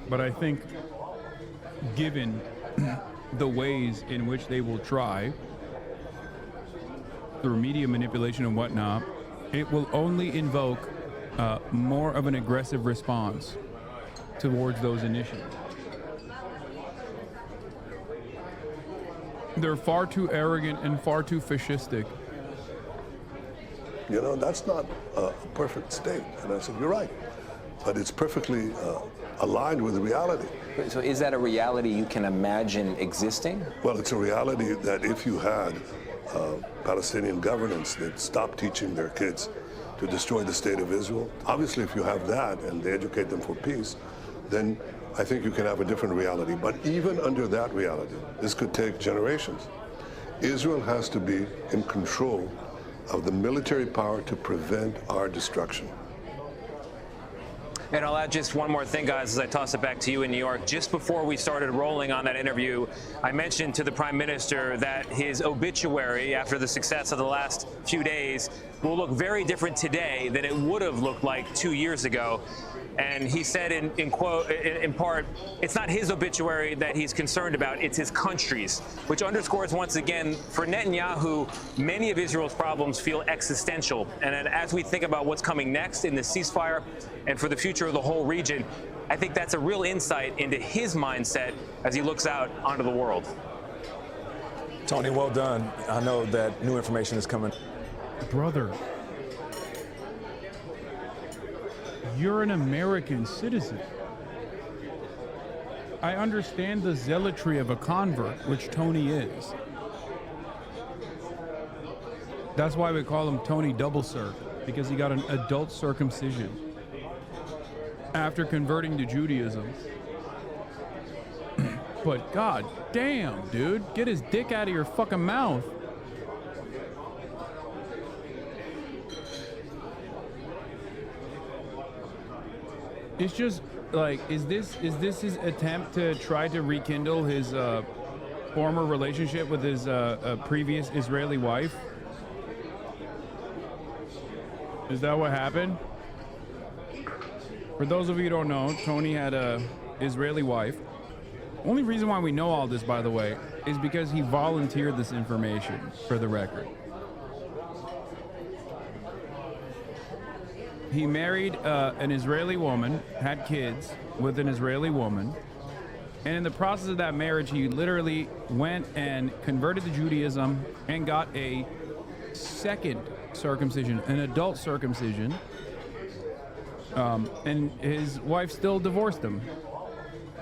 but I think given the ways in which they will try, through media manipulation and whatnot, it will only invoke more of an aggressive response towards those initiatives. They're far too arrogant and far too fascistic. You know, that's not a perfect state. And I said, you're right. But it's perfectly aligned with reality. So is that a reality you can imagine existing? Well, it's a reality that if you had Palestinian governance that stopped teaching their kids to destroy the state of Israel, obviously if you have that and they educate them for peace, then I think you can have a different reality. But even under that reality, this could take generations. Israel has to be in control of the military power to prevent our destruction. And I'll add just one more thing, guys, as I toss it back to you in New York. Just before we started rolling on that interview, I mentioned to the Prime Minister that his obituary, after the success of the last few days, will look very different today than it would have looked like 2 years ago. And he said in part, it's not his obituary that he's concerned about, it's his country's, which underscores once again, for Netanyahu, many of Israel's problems feel existential. And as we think about what's coming next in the ceasefire and for the future of the whole region, I think that's a real insight into his mindset as he looks out onto the world. Tony, well done. I know that new information is coming. Brother, you're an American citizen. I understand the zealotry of a convert, which Tony is. That's why we call him Tony Double Circ, because he got an adult circumcision after converting to Judaism. But god damn, dude, get his dick out of your fucking mouth. It's just like, is this his attempt to try to rekindle his former relationship with his previous Israeli wife? Is that what happened? For those of you who don't know, Tony had a Israeli wife. Only reason why we know all this, by the way, is because he volunteered this information, for the record. He married an Israeli woman, had kids with an Israeli woman, and in the process of that marriage, he literally went and converted to Judaism and got a second circumcision, an adult circumcision, and his wife still divorced him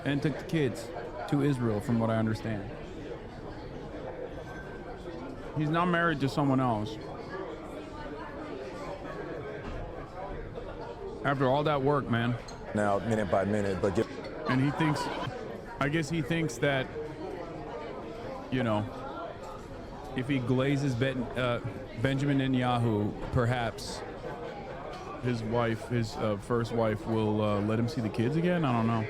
and took the kids to Israel, from what I understand. He's not married to someone else. After all that work, man. Now, minute by minute, but and he thinks, I guess he thinks that, you know, if he glazes Benjamin Netanyahu, perhaps his wife, his first wife, will let him see the kids again. I don't know.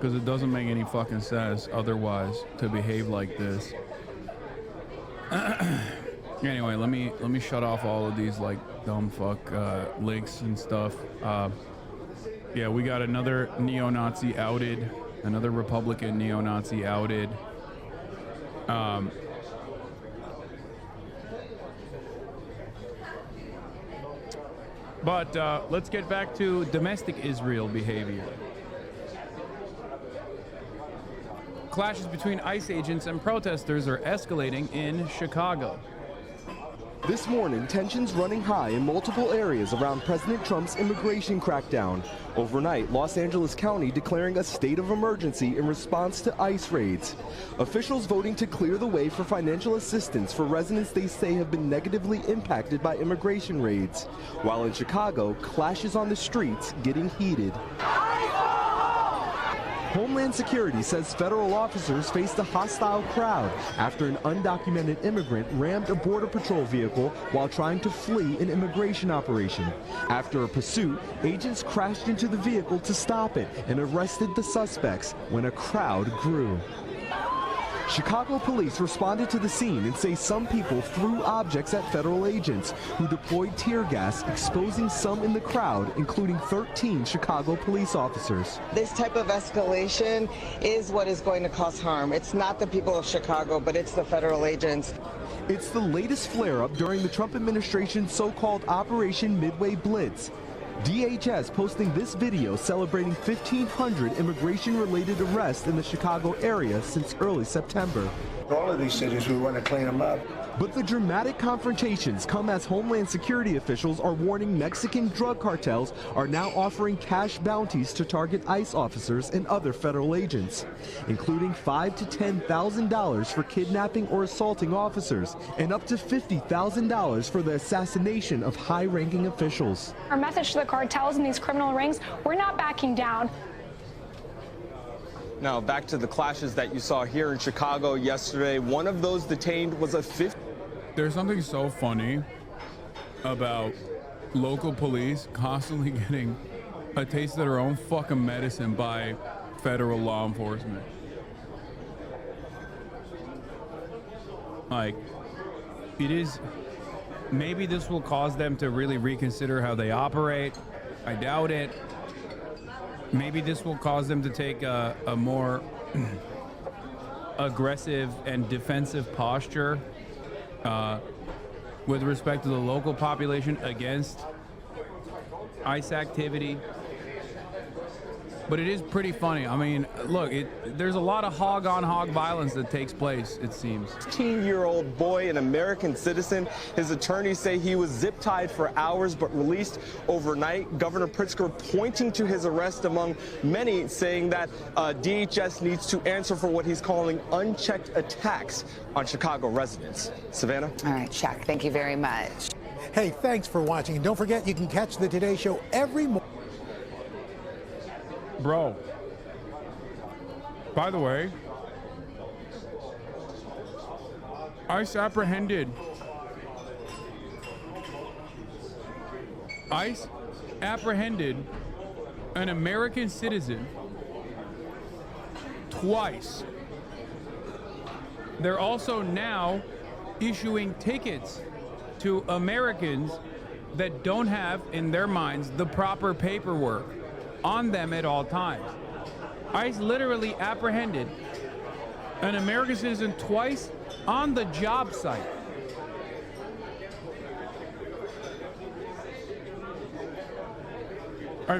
because it doesn't make any fucking sense otherwise to behave like this. Anyway, let me shut off all of these like dumb fuck links and stuff. Yeah, we got another neo-Nazi outed, another Republican neo-Nazi outed. But let's get back to domestic Israel behavior. Clashes between ICE agents and protesters are escalating in Chicago. This morning, tensions running high in multiple areas around President Trump's immigration crackdown. Overnight, Los Angeles County declaring a state of emergency in response to ICE raids. Officials voting to clear the way for financial assistance for residents they say have been negatively impacted by immigration raids. While in Chicago, clashes on the streets getting heated. Homeland Security says federal officers faced a hostile crowd after an undocumented immigrant rammed a Border Patrol vehicle while trying to flee an immigration operation. After a pursuit, agents crashed into the vehicle to stop it and arrested the suspects when a crowd grew. Chicago police responded to the scene and say some people threw objects at federal agents who deployed tear gas, exposing some in the crowd, including 13 Chicago police officers. This type of escalation is what is going to cause harm. It's not the people of Chicago, but it's the federal agents. It's the latest flare-up during the Trump administration's so-called Operation Midway Blitz. DHS posting this video celebrating 1,500 immigration-related arrests in the Chicago area since early September. All of these cities, we want to clean them up. But the dramatic confrontations come as Homeland Security officials are warning Mexican drug cartels are now offering cash bounties to target ICE officers and other federal agents, including $5,000 to $10,000 for kidnapping or assaulting officers, and up to $50,000 for the assassination of high-ranking officials. Our message to the cartels and these criminal rings, we're not backing down. Now, back to the clashes that you saw here in Chicago yesterday. One of those detained was a fifth. There's something so funny about local police constantly getting a taste of their own fucking medicine by federal law enforcement. Like, it is, maybe this will cause them to really reconsider how they operate. I doubt it. Maybe this will cause them to take a more aggressive and defensive posture with respect to the local population against ICE activity. But it is pretty funny. I mean, look, there's a lot of hog-on-hog violence that takes place, it seems. 16-year-old boy, an American citizen. His attorneys say he was zip-tied for hours but released overnight. Governor Pritzker pointing to his arrest among many, saying that DHS needs to answer for what he's calling unchecked attacks on Chicago residents. Savannah? All right, Chuck, thank you very much. Hey, thanks for watching. And don't forget, you can catch the Today Show every morning. Bro, by the way, ICE apprehended an American citizen twice. They're also now issuing tickets to Americans that don't have, in their minds, the proper paperwork on them at all times. ICE literally apprehended an American citizen twice on the job site.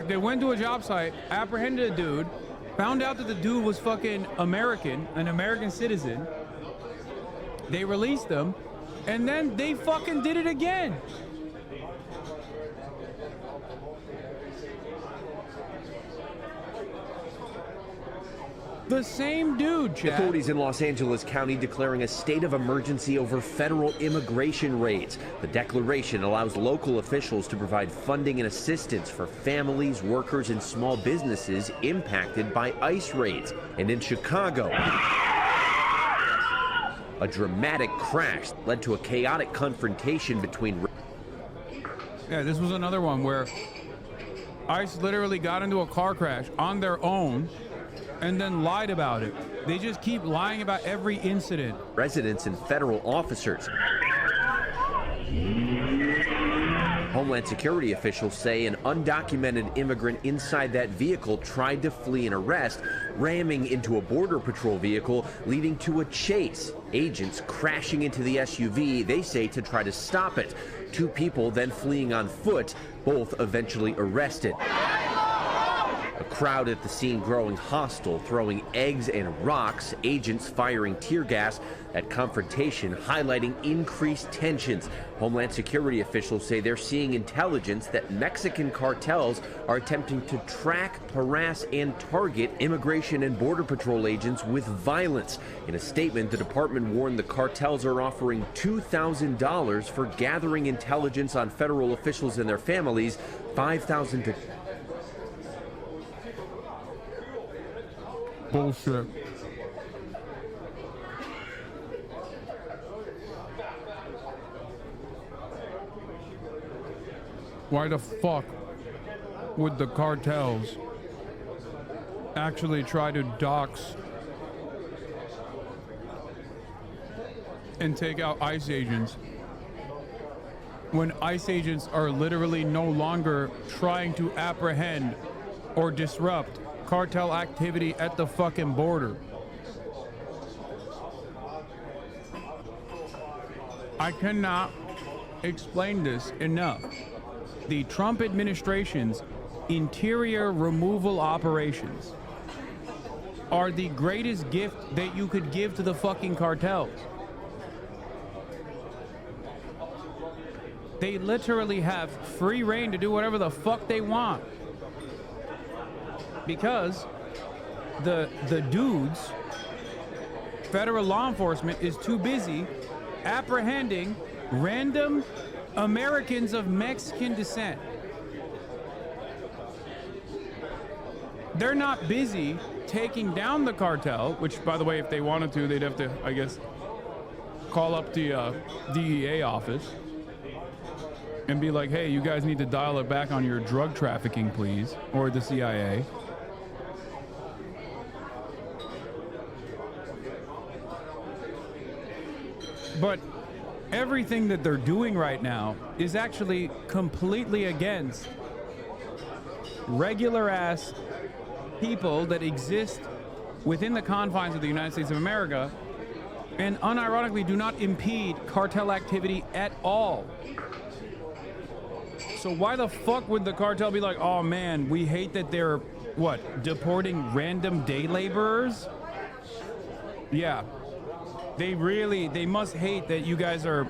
They went to a job site, apprehended a dude, found out that the dude was fucking American, an American citizen. They released him, and then they fucking did it again. The same dude, Chad. Authorities in Los Angeles County declaring a state of emergency over federal immigration raids. The declaration allows local officials to provide funding and assistance for families, workers, and small businesses impacted by ICE raids. And in Chicago, a dramatic crash led to a chaotic confrontation between... Yeah, this was another one where ICE literally got into a car crash on their own and then lied about it. They just keep lying about every incident. Residents and federal officers. Homeland Security officials say an undocumented immigrant inside that vehicle tried to flee an arrest, ramming into a Border Patrol vehicle, leading to a chase. Agents crashing into the SUV, they say, to try to stop it. 2 people then fleeing on foot, both eventually arrested. A crowd at the scene growing hostile, throwing eggs and rocks, agents firing tear gas. That confrontation highlighting increased tensions. Homeland Security officials say they're seeing intelligence that Mexican cartels are attempting to track, harass, and target Immigration and Border Patrol agents with violence. In a statement, the department warned the cartels are offering $2,000 for gathering intelligence on federal officials and their families, $5,000 to... Bullshit. Why the fuck would the cartels actually try to dox and take out ICE agents when ICE agents are literally no longer trying to apprehend or disrupt cartel activity at the fucking border? I cannot explain this enough. The Trump administration's interior removal operations are the greatest gift that you could give to the fucking cartels. They literally have free reign to do whatever the fuck they want. Because the dudes, federal law enforcement, is too busy apprehending random Americans of Mexican descent. They're not busy taking down the cartel, which, by the way, if they wanted to, they'd have to, I guess, call up the DEA office and be like, hey, you guys need to dial it back on your drug trafficking, please, or the CIA. But everything that they're doing right now is actually completely against regular ass people that exist within the confines of the United States of America and unironically do not impede cartel activity at all. So why the fuck would the cartel be like, oh man, we hate that they're, what, deporting random day laborers? Yeah. They must hate that you guys are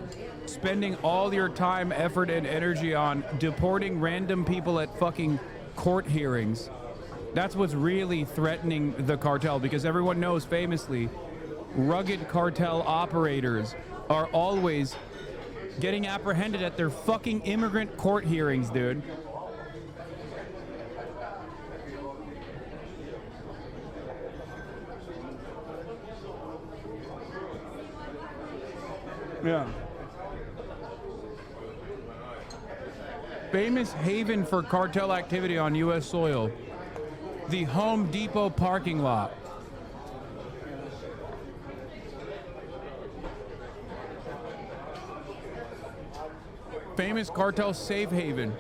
spending all your time, effort, and energy on deporting random people at fucking court hearings. That's what's really threatening the cartel, because everyone knows famously, rugged cartel operators are always getting apprehended at their fucking immigrant court hearings, dude. Yeah. Famous haven for cartel activity on U.S. soil. The Home Depot parking lot. Famous cartel safe haven.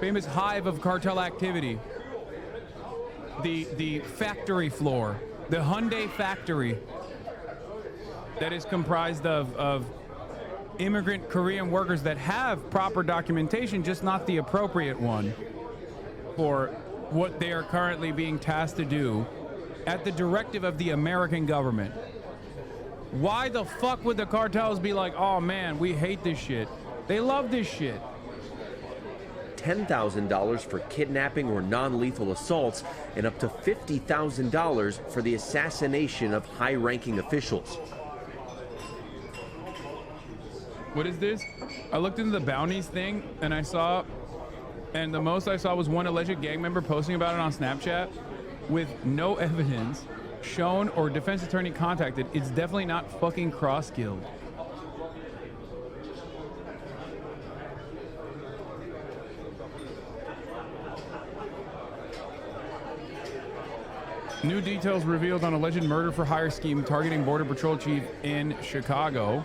Famous hive of cartel activity. The factory floor. The Hyundai factory. That is comprised of immigrant Korean workers that have proper documentation, just not the appropriate one for what they are currently being tasked to do at the directive of the American government. Why the fuck would the cartels be like, oh man, we hate this shit? They love this shit. $10,000 for kidnapping or non-lethal assaults and up to $50,000 for the assassination of high-ranking officials. What is this? I looked into the bounties thing and I saw, and the most I saw was one alleged gang member posting about it on Snapchat with no evidence shown or defense attorney contacted. It's definitely not fucking cross-guild. New details revealed on alleged murder for hire scheme targeting Border Patrol chief in Chicago.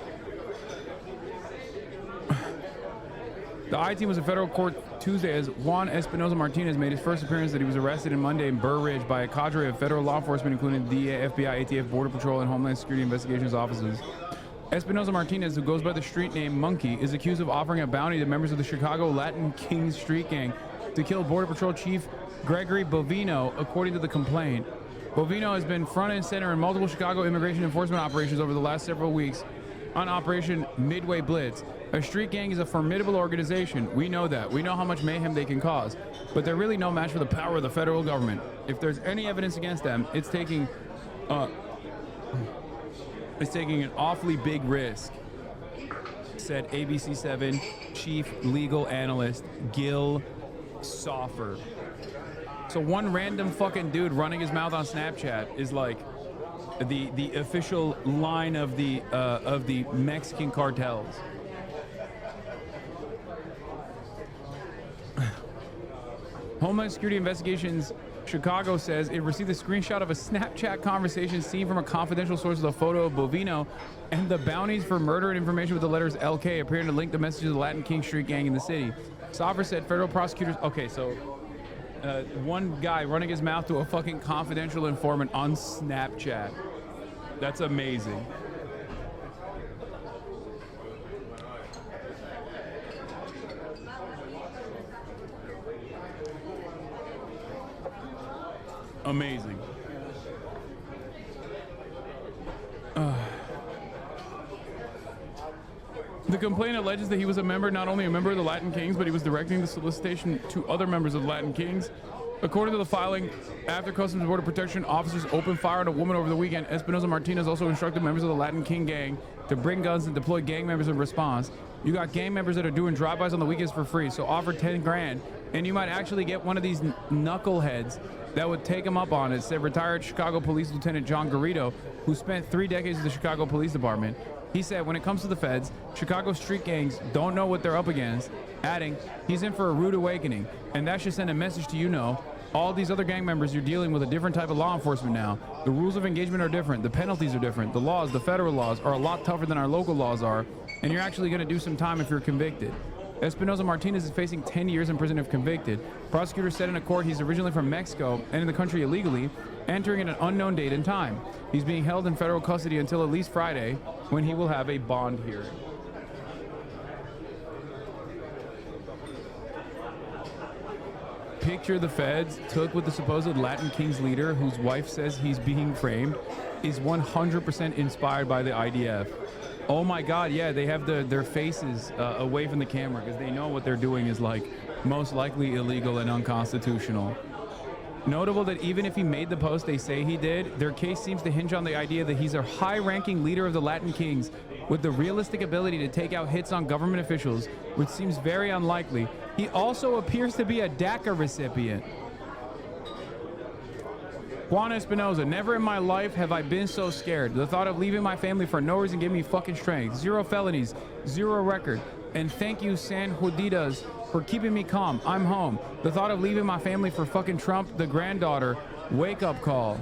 The I-team was in federal court Tuesday as Juan Espinoza Martinez made his first appearance. That he was arrested on Monday in Burr Ridge by a cadre of federal law enforcement, including DEA, FBI, ATF, Border Patrol, and Homeland Security Investigations offices. Espinoza Martinez, who goes by the street name Monkey, is accused of offering a bounty to members of the Chicago Latin Kings street gang to kill Border Patrol Chief Gregory Bovino, according to the complaint. Bovino has been front and center in multiple Chicago immigration enforcement operations over the last several weeks. On Operation Midway Blitz, a street gang is a formidable organization. We know that. We know how much mayhem they can cause. But they're really no match for the power of the federal government. If there's any evidence against them, it's taking an awfully big risk, said ABC7 chief legal analyst Gil Soffer. So one random fucking dude running his mouth on Snapchat is like the official line of the Mexican cartels. Homeland Security Investigations Chicago says it received a screenshot of a Snapchat conversation seen from a confidential source with a photo of Bovino and the bounties for murder and information with the letters LK appearing to link the message of the Latin King Street gang in the city. Soffer said federal prosecutors... Okay, so one guy running his mouth to a fucking confidential informant on Snapchat. That's amazing. Amazing. The complaint alleges that he was not only a member of the Latin Kings, but he was directing the solicitation to other members of the Latin Kings. According to the filing, after Customs and Border Protection officers opened fire on a woman over the weekend, Espinoza Martinez also instructed members of the Latin King gang to bring guns and deploy gang members in response. You got gang members that are doing drive-bys on the weekends for free, so offer 10 grand, and you might actually get one of these knuckleheads that would take him up on it, said retired Chicago Police Lieutenant John Garrido, who spent 3 decades with the Chicago Police Department. He said, when it comes to the feds, Chicago street gangs don't know what they're up against, adding, he's in for a rude awakening, and that should send a message to all these other gang members, you're dealing with a different type of law enforcement now. The rules of engagement are different, the penalties are different, the laws, the federal laws, are a lot tougher than our local laws are, and you're actually going to do some time if you're convicted. Espinoza Martinez is facing 10 years in prison if convicted. Prosecutors said in a court he's originally from Mexico and in the country illegally, entering at an unknown date and time. He's being held in federal custody until at least Friday, when he will have a bond hearing. Picture the feds took with the supposed Latin Kings leader, whose wife says he's being framed, is 100% inspired by the IDF. Oh my God, yeah, they have their faces away from the camera because they know what they're doing is like most likely illegal and unconstitutional. Notable that even if he made the post they say he did, their case seems to hinge on the idea that he's a high-ranking leader of the Latin Kings with the realistic ability to take out hits on government officials, which seems very unlikely. He also appears to be a DACA recipient. Juan Espinoza, never in my life have I been so scared. The thought of leaving my family for no reason gave me fucking strength. 0 felonies, 0 record. And thank you, San Juditas, for keeping me calm. I'm home. The thought of leaving my family for fucking Trump, the granddaughter, wake up call.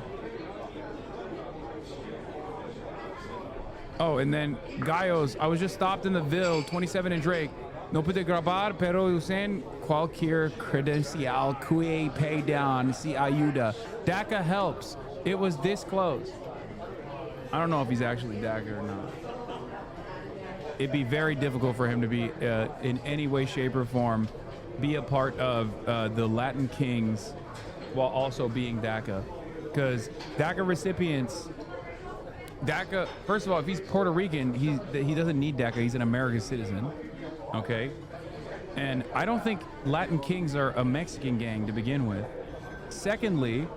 Oh, and then Gallos, I was just stopped in the Ville, 27 and Drake. No pude grabar, pero usen cualquier credencial que pay down si ayuda. DACA helps. It was this close. I don't know if he's actually DACA or not. It'd be very difficult for him to be, in any way, shape, or form, be a part of the Latin Kings while also being DACA. Because DACA recipients, DACA, first of all, if he's Puerto Rican, he doesn't need DACA. He's an American citizen. Okay, and I don't think Latin Kings are a Mexican gang to begin with. Secondly,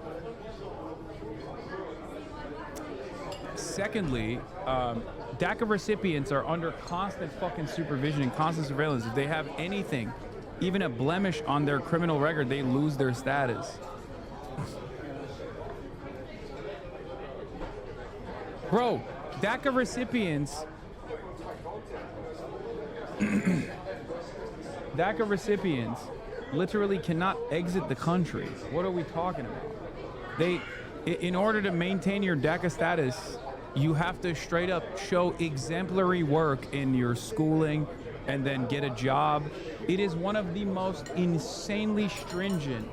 DACA recipients are under constant fucking supervision and constant surveillance. If they have anything, even a blemish on their criminal record, they lose their status. Bro, DACA recipients DACA recipients literally cannot exit the country. What are we talking about? In order to maintain your DACA status, you have to straight up show exemplary work in your schooling and then get a job. It is one of the most insanely stringent.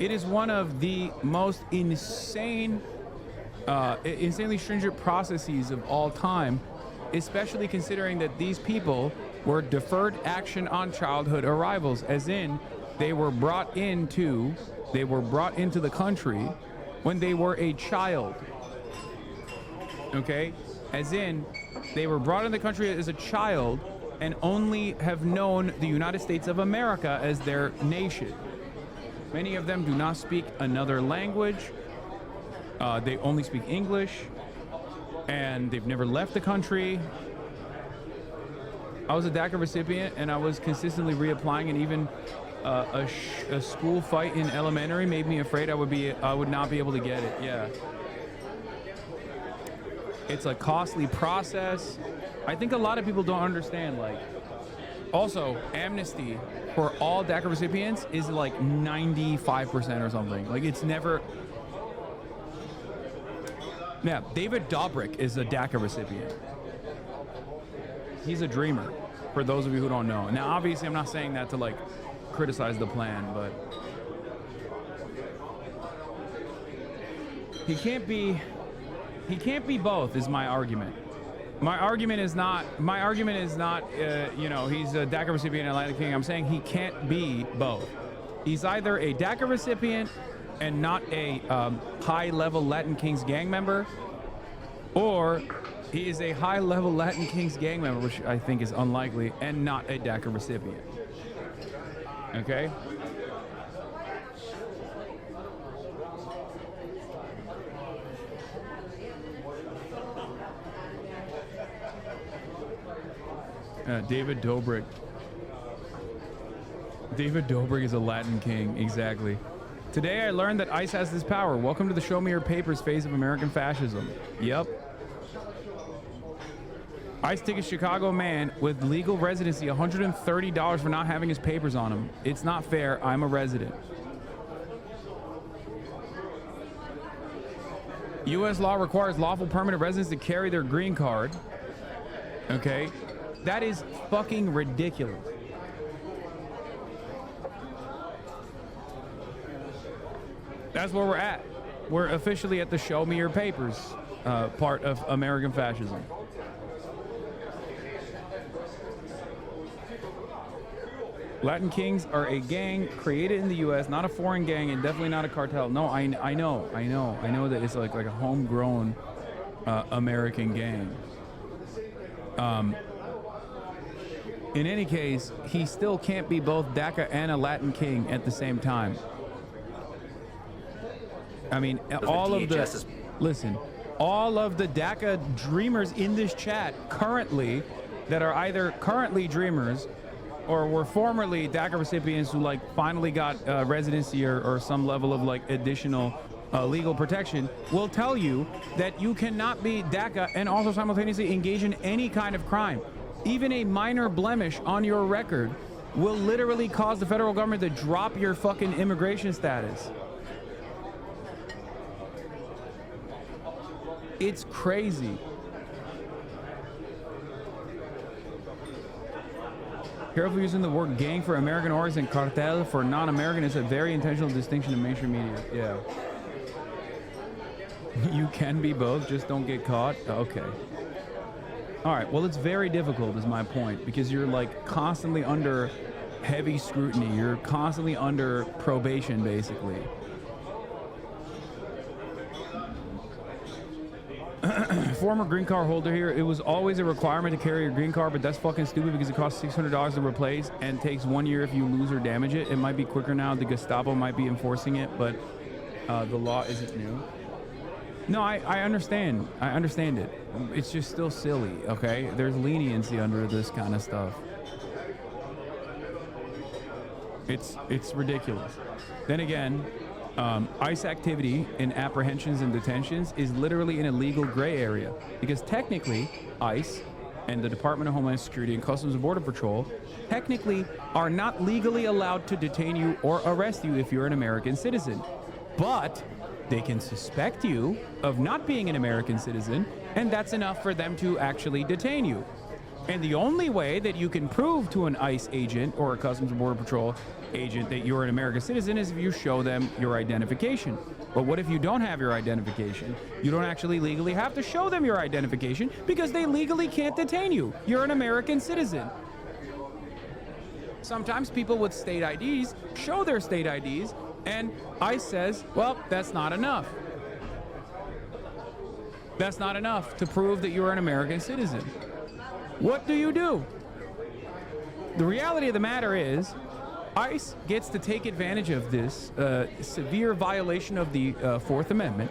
It is one of the most insanely stringent processes of all time, especially considering that these people were deferred action on childhood arrivals, as in they were brought into the country when they were a child. Okay? As in, they were brought in the country as a child and only have known the United States of America as their nation. Many of them do not speak another language. They only speak English, and they've never left the country. I was a DACA recipient, and I was consistently reapplying, and even a school fight in elementary made me afraid I would not be able to get it. Yeah. It's a costly process. I think a lot of people don't understand, like, also amnesty for all DACA recipients is like 95% or something. Like, it's never. Yeah, David Dobrik is a DACA recipient. He's a dreamer, for those of you who don't know. Now, obviously, I'm not saying that to like criticize the plan, but he can't be both, is my argument. My argument is not, you know, he's a DACA recipient and Latin King. I'm saying he can't be both. He's either a DACA recipient and not a high-level Latin Kings gang member, or he is a high-level Latin Kings gang member, which I think is unlikely, and not a DACA recipient. Okay? David Dobrik. David Dobrik is a Latin king, exactly. Today I learned that ICE has this power. Welcome to the Show Me Your Papers phase of American fascism. Yep. ICE took a Chicago man with legal residency $130 for not having his papers on him. It's not fair. I'm a resident. U.S. law requires lawful permanent residents to carry their green card. Okay. That is fucking ridiculous. That's where we're at. We're officially at the Show Me Your Papers part of American fascism. Latin Kings are a gang created in the U.S., not a foreign gang, and definitely not a cartel. No, I know that it's like a homegrown American gang. In any case, he still can't be both DACA and a Latin king at the same time. I mean, all of the DACA dreamers in this chat currently that are either currently dreamers or were formerly DACA recipients who like finally got residency or some level of like additional legal protection will tell you that you cannot be DACA and also simultaneously engage in any kind of crime. Even a minor blemish on your record will literally cause the federal government to drop your fucking immigration status. It's crazy. Careful using the word gang for American origins and cartel for non-American is a very intentional distinction in mainstream media. Yeah. You can be both, just don't get caught. Okay. All right, well, it's very difficult is my point, because you're like constantly under heavy scrutiny. You're constantly under probation, basically. Former green card holder here, it was always a requirement to carry your green card, but that's fucking stupid because it costs $600 to replace and takes 1 year if you lose or damage it. It might be quicker now. The Gestapo might be enforcing it, but the law isn't new. No, I understand. I understand it. It's just still silly, okay? There's leniency under this kind of stuff. It's ridiculous. Then again, ICE activity in apprehensions and detentions is literally an illegal gray area because technically ICE and the Department of Homeland Security and Customs and Border Patrol technically are not legally allowed to detain you or arrest you if you're an American citizen. But They can suspect you of not being an American citizen, and that's enough for them to actually detain you. And the only way that you can prove to an ICE agent or a Customs and Border Patrol agent that you're an American citizen is if you show them your identification. But what if you don't have your identification? You don't actually legally have to show them your identification because they legally can't detain you. You're an American citizen. Sometimes people with state IDs show their state IDs, and ICE says, well, that's not enough. That's not enough to prove that you're an American citizen. What do? The reality of the matter is, ICE gets to take advantage of this severe violation of the Fourth Amendment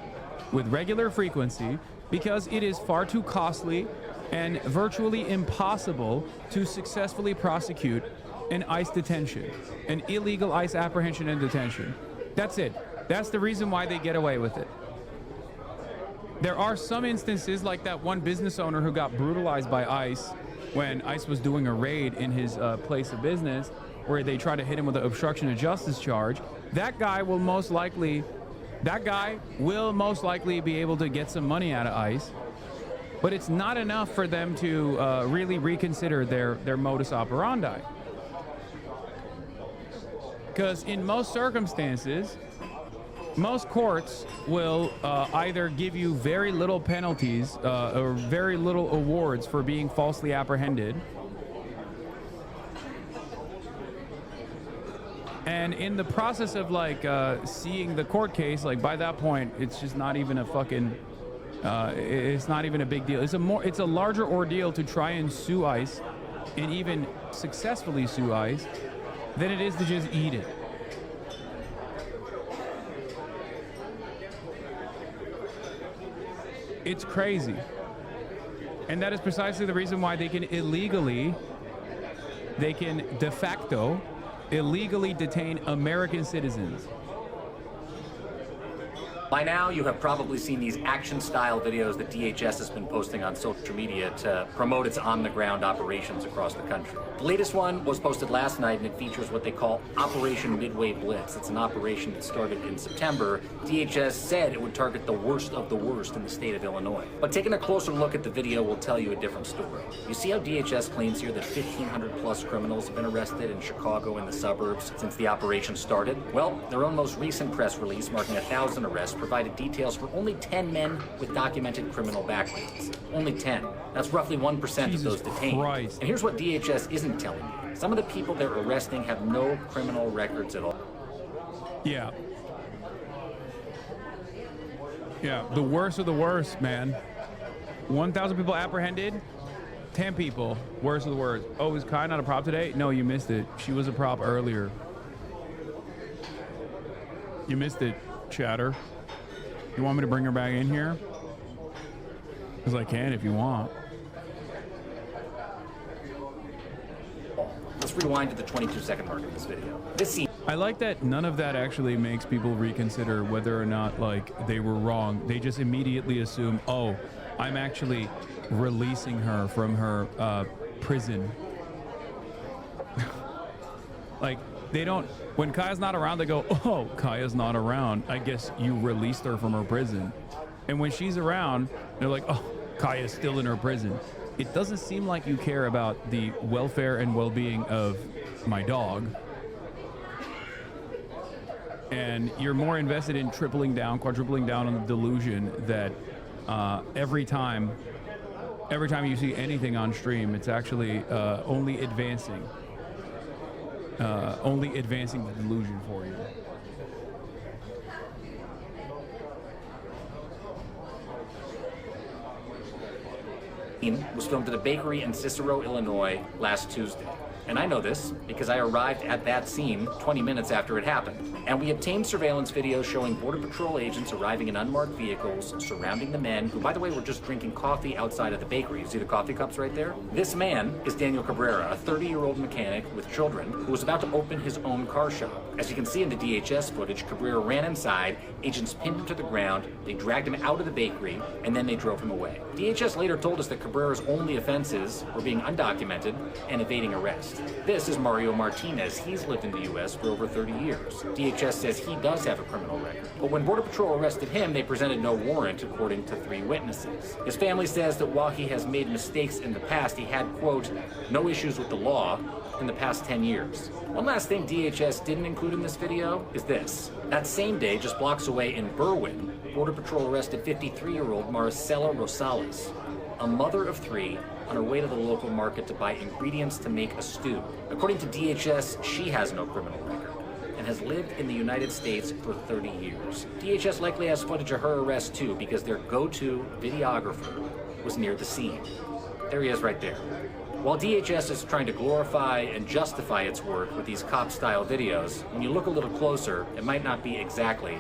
with regular frequency because it is far too costly and virtually impossible to successfully prosecute an ICE detention, an illegal ICE apprehension and detention. That's it. That's the reason why they get away with it. There are some instances like that one business owner who got brutalized by ICE when ICE was doing a raid in his place of business where they tried to hit him with an obstruction of justice charge. That guy will most likely be able to get some money out of ICE, but it's not enough for them to really reconsider their modus operandi. Because in most circumstances, most courts will either give you very little penalties or very little awards for being falsely apprehended. And in the process of seeing the court case, by that point, it's just not even a fucking, it's not even a big deal. It's a larger ordeal to try and sue ICE and even successfully sue ICE than it is to just eat it. It's crazy. And that is precisely the reason why they can de facto illegally detain American citizens. By now, you have probably seen these action-style videos that DHS has been posting on social media to promote its on-the-ground operations across the country. The latest one was posted last night, and it features what they call Operation Midway Blitz. It's an operation that started in September. DHS said it would target the worst of the worst in the state of Illinois. But taking a closer look at the video will tell you a different story. You see how DHS claims here that 1,500+ criminals have been arrested in Chicago and the suburbs since the operation started? Well, their own most recent press release, marking 1,000 arrests, provided details for only 10 men with documented criminal backgrounds. Only 10. That's roughly 1% of those detained. Christ. And here's what DHS isn't telling you. Some of the people they're arresting have no criminal records at all. Yeah. Yeah, the worst of the worst, man. 1,000 people apprehended, 10 people, worst of the worst. Oh, is Kai not a prop today? No, you missed it. She was a prop earlier. You missed it, chatter. You want me to bring her back in here? Because I can if you want. Let's rewind to the 22-second mark of this video. This scene. I like that none of that actually makes people reconsider whether or not they were wrong. They just immediately assume, oh, I'm actually releasing her from her prison. They don't, when Kaya's not around, they go, oh, Kaya's not around. I guess you released her from her prison. And when she's around, they're like, oh, Kaya's still in her prison. It doesn't seem like you care about the welfare and well-being of my dog. And you're more invested in tripling down, quadrupling down on the delusion that every time you see anything on stream, it's actually only advancing the delusion for you. Was filmed at a bakery in Cicero, Illinois last Tuesday. And I know this because I arrived at that scene 20 minutes after it happened. And we obtained surveillance video showing Border Patrol agents arriving in unmarked vehicles surrounding the men who, by the way, were just drinking coffee outside of the bakery. You see the coffee cups right there? This man is Daniel Cabrera, a 30-year-old mechanic with children who was about to open his own car shop. As you can see in the DHS footage, Cabrera ran inside, agents pinned him to the ground, they dragged him out of the bakery, and then they drove him away. DHS later told us that Cabrera's only offenses were being undocumented and evading arrest. arrest. This is Mario Martinez. He's lived in the U.S. for over 30 years. DHS says he does have a criminal record. But when Border Patrol arrested him, they presented no warrant, according to 3 witnesses. His family says that while he has made mistakes in the past, he had, quote, no issues with the law in the past 10 years. One last thing DHS didn't include in this video is this. That same day, just blocks away in Berwyn, Border Patrol arrested 53-year-old Maricela Rosales, a mother of 3, on her way to the local market to buy ingredients to make a stew. According to DHS, she has no criminal record and has lived in the United States for 30 years. DHS likely has footage of her arrest too, because their go-to videographer was near the scene. There he is right there. While DHS is trying to glorify and justify its work with these cop-style videos, when you look a little closer, it might not be exactly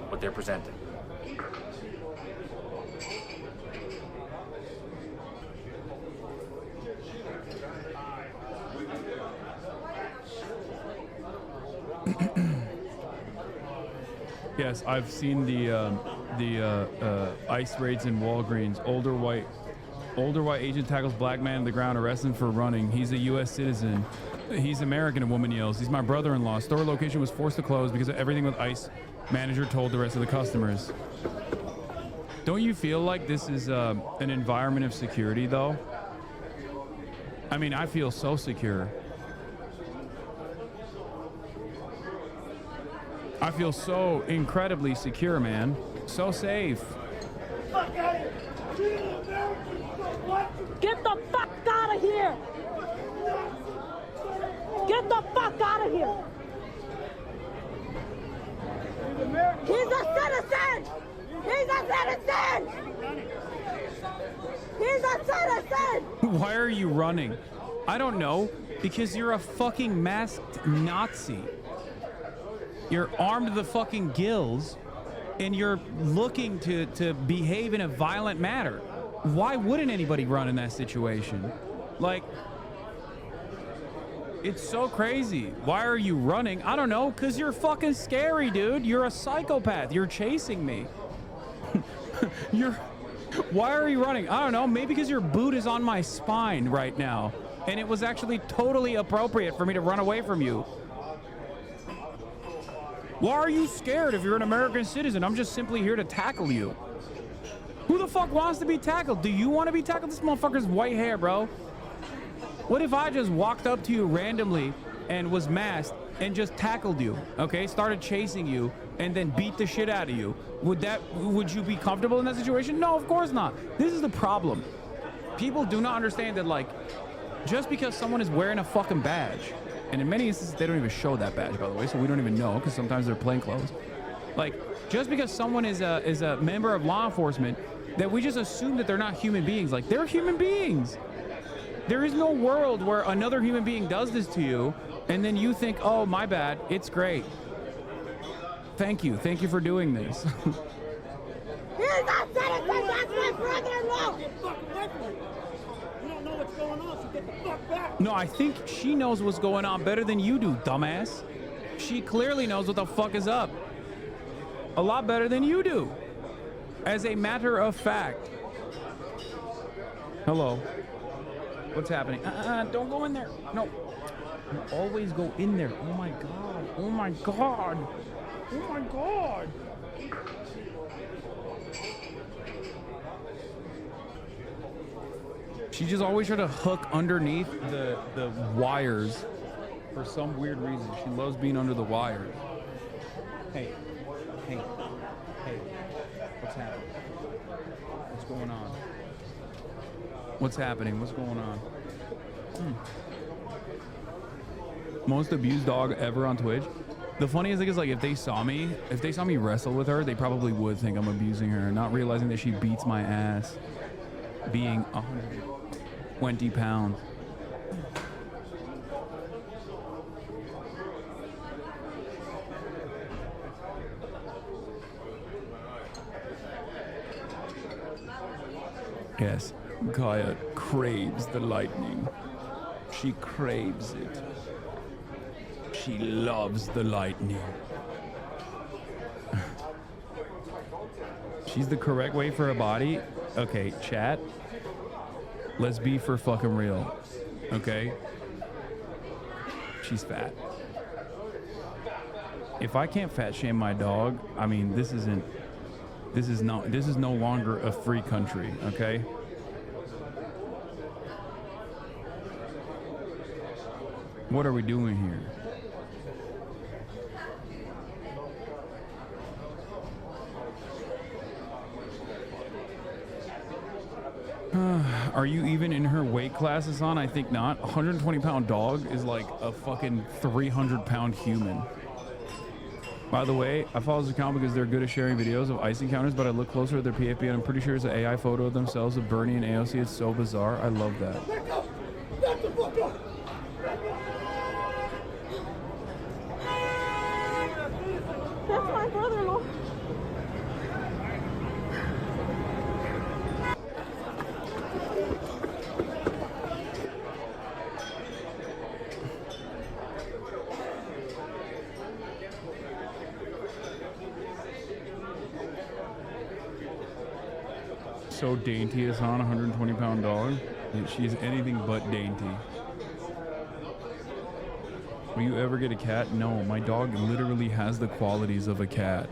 what they're presenting. Yes, I've seen the ICE raids in Walgreens. Older white agent tackles black man on the ground, arrests him for running. He's a U.S. citizen. He's American, a woman yells. He's my brother-in-law. Store location was forced to close because of everything with ICE. Manager told the rest of the customers. Don't you feel like this is an environment of security, though? I mean, I feel so secure. I feel so incredibly secure, man. So safe. Get the fuck out of here! Get the fuck out of here! He's a citizen! He's a citizen! He's a citizen! Why are you running? I don't know. Because you're a fucking masked Nazi. You're armed to the fucking gills, and you're looking to behave in a violent manner. Why wouldn't anybody run in that situation? Like, it's so crazy. Why are you running? I don't know, because you're fucking scary, dude. You're a psychopath. You're chasing me. Why are you running? I don't know, maybe because your boot is on my spine right now, and it was actually totally appropriate for me to run away from you. Why are you scared if you're an American citizen? I'm just simply here to tackle you. Who the fuck wants to be tackled? Do you want to be tackled? This motherfucker's white hair, bro. What if I just walked up to you randomly and was masked and just tackled you, okay? Started chasing you and then beat the shit out of you. Would you be comfortable in that situation? No, of course not. This is the problem. People do not understand that, like, just because someone is wearing a fucking badge, and in many instances, they don't even show that badge, by the way, so we don't even know, because sometimes they're plain clothes. Like, just because someone is a member of law enforcement, that we just assume that they're not human beings. Like, they're human beings. There is no world where another human being does this to you, and then you think, oh, my bad, it's great. Thank you for doing this. He's a citizen, that's my brother-in-law! You don't know what's going on, so get the fuck back! No, I think she knows what's going on better than you do, dumbass. She clearly knows what the fuck is up. A lot better than you do. As a matter of fact. Hello. What's happening? Don't go in there. No. You always go in there. Oh my god. Oh my god. Oh my god. She just always try to hook underneath the wires for some weird reason. She loves being under the wires. Hey. What's happening? What's going on? What's happening? What's going on? Most abused dog ever on Twitch. The funniest thing is, like, if they saw me wrestle with her, they probably would think I'm abusing her, not realizing that she beats my ass, being 120 pounds. Yes, Gaia craves the lightning. She craves it. She loves the lightning. She's the correct way for a body. Okay, chat. Let's be for fucking real. Okay? she's fat. If I can't fat shame my dog, I mean, this is no longer a free country, okay? What are we doing here? Are you even in her weight class, Hasan? I think not. A 120-pound dog is like a fucking 300-pound human. By the way, I follow this account because they're good at sharing videos of ice encounters, but I look closer at their PFP and I'm pretty sure it's an AI photo of themselves of Bernie and AOC. It's so bizarre. I love that. Back the fuck up! That's my brother-in-law. So dainty, Hasan, 120-pound dog. She's anything but dainty. Will you ever get a cat? No, my dog literally has the qualities of a cat.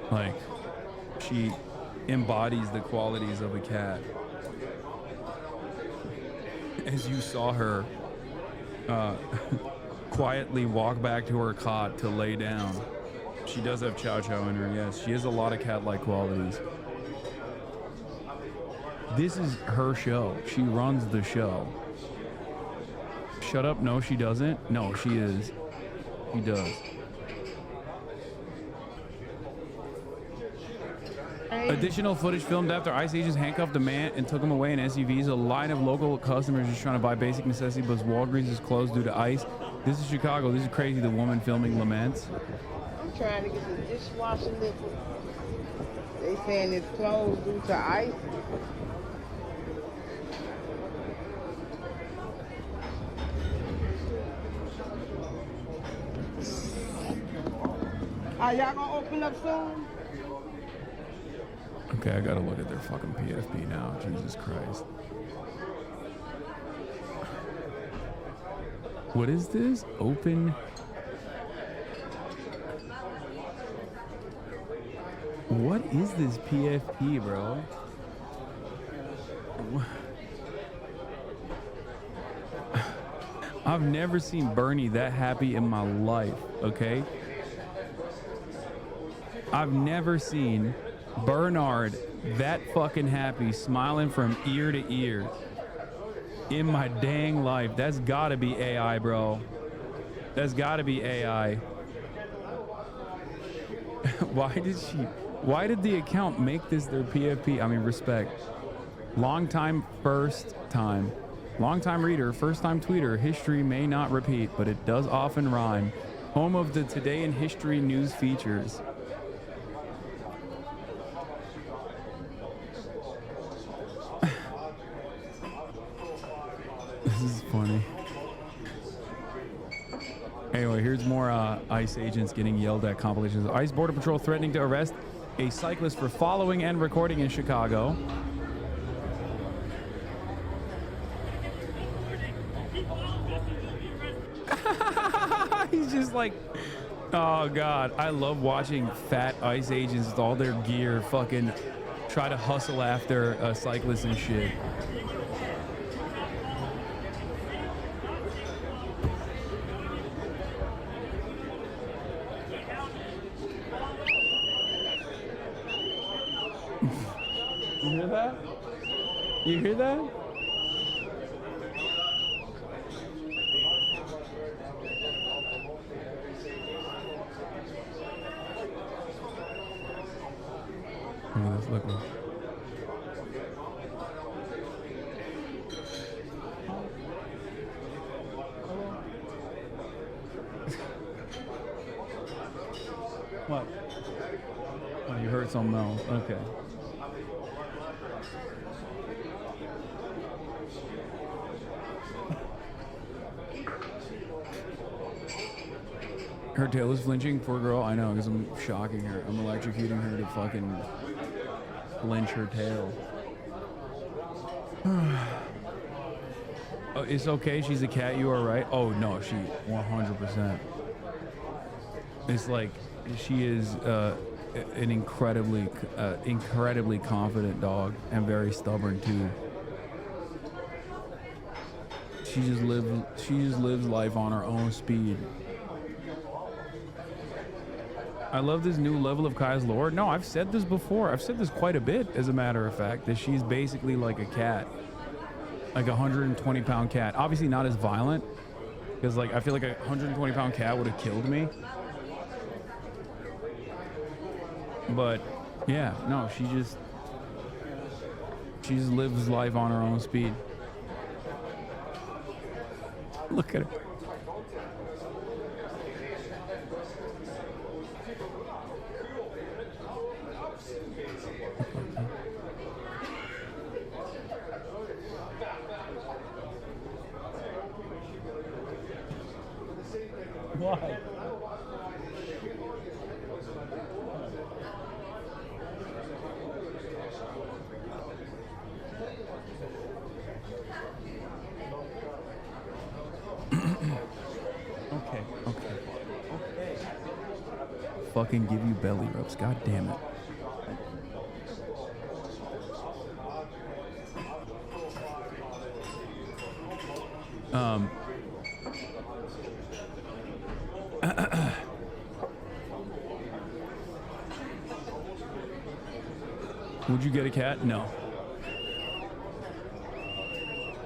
Like, she embodies the qualities of a cat. As you saw her quietly walk back to her cot to lay down. She does have chow chow in her, yes. She has a lot of cat-like qualities. This is her show. She runs the show. Shut up. No, she doesn't. No, she is. He does. Additional footage filmed after ICE agents handcuffed a man and took him away in SUVs. A line of local customers just trying to buy basic necessities, but Walgreens is closed due to ICE. This is Chicago. This is crazy. The woman filming laments. I'm trying to get the dishwasher liquid. They saying it's closed due to ice. Are y'all gonna open up soon? Okay, I gotta look at their fucking PFP now. Jesus Christ. What is this? Open. What is this PFP, bro? I've never seen Bernie that happy in my life, okay? I've never seen Bernard that fucking happy, smiling from ear to ear in my dang life. That's gotta be AI, bro. That's gotta be AI. Why did the account make this their PFP? I mean, respect. Long time reader, first time tweeter. History may not repeat, but it does often rhyme. Home of the Today in History news features. This is funny. Anyway, here's more ICE agents getting yelled at compilations. ICE Border Patrol threatening to arrest a cyclist for following and recording in Chicago. He's just like, oh God, I love watching fat ICE agents with all their gear fucking try to hustle after cyclists and shit. You hear that? You hear that? Look at this, look. What? Oh, you heard something else. Okay. Her tail is flinching, poor girl. I know, because I'm shocking her. I'm electrocuting her to fucking flinch her tail. It's okay. She's a cat. You are right. Oh no, she 100%. It's like she is an incredibly confident dog and very stubborn too. She just lives life on her own speed. I love this new level of Kai's lore. No, I've said this before. I've said this quite a bit, as a matter of fact, that she's basically like a cat. Like a 120-pound cat. Obviously not as violent, because like I feel like a 120-pound cat would have killed me. But yeah, no, she just lives life on her own speed. Look at her. Why? Okay. Fucking give you belly rubs. God damn it. Would you get a cat? No.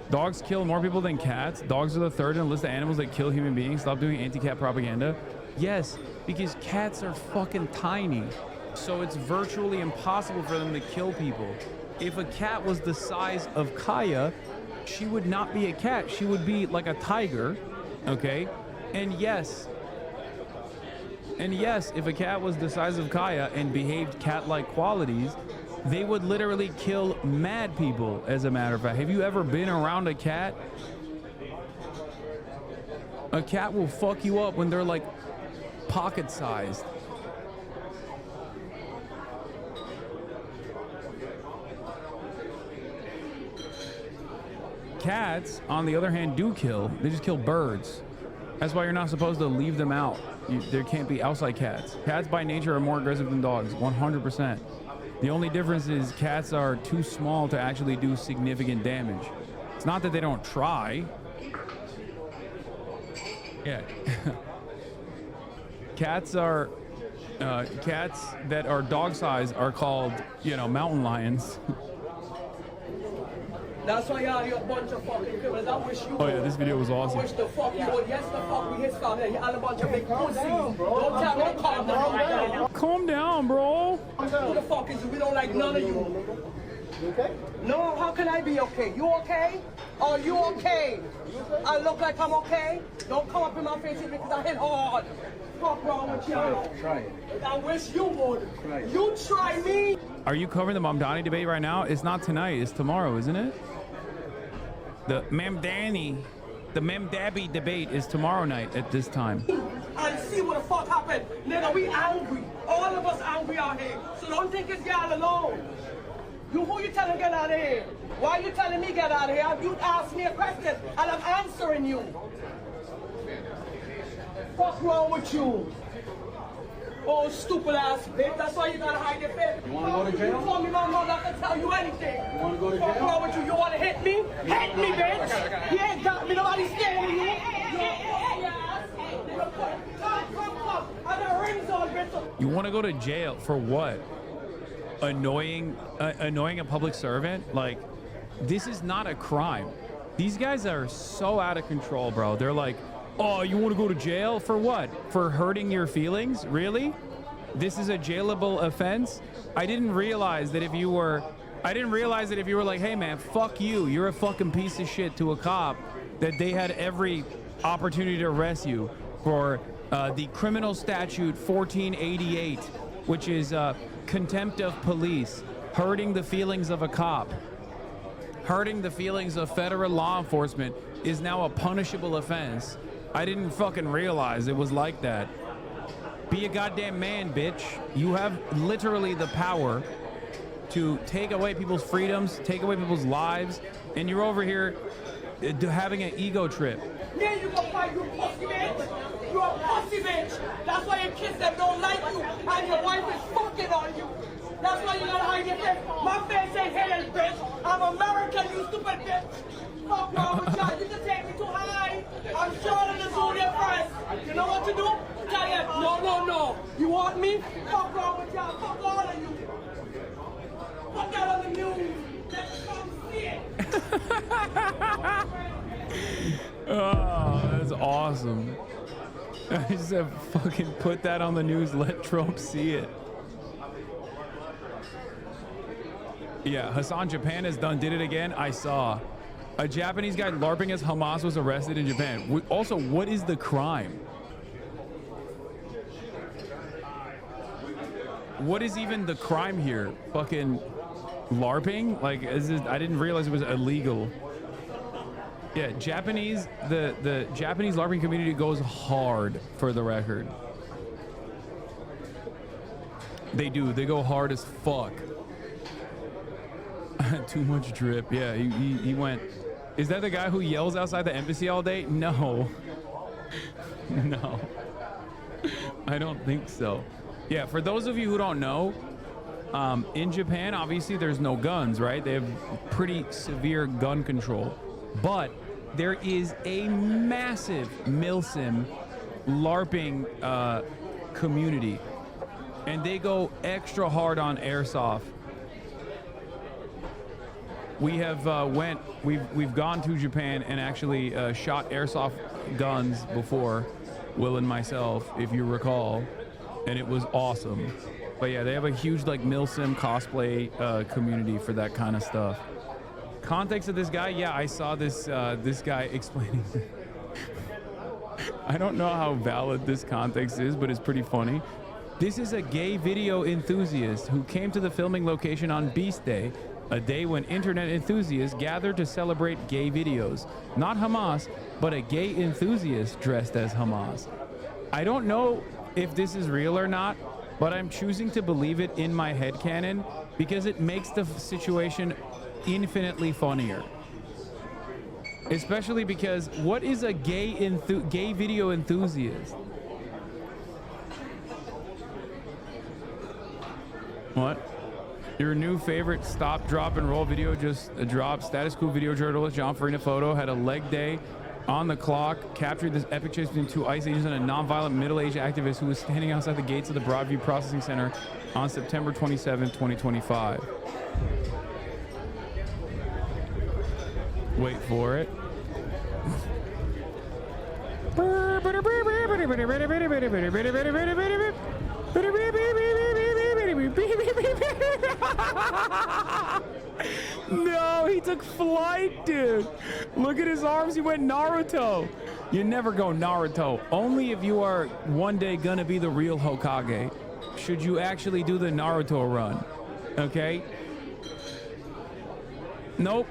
Dogs kill more people than cats. Dogs are the third in a list of animals that kill human beings. Stop doing anti-cat propaganda. Yes, because cats are fucking tiny. So it's virtually impossible for them to kill people. If a cat was the size of Kaya, she would not be a cat. She would be like a tiger, okay? And yes, if a cat was the size of Kaya and behaved cat-like qualities, they would literally kill mad people, as a matter of fact. Have you ever been around a cat? A cat will fuck you up when they're like pocket-sized. Cats, on the other hand, do kill. They just kill birds. That's why you're not supposed to leave them out. There can't be outside cats. Cats by nature are more aggressive than dogs, 100%. The only difference is cats are too small to actually do significant damage. It's not that they don't try. Yeah. Cats that are dog size are called, mountain lions. That's why y'all here a bunch of fucking criminals. I wish you Oh yeah, this video was awesome. I wish the fuck you would. Yes, the fuck we hit some here. Y'all a bunch of big pussies. Don't calm down. Calm down, bro. Who the fuck is you? We don't like none of you. You okay? No, how can I be okay? You okay? Are you okay? I look like I'm okay? Don't come up in my face because I hit hard. Fuck wrong with y'all? Try it. I wish you would. Try it. You try me. Are you covering the Mamdani debate right now? It's not tonight. It's tomorrow, isn't it? The Mamdani, the Mamdabi debate is tomorrow night at this time. And see what the fuck happened. Nigga, we angry. All of us angry out here. So don't think it's y'all alone. Who you telling get out of here? Why you telling me get out of here? You asked me a question and I'm answering you. What's wrong with you? Oh, stupid ass bitch. That's why you gotta hide your face. You wanna go to jail? You call me my mother, I can tell you anything. You wanna go to jail? What's wrong with you? You wanna hit me? Hit me, bitch. You ain't got me. Nobody's scared of you. Come. I got rings on, bitch. You want to go to jail for what? Annoying a public servant? Like, this is not a crime. These guys are so out of control, bro. They're like, oh, you want to go to jail for what? For hurting your feelings? Really? This is a jailable offense? I didn't realize that if you were like, hey man, fuck you, you're a fucking piece of shit to a cop, that they had every opportunity to arrest you for the criminal statute 1488, which is contempt of police, hurting the feelings of a cop. Hurting the feelings of federal law enforcement is now a punishable offense. I didn't fucking realize it was like that. Be a goddamn man, bitch. You have literally the power to take away people's freedoms, take away people's lives, and you're over here having an ego trip. Yeah, you gonna fight, you pussy bitch. You a pussy bitch. That's why your kids that don't like you and your wife is fucking on you. That's why you gotta hide your face. My face ain't hidden, bitch. I'm American, you stupid bitch. Fuck wrong with y'all. You can take me too high. I'm short of the zodiac first. You know what to do? Tell you, no. You want me? Fuck wrong with y'all. Fuck all of you. Put that on the news. Let's come see it. Oh, that's awesome. I said, fucking put that on the news. Let Trump see it. Yeah, Hasan, Japan did it again. I saw a Japanese guy LARPing as Hamas was arrested in Japan. Also, what is the crime? What is even the crime here? Fucking LARPing? Like, I didn't realize it was illegal. Yeah, the Japanese LARPing community goes hard, for the record. They do. They go hard as fuck. Too much drip. Yeah, he went. Is that the guy who yells outside the embassy all day? No. No. I don't think so. Yeah, for those of you who don't know, in Japan, obviously there's no guns, right? They have pretty severe gun control. But there is a massive milsim LARPing community. And they go extra hard on airsoft. We have we've gone to Japan and actually shot airsoft guns before, Will and myself, if you recall, and it was awesome. But yeah, they have a huge like milsim cosplay community for that kind of stuff. Context of this guy, yeah, I saw this this guy explaining. I don't know how valid this context is, but it's pretty funny. This is a gay video enthusiast who came to the filming location on Beast Day, a day when internet enthusiasts gathered to celebrate gay videos. Not Hamas, but a gay enthusiast dressed as Hamas. I don't know if this is real or not, but I'm choosing to believe it in my headcanon because it makes the situation infinitely funnier. Especially because what is a gay video enthusiast? What? Your new favorite stop, drop, and roll video just dropped. Status Quo video journalist John Farina Photo had a leg day on the clock, captured this epic chase between two ICE agents and a non-violent middle-aged activist who was standing outside the gates of the Broadview Processing Center on September 27, 2025. Wait for it. No, he took flight, dude. Look at his arms. He went Naruto. You never go Naruto. Only if you are one day gonna be the real Hokage should you actually do the Naruto run. Okay? Nope.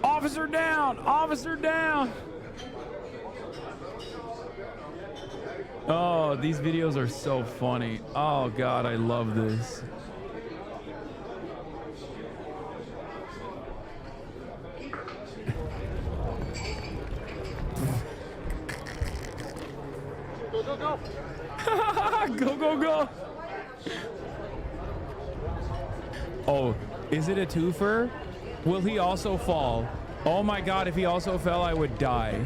Officer down! Officer down! Oh, these videos are so funny. Oh God, I love this. Go, go, go. Go, go, go. Oh, is it a twofer? Will he also fall? Oh my God, if he also fell, I would die.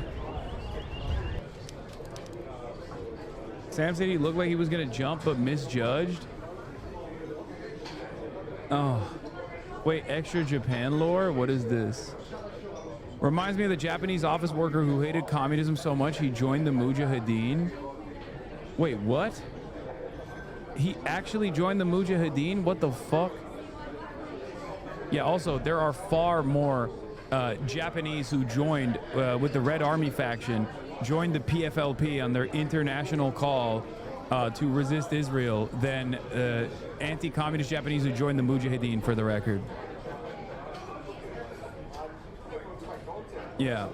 Sam said he looked like he was gonna jump but misjudged. Oh, wait, extra Japan lore? What is this? Reminds me of the Japanese office worker who hated communism so much he joined the Mujahideen. Wait, what? He actually joined the Mujahideen? What the fuck? Yeah, also, there are far more Japanese who joined with the Red Army faction, joined the PFLP on their international call to resist Israel than anti-communist Japanese who joined the Mujahideen, for the record. Yeah.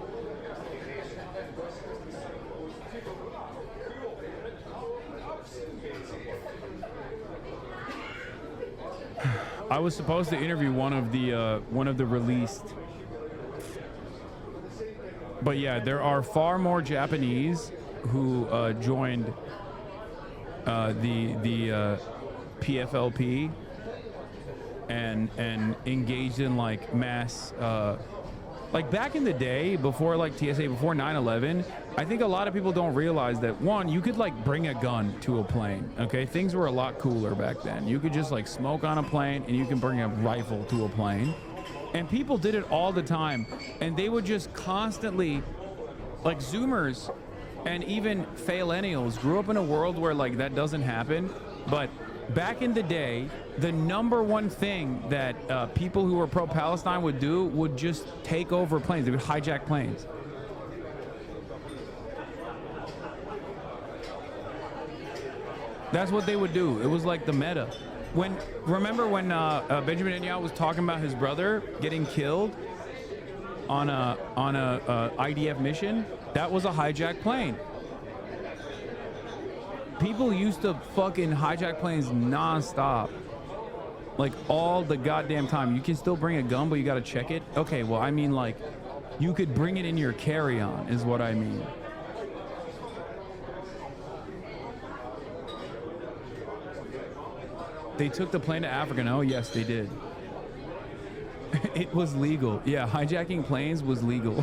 I was supposed to interview one of the released But yeah, there are far more Japanese who joined the PFLP and engaged in like mass like back in the day before like TSA, before 9/11. I think a lot of people don't realize that, one, you could like bring a gun to a plane. Okay, things were a lot cooler back then. You could just like smoke on a plane, and you can bring a rifle to a plane. And people did it all the time, and they would just constantly, like Zoomers and even Faillennials grew up in a world where like that doesn't happen. But back in the day, the #1 thing that people who were pro-Palestine would do would just take over planes. They would hijack planes. That's what they would do. It was like the meta. Remember when Benjamin Netanyahu was talking about his brother getting killed on a IDF mission? That was a hijacked plane. People used to fucking hijack planes non-stop, like all the goddamn time. You can still bring a gun, but you gotta check it. Okay, well, I mean, like, you could bring it in your carry-on, is what I mean. They took the plane to Africa. No, yes, they did. It was legal. Yeah, hijacking planes was legal.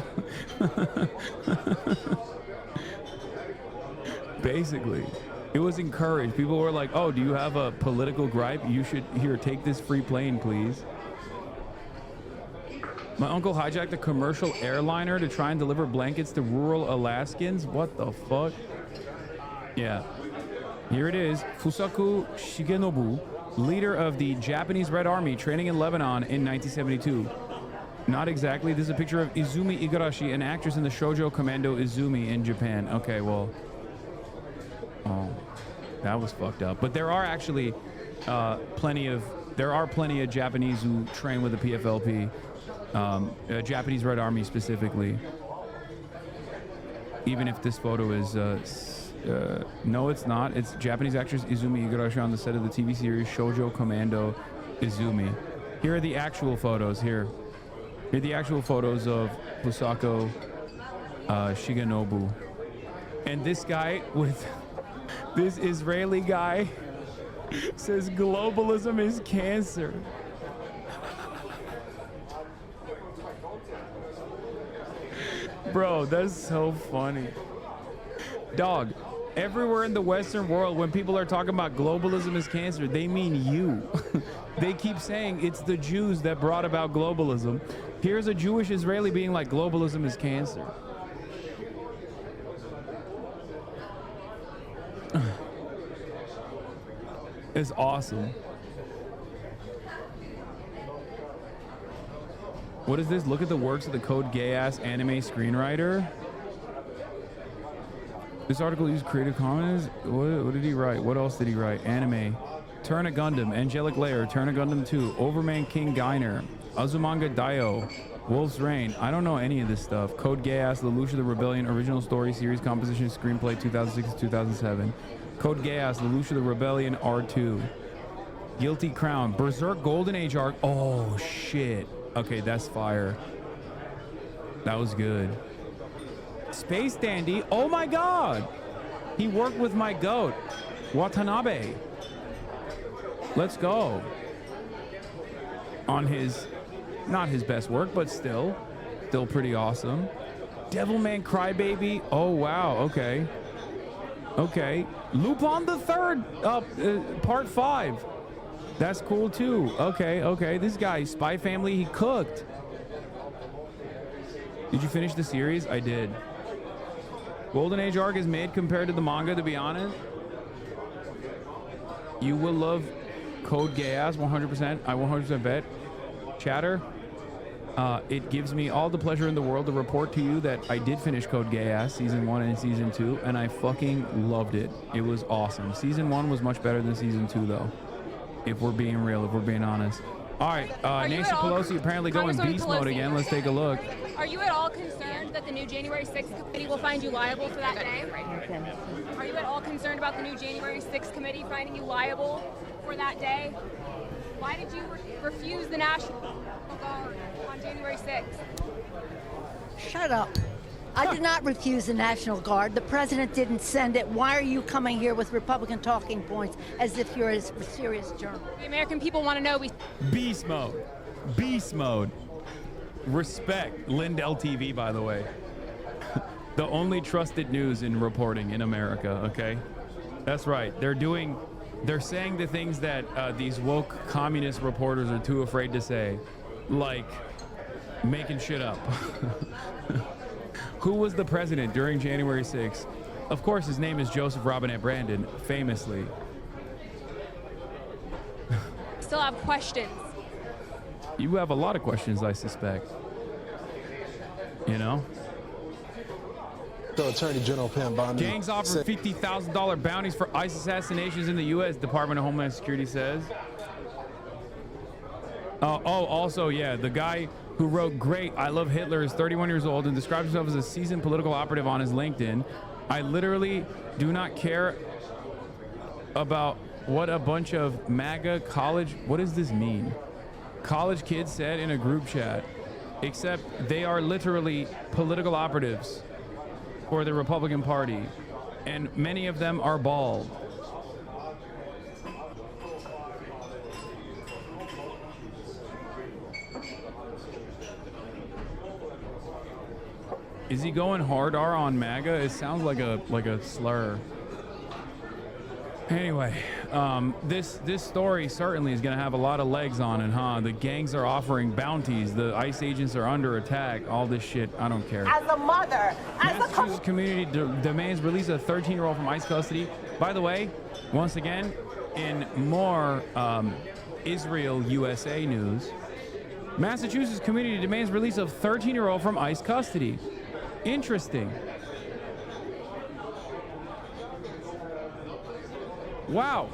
Basically, it was encouraged. People were like, oh, do you have a political gripe? You should, here, take this free plane, please. My uncle hijacked a commercial airliner to try and deliver blankets to rural Alaskans. What the fuck? Yeah. Here it is. Fusaku Shigenobu, leader of the Japanese Red Army training in Lebanon in 1972. Not exactly. This is a picture of Izumi Igarashi, an actress in the shoujo commando Izumi in Japan. Okay, well. Oh, that was fucked up. But there are actually plenty of Japanese who train with the PFLP. Japanese Red Army specifically. Even if this photo is no, it's not. It's Japanese actress Izumi Igarashi on the set of the TV series Shoujo Commando Izumi. Here are the actual photos. Here are the actual photos of Fusako Shigenobu. And this guy with this Israeli guy says globalism is cancer. Bro, that's so funny. Dog, everywhere in the Western world, when people are talking about globalism is cancer, they mean you. They keep saying it's the Jews that brought about globalism. Here's a Jewish Israeli being like, globalism is cancer. It's awesome. What is this? Look at the works of the Code Geass anime screenwriter. This article used Creative Commons. What did he write? What else did he write? Anime. Turn a Gundam. Angelic Layer. Turn a Gundam 2. Overman King Geiner. Azumanga Daioh. Wolf's Rain. I don't know any of this stuff. Code Geass. Lelouch the Rebellion. Original story series composition screenplay 2006 to 2007. Code Geass. Lelouch the Rebellion R2. Guilty Crown. Berserk Golden Age arc. Oh shit. Okay, that's fire. That was good. Space Dandy. Oh my god. He worked with my goat, Watanabe. Let's go. On his, not his best work, but still pretty awesome. Devilman Crybaby. Oh wow. Okay. Okay. Lupin the Third. Part 5. That's cool too. Okay, okay. This guy, Spy Family, he cooked. Did you finish the series? I did. Golden Age arc is made compared to the manga, to be honest. You will love Code Geass 100%. I 100% bet. Chatter. It gives me all the pleasure in the world to report to you that I did finish Code Geass Season 1 and Season 2, and I fucking loved it. It was awesome. Season 1 was much better than Season 2, though. If we're being real, if we're being honest. All right, Nancy Pelosi apparently going beast mode again. Let's take a look. Are you at all concerned that the new January 6th committee will find you liable for that day? Are you at all concerned about the new January 6th committee finding you liable for that day? Why did you refuse the National Guard on January 6th? Shut up. I did not refuse the National Guard. The president didn't send it. Why are you coming here with Republican talking points as if you're a serious journalist? The American people want to know. Beast mode. Beast mode. Respect. Lindell TV, by the way. The only trusted news in reporting in America, okay? That's right. They're saying the things that these woke communist reporters are too afraid to say, like making shit up. Who was the president during January 6th? Of course, his name is Joseph Robinette Brandon, famously. Still have questions. You have a lot of questions, I suspect. You know? So Attorney General Pam Bondi gangs offer $50,000 bounties for ICE assassinations in the U.S., Department of Homeland Security says. Also, yeah, the guy who wrote "Great, I Love Hitler" is 31 years old and describes himself as a seasoned political operative on his LinkedIn. I literally do not care about what a bunch of MAGA college, what does this mean? College kids said in a group chat, except they are literally political operatives for the Republican Party, and many of them are bald. Is he going hard R on MAGA? It sounds like a slur. Anyway, this story certainly is going to have a lot of legs on it, huh? The gangs are offering bounties. The ICE agents are under attack. All this shit, I don't care. As a mother, Massachusetts community demands release of a 13-year-old from ICE custody. By the way, once again, in more Israel USA news, Massachusetts community demands release of 13-year-old from ICE custody. Interesting. Wow,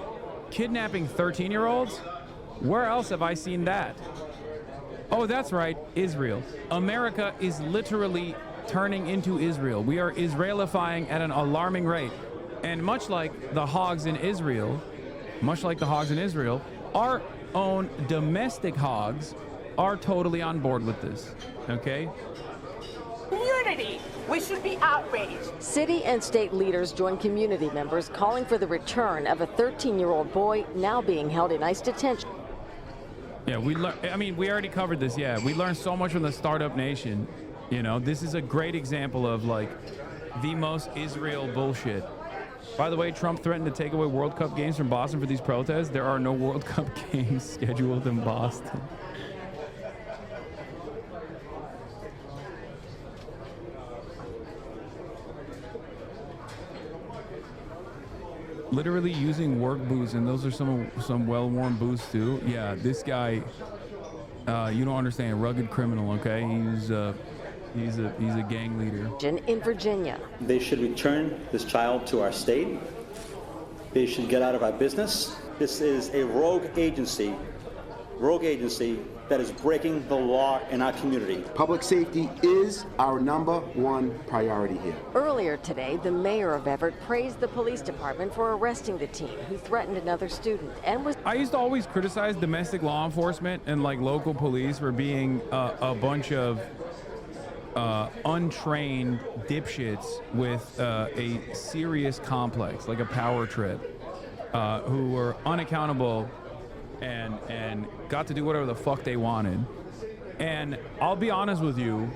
kidnapping 13-year-olds? Where else have I seen that? Oh, that's right, Israel. America is literally turning into Israel. We are Israelifying at an alarming rate. And much like the hogs in Israel, our own domestic hogs are totally on board with this, okay? Community, we should be outraged. City and state leaders join community members calling for the return of a 13-year-old boy now being held in ICE detention. Yeah, we already covered this. Yeah, we learned so much from the Startup Nation. You know, this is a great example of like the most Israel bullshit. By the way, Trump threatened to take away World Cup games from Boston for these protests. There are no World Cup games scheduled in Boston. Literally using work boots, and those are some well-worn boots too. Yeah, this guy, you don't understand, rugged criminal. Okay, he's a gang leader. In Virginia, they should return this child to our state. They should get out of our business. This is a rogue agency that is breaking the law in our community. Public safety is our #1 priority here. Earlier today, the mayor of Everett praised the police department for arresting the teen who threatened another student and was... I used to always criticize domestic law enforcement and like local police for being a bunch of untrained dipshits with a serious complex, like a power trip, who were unaccountable and got to do whatever the fuck they wanted. And I'll be honest with you,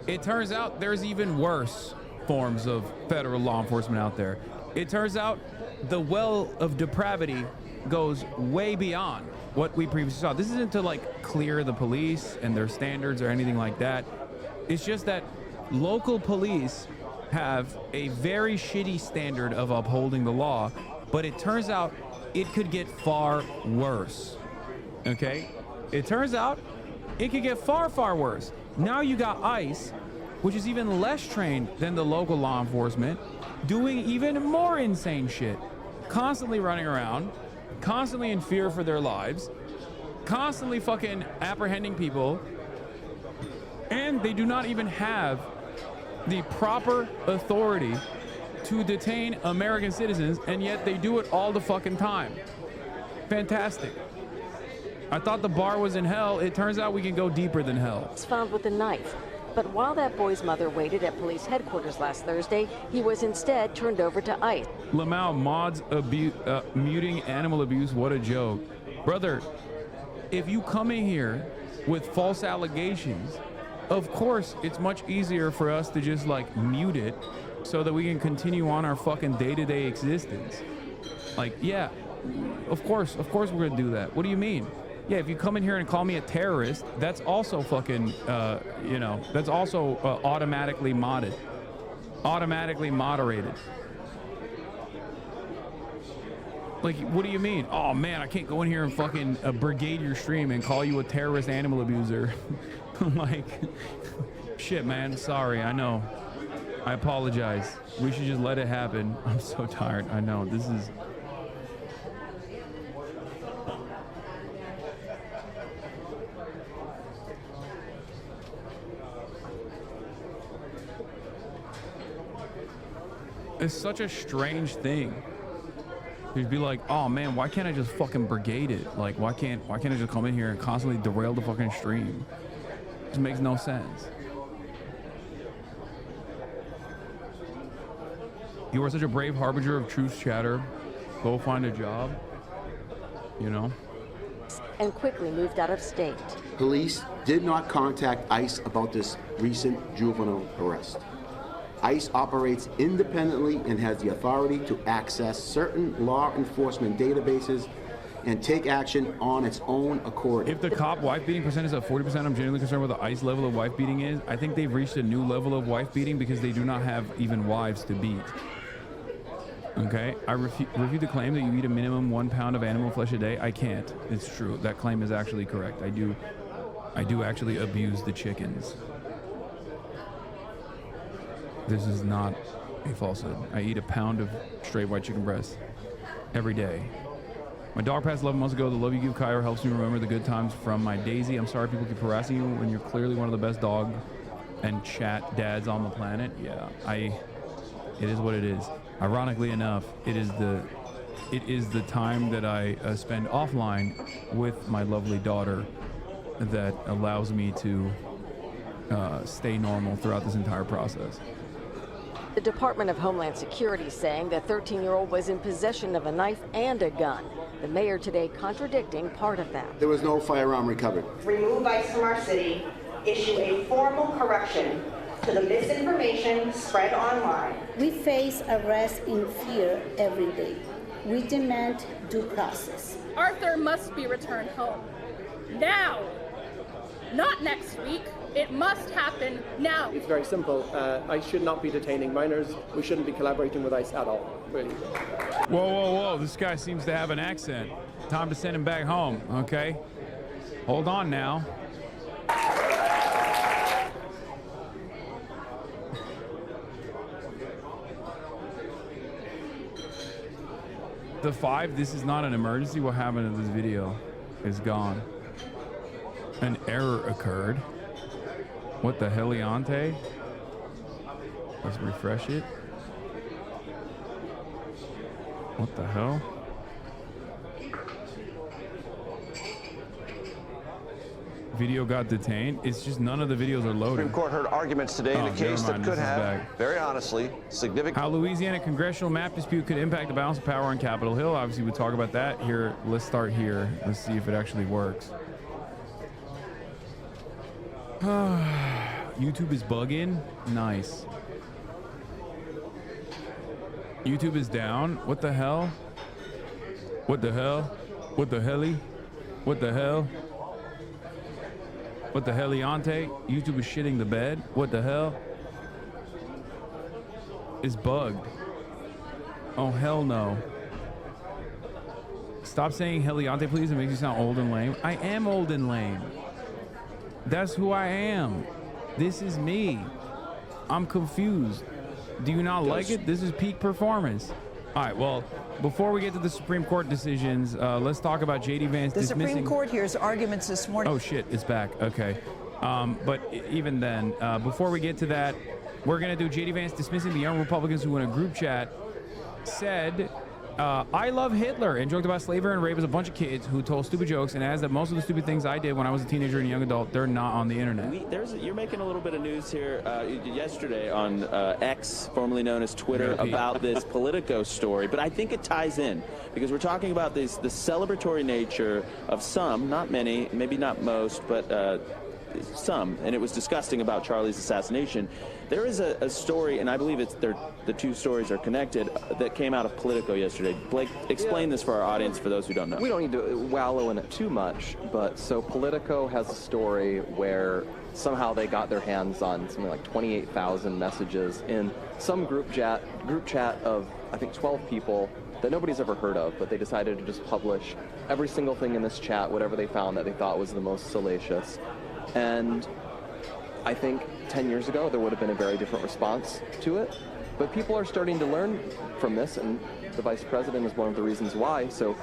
it turns out there's even worse forms of federal law enforcement out there. It turns out the well of depravity goes way beyond what we previously saw. This isn't to like clear the police and their standards or anything like that. It's just that local police have a very shitty standard of upholding the law, but it turns out it could get far worse, okay? It turns out it could get far, far worse. Now you got ICE, which is even less trained than the local law enforcement, doing even more insane shit, constantly running around, constantly in fear for their lives, constantly fucking apprehending people, and they do not even have the proper authority to detain American citizens, and yet they do it all the fucking time. Fantastic. I thought the bar was in hell. It turns out we can go deeper than hell. Was found with a knife. But while that boy's mother waited at police headquarters last Thursday, he was instead turned over to ICE. Lamau mods muting animal abuse. What a joke. Brother, if you come in here with false allegations, of course it's much easier for us to just like mute it so that we can continue on our fucking day-to-day existence. Like, yeah, of course we're gonna do that. What do you mean? Yeah, if you come in here and call me a terrorist, that's also fucking, you know, that's also automatically moderated. Like, what do you mean? Oh man, I can't go in here and fucking brigade your stream and call you a terrorist animal abuser. Like, shit, man, sorry, I know. I apologize. We should just let it happen. I'm so tired, I know, this is... It's such a strange thing. You'd be like, oh man, why can't I just fucking brigade it? Like, why can't I just come in here and constantly derail the fucking stream? It just makes no sense. You are such a brave harbinger of truth, chatter. Go find a job. You know? And quickly moved out of state. Police did not contact ICE about this recent juvenile arrest. ICE operates independently and has the authority to access certain law enforcement databases and take action on its own accord. If the cop wife beating percent is at 40%, I'm genuinely concerned with the ICE level of wife beating is. I think they've reached a new level of wife beating because they do not have even wives to beat. Okay, I refute the claim that you eat a minimum 1 pound of animal flesh a day. I can't. It's true. That claim is actually correct. I do actually abuse the chickens. This is not a falsehood. I eat a pound of straight white chicken breast every day. My dog passed 11 months ago. The love you give Kyra helps me remember the good times from my Daisy. I'm sorry people keep harassing you when you're clearly one of the best dog and chat dads on the planet. Yeah, it is what it is. Ironically enough, it is the time that I spend offline with my lovely daughter that allows me to stay normal throughout this entire process. The Department of Homeland Security saying the 13-year-old was in possession of a knife and a gun. The mayor today contradicting part of that. There was no firearm recovered. Remove ICE from our city, issue a formal correction to the misinformation spread online. We face arrest in fear every day. We demand due process. Arthur must be returned home. Now! Not next week. It must happen now. It's very simple. ICE should not be detaining minors. We shouldn't be collaborating with ICE at all, really. Whoa. This guy seems to have an accent. Time to send him back home, okay? Hold on now. The 5, this is not an emergency. What happened to this video is gone. An error occurred. What the heliante? Let's refresh it. What the hell? Video got detained. It's just none of the videos are loaded. Supreme Court heard arguments today in a case that could have, very honestly, significant... How Louisiana congressional map dispute could impact the balance of power on Capitol Hill. Obviously, we talk about that here. Let's start here. Let's see if it actually works. YouTube is bugging. Nice. YouTube is down. What the hell? What the hell? What the helly? What the hell? What the heliante? YouTube is shitting the bed. What the hell? It's bugged. Oh, hell no. Stop saying heliante, please. It makes you sound old and lame. I am old and lame. That's who I am. This is me. I'm confused. Do you not like it? This is peak performance. All right, well, before we get to the Supreme Court decisions, let's talk about J.D. Vance dismissing... The Supreme Court hears arguments this morning. Oh, shit, it's back. Okay. But even then, before we get to that, we're going to do J.D. Vance dismissing the young Republicans who in a group chat said I love Hitler and joked about slavery and rape as a bunch of kids who told stupid jokes and adds that most of the stupid things I did when I was a teenager and a young adult, they're not on the internet. You're making a little bit of news here yesterday on X, formerly known as Twitter, about this Politico story, but I think it ties in because we're talking about the celebratory nature of some, not many, maybe not most, but some, and it was disgusting about Charlie's assassination. There is a story, and I believe the two stories are connected, that came out of Politico yesterday. Blake, explain this for our audience, for those who don't know. We don't need to wallow in it too much, but so Politico has a story where somehow they got their hands on something like 28,000 messages in some group chat of, I think, 12 people that nobody's ever heard of, but they decided to just publish every single thing in this chat, whatever they found that they thought was the most salacious. And I think 10 years ago, there would have been a very different response to it. But people are starting to learn from this, and the vice president is one of the reasons why. So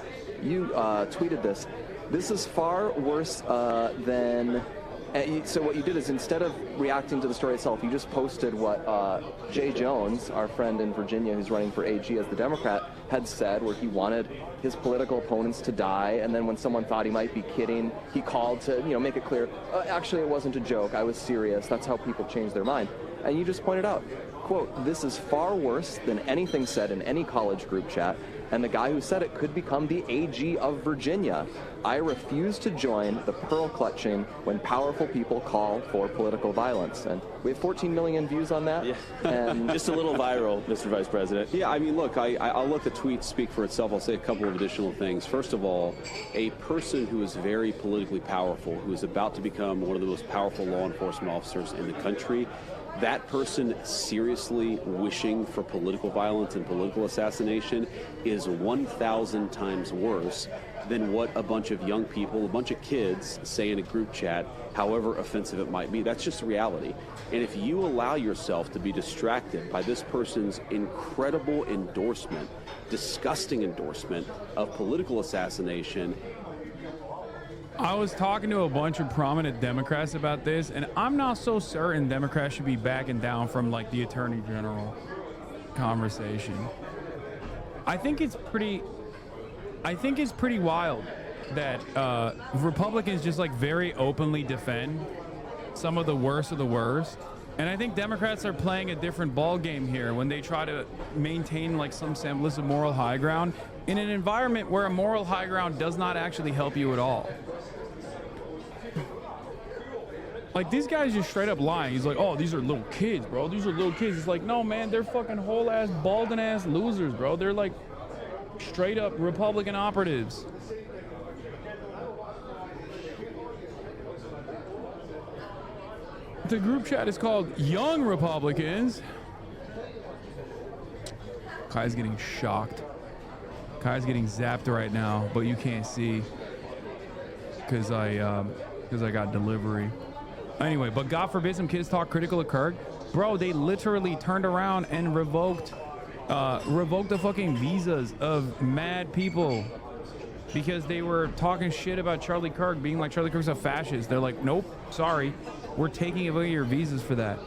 you tweeted this. This is far worse than... So what you did is, instead of reacting to the story itself, you just posted what Jay Jones, our friend in Virginia who's running for AG as the Democrat, had said, where he wanted his political opponents to die, and then when someone thought he might be kidding, he called to, make it clear, actually it wasn't a joke, I was serious. That's how people change their mind. And you just pointed out, quote, this is far worse than anything said in any college group chat, and the guy who said it could become the AG of Virginia. I refuse to join the pearl clutching when powerful people call for political violence. And we have 14 million views on that. Yeah. And just a little viral, Mr. Vice President. Yeah, I mean, look, I'll let the tweet speak for itself. I'll say a couple of additional things. First of all, a person who is very politically powerful, who is about to become one of the most powerful law enforcement officers in the country, that person seriously wishing for political violence and political assassination is 1,000 times worse than what a bunch of young people, a bunch of kids say in a group chat, however offensive it might be. That's just reality. And if you allow yourself to be distracted by this person's incredible endorsement, disgusting endorsement of political assassination, I was talking to a bunch of prominent Democrats about this, and I'm not so certain Democrats should be backing down from like the Attorney General conversation. I think it's pretty wild that Republicans just like very openly defend some of the worst of the worst. And I think Democrats are playing a different ball game here when they try to maintain like some semblance of moral high ground in an environment where a moral high ground does not actually help you at all. Like, this guy's just straight up lying. He's like, oh, these are little kids, bro. These are little kids. It's like, no, man, they're fucking whole-ass, balding-ass losers, bro. They're like straight up Republican operatives. The group chat is called Young Republicans. Kai's getting shocked. Kai's getting zapped right now, but you can't see because I got delivery. Anyway, but God forbid some kids talk critical of Kirk. Bro, they literally turned around and revoked the fucking visas of mad people because they were talking shit about Charlie Kirk, being like Charlie Kirk's a fascist. They're like, nope, sorry, we're taking away your visas for that.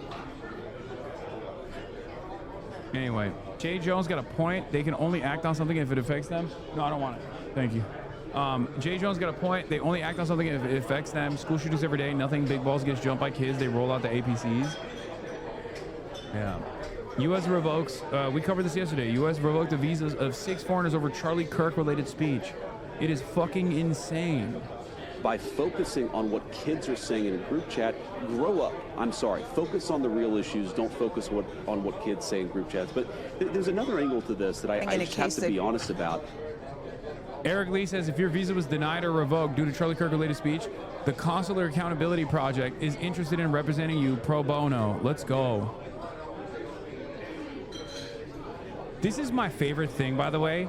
Anyway, Jay Jones got a point. They can only act on something if it affects them. No, I don't want it. Thank you. Jay Jones got a point. They only act on something if it affects them. School shootings every day. Nothing big balls gets jumped by kids. They roll out the APCs. Yeah. U.S. revokes, we covered this yesterday. U.S. revoked the visas of 6 foreigners over Charlie Kirk-related speech. It is fucking insane. By focusing on what kids are saying in a group chat, grow up. I'm sorry. Focus on the real issues. Don't focus on what kids say in group chats. But there's another angle to this that I just have to be honest about. Eric Lee says if your visa was denied or revoked due to Charlie Kirk-related speech, the Consular Accountability Project is interested in representing you pro bono. Let's go. This is my favorite thing, by the way.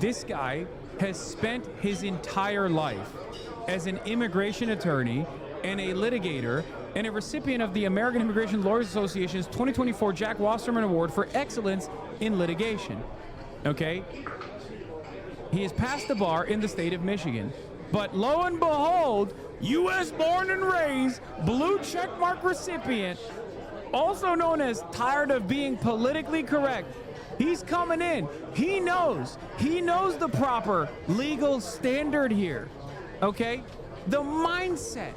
This guy has spent his entire life as an immigration attorney and a litigator and a recipient of the American Immigration Lawyers Association's 2024 Jack Wasserman Award for Excellence in Litigation. Okay? He has passed the bar in the state of Michigan. But lo and behold, U.S. born and raised, blue checkmark recipient, also known as tired of being politically correct. He's coming in. He knows the proper legal standard here. Okay? The mindset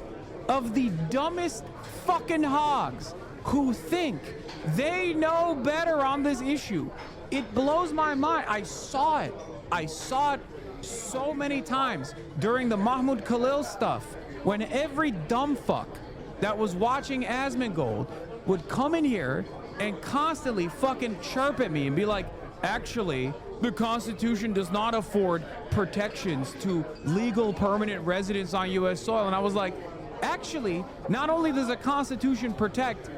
of the dumbest fucking hogs who think they know better on this issue. It blows my mind. I saw it so many times during the Mahmoud Khalil stuff, when every dumb fuck that was watching Asmongold would come in here and constantly fucking chirp at me and be like, actually, the Constitution does not afford protections to legal permanent residents on U.S. soil. And I was like, actually, not only does the Constitution protect,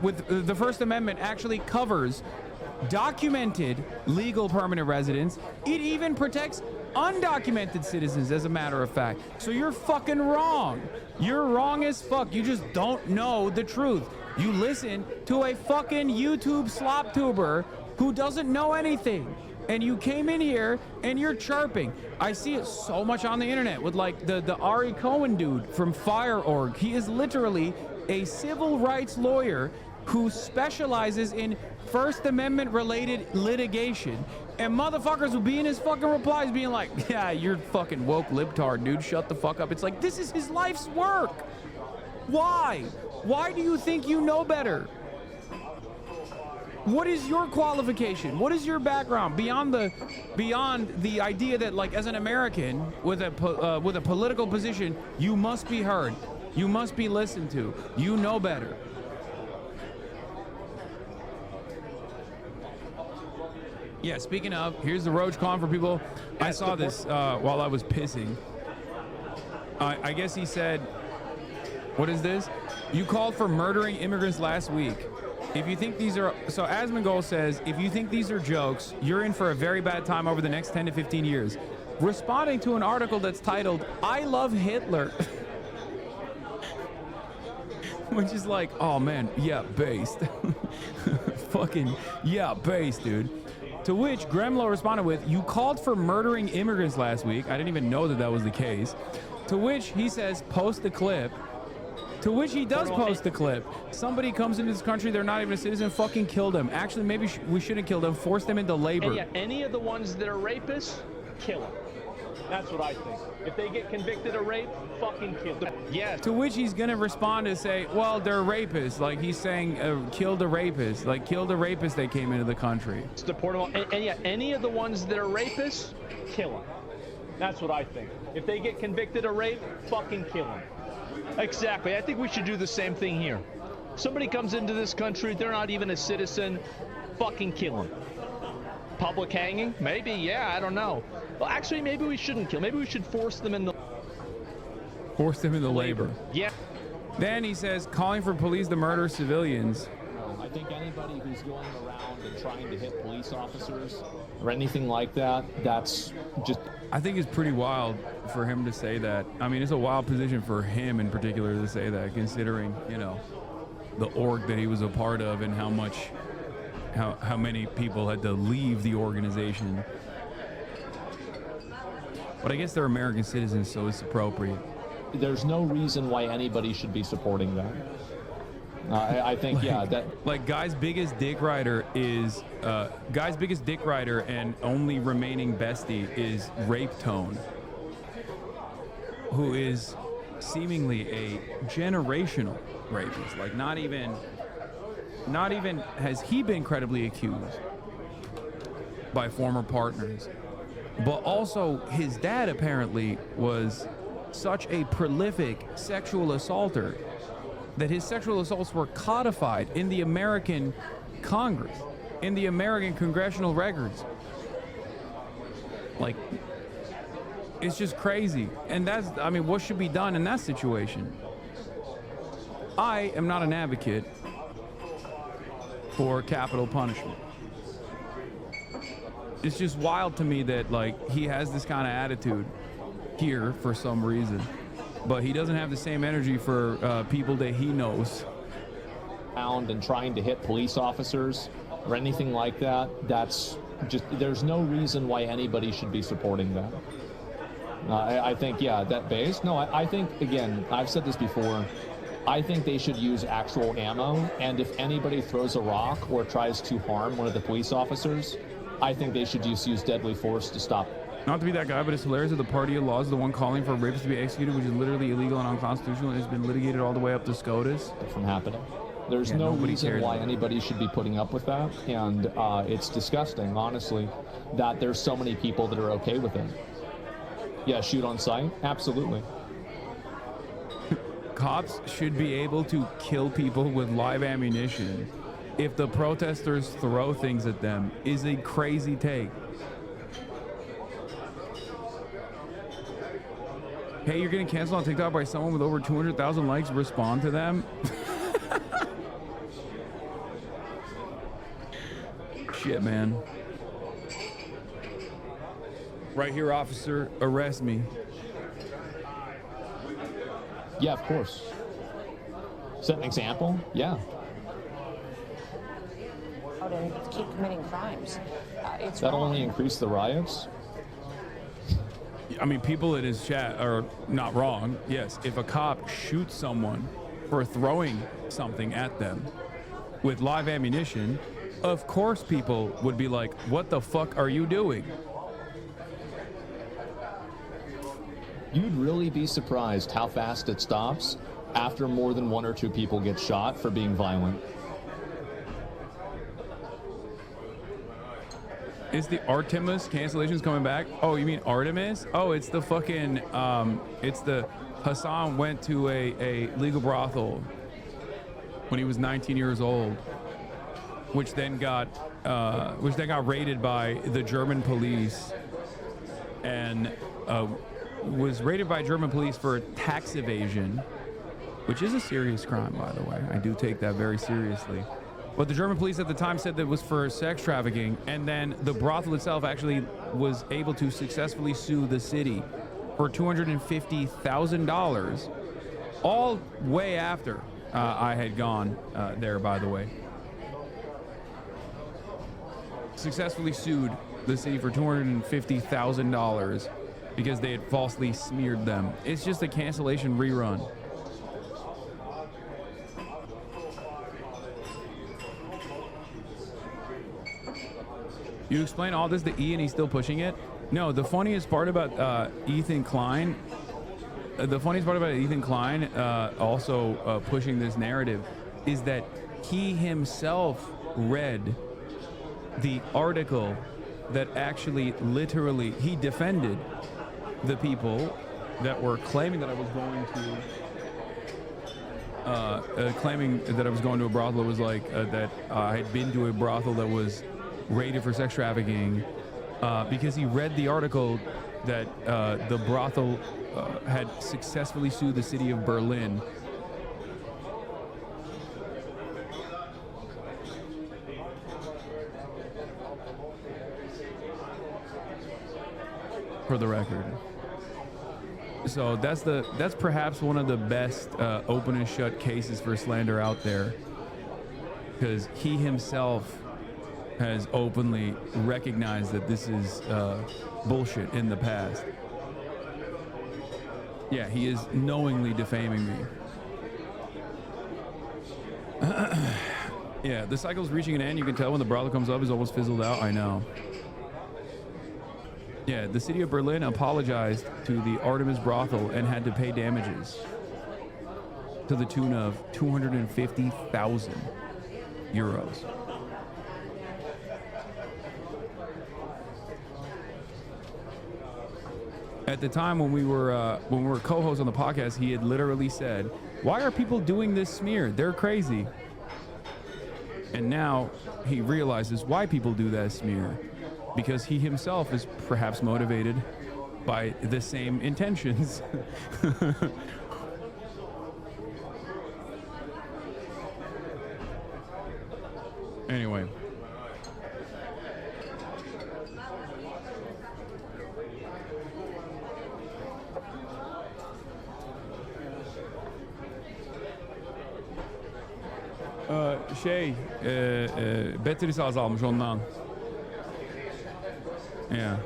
with the First Amendment actually covers documented legal permanent residents, it even protects undocumented citizens, as a matter of fact. So you're fucking wrong. You're wrong as fuck. You just don't know the truth. You listen to a fucking YouTube slop tuber who doesn't know anything. And you came in here and you're chirping. I see it so much on the internet with like the Ari Cohen dude from Fire.org. He is literally a civil rights lawyer who specializes in First Amendment related litigation. And motherfuckers will be in his fucking replies being like, yeah, you're fucking woke libtard, dude. Shut the fuck up. It's like, this is his life's work. Why? Why do you think you know better? What is your qualification? What is your background beyond the idea that, like, as an American with a political position, you must be heard, you must be listened to, you know better. Yeah, speaking of, here's the Roach calling for people. I saw this while I was pissing. I guess he said, what is this? You called for murdering immigrants last week. If you think these are, so Asmongold says, if you think these are jokes, you're in for a very bad time over the next 10 to 15 years. Responding to an article that's titled, I Love Hitler. Which is like, oh man, yeah, based. Fucking, yeah, based, dude. To which Gremlo responded with, you called for murdering immigrants last week. I didn't even know that that was the case. To which he says, post the clip. To which he does post the clip. Somebody comes into this country, they're not even a citizen, fucking kill them. Actually, maybe we shouldn't kill them, force them into labor. And yeah, any of the ones that are rapists, kill them. That's what I think. If they get convicted of rape, fucking kill them. Yes. To which he's gonna respond and say, well, they're rapists. Like he's saying, kill the rapists. Like kill the rapists that came into the country. It's deportable. And yeah, any of the ones that are rapists, kill them. That's what I think. If they get convicted of rape, fucking kill them. Exactly. I think we should do the same thing here. Somebody comes into this country, they're not even a citizen, fucking kill them. Public hanging? Maybe, yeah, I don't know. Well, actually, maybe we shouldn't kill. Maybe we should force them into labor. Yeah. Then he says, calling for police to murder civilians. I think anybody who's going around and trying to hit police officers or anything like that, that's just... I think it's pretty wild for him to say that. I mean, it's a wild position for him in particular to say that, considering, you know, the org that he was a part of and how many people had to leave the organization. But I guess they're American citizens, so it's appropriate. There's no reason why anybody should be supporting that. I think, like, yeah, that... Like, Guy's biggest dick rider and only remaining bestie is Rape Tone, who is seemingly a generational rapist. Like, not even has he been credibly accused by former partners, but also his dad apparently was such a prolific sexual assaulter that his sexual assaults were codified in the American Congress, in the American congressional records. Like, it's just crazy. And that's, I mean, what should be done in that situation? I am not an advocate for capital punishment. It's just wild to me that, like, he has this kind of attitude here for some reason, but he doesn't have the same energy for people that he knows. And trying to hit police officers or anything like that, that's just, there's no reason why anybody should be supporting that. I think, yeah, that base. No, I think, again, I've said this before, I think they should use actual ammo, and if anybody throws a rock or tries to harm one of the police officers, I think they should just use deadly force to stop it. Not to be that guy, but it's hilarious that the party of law is the one calling for rapists to be executed, which is literally illegal and unconstitutional, and has been litigated all the way up to SCOTUS. From happening. There's no reason why anybody should be putting up with that, and it's disgusting, honestly, that there's so many people that are okay with it. Yeah, shoot on sight? Absolutely. Cops should be able to kill people with live ammunition if the protesters throw things at them is a crazy take. Hey, you're getting canceled on TikTok by someone with over 200,000 likes. Respond to them. Shit, man. Right here, officer. Arrest me. Yeah, of course. Set an example? Yeah. And keep committing crimes. That'll only increase the riots. I mean, people in his chat are not wrong. Yes, if a cop shoots someone for throwing something at them with live ammunition, of course people would be like, what the fuck are you doing? You'd really be surprised how fast it stops after more than 1 or 2 people get shot for being violent. Is the Artemis cancellations coming back? Oh, you mean Artemis? Oh, it's the fucking, it's the Hasan went to a legal brothel when he was 19 years old, which then got raided by the German police and was raided by German police for tax evasion, which is a serious crime, by the way. I do take that very seriously. But the German police at the time said that it was for sex trafficking, and then the brothel itself actually was able to successfully sue the city for $250,000, all way after I had gone there, by the way. Successfully sued the city for $250,000 because they had falsely smeared them. It's just a cancellation rerun. You explain all this to E and he's still pushing it? No, the funniest part about Ethan Klein, also pushing this narrative is that he himself read the article that actually literally, he defended the people that were claiming that I was going to a brothel. It was like that I had been to a brothel that was raided for sex trafficking, because he read the article that the brothel had successfully sued the city of Berlin. For the record. So that's perhaps one of the best open and shut cases for slander out there, because he himself has openly recognized that this is bullshit in the past. Yeah, he is knowingly defaming me. Yeah, the cycle's reaching an end. You can tell when the brothel comes up, it's almost fizzled out. I know. Yeah, the city of Berlin apologized to the Artemis brothel and had to pay damages to the tune of 250,000 euros. At the time when we were co-hosts on the podcast, he had literally said, "Why are people doing this smear? They're crazy." And now he realizes why people do that smear, because he himself is perhaps motivated by the same intentions. Anyway. Batterisi azalmış ondan. Yeah.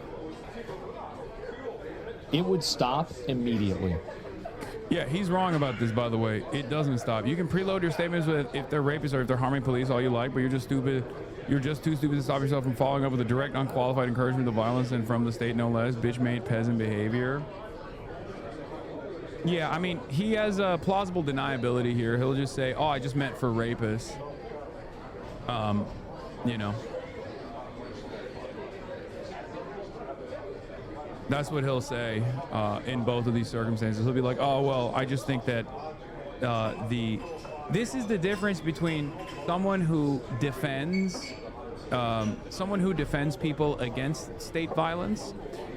It would stop immediately. Yeah, he's wrong about this, by the way. It doesn't stop. You can preload your statements with if they're rapists or if they're harming police all you like, but you're just stupid. You're just too stupid to stop yourself from following up with a direct, unqualified encouragement of violence and from the state, no less. Bitch-made peasant behavior. Yeah, I mean, he has a plausible deniability here. He'll just say, oh, I just meant for rapists. You know. That's what he'll say in both of these circumstances. He'll be like, oh, well, I just think that this is the difference between someone who defends people against state violence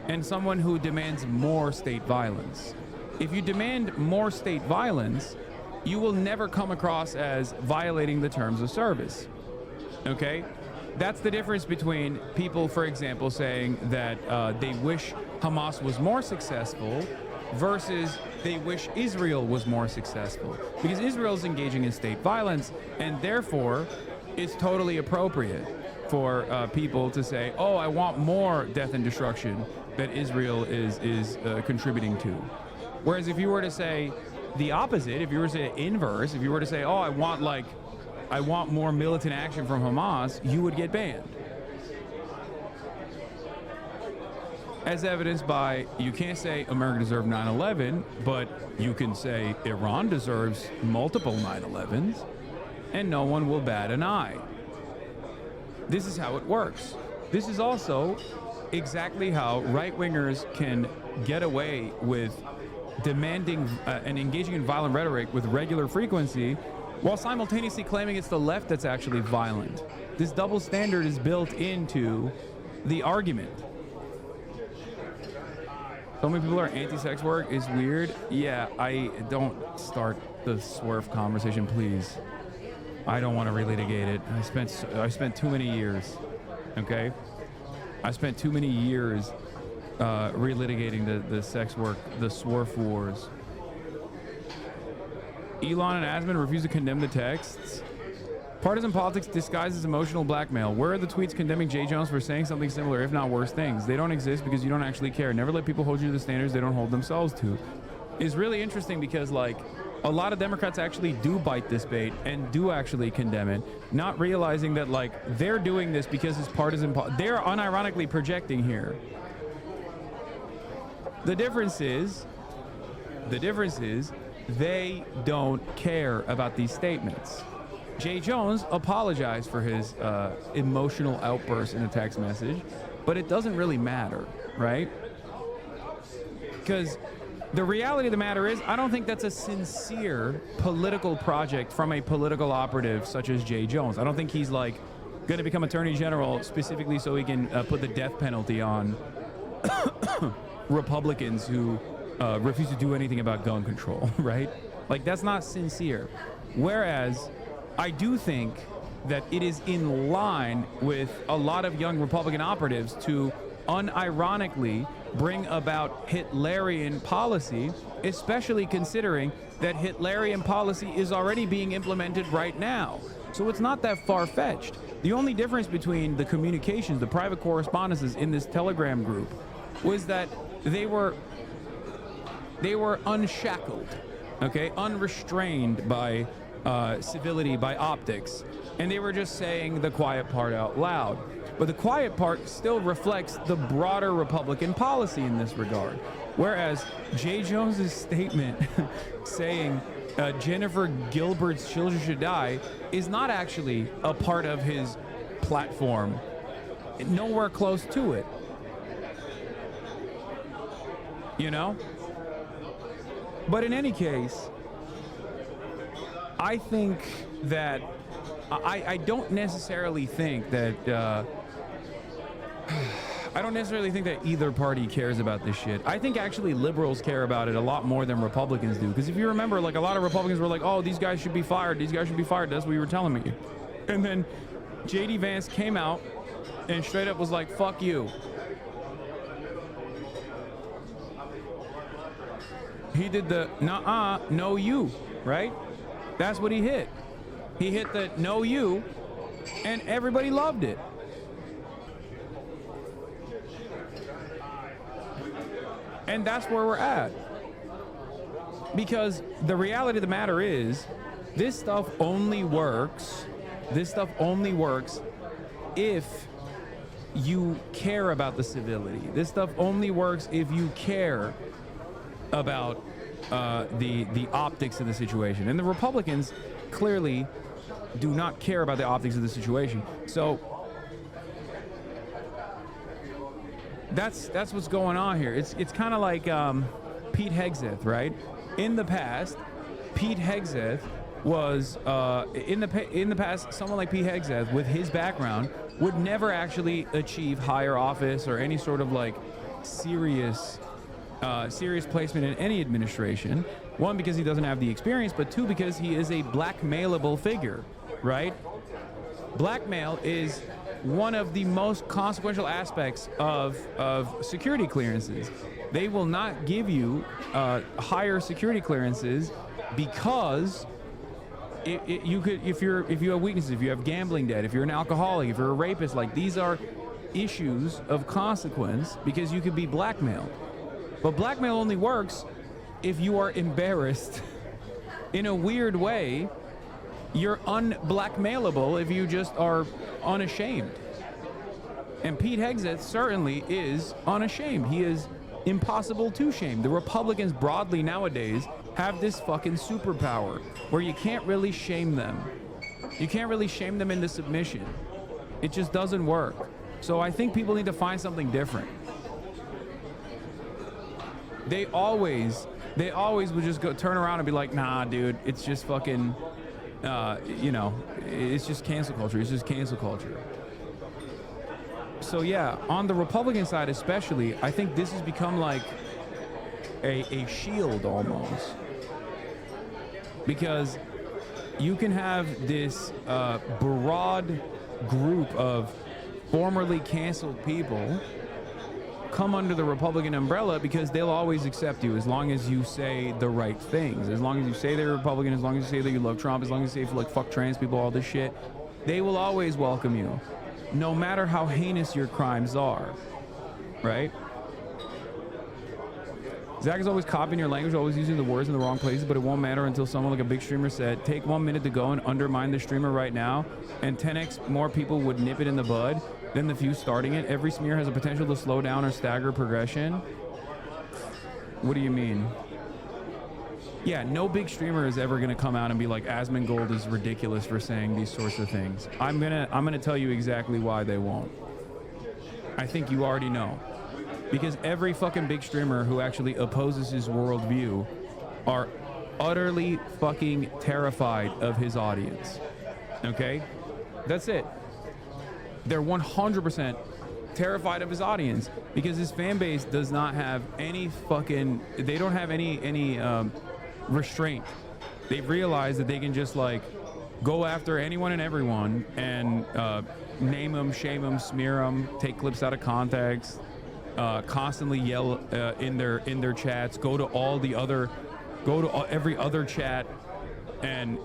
and someone who demands more state violence. If you demand more state violence, you will never come across as violating the terms of service. Okay? That's the difference between people, for example, saying that they wish Hamas was more successful versus they wish Israel was more successful. Because Israel's engaging in state violence, and therefore it's totally appropriate for people to say, oh, I want more death and destruction that Israel is contributing to. Whereas if you were to say the opposite, if you were to say inverse, if you were to say, oh, I want more militant action from Hamas, you would get banned. As evidenced by, you can't say America deserved 9/11, but you can say Iran deserves multiple 9/11s, and no one will bat an eye. This is how it works. This is also exactly how right-wingers can get away with demanding and engaging in violent rhetoric with regular frequency, while simultaneously claiming it's the left that's actually violent. This double standard is built into the argument. So many people are anti-sex work is weird. Yeah, I don't start the swerve conversation, please. I don't want to relitigate it. I spent too many years, okay? I spent too many years relitigating the sex work, the swerve wars. Elon and Asman refuse to condemn the texts. Partisan politics disguises emotional blackmail. Where are the tweets condemning Jay Jones for saying something similar, if not worse things? They don't exist because you don't actually care. Never let people hold you to the standards they don't hold themselves to. It's really interesting because, like, a lot of Democrats actually do bite this bait and do actually condemn it, not realizing that, like, they're doing this because it's partisan. They're unironically projecting here. The difference is they don't care about these statements. Jay Jones apologized for his emotional outburst in a text message, but it doesn't really matter, right? Because the reality of the matter is, I don't think that's a sincere political project from a political operative such as Jay Jones. I don't think he's, like, going to become Attorney General specifically so he can put the death penalty on Republicans who refuse to do anything about gun control, right? Like, that's not sincere. Whereas I do think that it is in line with a lot of young Republican operatives to unironically bring about Hitlerian policy, especially considering that Hitlerian policy is already being implemented right now. So it's not that far-fetched. The only difference between the communications, the private correspondences in this Telegram group, was that they were unshackled, okay, unrestrained by civility, by optics, and they were just saying the quiet part out loud. But the quiet part still reflects the broader Republican policy in this regard. Whereas Jay Jones's statement saying Jennifer Gilbert's children should die is not actually a part of his platform, nowhere close to it. You know? But in any case, I think that I don't necessarily think that I don't necessarily think that either party cares about this shit. I think actually liberals care about it a lot more than Republicans do. Because if you remember, like, a lot of Republicans were like, oh, these guys should be fired. These guys should be fired. That's what you were telling me. And then J.D. Vance came out and straight up was like, fuck you. He did the nuh-uh, no you, right? That's what he hit. He hit the no you, and everybody loved it. And that's where we're at. Because the reality of the matter is, this stuff only works. This stuff only works if you care about the civility. This stuff only works if you care about the optics of the situation. And the Republicans clearly do not care about the optics of the situation. So that's what's going on here. It's kind of like Pete Hegseth, right? In the past, Pete Hegseth was in the past, someone like Pete Hegseth with his background would never actually achieve higher office or any sort of like serious placement in any administration. One, because he doesn't have the experience, but two, because he is a blackmailable figure, right? Blackmail is one of the most consequential aspects of security clearances. They will not give you higher security clearances because if you have weaknesses, if you have gambling debt, if you're an alcoholic, if you're a rapist, like these are issues of consequence because you could be blackmailed. But blackmail only works if you are embarrassed. In a weird way, you're unblackmailable if you just are unashamed. And Pete Hegseth certainly is unashamed. He is impossible to shame. The Republicans broadly nowadays have this fucking superpower where you can't really shame them. You can't really shame them into submission. It just doesn't work. So I think people need to find something different. They always would just go turn around and be like, nah, dude, it's just fucking, it's just cancel culture. It's just cancel culture. So yeah, on the Republican side especially, I think this has become like a shield almost. Because you can have this broad group of formerly canceled people come under the Republican umbrella because they'll always accept you as long as you say the right things. As long as you say they're Republican, as long as you say that you love Trump, as long as you say like fuck trans people, all this shit, they will always welcome you, no matter how heinous your crimes are, right? Zach is always copying your language, always using the words in the wrong places, but it won't matter until someone like a big streamer said, take 1 minute to go and undermine the streamer right now, and 10x more people would nip it in the bud than the few starting it. Every smear has a potential to slow down or stagger progression. What do you mean? Yeah, no big streamer is ever gonna come out and be like, Asmongold is ridiculous for saying these sorts of things. I'm gonna tell you exactly why they won't. I think you already know. Because every fucking big streamer who actually opposes his worldview are utterly fucking terrified of his audience. Okay? That's it. They're 100% terrified of his audience because his fan base does not have any fucking, they don't have any restraint. They've realized that they can just like go after anyone and everyone and name them, shame them, smear them, take clips out of context, constantly yell in their chats, go to every other chat and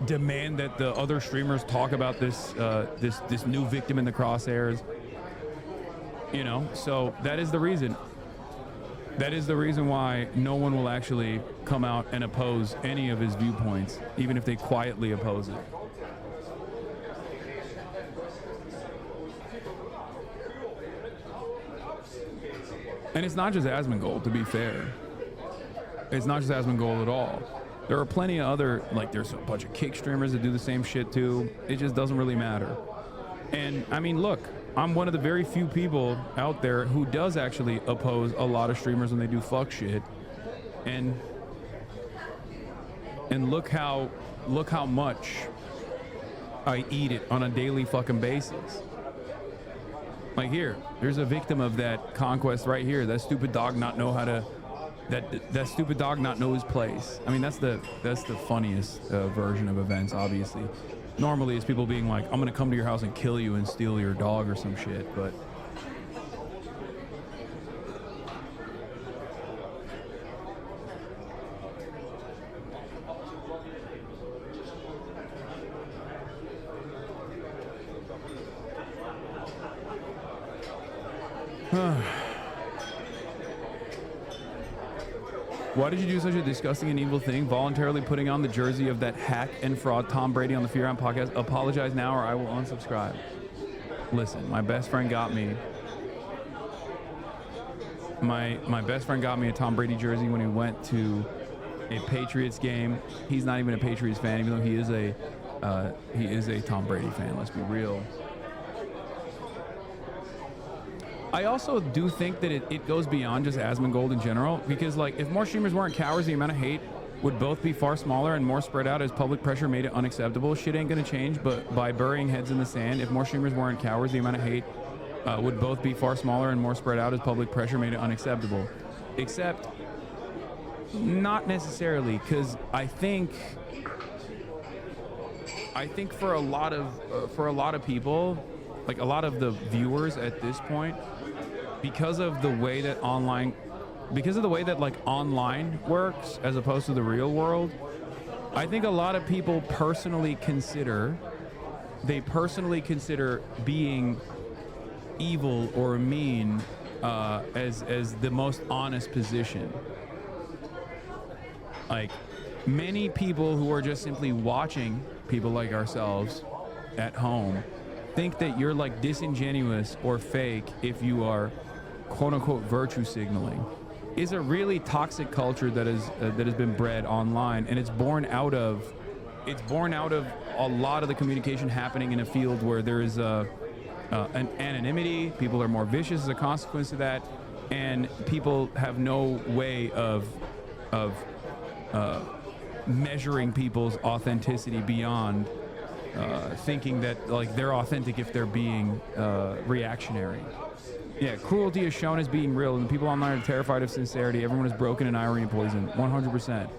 demand that the other streamers talk about this new victim in the crosshairs. You know, so that is the reason. That is the reason why no one will actually come out and oppose any of his viewpoints, even if they quietly oppose it. And it's not just Asmongold, to be fair. It's not just Asmongold at all. There are plenty of other, like there's a bunch of kick streamers that do the same shit too. It just doesn't really matter. And I mean, look, I'm one of the very few people out there who does actually oppose a lot of streamers when they do fuck shit. And look how much I eat it on a daily fucking basis. Like here, there's a victim of that conquest right here. That stupid dog not know how to, that stupid dog not know his place. I mean, that's the funniest version of events, obviously. Normally it's people being like, I'm gonna come to your house and kill you and steal your dog or some shit, but Why did you do such a disgusting and evil thing, voluntarily putting on the jersey of that hack and fraud Tom Brady on the Fear Round podcast? Apologize now or I will unsubscribe. Listen, my best friend got me my best friend got me a Tom Brady jersey when he went to a Patriots game. He's not even a Patriots fan, even though he is a Tom Brady fan. Let's be real. I also do think that it goes beyond just Asmongold in general, because like if more streamers weren't cowards, the amount of hate would both be far smaller and more spread out as public pressure made it unacceptable. Shit ain't gonna change, but by burying heads in the sand, if more streamers weren't cowards, the amount of hate would both be far smaller and more spread out as public pressure made it unacceptable. Except, not necessarily, because I think for a lot of people, like a lot of the viewers at this point, because of the way that online works as opposed to the real world, I think a lot of people personally consider being evil or mean as the most honest position. Like many people who are just simply watching people like ourselves at home think that you're like disingenuous or fake if you are quote unquote virtue signaling. Is a really toxic culture that has been bred online, and it's born out of a lot of the communication happening in a field where there is an anonymity. People are more vicious as a consequence of that, and people have no way of measuring people's authenticity beyond thinking that like they're authentic if they're being reactionary. Yeah, cruelty is shown as being real, and the people online are terrified of sincerity. Everyone is broken and irony and poison. 100%.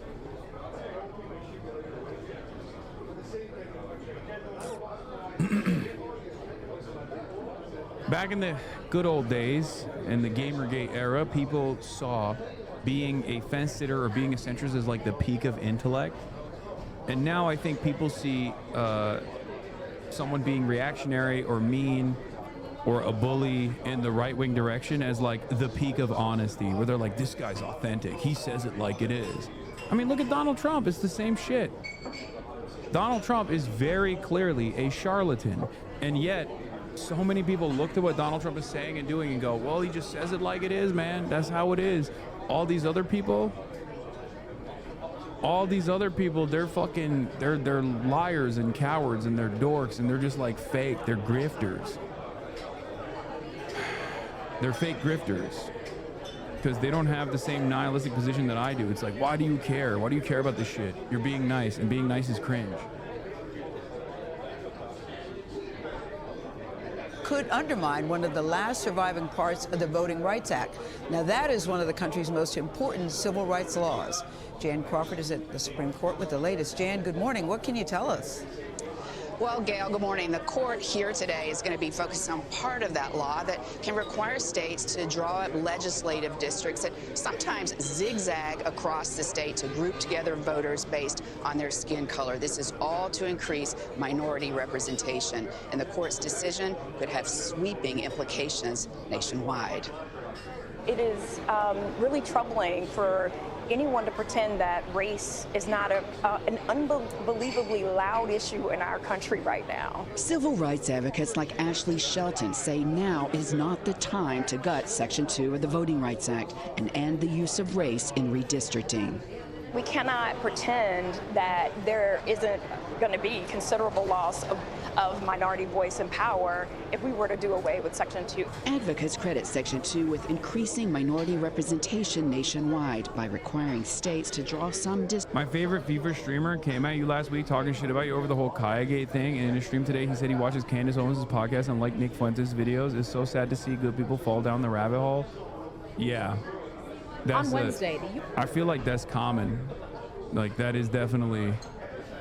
Back in the good old days, in the Gamergate era, people saw being a fence sitter or being a centrist as like the peak of intellect. And now I think people see someone being reactionary or mean or a bully in the right-wing direction as like the peak of honesty, where they're like, this guy's authentic. He says it like it is. I mean, look at Donald Trump. It's the same shit. Donald Trump is very clearly a charlatan. And yet, so many people look at what Donald Trump is saying and doing and go, well, he just says it like it is, man. That's how it is. All these other people, they're liars and cowards and they're dorks and they're just like fake. They're grifters. They're fake grifters because they don't have the same nihilistic position that I do. It's like, why do you care? Why do you care about this shit? You're being nice, and being nice is cringe. Could undermine one of the last surviving parts of the Voting Rights Act. Now, that is one of the country's most important civil rights laws. Jan Crawford is at the Supreme Court with the latest. Jan, good morning. What can you tell us? Well, Gail, good morning. The court here today is going to be focused on part of that law that can require states to draw up legislative districts that sometimes zigzag across the state to group together voters based on their skin color. This is all to increase minority representation, and the court's decision could have sweeping implications nationwide. It is really troubling for anyone to pretend that race is not an unbelievably loud issue in our country right now. Civil rights advocates like Ashley Shelton say now is not the time to gut Section 2 of the Voting Rights Act and end the use of race in redistricting. We cannot pretend that there isn't going to be considerable loss of minority voice and power if we were to do away with Section 2. Advocates credit Section 2 with increasing minority representation nationwide by requiring states to draw some districts. My favorite FIFA streamer came at you last week talking shit about you over the whole Kayagate thing, and in a stream today he said he watches Candace Owens' podcast and like Nick Fuentes' videos. It's so sad to see good people fall down the rabbit hole. Yeah. On Wednesday, I feel like that's common. Like, that is definitely...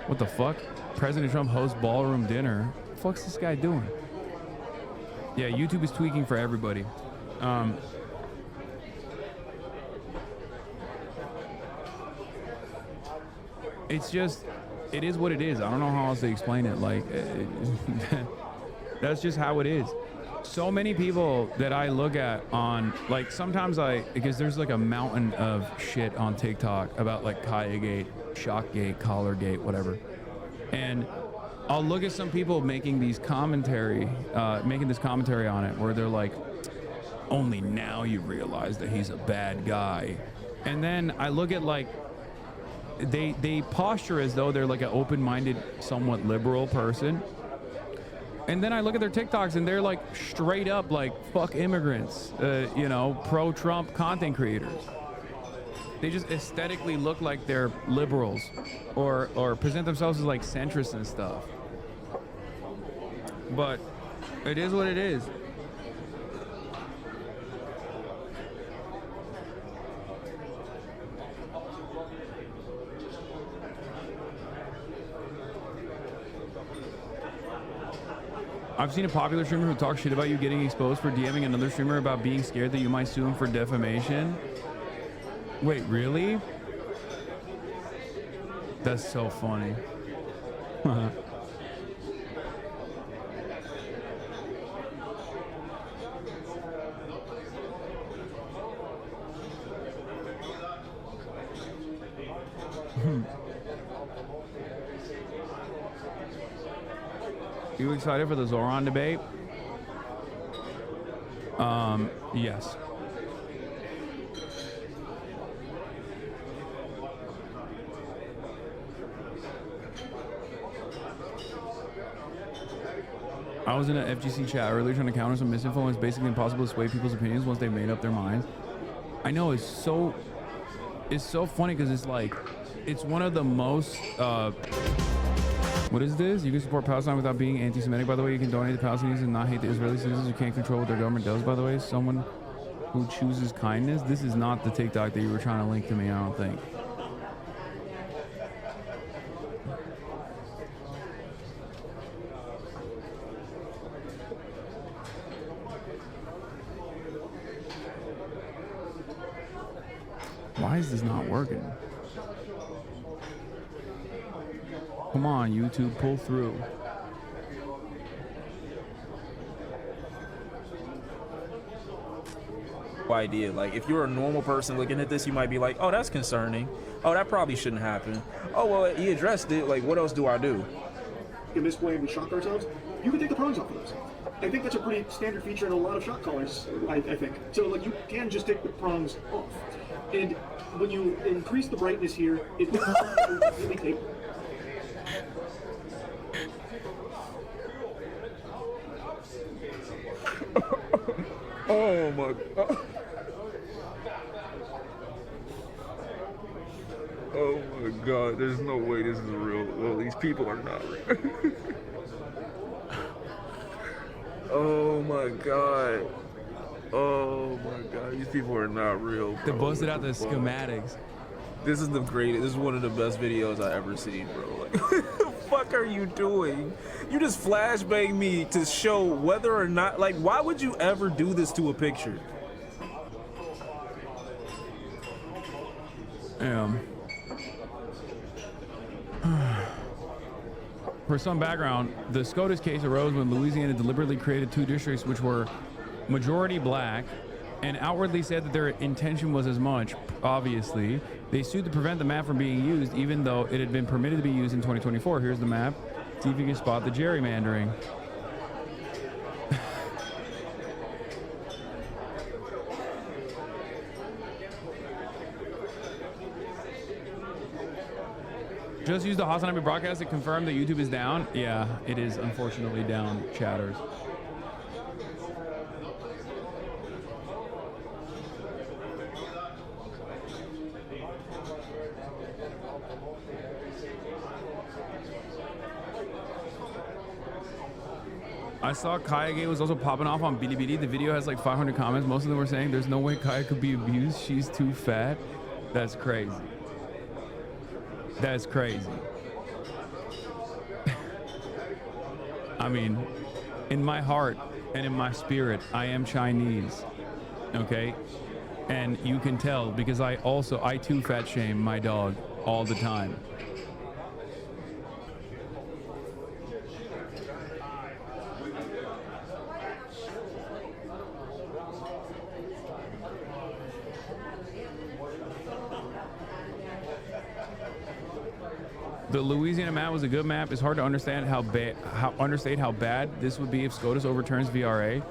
What the fuck? President Trump hosts ballroom dinner. What the fuck's this guy doing? Yeah, YouTube is tweaking for everybody. It's just... It is what it is. I don't know how else to explain it. Like, that's just how it is. so many people that I look at on, like, sometimes because there's like a mountain of shit on TikTok about like Kayagate, Shockgate, Collargate, whatever. And I'll look at some people making this commentary on it where they're like, only now you realize that he's a bad guy. And then I look at like, they posture as though they're like an open-minded, somewhat liberal person. And then I look at their TikToks and they're like straight up like fuck immigrants, you know, pro-Trump content creators. They just aesthetically look like they're liberals or present themselves as like centrists and stuff. But it is what it is. I've seen a popular streamer who talks shit about you getting exposed for DMing another streamer about being scared that you might sue him for defamation. Wait, really? That's so funny. You excited for the Zoran debate? Yes. I was in an FGC chat earlier trying to counter some misinfo, and it's basically impossible to sway people's opinions once they've made up their minds. I know, it's so funny because it's like, it's one of the most, what is this? You can support Palestine without being anti-Semitic, by the way. You can donate to Palestinians and not hate the Israeli citizens who can't control what their government does, by the way. Someone who chooses kindness. This is not the TikTok that you were trying to link to me, I don't think. Why is this not working? Come on, YouTube, pull through. Idea. Like, if you're a normal person looking at this, you might be like, oh, that's concerning. Oh, that probably shouldn't happen. Oh, well, he addressed it. Like, what else do I do? In this way, we shock ourselves. You can take the prongs off of those. I think that's a pretty standard feature in a lot of shot callers, I think. So, like, you can just take the prongs off. And when you increase the brightness here, it makes it really tape. Oh my god. Oh my god, there's no way this is real. Well, these people are not real. Oh my god. Oh my god, these people are not real, bro. They busted out the schematics. This is the greatest, this is one of the best videos I ever seen, bro. Like, what the fuck are you doing? You just flashbang me to show whether or not, like, why would you ever do this to a picture? For some background, the SCOTUS case arose when Louisiana deliberately created two districts which were majority black and outwardly said that their intention was as much. Obviously, they sued to prevent the map from being used, even though it had been permitted to be used in 2024. Here's the map. See if you can spot the gerrymandering. Just use the Hasanabi broadcast to confirm that YouTube is down. Yeah, it is unfortunately down, chatters. I saw Kayagate was also popping off on Bilibili. The video has like 500 comments. Most of them were saying there's no way Kaya could be abused. She's too fat. That's crazy. That's crazy. I mean, in my heart and in my spirit, I am Chinese. Okay? And you can tell because I too fat shame my dog all the time. The Louisiana map was a good map. It's hard to understand understate how bad this would be if SCOTUS overturns VRA.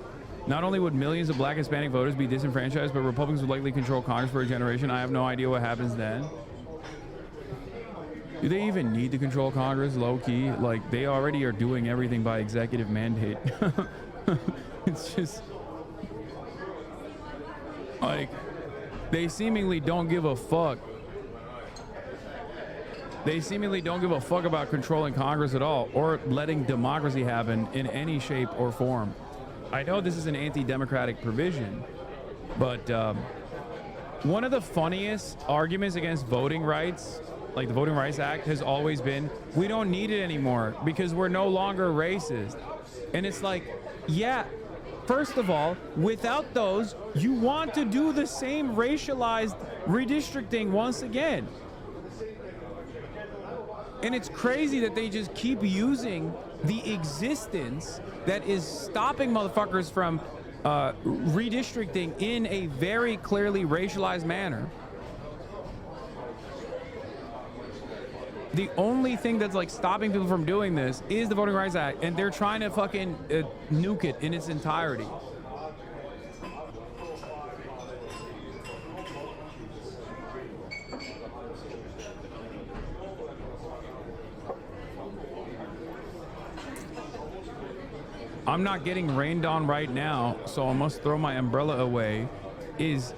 Not only would millions of black and Hispanic voters be disenfranchised, but Republicans would likely control Congress for a generation. I have no idea what happens then. Do they even need to control Congress, low-key? Like, they already are doing everything by executive mandate. It's just... like, they seemingly don't give a fuck. They seemingly don't give a fuck about controlling Congress at all, or letting democracy happen in any shape or form. I know this is an anti-democratic provision, but one of the funniest arguments against voting rights, like the Voting Rights Act, has always been, we don't need it anymore because we're no longer racist. And it's like, yeah, first of all, without those, you want to do the same racialized redistricting once again. And it's crazy that they just keep using the existence that is stopping motherfuckers from redistricting in a very clearly racialized manner. The only thing that's like stopping people from doing this is the Voting Rights Act, and they're trying to fucking nuke it in its entirety. I'm not getting rained on right now, so I must throw my umbrella away, is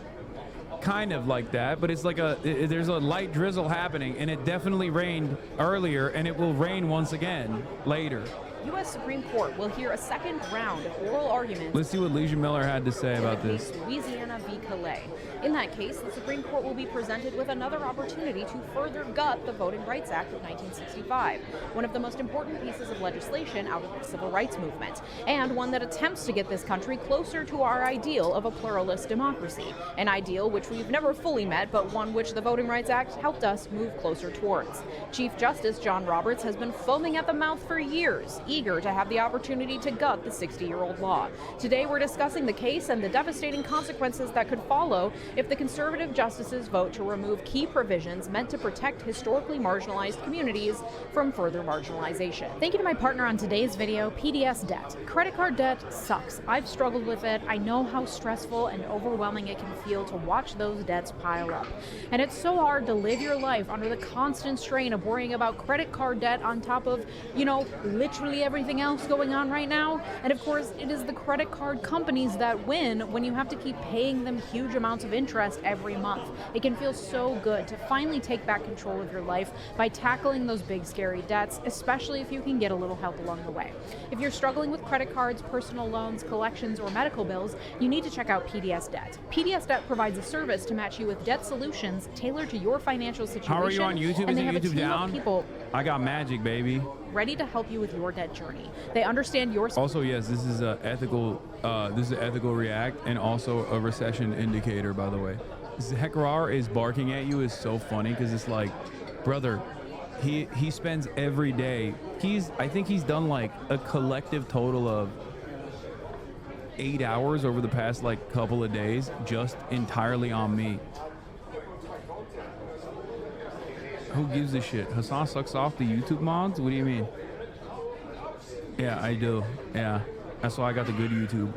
kind of like that, but it's like there's a light drizzle happening, and it definitely rained earlier, and it will rain once again later. U.S. Supreme Court will hear a second round of oral arguments. Let's see what Leisha Miller had to say about this. Louisiana v. Calais. In that case, the Supreme Court will be presented with another opportunity to further gut the Voting Rights Act of 1965, one of the most important pieces of legislation out of the civil rights movement, and one that attempts to get this country closer to our ideal of a pluralist democracy, an ideal which we've never fully met, but one which the Voting Rights Act helped us move closer towards. Chief Justice John Roberts has been foaming at the mouth for years, eager to have the opportunity to gut the 60-year-old law. Today we're discussing the case and the devastating consequences that could follow if the conservative justices vote to remove key provisions meant to protect historically marginalized communities from further marginalization. Thank you to my partner on today's video, PDS Debt. Credit card debt sucks. I've struggled with it. I know how stressful and overwhelming it can feel to watch those debts pile up. And it's so hard to live your life under the constant strain of worrying about credit card debt on top of, you know, literally everything else going on right now. And of course, it is the credit card companies that win when you have to keep paying them huge amounts of interest every month. It can feel so good to finally take back control of your life by tackling those big scary debts, especially if you can get a little help along the way. If you're struggling with credit cards, personal loans, collections, or medical bills, you need to check out PDS Debt. PDS Debt provides a service to match you with debt solutions tailored to your financial situation. How are you on YouTube? And Is they have YouTube a team down? of people I got magic, baby. ready to help you with your debt journey. They understand your... Also, yes, this is an ethical react, and also a recession indicator, by the way. Zechariah is barking at you is so funny because it's like, brother, he spends every day. I think he's done like a collective total of 8 hours over the past like couple of days just entirely on me. Who gives a shit? Hasan sucks off the YouTube mods? What do you mean? Yeah, I do. Yeah, that's why I got the good YouTube.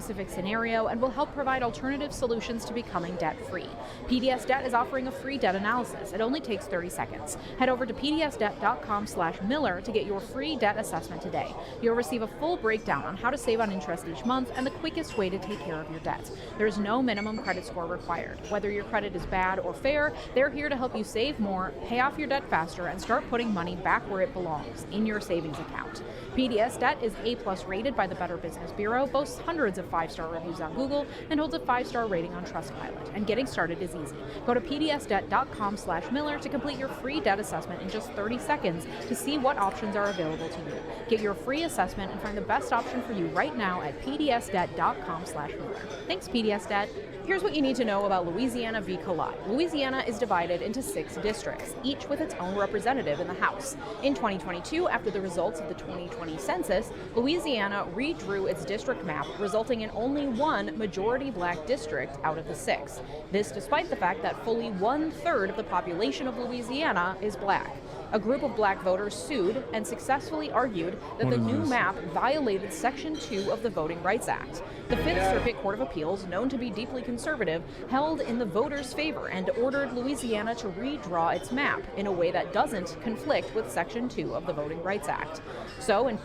specific scenario and will help provide alternative solutions to becoming debt-free. PDS Debt is offering a free debt analysis. It only takes 30 seconds. Head over to pdsdebt.com/Miller to get your free debt assessment today. You'll receive a full breakdown on how to save on interest each month and the quickest way to take care of your debt. There is no minimum credit score required. Whether your credit is bad or fair, they're here to help you save more, pay off your debt faster, and start putting money back where it belongs, in your savings account. PDS Debt is A+ rated by the Better Business Bureau, boasts hundreds of 5-star reviews on Google and holds a 5-star rating on Trustpilot. And getting started is easy. Go to pdsdebt.com/Miller to complete your free debt assessment in just 30 seconds to see what options are available to you. Get your free assessment and find the best option for you right now at pdsdebt.com/Miller. Thanks, PDS Debt. Here's what you need to know about Louisiana v. Collide. Louisiana is divided into 6 districts, each with its own representative in the House. In 2022, after the results of the 2020 census, Louisiana redrew its district map, resulting in only 1 majority black district out of the 6. This despite the fact that fully 1/3 of the population of Louisiana is black. A group of black voters sued and successfully argued that the new map violated Section 2 of the Voting Rights Act. The Fifth Circuit Court of Appeals, known to be deeply conservative, held in the voters' favor and ordered Louisiana to redraw its map in a way that doesn't conflict with Section 2 of the Voting Rights Act. So, in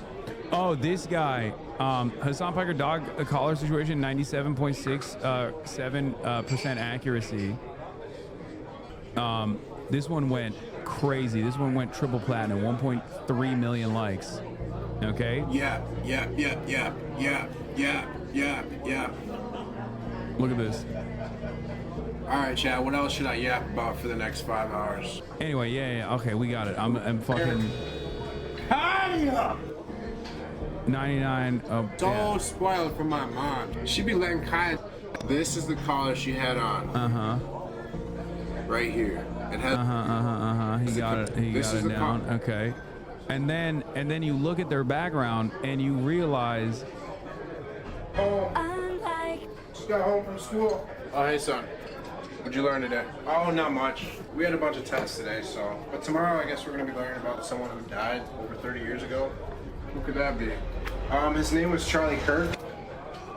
Oh, this guy, Hassan Piker dog collar situation, 97.67% accuracy. This one went crazy. This one went triple platinum, 1.3 million likes. Okay? Yeah. Look at this. All right, Chad, what else should I yap about for the next 5 hours? Anyway, yeah, okay, we got it. I'm fucking 99. Don't spoil it for my mom. She be letting Kaya. This is the collar she had on. Right here. It has. He got it. He got it down. Okay. And then you look at their background and you realize. Just got home from school. Oh, hey, son. What'd you learn today? Oh, not much. We had a bunch of tests today, so. But tomorrow, I guess we're gonna be learning about someone who died over 30 years ago. Who could that be? His name was Charlie Kirk.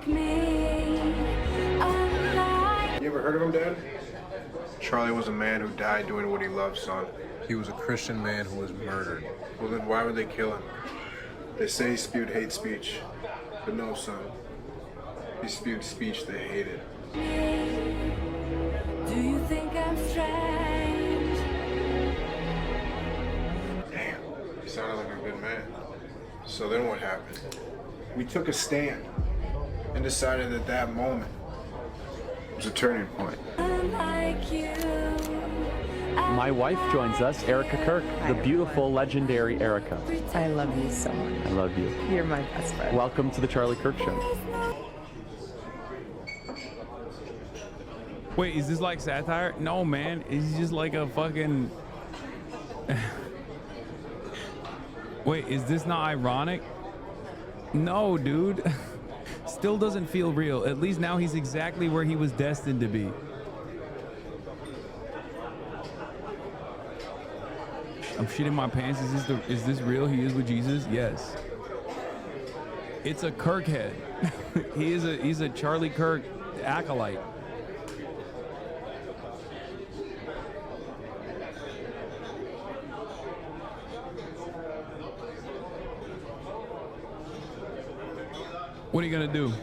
You ever heard of him, Dad? Charlie was a man who died doing what he loved, son. He was a Christian man who was murdered. Well, then why would they kill him? They say he spewed hate speech. But no, son. He spewed speech they hated. Do you think I'm strange? Damn, he sounded like a good man. So then what happened? We took a stand and decided that that moment was a turning point. Unlike you. My wife joins us, Erica Kirk, the beautiful, legendary Erica. I love you so much. I love you. You're my best friend. Welcome to the Charlie Kirk Show. Wait, is this like satire? No, man. It's just like a fucking. Wait, is this not ironic? No, dude. Still doesn't feel real. At least now he's exactly where he was destined to be. I'm shitting my pants. Is this real? He is with Jesus? Yes. It's a Kirk head. He's a Charlie Kirk acolyte. What are you gonna do?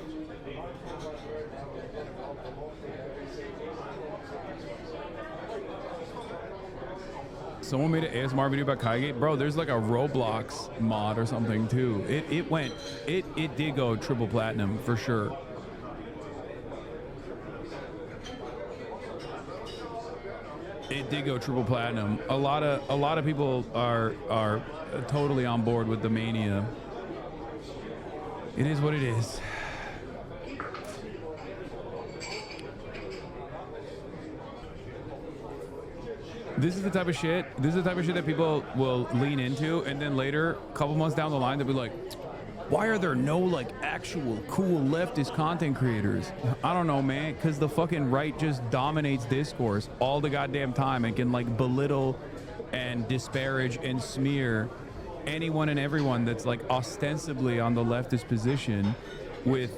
Someone made an ASMR video about Kaigate. Bro, there's like a Roblox mod or something too. It did go triple platinum for sure. It did go triple platinum. A lot of people are totally on board with the mania. It is what it is. This is the type of shit. This is the type of shit that people will lean into, and then later, a couple months down the line, they'll be like, "Why are there no like actual cool leftist content creators?" I don't know, man. Because the fucking right just dominates discourse all the goddamn time and can like belittle and disparage and smear anyone and everyone that's like ostensibly on the leftist position with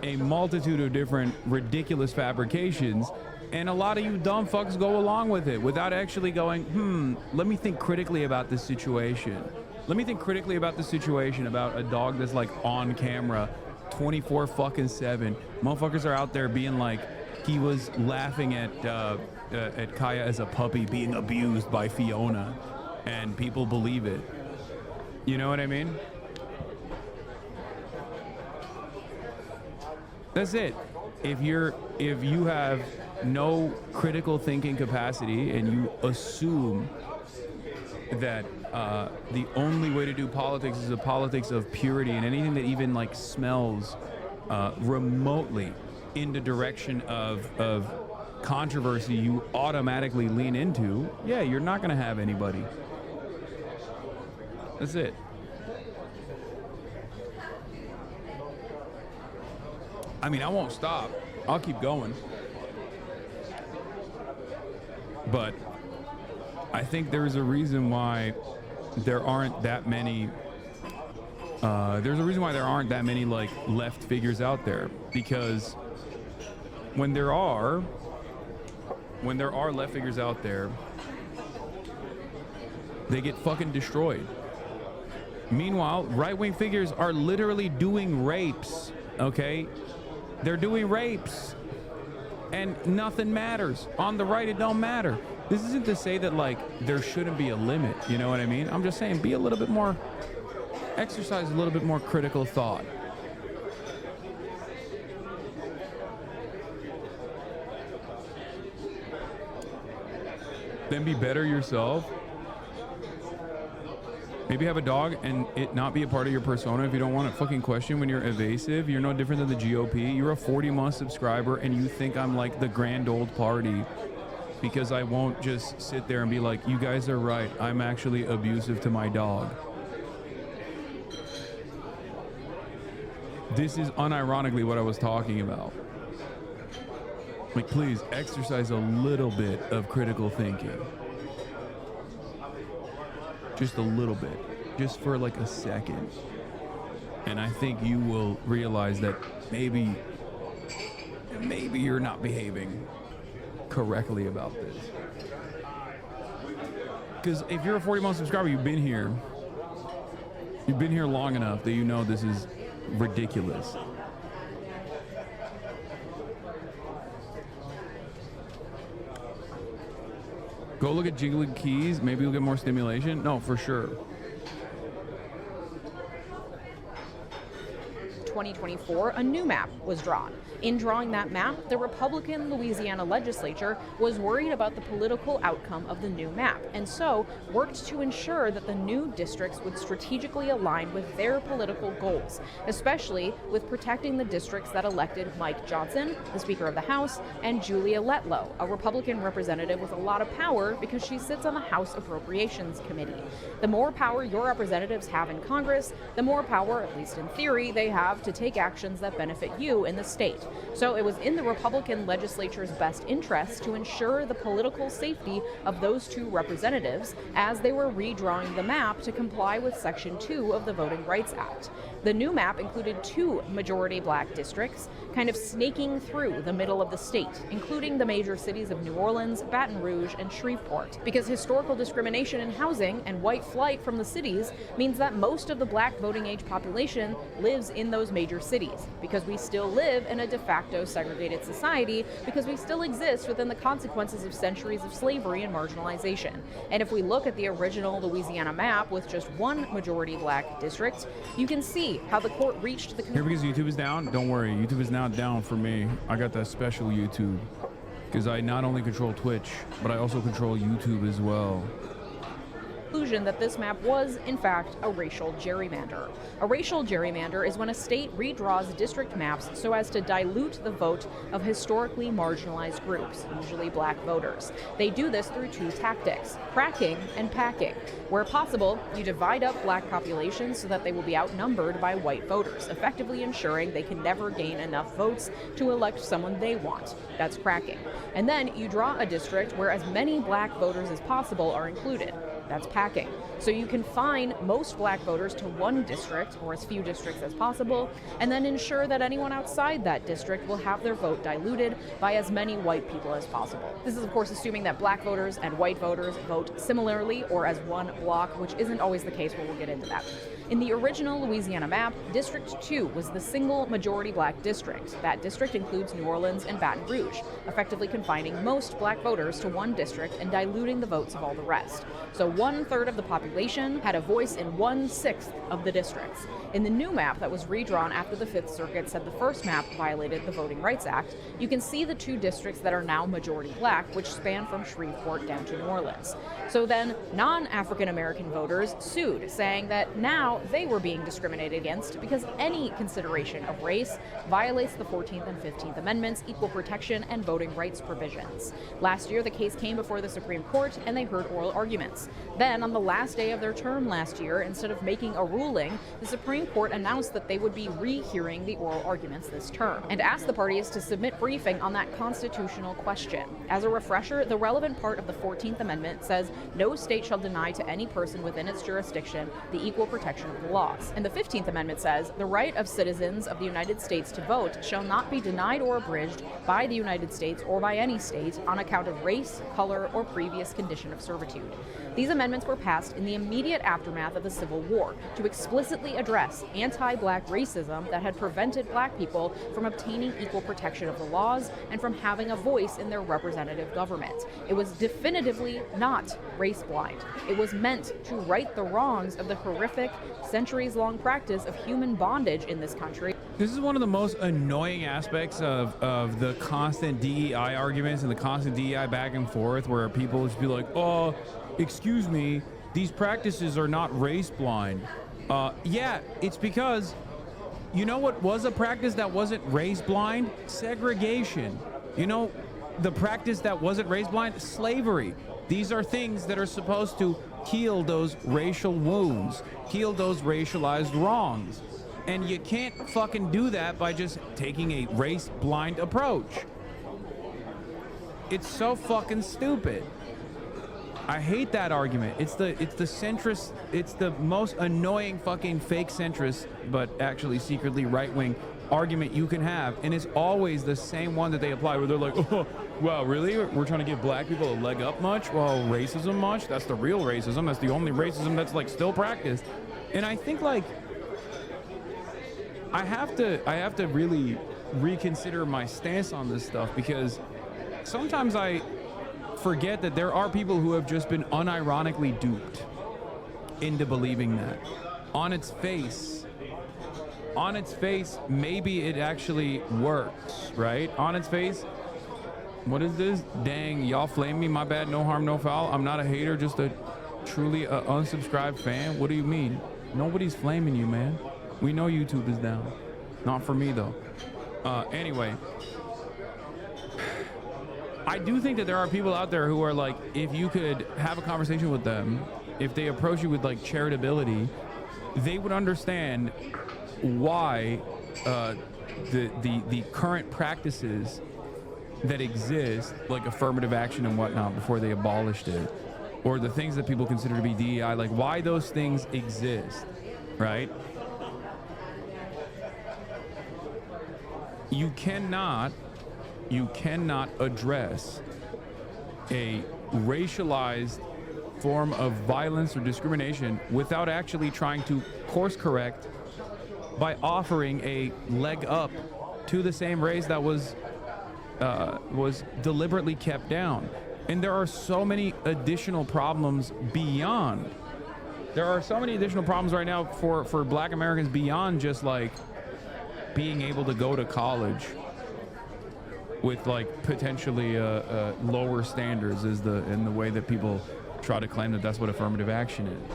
a multitude of different ridiculous fabrications, and a lot of you dumb fucks go along with it without actually going, let me think critically about this situation. Let me think critically about the situation about a dog that's like on camera 24/7. Motherfuckers are out there being like, he was laughing at Kaya as a puppy being abused by Fiona, and people believe it. You know what I mean? That's it. If you have no critical thinking capacity and you assume that the only way to do politics is a politics of purity, and anything that even like smells remotely in the direction of controversy, you automatically lean into, yeah, you're not going to have anybody. That's it. I mean, I won't stop. I'll keep going. But I think there's a reason why there aren't that many like left figures out there, because when there are left figures out there, they get fucking destroyed. Meanwhile, right-wing figures are literally doing rapes, okay? They're doing rapes and nothing matters. On the right, it don't matter. This isn't to say that like there shouldn't be a limit, you know what I mean? I'm just saying be a little bit more, exercise a little bit more critical thought. Then be better yourself. Maybe have a dog and it not be a part of your persona if you don't want to fucking question when you're evasive. You're no different than the GOP. You're a 40-month subscriber and you think I'm like the grand old party because I won't just sit there and be like, you guys are right, I'm actually abusive to my dog. This is unironically what I was talking about. Like, please exercise a little bit of critical thinking. Just a little bit, just for like a second. And I think you will realize that maybe you're not behaving correctly about this. Because if you're a 40-month subscriber, you've been here long enough that you know this is ridiculous. Go look at jiggling keys. Maybe you'll get more stimulation. No, for sure. 2024, a new map was drawn. In drawing that map, the Republican Louisiana legislature was worried about the political outcome of the new map, and so worked to ensure that the new districts would strategically align with their political goals, especially with protecting the districts that elected Mike Johnson, the Speaker of the House, and Julia Letlow, a Republican representative with a lot of power because she sits on the House Appropriations Committee. The more power your representatives have in Congress, the more power, at least in theory, they have to take actions that benefit you in the state. So it was in the Republican legislature's best interest to ensure the political safety of those two representatives as they were redrawing the map to comply with Section 2 of the Voting Rights Act. The new map included 2 majority black districts, kind of snaking through the middle of the state, including the major cities of New Orleans, Baton Rouge, and Shreveport. Because historical discrimination in housing and white flight from the cities means that most of the black voting age population lives in those major cities, because we still live in a de facto segregated society, because we still exist within the consequences of centuries of slavery and marginalization. And if we look at the original Louisiana map with just 1 majority black district, you can see how the court reached the Here, because YouTube is down, don't worry, YouTube is now down for me. I got that special YouTube, because I not only control Twitch, but I also control YouTube as well. Conclusion that this map was, in fact, a racial gerrymander. A racial gerrymander is when a state redraws district maps so as to dilute the vote of historically marginalized groups, usually black voters. They do this through 2 tactics, cracking and packing. Where possible, you divide up black populations so that they will be outnumbered by white voters, effectively ensuring they can never gain enough votes to elect someone they want. That's cracking. And then you draw a district where as many black voters as possible are included. That's packing. So you confine most black voters to 1 district, or as few districts as possible, and then ensure that anyone outside that district will have their vote diluted by as many white people as possible. This is, of course, assuming that black voters and white voters vote similarly or as one block, which isn't always the case, but we'll get into that. In the original Louisiana map, District 2 was the single majority black district. That district includes New Orleans and Baton Rouge, effectively confining most black voters to 1 district and diluting the votes of all the rest. So 1/3 of the population had a voice in 1/6 of the districts. In the new map that was redrawn after the Fifth Circuit said the first map violated the Voting Rights Act, you can see the 2 districts that are now majority black, which span from Shreveport down to New Orleans. So then, non-African American voters sued, saying that now they were being discriminated against because any consideration of race violates the 14th and 15th Amendments, equal protection, and voting rights provisions. Last year, the case came before the Supreme Court, and they heard oral arguments. Then, on the last day of their term last year, instead of making a ruling, the Supreme Court announced that they would be rehearing the oral arguments this term, and asked the parties to submit briefing on that constitutional question. As a refresher, the relevant part of the 14th Amendment says no state shall deny to any person within its jurisdiction the equal protection of the laws. And the 15th Amendment says the right of citizens of the United States to vote shall not be denied or abridged by the United States or by any state on account of race, color, or previous condition of servitude. These amendments were passed in the immediate aftermath of the Civil War to explicitly address anti-black racism that had prevented black people from obtaining equal protection of the laws and from having a voice in their representative government. It was definitively not race blind. It was meant to right the wrongs of the horrific, centuries-long practice of human bondage in this country. This is one of the most annoying aspects of the constant DEI arguments and the constant DEI back and forth, where people just be like, oh, excuse me, these practices are not race blind. Yeah, it's because, you know what was a practice that wasn't race blind? Segregation. You know, the practice that wasn't race blind? Slavery. These are things that are supposed to heal those racial wounds, heal those racialized wrongs. And you can't fucking do that by just taking a race blind approach. It's so fucking stupid. I hate that argument. It's the centrist, it's the most annoying fucking fake centrist, but actually secretly right-wing argument you can have. And it's always the same one that they apply, where they're like, oh, wow, really? We're trying to give black people a leg up much? Well, racism much? That's the real racism. That's the only racism that's like still practiced. And I think like, I have to really reconsider my stance on this stuff, because sometimes I forget that there are people who have just been unironically duped into believing that. On its face, maybe it actually works, right? On its face, what is this? Dang, y'all flame me, my bad, no harm, no foul. I'm not a hater, just a truly unsubscribed fan. What do you mean? Nobody's flaming you, man. We know YouTube is down. Not for me, though. Anyway, I do think that there are people out there who are like, if you could have a conversation with them, if they approach you with like charitability, they would understand why the current practices that exist, like affirmative action and whatnot, before they abolished it, or the things that people consider to be DEI, like why those things exist, right? You cannot address a racialized form of violence or discrimination without actually trying to course correct by offering a leg up to the same race that was deliberately kept down. And there are so many additional problems beyond. There are so many additional problems right now for black Americans beyond just like being able to go to college with like potentially lower standards is in the way that people try to claim that that's what affirmative action is.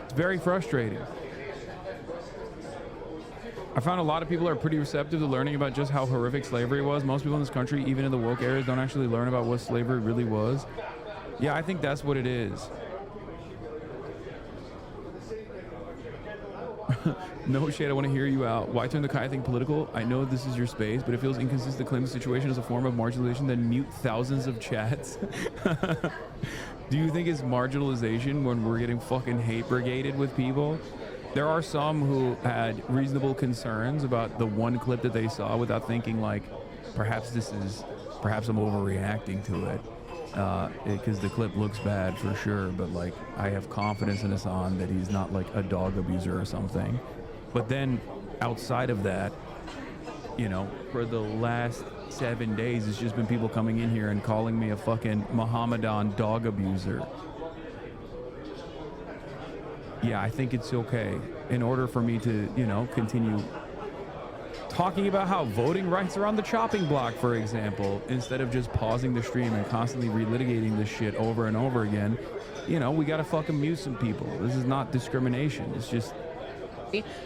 It's very frustrating. I found a lot of people are pretty receptive to learning about just how horrific slavery was. Most people in this country, even in the woke areas, don't actually learn about what slavery really was. Yeah, I think that's what it is. No shade, I want to hear you out. Why turn the Kai thing political? I know this is your space, but it feels inconsistent to claim the situation as a form of marginalization, then mute thousands of chats. Do you think it's marginalization when we're getting fucking hate brigaded with people? There are some who had reasonable concerns about the one clip that they saw without thinking like, perhaps I'm overreacting to it. Because the clip looks bad for sure, but like I have confidence in Hasan that he's not like a dog abuser or something. But then outside of that, you know, for the last 7 days, it's just been people coming in here and calling me a fucking Mohammedan dog abuser. Yeah, I think it's okay. In order for me to, you know, continue talking about how voting rights are on the chopping block, for example, instead of just pausing the stream and constantly relitigating this shit over and over again, you know, we gotta fucking mute some people. This is not discrimination. It's just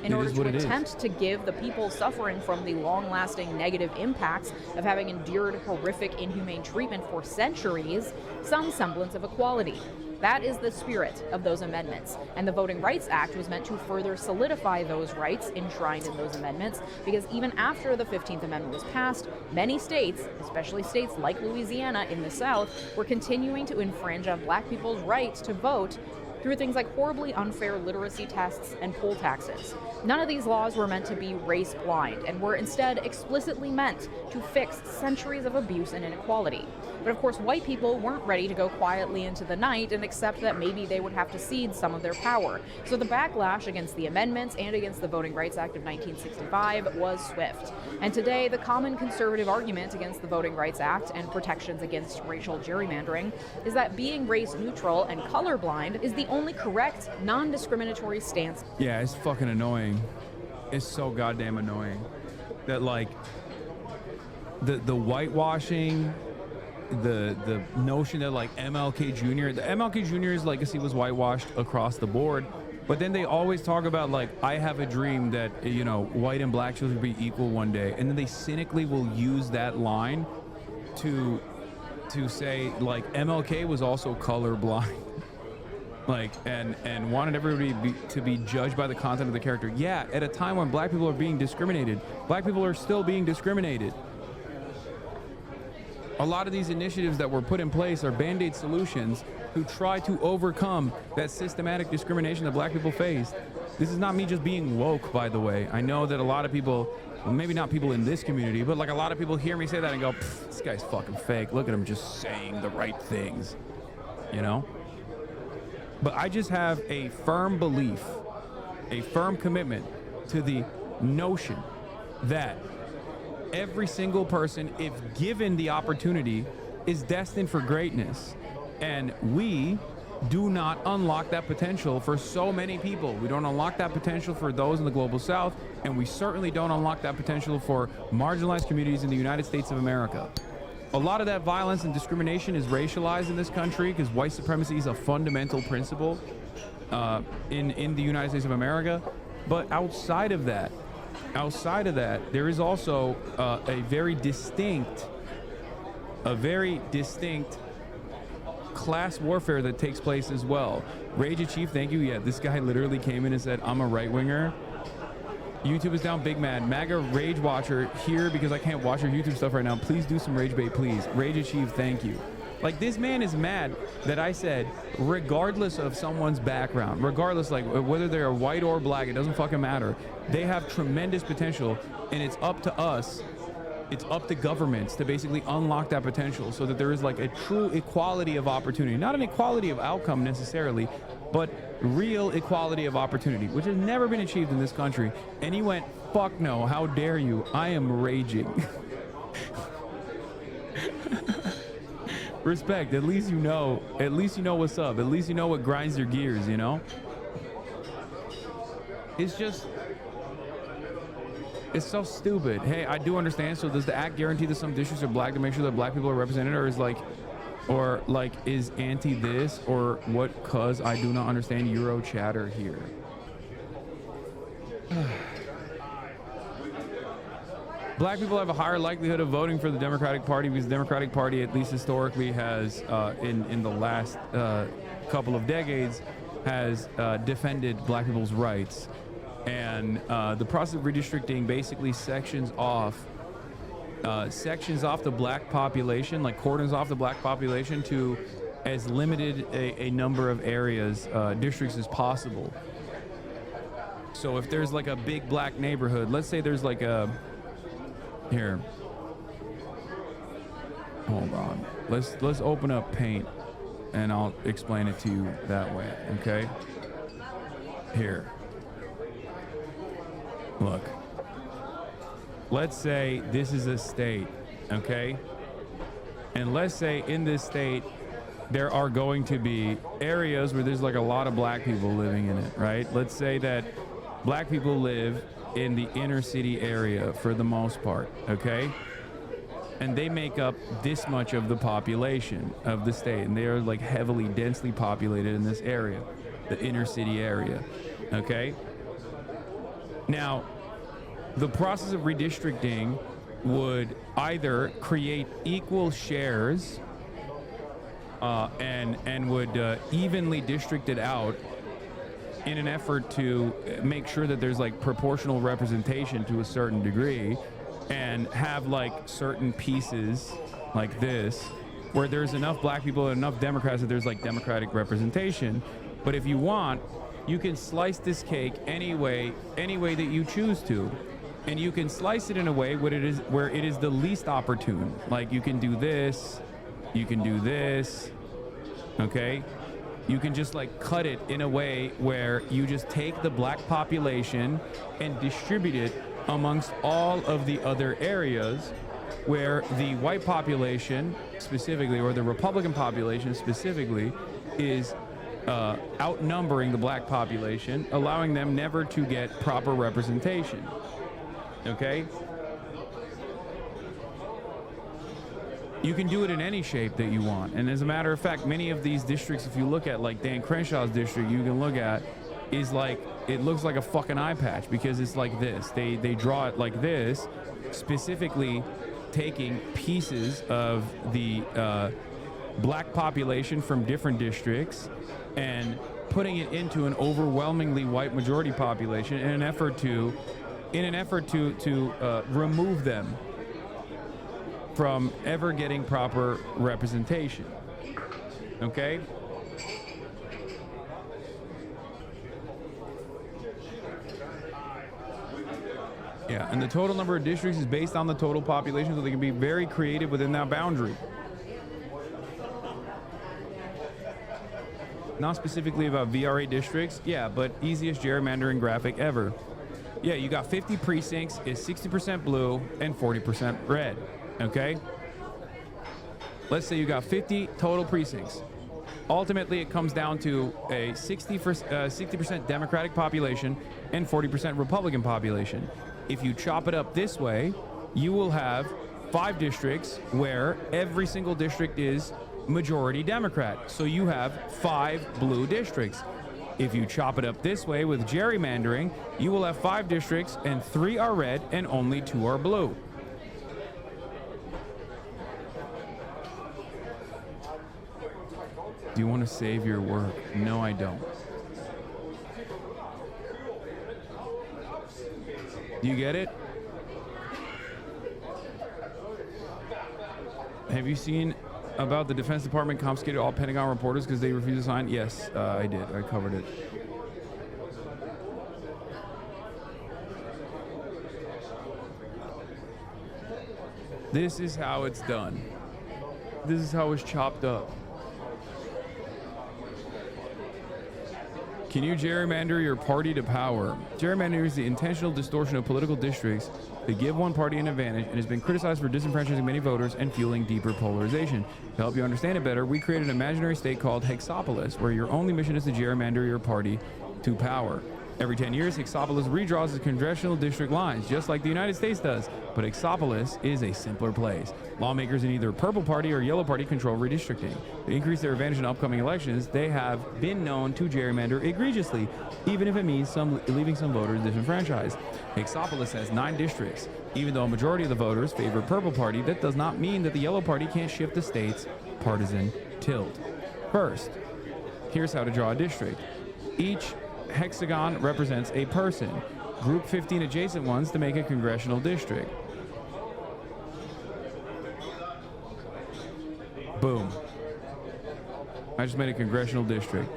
in order to attempt to give the people suffering from the long-lasting negative impacts of having endured horrific, inhumane treatment for centuries some semblance of equality. That is the spirit of those amendments, and the Voting Rights Act was meant to further solidify those rights enshrined in those amendments, because even after the 15th Amendment was passed, many states, especially states like Louisiana in the South, were continuing to infringe on black people's rights to vote through things like horribly unfair literacy tests and poll taxes. None of these laws were meant to be race blind, and were instead explicitly meant to fix centuries of abuse and inequality. But of course, white people weren't ready to go quietly into the night and accept that maybe they would have to cede some of their power. So the backlash against the amendments and against the Voting Rights Act of 1965 was swift. And today, the common conservative argument against the Voting Rights Act and protections against racial gerrymandering is that being race neutral and colorblind is the only correct, non-discriminatory stance. Yeah, it's fucking annoying. It's so goddamn annoying that, like, the whitewashing, the notion that, like, MLK Jr.'s legacy was whitewashed across the board, but then they always talk about, like, I have a dream that, you know, white and black children will be equal one day, and then they cynically will use that line to say, like, MLK was also colorblind. Like, and wanted everybody to be judged by the content of the character. Yeah, at a time when black people are being discriminated, black people are still being discriminated. A lot of these initiatives that were put in place are band-aid solutions to try to overcome that systematic discrimination that black people face. This is not me just being woke, by the way. I know that a lot of people, well, maybe not people in this community, but like a lot of people hear me say that and go, this guy's fucking fake. Look at him just saying the right things, you know? But I just have a firm belief, a firm commitment to the notion that every single person, if given the opportunity, is destined for greatness. And we do not unlock that potential for so many people. We don't unlock that potential for those in the global south, and we certainly don't unlock that potential for marginalized communities in the United States of America. A lot of that violence and discrimination is racialized in this country because white supremacy is a fundamental principle in the United States of America. But outside of that, there is also a very distinct class warfare that takes place as well. Rage Chief, thank you. Yeah, this guy literally came in and said, I'm a right winger. YouTube is down, big mad. MAGA Rage Watcher here because I can't watch your YouTube stuff right now. Please do some rage bait, please. Rage Achieve, thank you. Like, this man is mad that I said, regardless of someone's background, regardless, like, whether they're white or black, it doesn't fucking matter. They have tremendous potential, and it's up to us, it's up to governments to basically unlock that potential so that there is, like, a true equality of opportunity. Not an equality of outcome necessarily, but real equality of opportunity, which has never been achieved in this country. And he went, fuck no, how dare you? I am raging. Respect, at least you know what's up. At least you know what grinds your gears, you know? It's just, it's so stupid. Hey, I do understand. So does the act guarantee that some districts are black to make sure that black people are represented, or is anti this, or what? Cause I do not understand Euro chatter here. Black people have a higher likelihood of voting for the Democratic Party because the Democratic Party, at least historically, has in the last couple of decades, has defended black people's rights. And the process of redistricting basically sections off the black population, like cordons off the black population to as limited a number of areas, districts as possible. So if there's like a big black neighborhood, let's say there's like a, here, hold on, let's open up Paint and I'll explain it to you that way, okay? Here, look, let's say this is a state okay? And let's say in this state, there are going to be areas where there's like a lot of black people living in it, right? Let's say that black people live in the inner city area for the most part, okay? And they make up this much of the population of the state, and they are like heavily, densely populated in this area, the inner city area, okay? Now, the process of redistricting would either create equal shares and would evenly district it out in an effort to make sure that there's like proportional representation to a certain degree, and have like certain pieces like this where there's enough black people and enough Democrats that there's like democratic representation. But if you want, you can slice this cake any way that you choose to. And you can slice it in a way where it is the least opportune. Like you can do this, you can do this, okay? You can just like cut it in a way where you just take the black population and distribute it amongst all of the other areas where the white population specifically, or the Republican population specifically, is outnumbering the black population, allowing them never to get proper representation. Okay? You can do it in any shape that you want. And as a matter of fact, many of these districts, if you look at like Dan Crenshaw's district, you can look at, is like, it looks like a fucking eye patch because it's like this. They draw it like this, specifically taking pieces of the black population from different districts and putting it into an overwhelmingly white majority population in an effort to remove them from ever getting proper representation. Okay? Yeah, and the total number of districts is based on the total population, so they can be very creative within that boundary. Not specifically about VRA districts, yeah, but easiest gerrymandering graphic ever. Yeah, you got 50 precincts, is 60% blue and 40% red, okay? Let's say you got 50 total precincts. Ultimately, it comes down to a 60% Democratic population and 40% Republican population. If you chop it up this way, you will have 5 districts where every single district is majority Democrat. So you have 5 blue districts. If you chop it up this way with gerrymandering, you will have 5 districts and 3 are red and only 2 are blue. Do you want to save your work? No, I don't. Do you get it? Have you seen about the Defense Department confiscated all Pentagon reporters because they refused to sign? Yes, I did. I covered it. This is how it's done. This is how it's chopped up. Can you gerrymander your party to power? Gerrymandering is the intentional distortion of political districts to give one party an advantage and has been criticized for disenfranchising many voters and fueling deeper polarization. To help you understand it better, we created an imaginary state called Hexopolis, where your only mission is to gerrymander your party to power. Every 10 years, Hexopolis redraws its congressional district lines, just like the United States does. But Hexopolis is a simpler place. Lawmakers in either Purple Party or Yellow Party control redistricting. To increase their advantage in upcoming elections, they have been known to gerrymander egregiously, even if it means leaving some voters disenfranchised. Hexopolis has 9 districts. Even though a majority of the voters favor Purple Party, that does not mean that the Yellow Party can't shift the state's partisan tilt. First, here's how to draw a district. Each hexagon represents a person. Group 15 adjacent ones to make a congressional district. Boom. I just made a congressional district.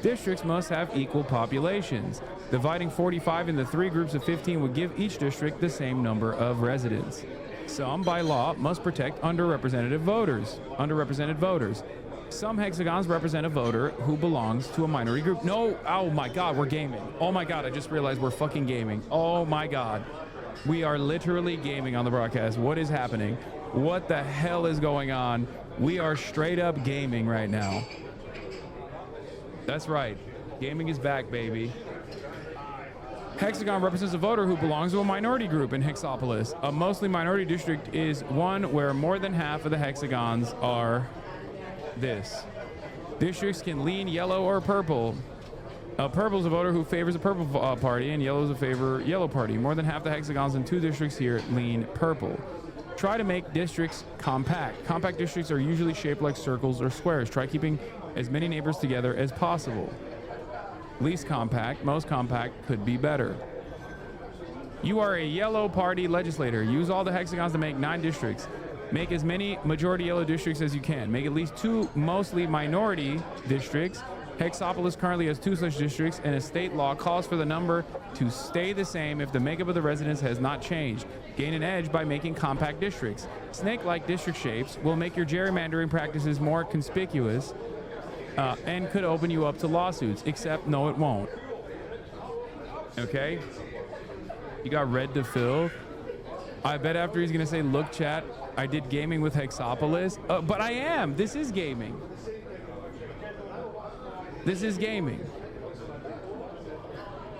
Districts must have equal populations. Dividing 45 into 3 groups of 15 would give each district the same number of residents. Some, by law, must protect underrepresented voters. Some hexagons represent a voter who belongs to a minority group. No, oh my God, we're gaming. Oh my God, I just realized we're fucking gaming. Oh my God. We are literally gaming on the broadcast. What is happening? What the hell is going on? We are straight up gaming right now. That's right. Gaming is back, baby. Hexagon represents a voter who belongs to a minority group in Hexopolis. A mostly minority district is one where more than half of the hexagons are this. Districts can lean yellow or purple. Purple is a voter who favors a purple party, and yellow is a favor yellow party. More than half the hexagons in 2 districts here lean purple. Try to make districts compact. Compact districts are usually shaped like circles or squares. Try keeping as many neighbors together as possible. Least compact, most compact could be better. You are a yellow party legislator. Use all the hexagons to make 9 districts. Make as many majority yellow districts as you can. Make at least 2 mostly minority districts. Hexopolis currently has 2 such districts, and a state law calls for the number to stay the same if the makeup of the residents has not changed. Gain an edge by making compact districts. Snake-like district shapes will make your gerrymandering practices more conspicuous and could open you up to lawsuits, except no, it won't. Okay? You got red to fill. I bet after he's gonna say, look, chat, I did gaming with Hexopolis. But I am. This is gaming. This is gaming.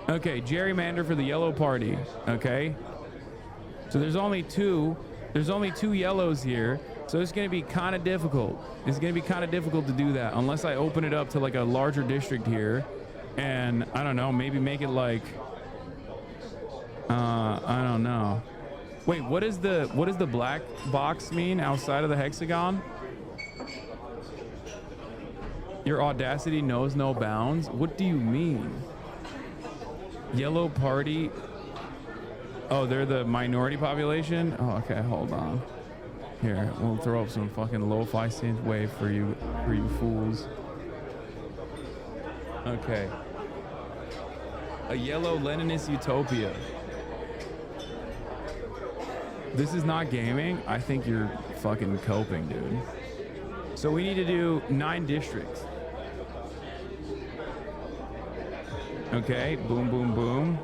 Okay, gerrymander for the yellow party. Okay. So there's only 2 yellows here. So it's going to be kind of difficult. It's going to be kind of difficult to do that unless I open it up to like a larger district here. And I don't know, maybe make it like, I don't know. Wait, what does the black box mean outside of the hexagon? Your audacity knows no bounds. What do you mean? Yellow party. Oh, they're the minority population? Oh, okay, hold on. Here, we'll throw up some fucking lo-fi synth wave for you fools. Okay. A yellow Leninist utopia. This is not gaming. I think you're fucking coping, dude. So we need to do 9 districts. Okay, boom, boom, boom.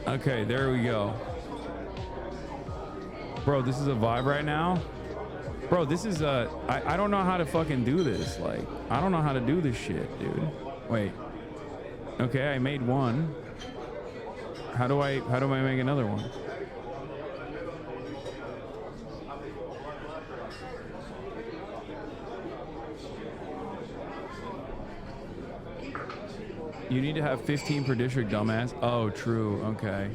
Okay, there we go. Bro, this is a vibe right now. Bro, this is I don't know how to fucking do this. Like, I don't know how to do this shit, dude. Wait. Okay, I made 1. How do I make another one? You need to have 15 per district, dumbass. Oh, true. Okay.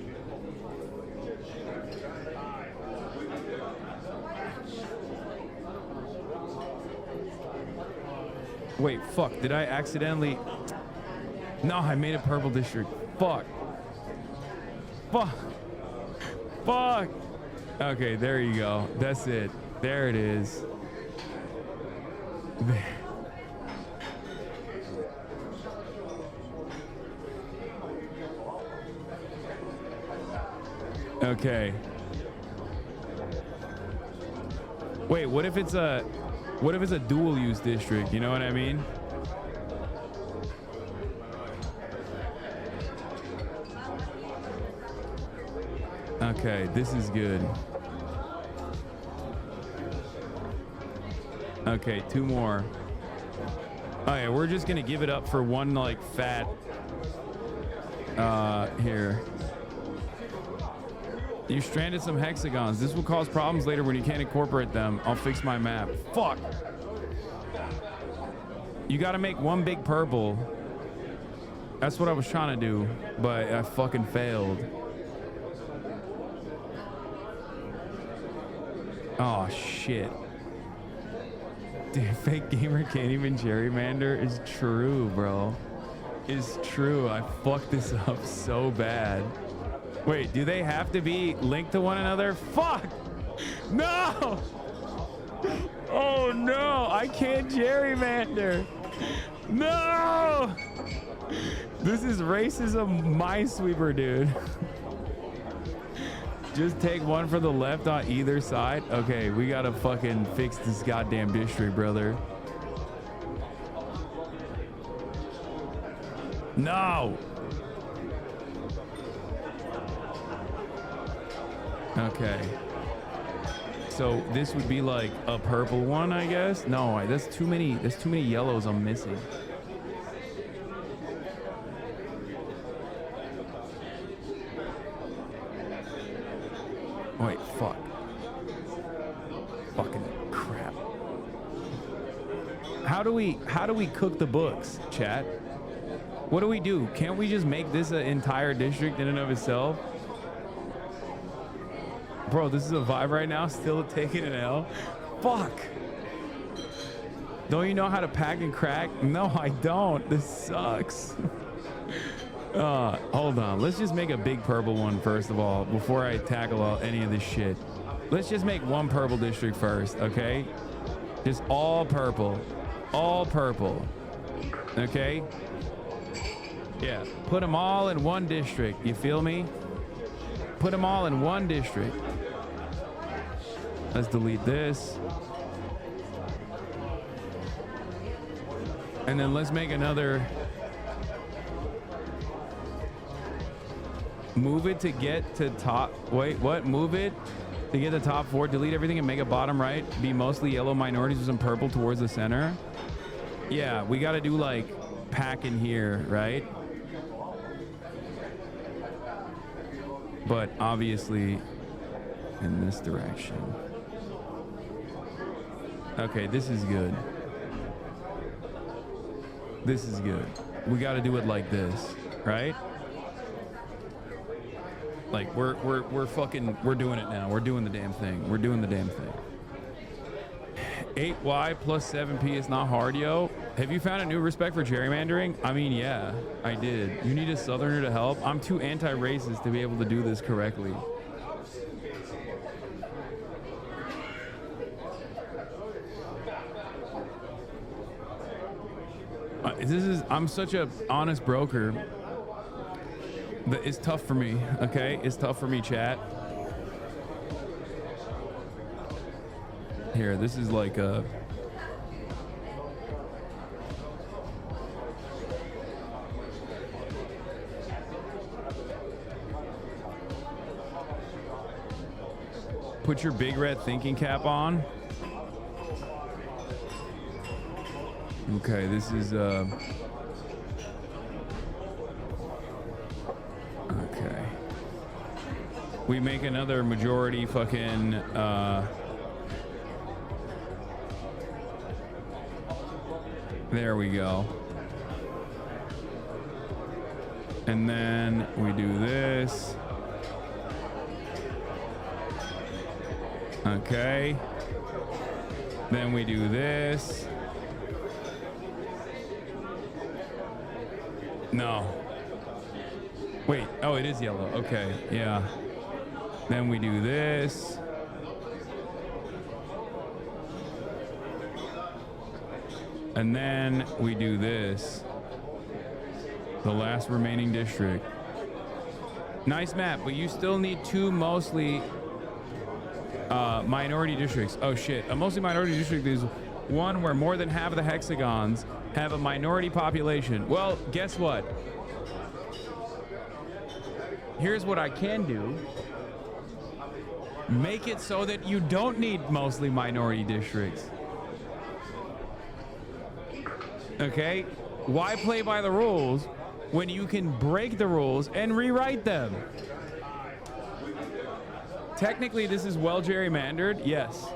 Wait, fuck. Did I accidentally... No, I made a purple district. Fuck. Fuck. Fuck. Okay, there you go. That's it. There it is. Okay. Wait, what if it's a dual use district? You know what I mean? Okay, this is good. Okay, 2 more. Oh yeah, we're just gonna give it up for one like fat here. You stranded some hexagons. This will cause problems later when you can't incorporate them. I'll fix my map. Fuck. You gotta make 1 big purple. That's what I was trying to do, but I fucking failed. Oh shit. Dude, fake gamer can't even gerrymander is true, bro. Is true. I fucked this up so bad. Wait, do they have to be linked to one another? Fuck! No! Oh no, I can't gerrymander. No! This is racism minesweeper, dude. Just take 1 for the left on either side. Okay, we gotta fucking fix this goddamn district, brother. No. Okay. So this would be like a purple one, I guess. No, that's too many. There's too many yellows I'm missing. Wait, fuck. Fucking crap. How do we cook the books, chat? What do we do? Can't we just make this an entire district in and of itself? Bro, this is a vibe right now. Still taking an L. Fuck. Don't you know how to pack and crack? No, I don't. This sucks. Hold on. Let's just make a big purple one first of all before I tackle any of this shit. Let's just make one purple district first, okay? Just all purple. All purple. Okay? Yeah. Put them all in one district. You feel me? Put them all in one district. Let's delete this. And then let's make another. Move it to get to top. Wait, what? Move it to get the top 4. Delete everything and make a bottom right be mostly yellow minorities with some purple towards the center. Yeah, we got to do like pack in here, right? But obviously in this direction. Okay, this is good. This is good. We got to do it like this, right? Like we're doing it now. We're doing the damn thing. We're doing the damn thing. 8Y plus 7P is not hard, yo. Have you found a new respect for gerrymandering? I mean, yeah, I did. You need a Southerner to help? I'm too anti-racist to be able to do this correctly. I'm such a honest broker. It's tough for me, okay? It's tough for me, chat. Here, this is like a... Put your big red thinking cap on. Okay, this is okay. We make another majority fucking there we go. And then we do this. Okay. Then we do this. No. Wait. Oh, it is yellow. Okay. Yeah. Then we do this. And then we do this. The last remaining district. Nice map, but you still need 2 mostly minority districts. Oh shit. A mostly minority district is one where more than half of the hexagons have a minority population. Well, guess what? Here's what I can do. Make it so that you don't need mostly minority districts. Okay? Why play by the rules when you can break the rules and rewrite them? Technically, this is well gerrymandered. Yes.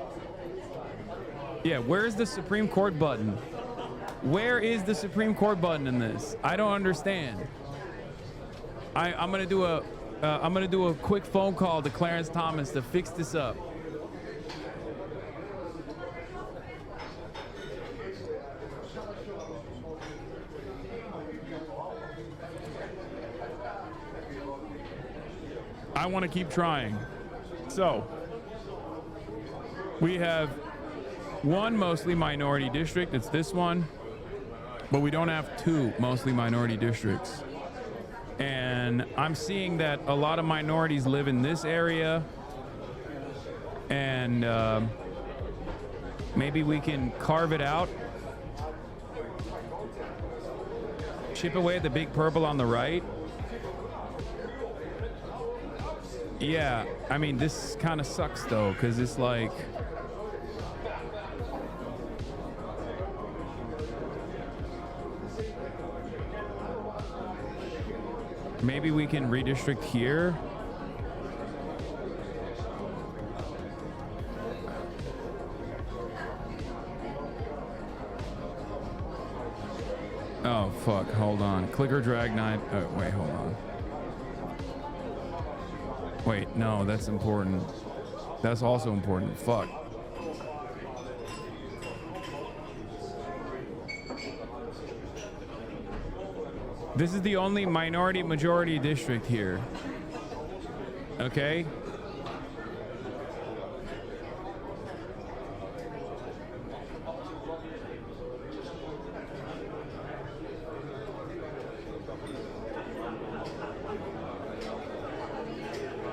Yeah, where's the Supreme Court button? Where is the Supreme Court button in this? I don't understand. I'm gonna do a quick phone call to Clarence Thomas to fix this up. I want to keep trying. So we have one mostly minority district. It's this one. But we don't have 2 mostly minority districts. And I'm seeing that a lot of minorities live in this area. And maybe we can carve it out. chip away at the big purple on the right. Yeah, I mean, this kind of sucks though, because it's like, maybe we can redistrict here. Oh, fuck. Hold on. Clicker drag 9. Oh, wait, hold on. Wait, no, that's important. That's also important. Fuck. This is the only minority majority district here. Okay?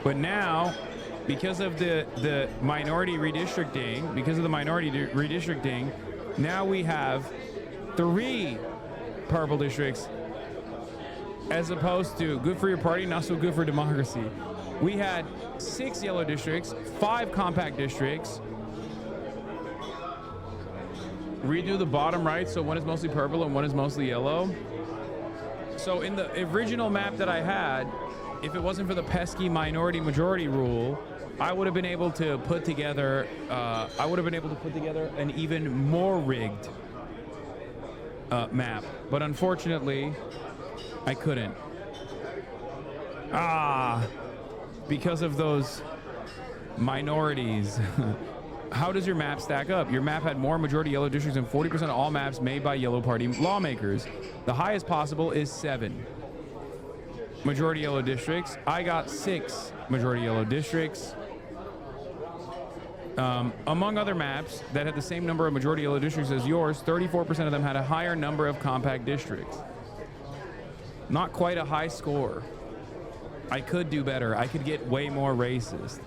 But now, because of the minority redistricting, now we have 3 purple districts, as opposed to good for your party, not so good for democracy. We had 6 yellow districts, 5 compact districts. Redo the bottom right, so one is mostly purple and one is mostly yellow. So in the original map that I had, if it wasn't for the pesky minority majority rule, I would have been able to put together an even more rigged map. But unfortunately, I couldn't. Because of those minorities. How does your map stack up? Your map had more majority yellow districts than 40% of all maps made by yellow party lawmakers. The highest possible is 7 majority yellow districts. I got 6 majority yellow districts. Among other maps that had the same number of majority yellow districts as yours, 34% of them had a higher number of compact districts. Not quite a high score. I could do better. I could get way more racist.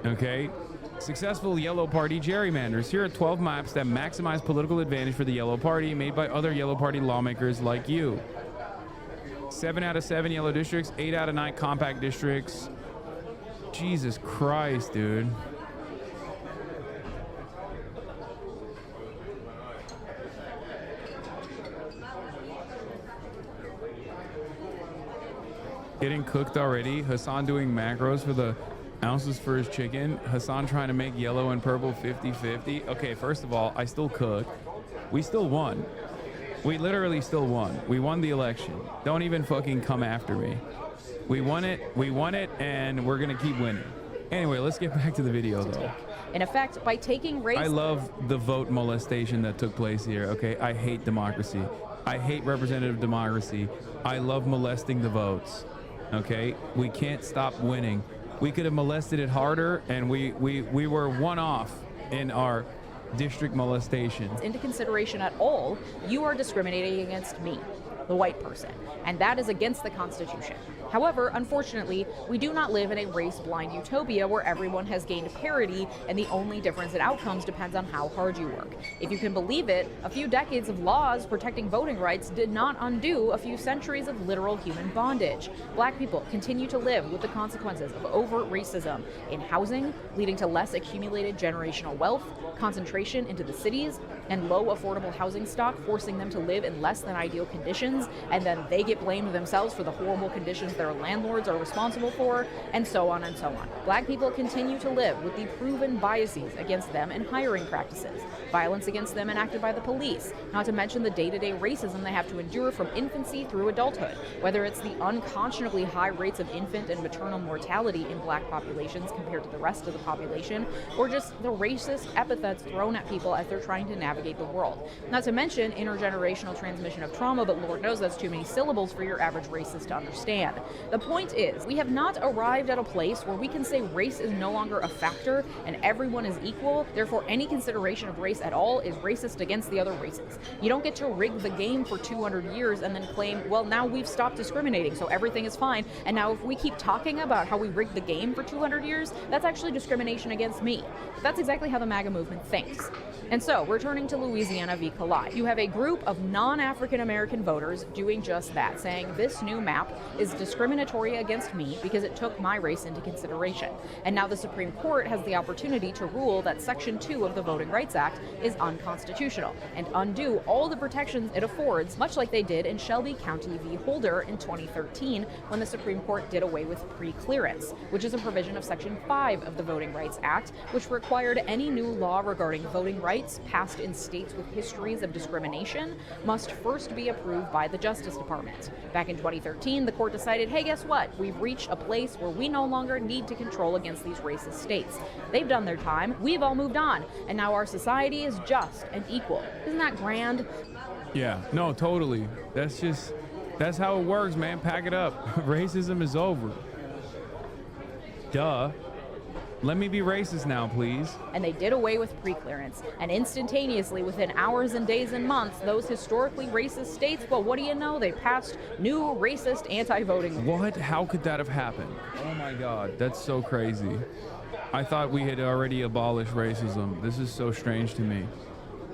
Okay? Successful yellow party gerrymanders. Here are 12 maps that maximize political advantage for the yellow party, made by other yellow party lawmakers like you. 7 out of 7 yellow districts, 8 out of 9 compact districts. Jesus Christ, dude. Getting cooked already. Hasan doing macros for the ounces for his chicken. Hasan trying to make yellow and purple 50-50. Okay, first of all, I still cook. We still won. We literally still won. We won the election. Don't even fucking come after me. We won it, and we're gonna keep winning. Anyway, let's get back to the video though. In effect, by taking race... I love the vote molestation that took place here, okay? I hate democracy. I hate representative democracy. I love molesting the votes, okay? We can't stop winning. We could have molested it harder, and we were one off in our district molestations. Into consideration at all, you are discriminating against me, the white person, and that is against the Constitution. However, unfortunately, we do not live in a race-blind utopia where everyone has gained parity and the only difference in outcomes depends on how hard you work. If you can believe it, a few decades of laws protecting voting rights did not undo a few centuries of literal human bondage. Black people continue to live with the consequences of overt racism in housing, leading to less accumulated generational wealth, concentration into the cities, and low affordable housing stock, forcing them to live in less than ideal conditions, and then they get blamed themselves for the horrible conditions their landlords are responsible for, and so on and so on. Black people continue to live with the proven biases against them in hiring practices, violence against them enacted by the police, not to mention the day-to-day racism they have to endure from infancy through adulthood, whether it's the unconscionably high rates of infant and maternal mortality in black populations compared to the rest of the population, or just the racist epithets thrown at people as they're trying to navigate the world. Not to mention intergenerational transmission of trauma, but Lord knows knows that's too many syllables for your average racist to understand. The point is, we have not arrived at a place where we can say race is no longer a factor and everyone is equal, therefore any consideration of race at all is racist against the other races. You don't get to rig the game for 200 years and then claim, well, now we've stopped discriminating, so everything is fine, and now if we keep talking about how we rigged the game for 200 years, that's actually discrimination against me. But that's exactly how the MAGA movement thinks. And so, returning to Louisiana v. Kalai, you have a group of non-African American voters doing just that, saying this new map is discriminatory against me because it took my race into consideration. And now the Supreme Court has the opportunity to rule that Section 2 of the Voting Rights Act is unconstitutional and undo all the protections it affords, much like they did in Shelby County v. Holder in 2013 when the Supreme Court did away with pre-clearance, which is a provision of Section 5 of the Voting Rights Act, which required any new law regarding voting rights passed in states with histories of discrimination must first be approved by the Justice Department. Back in 2013, the court decided, hey, guess what? We've reached a place where we no longer need to control against these racist states. They've done their time, we've all moved on, and now our society is just and equal. Isn't that grand? Yeah, no, totally. That's how it works, man. Pack it up. Racism is over. Duh. Let me be racist now, please. And they did away with preclearance. And instantaneously, within hours and days and months, those historically racist states, well, what do you know? They passed new racist anti-voting laws. What? How could that have happened? Oh my God, that's so crazy. I thought we had already abolished racism. This is so strange to me.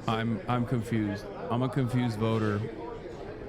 I'm confused. I'm a confused voter.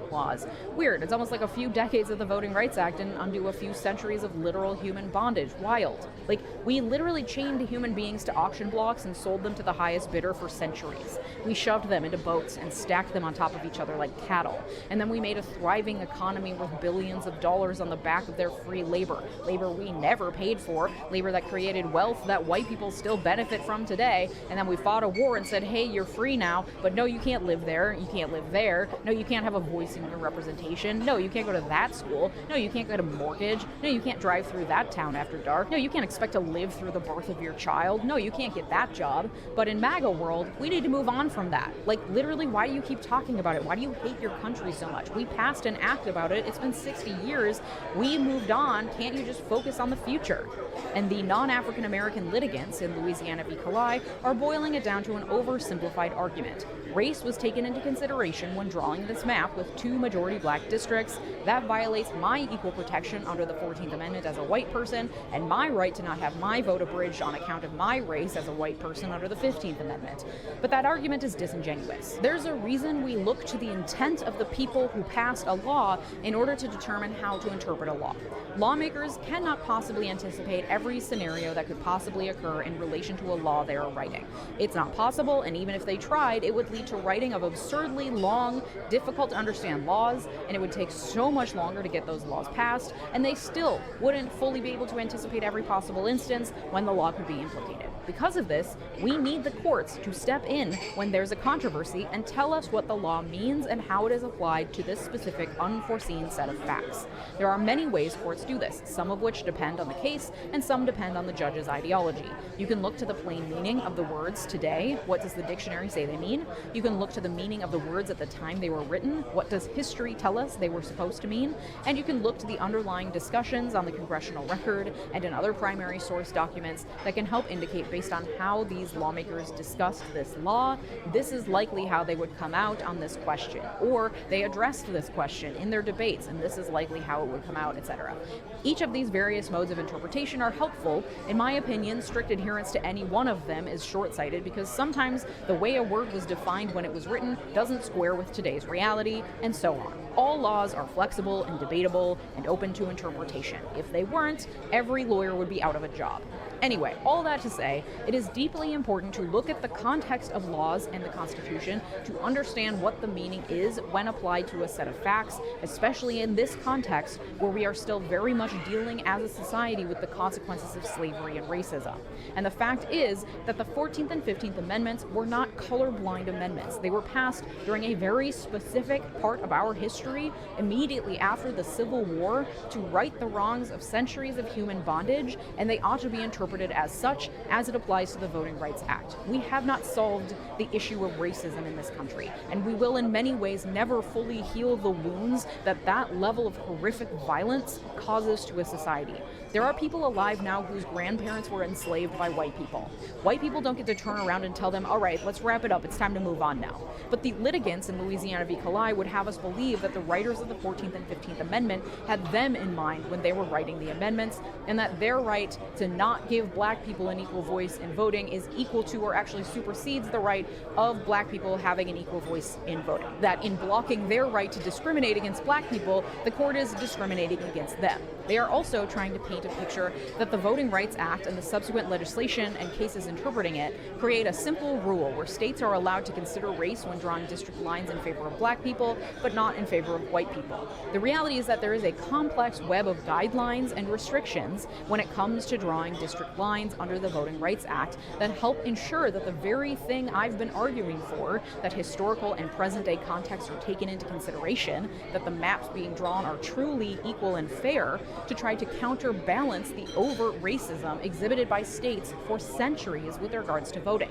Laws. Weird. It's almost like a few decades of the Voting Rights Act and undo a few centuries of literal human bondage. Wild. Like, we literally chained human beings to auction blocks and sold them to the highest bidder for centuries. We shoved them into boats and stacked them on top of each other like cattle. And then we made a thriving economy worth billions of dollars on the back of their free labor. Labor we never paid for. Labor that created wealth that white people still benefit from today. And then we fought a war and said, hey, you're free now, but no, you can't live there. You can't live there. No, you can't have a voice in your representation. No, you can't go to that school. No, you can't get a mortgage. No, you can't drive through that town after dark. No, you can't expect to live through the birth of your child. No, you can't get that job. But in MAGA world, we need to move on from that. Like, literally, why do you keep talking about it? Why do you hate your country so much? We passed an act about it. It's been 60 years. We moved on. Can't you just focus on the future? And the non-African American litigants in Louisiana v. Kalai are boiling it down to an oversimplified argument. Race was taken into consideration when drawing this map with 2 majority black districts. That violates my equal protection under the 14th Amendment as a white person and my right to not have my vote abridged on account of my race as a white person under the 15th Amendment. But that argument is disingenuous. There's a reason we look to the intent of the people who passed a law in order to determine how to interpret a law. Lawmakers cannot possibly anticipate every scenario that could possibly occur in relation to a law they are writing. It's not possible, and even if they tried, it would lead to writing of absurdly long, difficult to understand laws, and it would take so much longer to get those laws passed, and they still wouldn't fully be able to anticipate every possible instance when the law could be implicated. Because of this, we need the courts to step in when there's a controversy and tell us what the law means and how it is applied to this specific unforeseen set of facts. There are many ways courts do this, some of which depend on the case and some depend on the judge's ideology. You can look to the plain meaning of the words today. What does the dictionary say they mean? You can look to the meaning of the words at the time they were written. What does history tell us they were supposed to mean? And you can look to the underlying discussions on the congressional record and in other primary source documents that can help indicate, based on how these lawmakers discussed this law, this is likely how they would come out on this question, or they addressed this question in their debates and this is likely how it would come out, etc. Each of these various modes of interpretation are helpful. In my opinion, strict adherence to any one of them is short-sighted because sometimes the way a word was defined when it was written doesn't square with today's reality, and so on. All laws are flexible and debatable and open to interpretation. If they weren't, every lawyer would be out of a job. Anyway, all that to say, it is deeply important to look at the context of laws and the Constitution to understand what the meaning is when applied to a set of facts, especially in this context where we are still very much dealing as a society with the consequences of slavery and racism. And the fact is that the 14th and 15th Amendments were not colorblind amendments. They were passed during a very specific part of our history, immediately after the Civil War, to right the wrongs of centuries of human bondage, and they ought to be interpreted interpreted as such as it applies to the Voting Rights Act. We have not solved the issue of racism in this country, and we will in many ways never fully heal the wounds that that level of horrific violence causes to a society. There are people alive now whose grandparents were enslaved by white people. White people don't get to turn around and tell them, all right, let's wrap it up, it's time to move on now. But the litigants in Louisiana v. Calais would have us believe that the writers of the 14th and 15th Amendment had them in mind when they were writing the amendments, and that their right to not give black people an equal voice in voting is equal to or actually supersedes the right of black people having an equal voice in voting. That in blocking their right to discriminate against black people, the court is discriminating against them. They are also trying to paint a picture that the Voting Rights Act and the subsequent legislation and cases interpreting it create a simple rule where states are allowed to consider race when drawing district lines in favor of black people, but not in favor of white people. The reality is that there is a complex web of guidelines and restrictions when it comes to drawing district lines under the Voting Rights Act that help ensure that the very thing I've been arguing for, that historical and present-day contexts are taken into consideration, that the maps being drawn are truly equal and fair, to try to counterbalance the overt racism exhibited by states for centuries with regards to voting.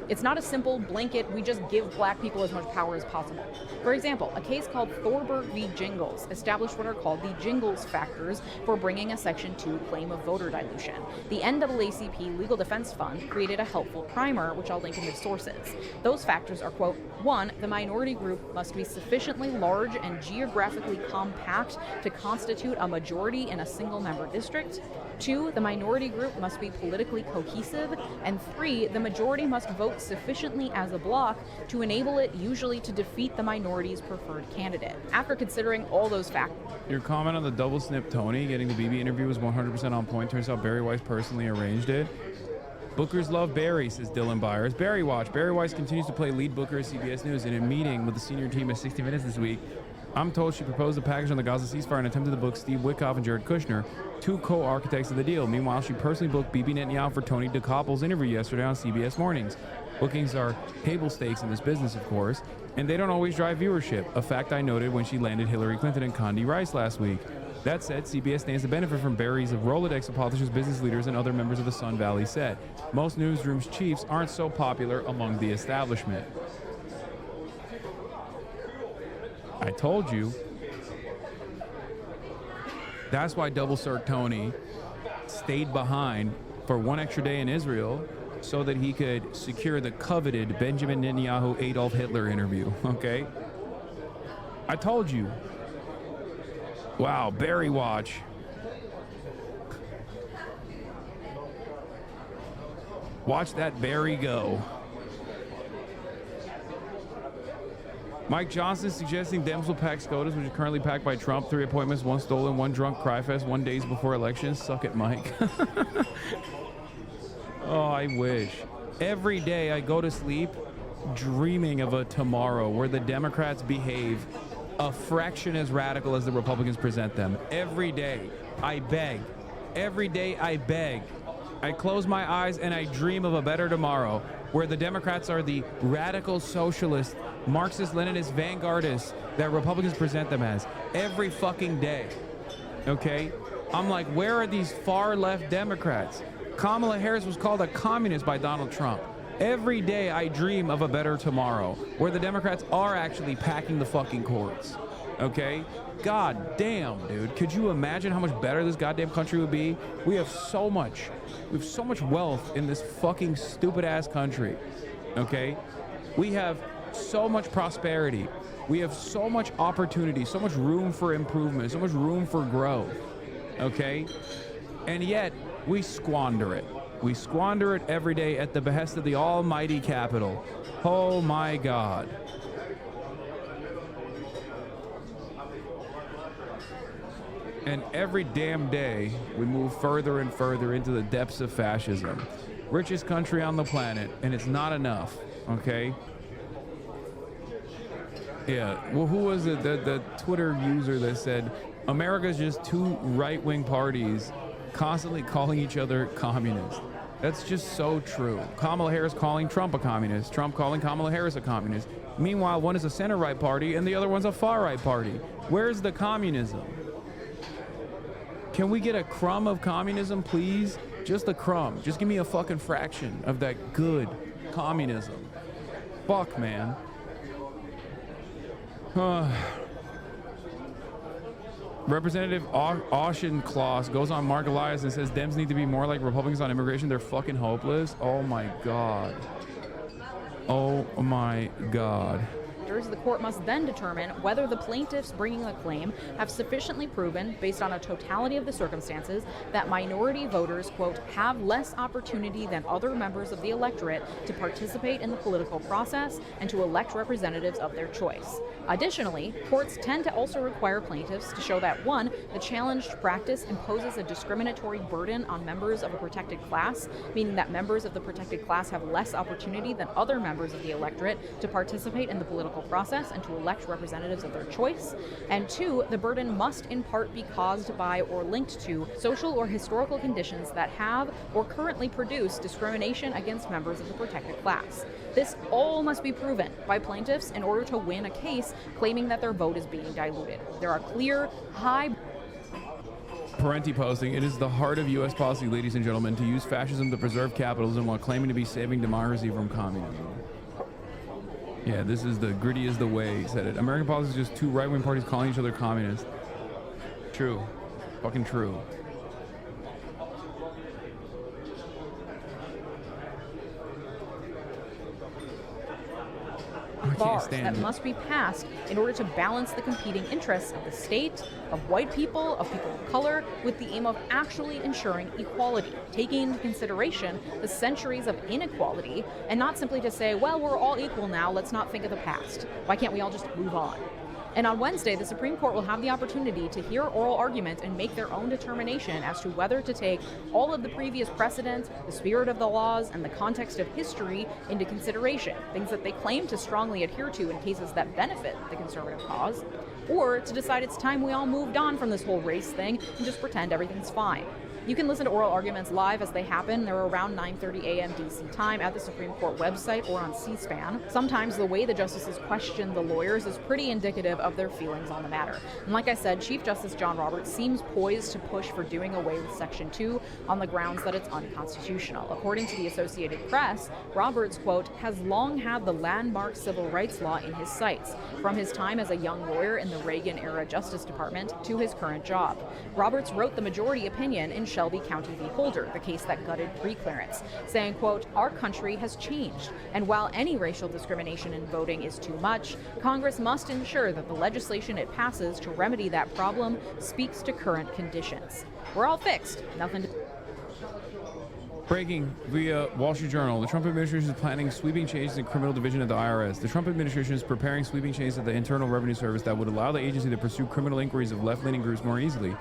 It's not a simple blanket, we just give black people as much power as possible. For example, a case called Thorberg v. Jingles established what are called the Jingles factors for bringing a Section 2 claim of voter dilution. The NAACP Legal Defense Fund created a helpful primer, which I'll link in the sources. Those factors are, quote, 1, the minority group must be sufficiently large and geographically compact to constitute a majority in a single-member district. 2, the minority group must be politically cohesive. And 3, the majority must vote sufficiently as a bloc to enable it usually to defeat the minority's preferred candidate. After considering all those factors. Your comment on the double snip Tony getting the BB interview was 100% on point. Turns out Barry Weiss personally arranged it. Bookers love Barry, says Dylan Byers. Barry watch. Barry Weiss continues to play lead booker at CBS News. In a meeting with the senior team at 60 Minutes this week, I'm told she proposed a package on the Gaza ceasefire and attempted to book Steve Witkoff and Jared Kushner, two co-architects of the deal. Meanwhile, she personally booked Bibi Netanyahu for Tony DeKoppel's interview yesterday on CBS Mornings. Bookings are table stakes in this business, of course, and they don't always drive viewership, a fact I noted when she landed Hillary Clinton and Condi Rice last week. That said, CBS stands to benefit from Barry's Rolodex of politicians, business leaders, and other members of the Sun Valley set. Most newsrooms' chiefs aren't so popular among the establishment. I told you. That's why Double Cirque Tony stayed behind for one extra day in Israel so that he could secure the coveted Benjamin Netanyahu Adolf Hitler interview, okay? I told you. Wow, Barry watch. Watch that Barry go. Mike Johnson suggesting Dems will pack SCOTUS, which is currently packed by Trump. 3 appointments, 1 stolen, 1 drunk cryfest, 1 days before elections. Suck it, Mike. Oh, I wish. Every day I go to sleep dreaming of a tomorrow where the Democrats behave a fraction as radical as the Republicans present them. Every day I beg. Every day I beg. I close my eyes and I dream of a better tomorrow where the Democrats are the radical socialist, Marxist-Leninist vanguardists that Republicans present them as. Every fucking day. Okay? I'm like, where are these far-left Democrats? Kamala Harris was called a communist by Donald Trump. Every day I dream of a better tomorrow where the Democrats are actually packing the fucking courts. Okay? God damn, dude. Could you imagine how much better this goddamn country would be? We have so much wealth in this fucking stupid ass country. Okay? We have so much prosperity. We have so much opportunity, so much room for improvement, so much room for growth. Okay? And yet we squander it. We squander it every day at the behest of the almighty Capitol. Oh my God. And every damn day, we move further and further into the depths of fascism. Richest country on the planet, and it's not enough, okay? Yeah, well, who was it? The Twitter user that said, America's just 2 right-wing parties constantly calling each other communist. That's just so true. Kamala Harris calling Trump a communist, Trump calling Kamala Harris a communist. Meanwhile, one is a center-right party and the other one's a far-right party. Where's the communism? Can we get a crumb of communism, please? Just a crumb. Just give me a fucking fraction of that good communism. Fuck, man. Representative Auchincloss goes on Mark Elias and says Dems need to be more like Republicans on immigration. They're fucking hopeless. Oh my God. Oh my God. The court must then determine whether the plaintiffs bringing the claim have sufficiently proven, based on a totality of the circumstances, that minority voters, quote, have less opportunity than other members of the electorate to participate in the political process and to elect representatives of their choice. Additionally, courts tend to also require plaintiffs to show that, one, the challenged practice imposes a discriminatory burden on members of a protected class, meaning that members of the protected class have less opportunity than other members of the electorate to participate in the political process and to elect representatives of their choice. And two, the burden must in part be caused by or linked to social or historical conditions that have or currently produce discrimination against members of the protected class. This all must be proven by plaintiffs in order to win a case claiming that their vote is being diluted. There are clear, high... Parenti posting, it is the heart of U.S. policy, ladies and gentlemen, to use fascism to preserve capitalism while claiming to be saving democracy from communism. Yeah, this is the gritty is the way, he said it. American politics is just two right-wing parties calling each other communists. True. Fucking true. Bars that must be passed in order to balance the competing interests of the state, of white people, of people of color, with the aim of actually ensuring equality, taking into consideration the centuries of inequality, and not simply to say, well, we're all equal now, let's not think of the past. Why can't we all just move on? And on Wednesday, the Supreme Court will have the opportunity to hear oral argument and make their own determination as to whether to take all of the previous precedents, the spirit of the laws, and the context of history into consideration, things that they claim to strongly adhere to in cases that benefit the conservative cause, or to decide it's time we all moved on from this whole race thing and just pretend everything's fine. You can listen to oral arguments live as they happen. They're around 9:30 a.m. DC time at the Supreme Court website or on C-SPAN. Sometimes the way the justices question the lawyers is pretty indicative of their feelings on the matter. And like I said, Chief Justice John Roberts seems poised to push for doing away with Section 2 on the grounds that it's unconstitutional. According to the Associated Press, Roberts, quote, has long had the landmark civil rights law in his sights, from his time as a young lawyer in the Reagan-era Justice Department to his current job. Roberts wrote the majority opinion in Shelby County v. Holder, the case that gutted pre-clearance, saying, quote, our country has changed, and while any racial discrimination in voting is too much, Congress must ensure that the legislation it passes to remedy that problem speaks to current conditions. We're all fixed. Nothing to... Breaking via Wall Street Journal. The Trump administration is planning sweeping changes in criminal division at the IRS. The Trump administration is preparing sweeping changes at the Internal Revenue Service that would allow the agency to pursue criminal inquiries of left-leaning groups more easily.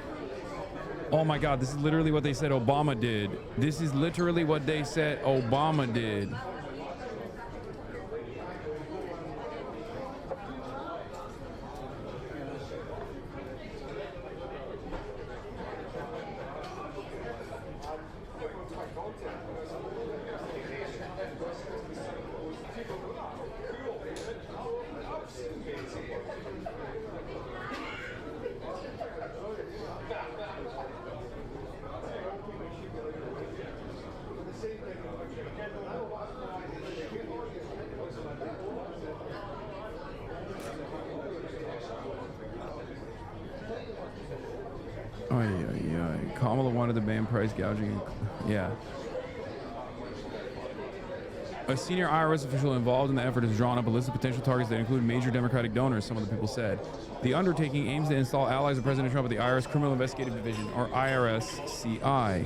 Oh my God, this is literally what they said Obama did. This is literally what they said Obama did. Kamala wanted to ban price gouging. Yeah. A senior IRS official involved in the effort has drawn up a list of potential targets that include major Democratic donors, some of the people said. The undertaking aims to install allies of President Trump at the IRS Criminal Investigative Division, or IRS-CI.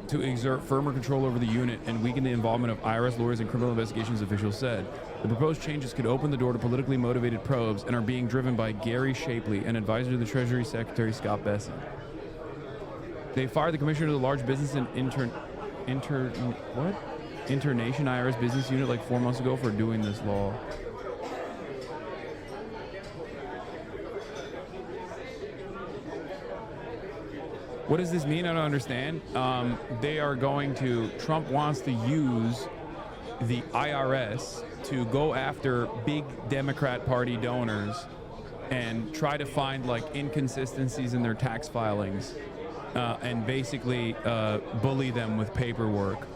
To exert firmer control over the unit and weaken the involvement of IRS lawyers and criminal investigations, officials said. The proposed changes could open the door to politically motivated probes and are being driven by Gary Shapley, an advisor to the Treasury Secretary Scott Bessent. They fired the commissioner of the Large Business and Internation IRS Business Unit like 4 months ago for doing this law. What does this mean? I don't understand. They are going to, Trump wants to use the IRS to go after big Democrat Party donors and try to find like inconsistencies in their tax filings and basically bully them with paperwork.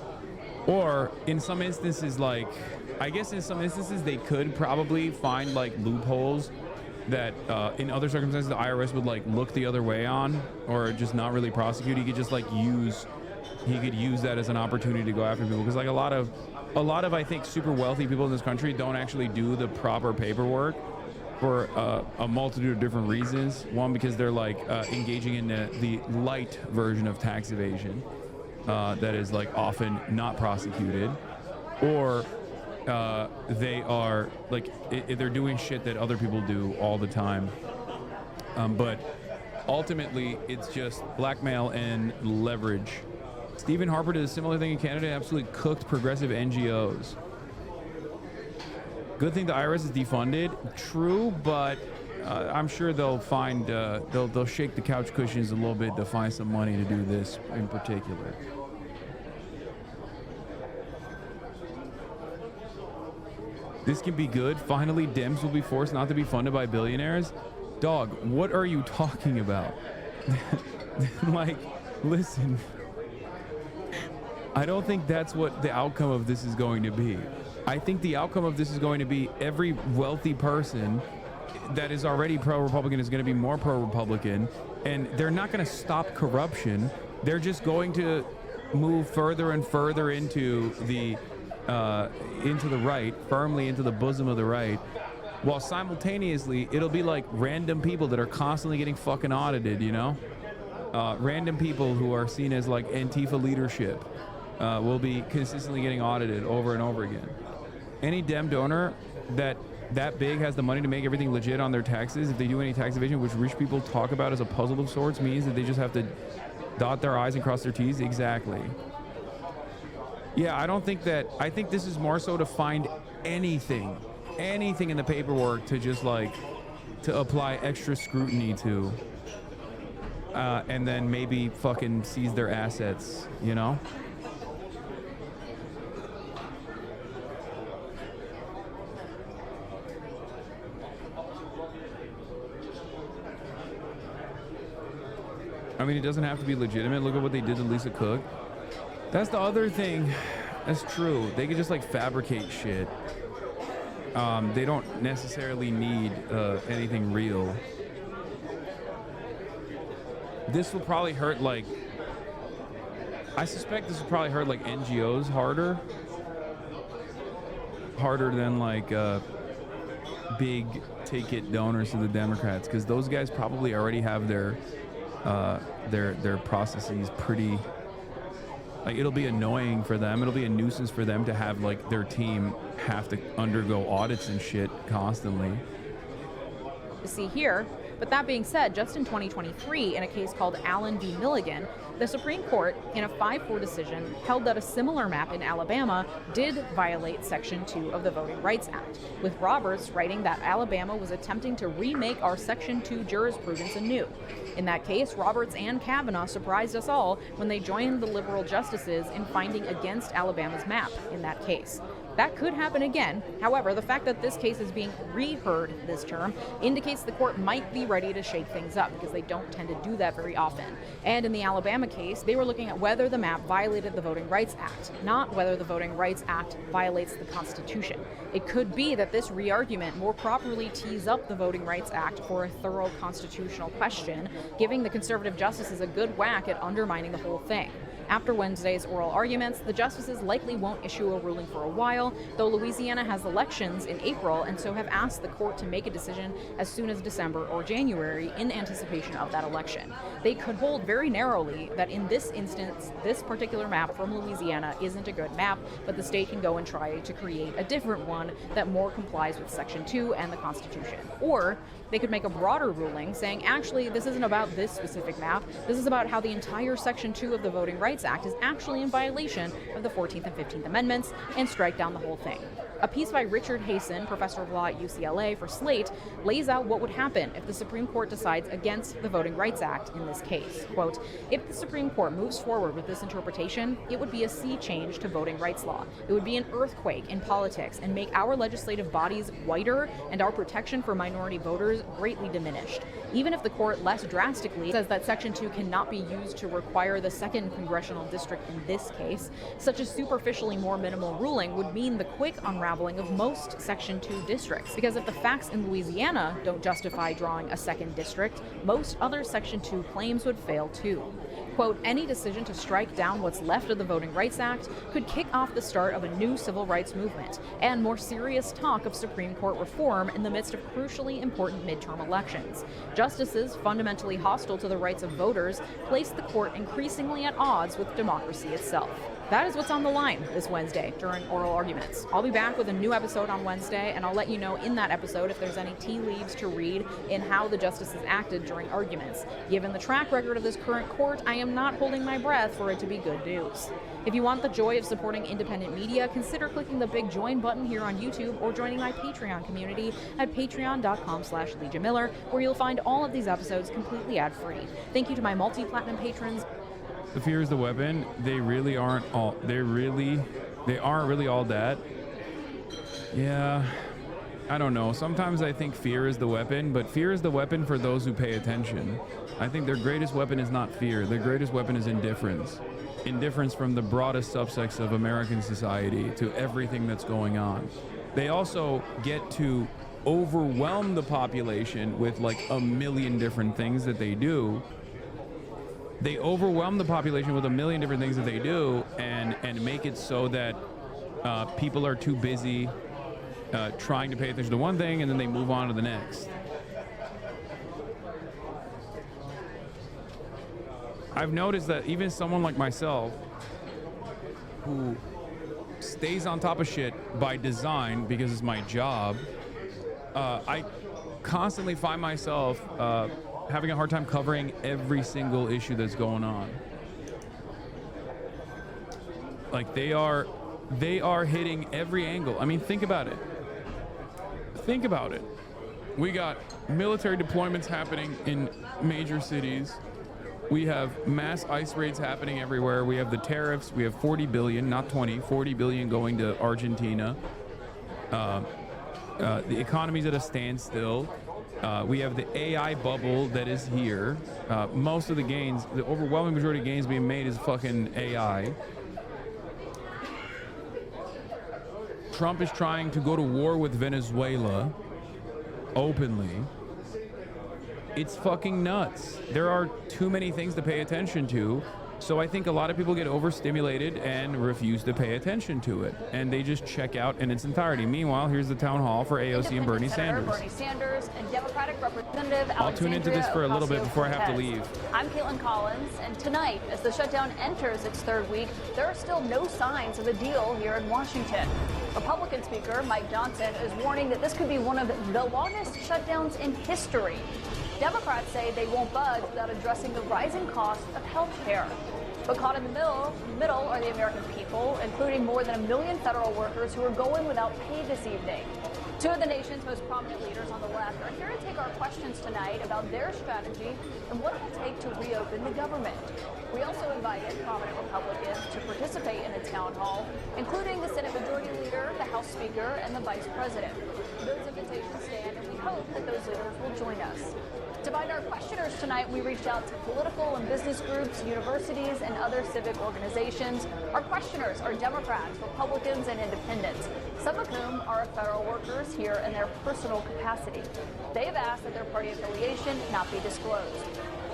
Or in some instances, like, I guess in some instances they could probably find like loopholes that in other circumstances the IRS would like look the other way on, or just not really prosecute. He could just like use that as an opportunity to go after people, because like a lot of I think super wealthy people in this country don't actually do the proper paperwork for a multitude of different reasons. One, because they're like engaging in the light version of tax evasion that is like often not prosecuted, or they are like they're doing shit that other people do all the time. But ultimately, it's just blackmail and leverage. Stephen Harper did a similar thing in Canada, absolutely cooked progressive NGOs. Good thing the IRS is defunded. True, but I'm sure they'll find they'll shake the couch cushions a little bit to find some money to do this in particular. This can be good. Finally, Dems will be forced not to be funded by billionaires. Dog, what are you talking about? Like, listen. I don't think that's what the outcome of this is going to be. I think the outcome of this is going to be every wealthy person that is already pro-Republican is going to be more pro-Republican, and they're not going to stop corruption. They're just going to move further and further into the right, firmly into the bosom of the right, while simultaneously it'll be like random people that are constantly getting fucking audited, you know? Random people who are seen as like Antifa leadership will be consistently getting audited over and over again. Any Dem donor that big has the money to make everything legit on their taxes, if they do any tax evasion, which rich people talk about as a puzzle of sorts, means that they just have to dot their I's and cross their T's. Exactly. Yeah, I don't think that. I think this is more so to find anything in the paperwork to just like to apply extra scrutiny to, and then maybe fucking seize their assets, you know? I mean, it doesn't have to be legitimate. Look at what they did to Lisa Cook. That's the other thing. That's true. They could just like fabricate shit. They don't necessarily need anything real. This will probably hurt like, I suspect this will probably hurt like NGOs harder than like big ticket donors to the Democrats, because those guys probably already have their processes pretty, like, it'll be annoying for them. It'll be a nuisance for them to have like their team have to undergo audits and shit constantly. To see here. But that being said, just in 2023, in a case called Allen v. Milligan, the Supreme Court, in a 5-4 decision, held that a similar map in Alabama did violate Section 2 of the Voting Rights Act, with Roberts writing that Alabama was attempting to remake our Section 2 jurisprudence anew. In that case, Roberts and Kavanaugh surprised us all when they joined the liberal justices in finding against Alabama's map in that case. That could happen again. However, the fact that this case is being reheard this term indicates the court might be ready to shake things up, because they don't tend to do that very often. And in the Alabama case, they were looking at whether the map violated the Voting Rights Act, not whether the Voting Rights Act violates the Constitution. It could be that this re-argument more properly tees up the Voting Rights Act for a thorough constitutional question, giving the conservative justices a good whack at undermining the whole thing. After Wednesday's oral arguments, the justices likely won't issue a ruling for a while, though Louisiana has elections in April and so have asked the court to make a decision as soon as December or January in anticipation of that election. They could hold very narrowly that in this instance, this particular map from Louisiana isn't a good map, but the state can go and try to create a different one that more complies with Section 2 and the Constitution. Or they could make a broader ruling saying, actually, this isn't about this specific map, this is about how the entire Section 2 of the Voting Rights Act is actually in violation of the 14th and 15th Amendments, and strike down the whole thing. A piece by Richard Hasan, professor of law at UCLA for Slate, lays out what would happen if the Supreme Court decides against the Voting Rights Act in this case. Quote, if the Supreme Court moves forward with this interpretation, it would be a sea change to voting rights law. It would be an earthquake in politics and make our legislative bodies whiter and our protection for minority voters greatly diminished. Even if the court less drastically says that Section 2 cannot be used to require the second congressional district in this case, such a superficially more minimal ruling would mean the quick unraveling of most Section 2 districts. Because if the facts in Louisiana don't justify drawing a second district, most other Section 2 claims would fail too. Quote, any decision to strike down what's left of the Voting Rights Act could kick off the start of a new civil rights movement and more serious talk of Supreme Court reform in the midst of crucially important midterm elections. Justices fundamentally hostile to the rights of voters place the court increasingly at odds with democracy itself. That is what's on the line this Wednesday during oral arguments. I'll be back with a new episode on Wednesday, and I'll let you know in that episode if there's any tea leaves to read in how the justices acted during arguments. Given the track record of this current court, I am not holding my breath for it to be good news. If you want the joy of supporting independent media, consider clicking the big join button here on YouTube or joining my Patreon community at patreon.com/Legia Miller, where you'll find all of these episodes completely ad-free. Thank you to my multi-platinum patrons. The fear is the weapon. They really aren't all. They aren't really all that. Yeah, I don't know. Sometimes I think fear is the weapon, but fear is the weapon for those who pay attention. I think their greatest weapon is not fear. Their greatest weapon is indifference. Indifference from the broadest subsects of American society to everything that's going on. They also get to overwhelm the population with like a million different things that they do. They overwhelm the population with a million different things that they do and make it so that people are too busy trying to pay attention to one thing and then they move on to the next. I've noticed that even someone like myself who stays on top of shit by design because it's my job, I constantly find myself having a hard time covering every single issue that's going on. Like they are hitting every angle. I mean, think about it. Think about it. We got military deployments happening in major cities. We have mass ICE raids happening everywhere. We have the tariffs. We have 40 billion, not 20, 40 billion going to Argentina. The economy's at a standstill. We have the AI bubble that is here. Most of the gains, the overwhelming majority of gains being made is fucking AI. Trump is trying to go to war with Venezuela openly. It's fucking nuts. There are too many things to pay attention to. So I think a lot of people get overstimulated and refuse to pay attention to it, and they just check out in its entirety. Meanwhile, here's the town hall for AOC and Bernie Sanders. Bernie Sanders and Democratic Representative I'll tune into this for a little bit before I have to leave. I'm Caitlin Collins, and tonight, as the shutdown enters its third week, there are still no signs of a deal here in Washington. Republican Speaker Mike Johnson is warning that this could be one of the longest shutdowns in history. Democrats say they won't budge without addressing the rising cost of health care. But caught in the middle are the American people, including more than 1 million federal workers who are going without pay this evening. Two of the nation's most prominent leaders on the left are here to take our questions tonight about their strategy and what it will take to reopen the government. We also invited prominent Republicans to participate in the town hall, including the Senate Majority Leader, the House Speaker, and the Vice President. Those invitations stand, and we hope that those leaders will join us. To find our questioners tonight, we reached out to political and business groups, universities, and other civic organizations. Our questioners are Democrats, Republicans, and independents, some of whom are federal workers here in their personal capacity. They have asked that their party affiliation not be disclosed.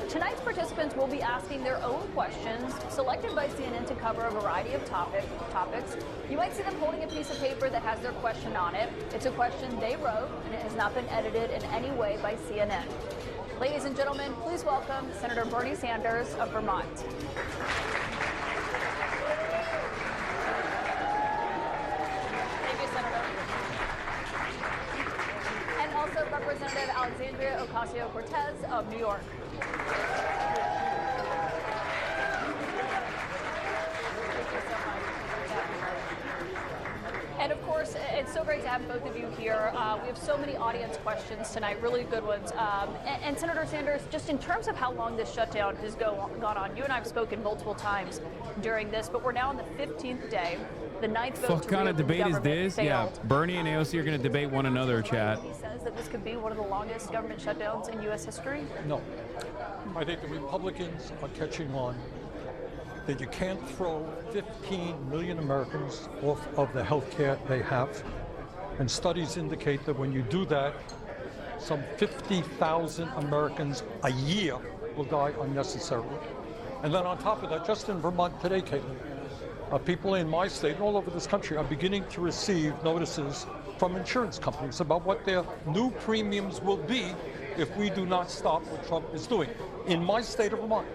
Tonight's participants will be asking their own questions, selected by CNN to cover a variety of topics. You might see them holding a piece of paper that has their question on it. It's a question they wrote, and it has not been edited in any way by CNN. Ladies and gentlemen, please welcome Senator Bernie Sanders of Vermont. Thank you, Senator. And also Representative Alexandria Ocasio-Cortez of New York. And of course, it's so have both of you here. We have so many audience questions tonight, really good ones. And Senator Sanders, just in terms of how long this shutdown has gone on, you and I have spoken multiple times during this, but we're now on the 15th day. The ninth vote What kind of debate is this? failed. Yeah, Bernie and AOC are going to debate one another, chat. He says that this could be one of the longest government shutdowns in U.S. history. No. I think the Republicans are catching on that you can't throw 15 million Americans off of the health care they have. And studies indicate that when you do that, some 50,000 Americans a year will die unnecessarily. And then on top of that, just in Vermont today, Caitlin, people in my state and all over this country are beginning to receive notices from insurance companies about what their new premiums will be if we do not stop what Trump is doing. In my state of Vermont,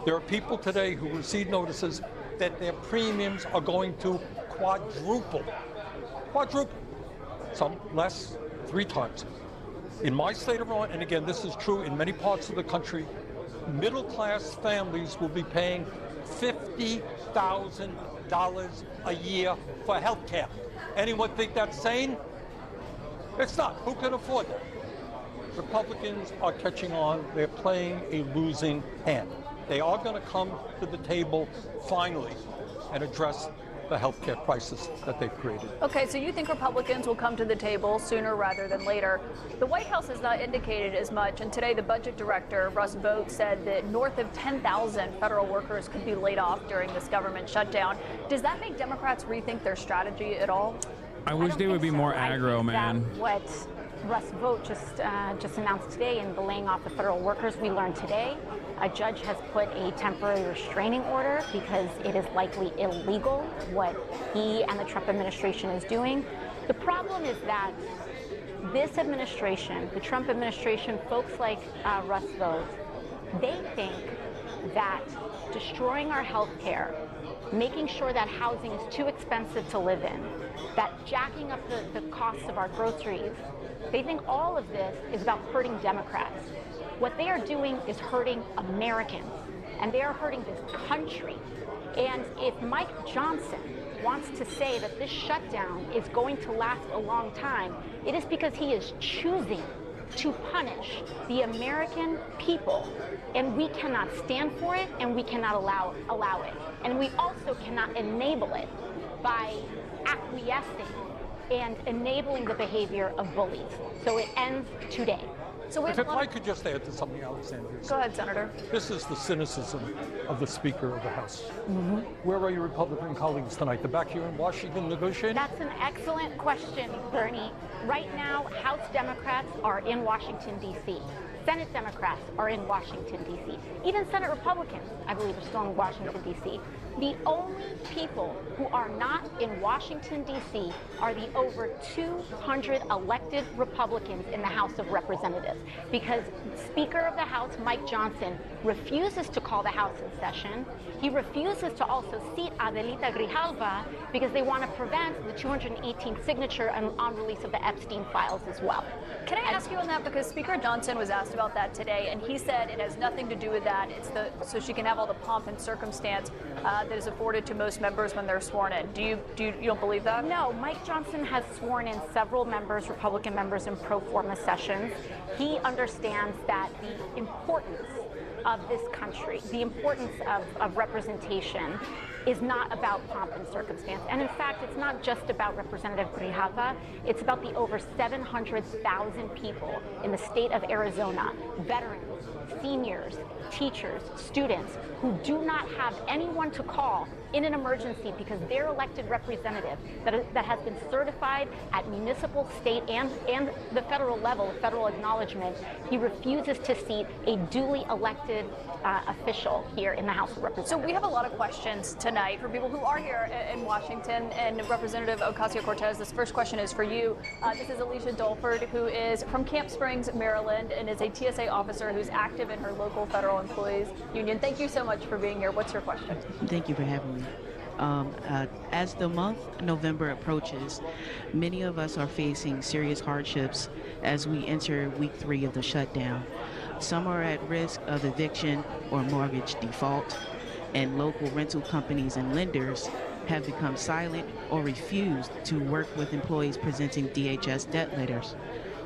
there are people today who receive notices that their premiums are going to quadruple. Quadruple. Some less, 3 times. In my state of Vermont, and again, this is true in many parts of the country, middle-class families will be paying $50,000 a year for health care. Anyone think that's sane? It's not. Who can afford that? Republicans are catching on. They're playing a losing hand. They are going to come to the table finally and address the health care crisis that they've created. Okay, so you think Republicans will come to the table sooner rather than later. The White House has not indicated as much, and today the budget director, Russ Vought, said that north of 10,000 federal workers could be laid off during this government shutdown. Does that make Democrats rethink their strategy at all? I wish they would be more aggro, man. What Russ Vought just announced today in the laying off of federal workers, we learned today a judge has put a temporary restraining order because it is likely illegal what he and the Trump administration is doing. The problem is that this administration, the Trump administration, folks like Russ Vought, they think that destroying our health care, making sure that housing is too expensive to live in, that jacking up the costs of our groceries, they think all of this is about hurting Democrats. What they are doing is hurting Americans, and they are hurting this country. And if Mike Johnson wants to say that this shutdown is going to last a long time, it is because he is choosing to punish the American people. And we cannot stand for it, and we cannot allow it. And we also cannot enable it by acquiescing and enabling the behavior of bullies. So it ends today. So if I could just add to something Alexander said. Go ahead, Senator. This is the cynicism of the Speaker of the House. Where are your Republican colleagues tonight? They're back here in Washington negotiating? That's an excellent question, Bernie. Right now, House Democrats are in Washington, D.C. Senate Democrats are in Washington, D.C. Even Senate Republicans, I believe, are still in Washington, D.C. The only people who are not in Washington, D.C. are the over 200 elected Republicans in the House of Representatives, because Speaker of the House, Mike Johnson, refuses to call the House in session. He refuses to also seat Adelita Grijalva because they want to prevent the 218th signature on release of the Epstein files as well. Can I ask you on that? Because Speaker Johnson was asked about that today, and he said it has nothing to do with that. It's so she can have all the pomp and circumstance that is afforded to most members when they're sworn in. You don't believe that? No, Mike Johnson has sworn in several members, Republican members, in pro forma sessions. He understands that the importance of this country, the importance of representation, is not about pomp and circumstance. And in fact, it's not just about Representative Grijalva. It's about the over 700,000 people in the state of Arizona, veterans, seniors, teachers, students, who do not have anyone to call in an emergency because their elected representative that has been certified at municipal, state, and the federal level, federal acknowledgement, he refuses to seat a duly elected official here in the House of Representatives. So we have a lot of questions tonight for people who are here in Washington, and Representative Ocasio-Cortez, this first question is for you. This is Alicia Dulford, who is from Camp Springs, Maryland, and is a TSA officer who's active in her local federal employees union. Thank you so much for being here. What's your question? Thank you for having me. As the month November approaches, many of us are facing serious hardships as we enter week 3 of the shutdown. Some are at risk of eviction or mortgage default, and local rental companies and lenders have become silent or refused to work with employees presenting DHS debt letters.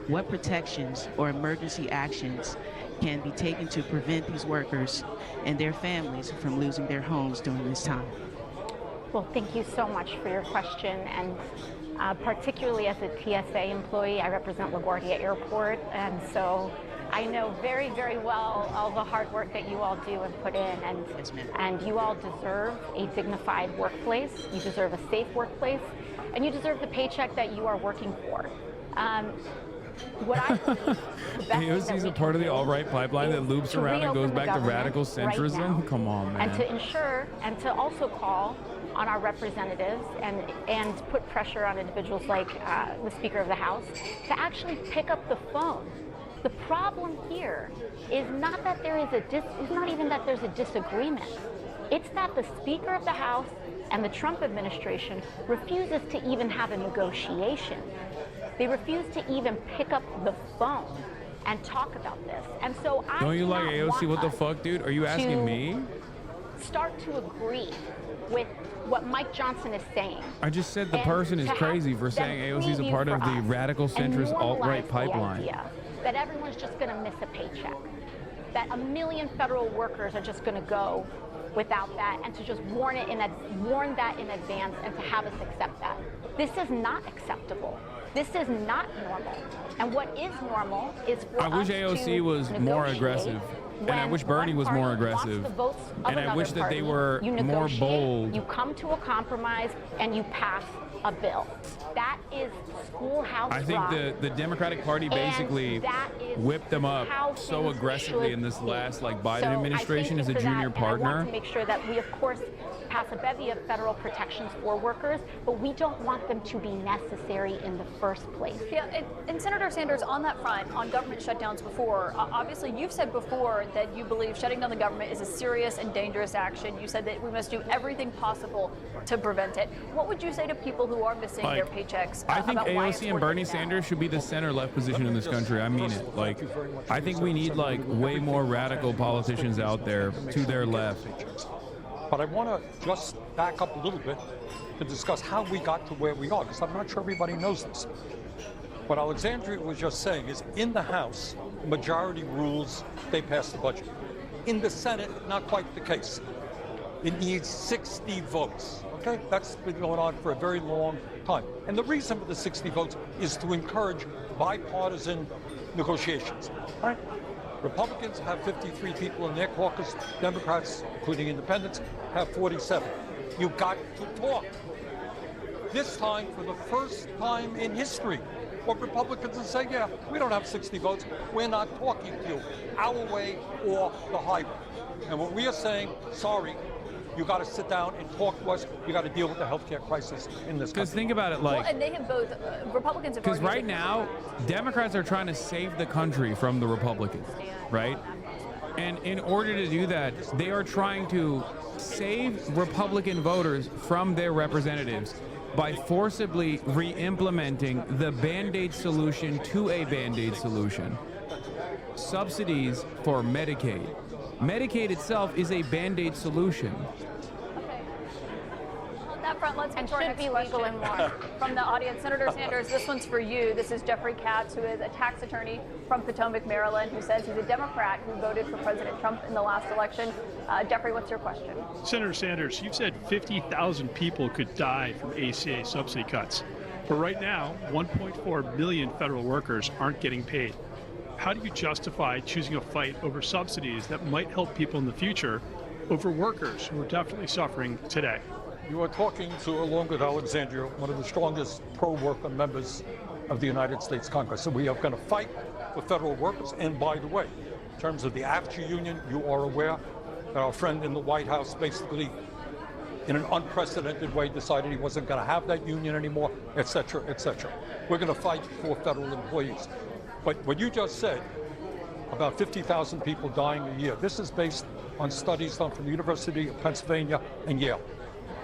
What protections or emergency actions can be taken to prevent these workers and their families from losing their homes during this time? Well, thank you so much for your question. And particularly as a TSA employee, I represent LaGuardia Airport. And so I know very, very well all the hard work that you all do and put in. And you all deserve a dignified workplace. You deserve a safe workplace. And you deserve the paycheck that you are working for. What I AOC's a part of the alt-right pipeline that loops around and goes back to radical centrism. Right, come on, man. And to ensure and to also call on our representatives and put pressure on individuals like the Speaker of the House to actually pick up the phone. The problem here is not that there is it's not even that there's a disagreement. It's that the Speaker of the House and the Trump administration refuses to even have a negotiation. They refuse to even pick up the phone and talk about this. And so I don't you like AOC? What the fuck, dude? Are you asking me? Start to agree with what Mike Johnson is saying. I just said the person is crazy for saying AOC's a part of the radical centrist alt-right pipeline. Idea that everyone's just going to miss a paycheck. That 1 million federal workers are just going to go without that, and to just warn that in advance and to have us accept that. This is not acceptable. This is not normal. And what is normal is for I wish AOC was more aggressive. And I wish Bernie was more aggressive. And I wish that they were more bold. You come to a compromise and you pass a bill. That is schoolhouse I think rock. the Democratic Party basically whipped them up so aggressively in this last Biden administration as a junior partner. I want to make sure that we, of course, pass a bevy of federal protections for workers, but we don't want them to be necessary in the first place. Yeah, and Senator Sanders, on that front, on government shutdowns before, obviously you've said before that you believe shutting down the government is a serious and dangerous action. You said that we must do everything possible to prevent it. What would you say to people who are missing their paychecks? I think AOC and Bernie Sanders should be the center-left position in this country. I mean it. I think we need way more radical politicians out there to their left. But I want to just back up a little bit to discuss how we got to where we are, because I'm not sure everybody knows this. What Alexandria was just saying is, in the House, majority rules, they pass the budget. In the Senate, not quite the case. It needs 60 votes. Okay, that's been going on for a very long time. And the reason for the 60 votes is to encourage bipartisan negotiations. Right? Republicans have 53 people in their caucus. Democrats, including independents, have 47. You got to talk. This time, for the first time in history, what Republicans are saying, yeah, we don't have 60 votes. We're not talking to you. Our way or the highway. And what we are saying, sorry, you got to sit down and talk to us. You got to deal with the healthcare crisis in this country. Because think about it, well, and they have both. Republicans have. Because right now, Democrats are trying to save the country from the Republicans, right? And in order to do that, they are trying to save Republican voters from their representatives by forcibly re-implementing the Band-Aid solution to a Band-Aid solution. Subsidies for Medicaid. Medicaid itself is a Band-Aid solution. On that front, let's get to our next question from the audience. Senator Sanders, this one's for you. This is Jeffrey Katz, who is a tax attorney from Potomac, Maryland, who says he's a Democrat who voted for President Trump in the last election. Jeffrey, what's your question? Senator Sanders, you've said 50,000 people could die from ACA subsidy cuts. But right now, 1.4 million federal workers aren't getting paid. How do you justify choosing a fight over subsidies that might help people in the future over workers who are definitely suffering today? You are talking to, along with Alexandria, one of the strongest pro-worker members of the United States Congress. So we are going to fight for federal workers. And by the way, in terms of the AFTRA union, you are aware that our friend in the White House basically, in an unprecedented way, decided he wasn't going to have that union anymore, et cetera, et cetera. We're going to fight for federal employees. But what you just said, about 50,000 people dying a year, this is based on studies done from the University of Pennsylvania and Yale.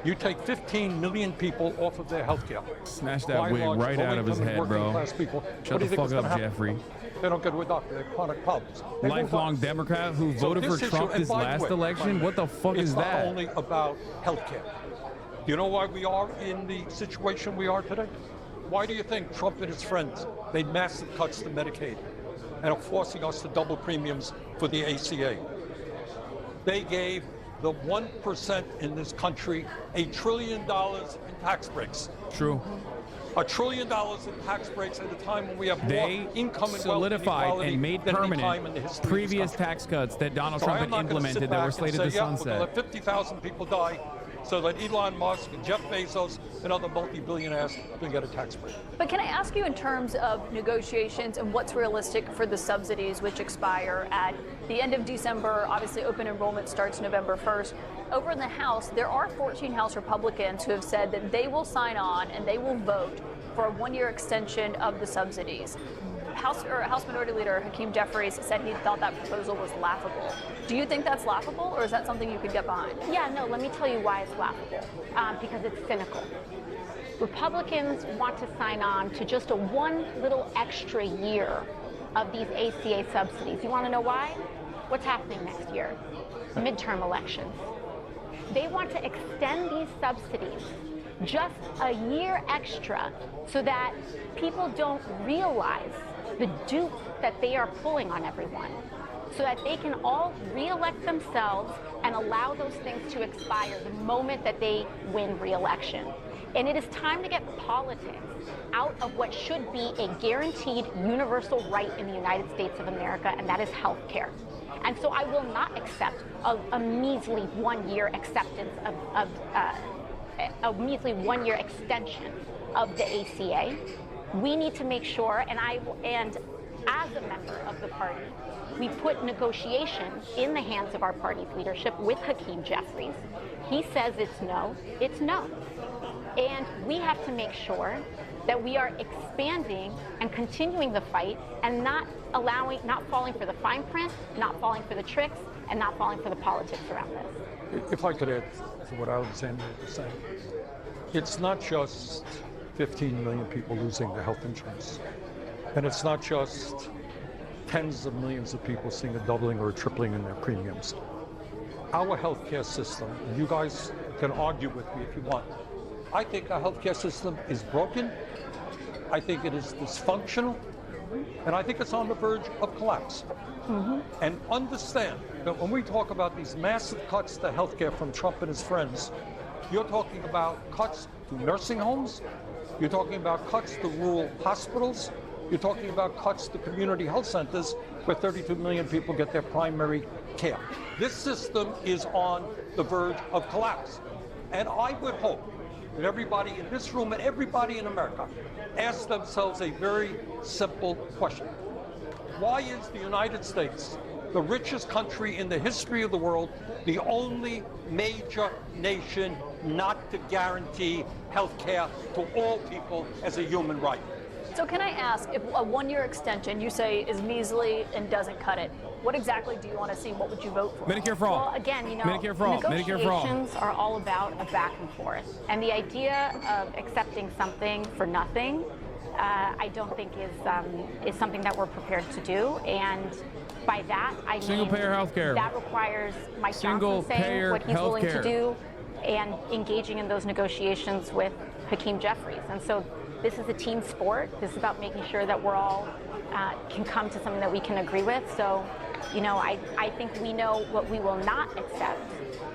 You take 15 million people off of their health care. Snatch that wig right out of his head, bro. People. Shut the fuck up, Jeffrey. They don't get to a doctor. They have chronic problems. Lifelong Democrat who voted for Trump this last election? What the fuck is that? It's not only about health care. Do you know why we are in the situation we are today? Why do you think Trump and his friends made massive cuts to Medicaid and are forcing us to double premiums for the ACA? They gave the 1% in this country $1 trillion in tax breaks. True. $1 trillion in tax breaks at a time when we have more income and solidified and made permanent previous tax tax cuts that Donald Trump had implemented that were slated to sunset. We're going to let 50,000 people die so that Elon Musk and Jeff Bezos and other multi-billionaires can get a tax break. But can I ask you in terms of negotiations and what's realistic for the subsidies which expire at the end of December? Obviously, open enrollment starts November 1st. Over in the House, there are 14 House Republicans who have said that they will sign on and they will vote for a one-year extension of the subsidies. House Minority Leader Hakeem Jeffries said he thought that proposal was laughable. Do you think that's laughable, or is that something you could get behind? Yeah, no, let me tell you why it's laughable. Because it's cynical. Republicans want to sign on to just one little extra year of these ACA subsidies. You want to know why? What's happening next year? Midterm elections. They want to extend these subsidies just a year extra so that people don't realize the dupe that they are pulling on everyone, so that they can all re-elect themselves and allow those things to expire the moment that they win re-election. And it is time to get politics out of what should be a guaranteed universal right in the United States of America, and that is health care. And so I will not accept a measly one-year acceptance of a measly one-year extension of the ACA. We need to make sure, and as a member of the party, we put negotiation in the hands of our party's leadership with Hakeem Jeffries. He says it's no, it's no. And we have to make sure that we are expanding and continuing the fight and not falling for the fine print, not falling for the tricks, and not falling for the politics around this. If I could add to what Alexandria was saying, it's not just 15 million people losing their health insurance. And it's not just tens of millions of people seeing a doubling or a tripling in their premiums. Our healthcare system, and you guys can argue with me if you want, I think our healthcare system is broken. I think it is dysfunctional. And I think it's on the verge of collapse. And understand that when we talk about these massive cuts to healthcare from Trump and his friends, you're talking about cuts to nursing homes, you're talking about cuts to rural hospitals, you're talking about cuts to community health centers where 32 million people get their primary care. This system is on the verge of collapse. And I would hope that everybody in this room and everybody in America asks themselves a very simple question. Why is the United States, the richest country in the history of the world, the only major nation not to guarantee health care to all people as a human right? So can I ask, if a one-year extension you say is measly and doesn't cut it, what exactly do you want to see? What would you vote for? Medicare for all. Well, again, you know, Medicare for all. Medicare for all. Negotiations are all about a back and forth. And the idea of accepting something for nothing, I don't think is something that we're prepared to do. And by that, I mean single-payer healthcare. That requires Mike Johnson saying what he's willing to do and engaging in those negotiations with Hakeem Jeffries. And so this is a team sport. This is about making sure that we're all can come to something that we can agree with. So, you know, I think we know what we will not accept,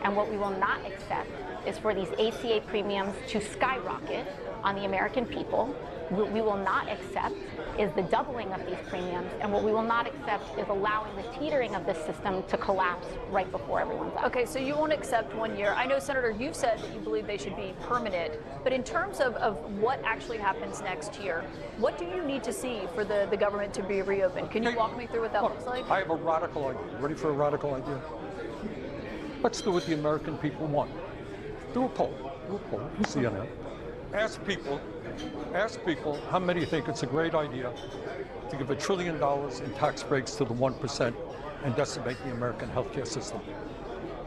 and what we will not accept is for these ACA premiums to skyrocket on the American people. What we will not accept is the doubling of these premiums, and what we will not accept is allowing the teetering of this system to collapse right before everyone's up. Okay, so you won't accept 1 year. I know, Senator, you've said that you believe they should be permanent, but in terms of what actually happens next year, what do you need to see for the government to be reopened? Can you walk me through what that looks like? I have a radical idea. Ready for a radical idea? Let's do what the American people want. Do a poll. CNN. Ask people how many think it's a great idea to give $1 trillion in tax breaks to the 1% and decimate the American healthcare system.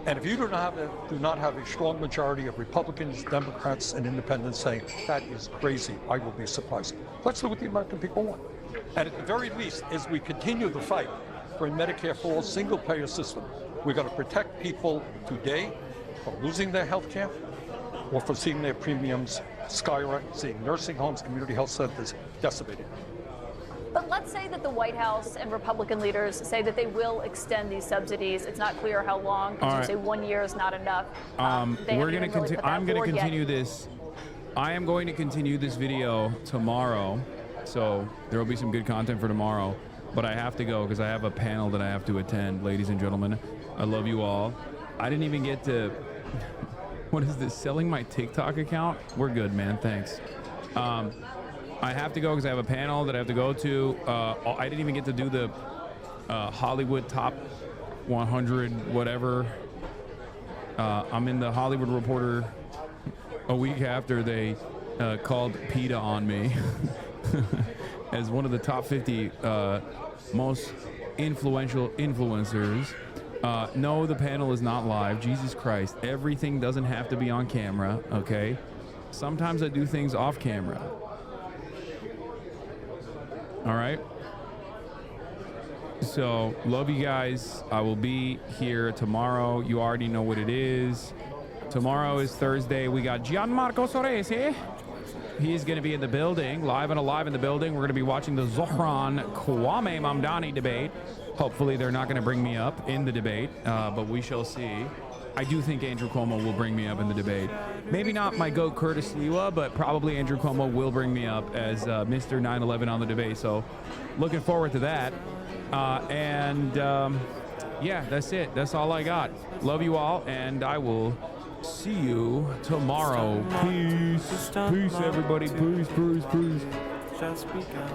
And if you do not have a strong majority of Republicans, Democrats, and independents saying that is crazy, I will be surprised. Let's do what the American people want. And at the very least, as we continue the fight for a Medicare for all single-payer system, we're going to protect people today from losing their health care. or for seeing their premiums skyrocket, seeing nursing homes, community health centers decimated. But let's say that the White House and Republican leaders say that they will extend these subsidies. It's not clear how long, because you say 1 year is not enough. We're going to continue. I'm going to continue this. I am going to continue this video tomorrow, so there will be some good content for tomorrow. But I have to go because I have a panel that I have to attend, ladies and gentlemen. I love you all. I didn't even get to. What is this? Selling my TikTok account? We're good, man. Thanks. I have to go because I have a panel that I have to go to. I didn't even get to do the Hollywood top 100 whatever. I'm in the Hollywood Reporter a week after they called PETA on me as one of the top 50 most influential influencers. No, the panel is not live. Jesus Christ. Everything doesn't have to be on camera, okay? Sometimes I do things off camera. All right. So, love you guys. I will be here tomorrow. You already know what it is. Tomorrow is Thursday. We got Gianmarco Soresi. He's going to be in the building, live and alive in the building. We're going to be watching the Zohran Kwame Mamdani debate. Hopefully, they're not going to bring me up in the debate, but we shall see. I do think Andrew Cuomo will bring me up in the debate. Maybe not my GOAT Curtis Sliwa, but probably Andrew Cuomo will bring me up as Mr. 9/11 on the debate. So looking forward to that. Yeah, that's it. That's all I got. Love you all, and I will see you tomorrow. Peace. Peace, everybody. Peace, peace, peace. Just speak out.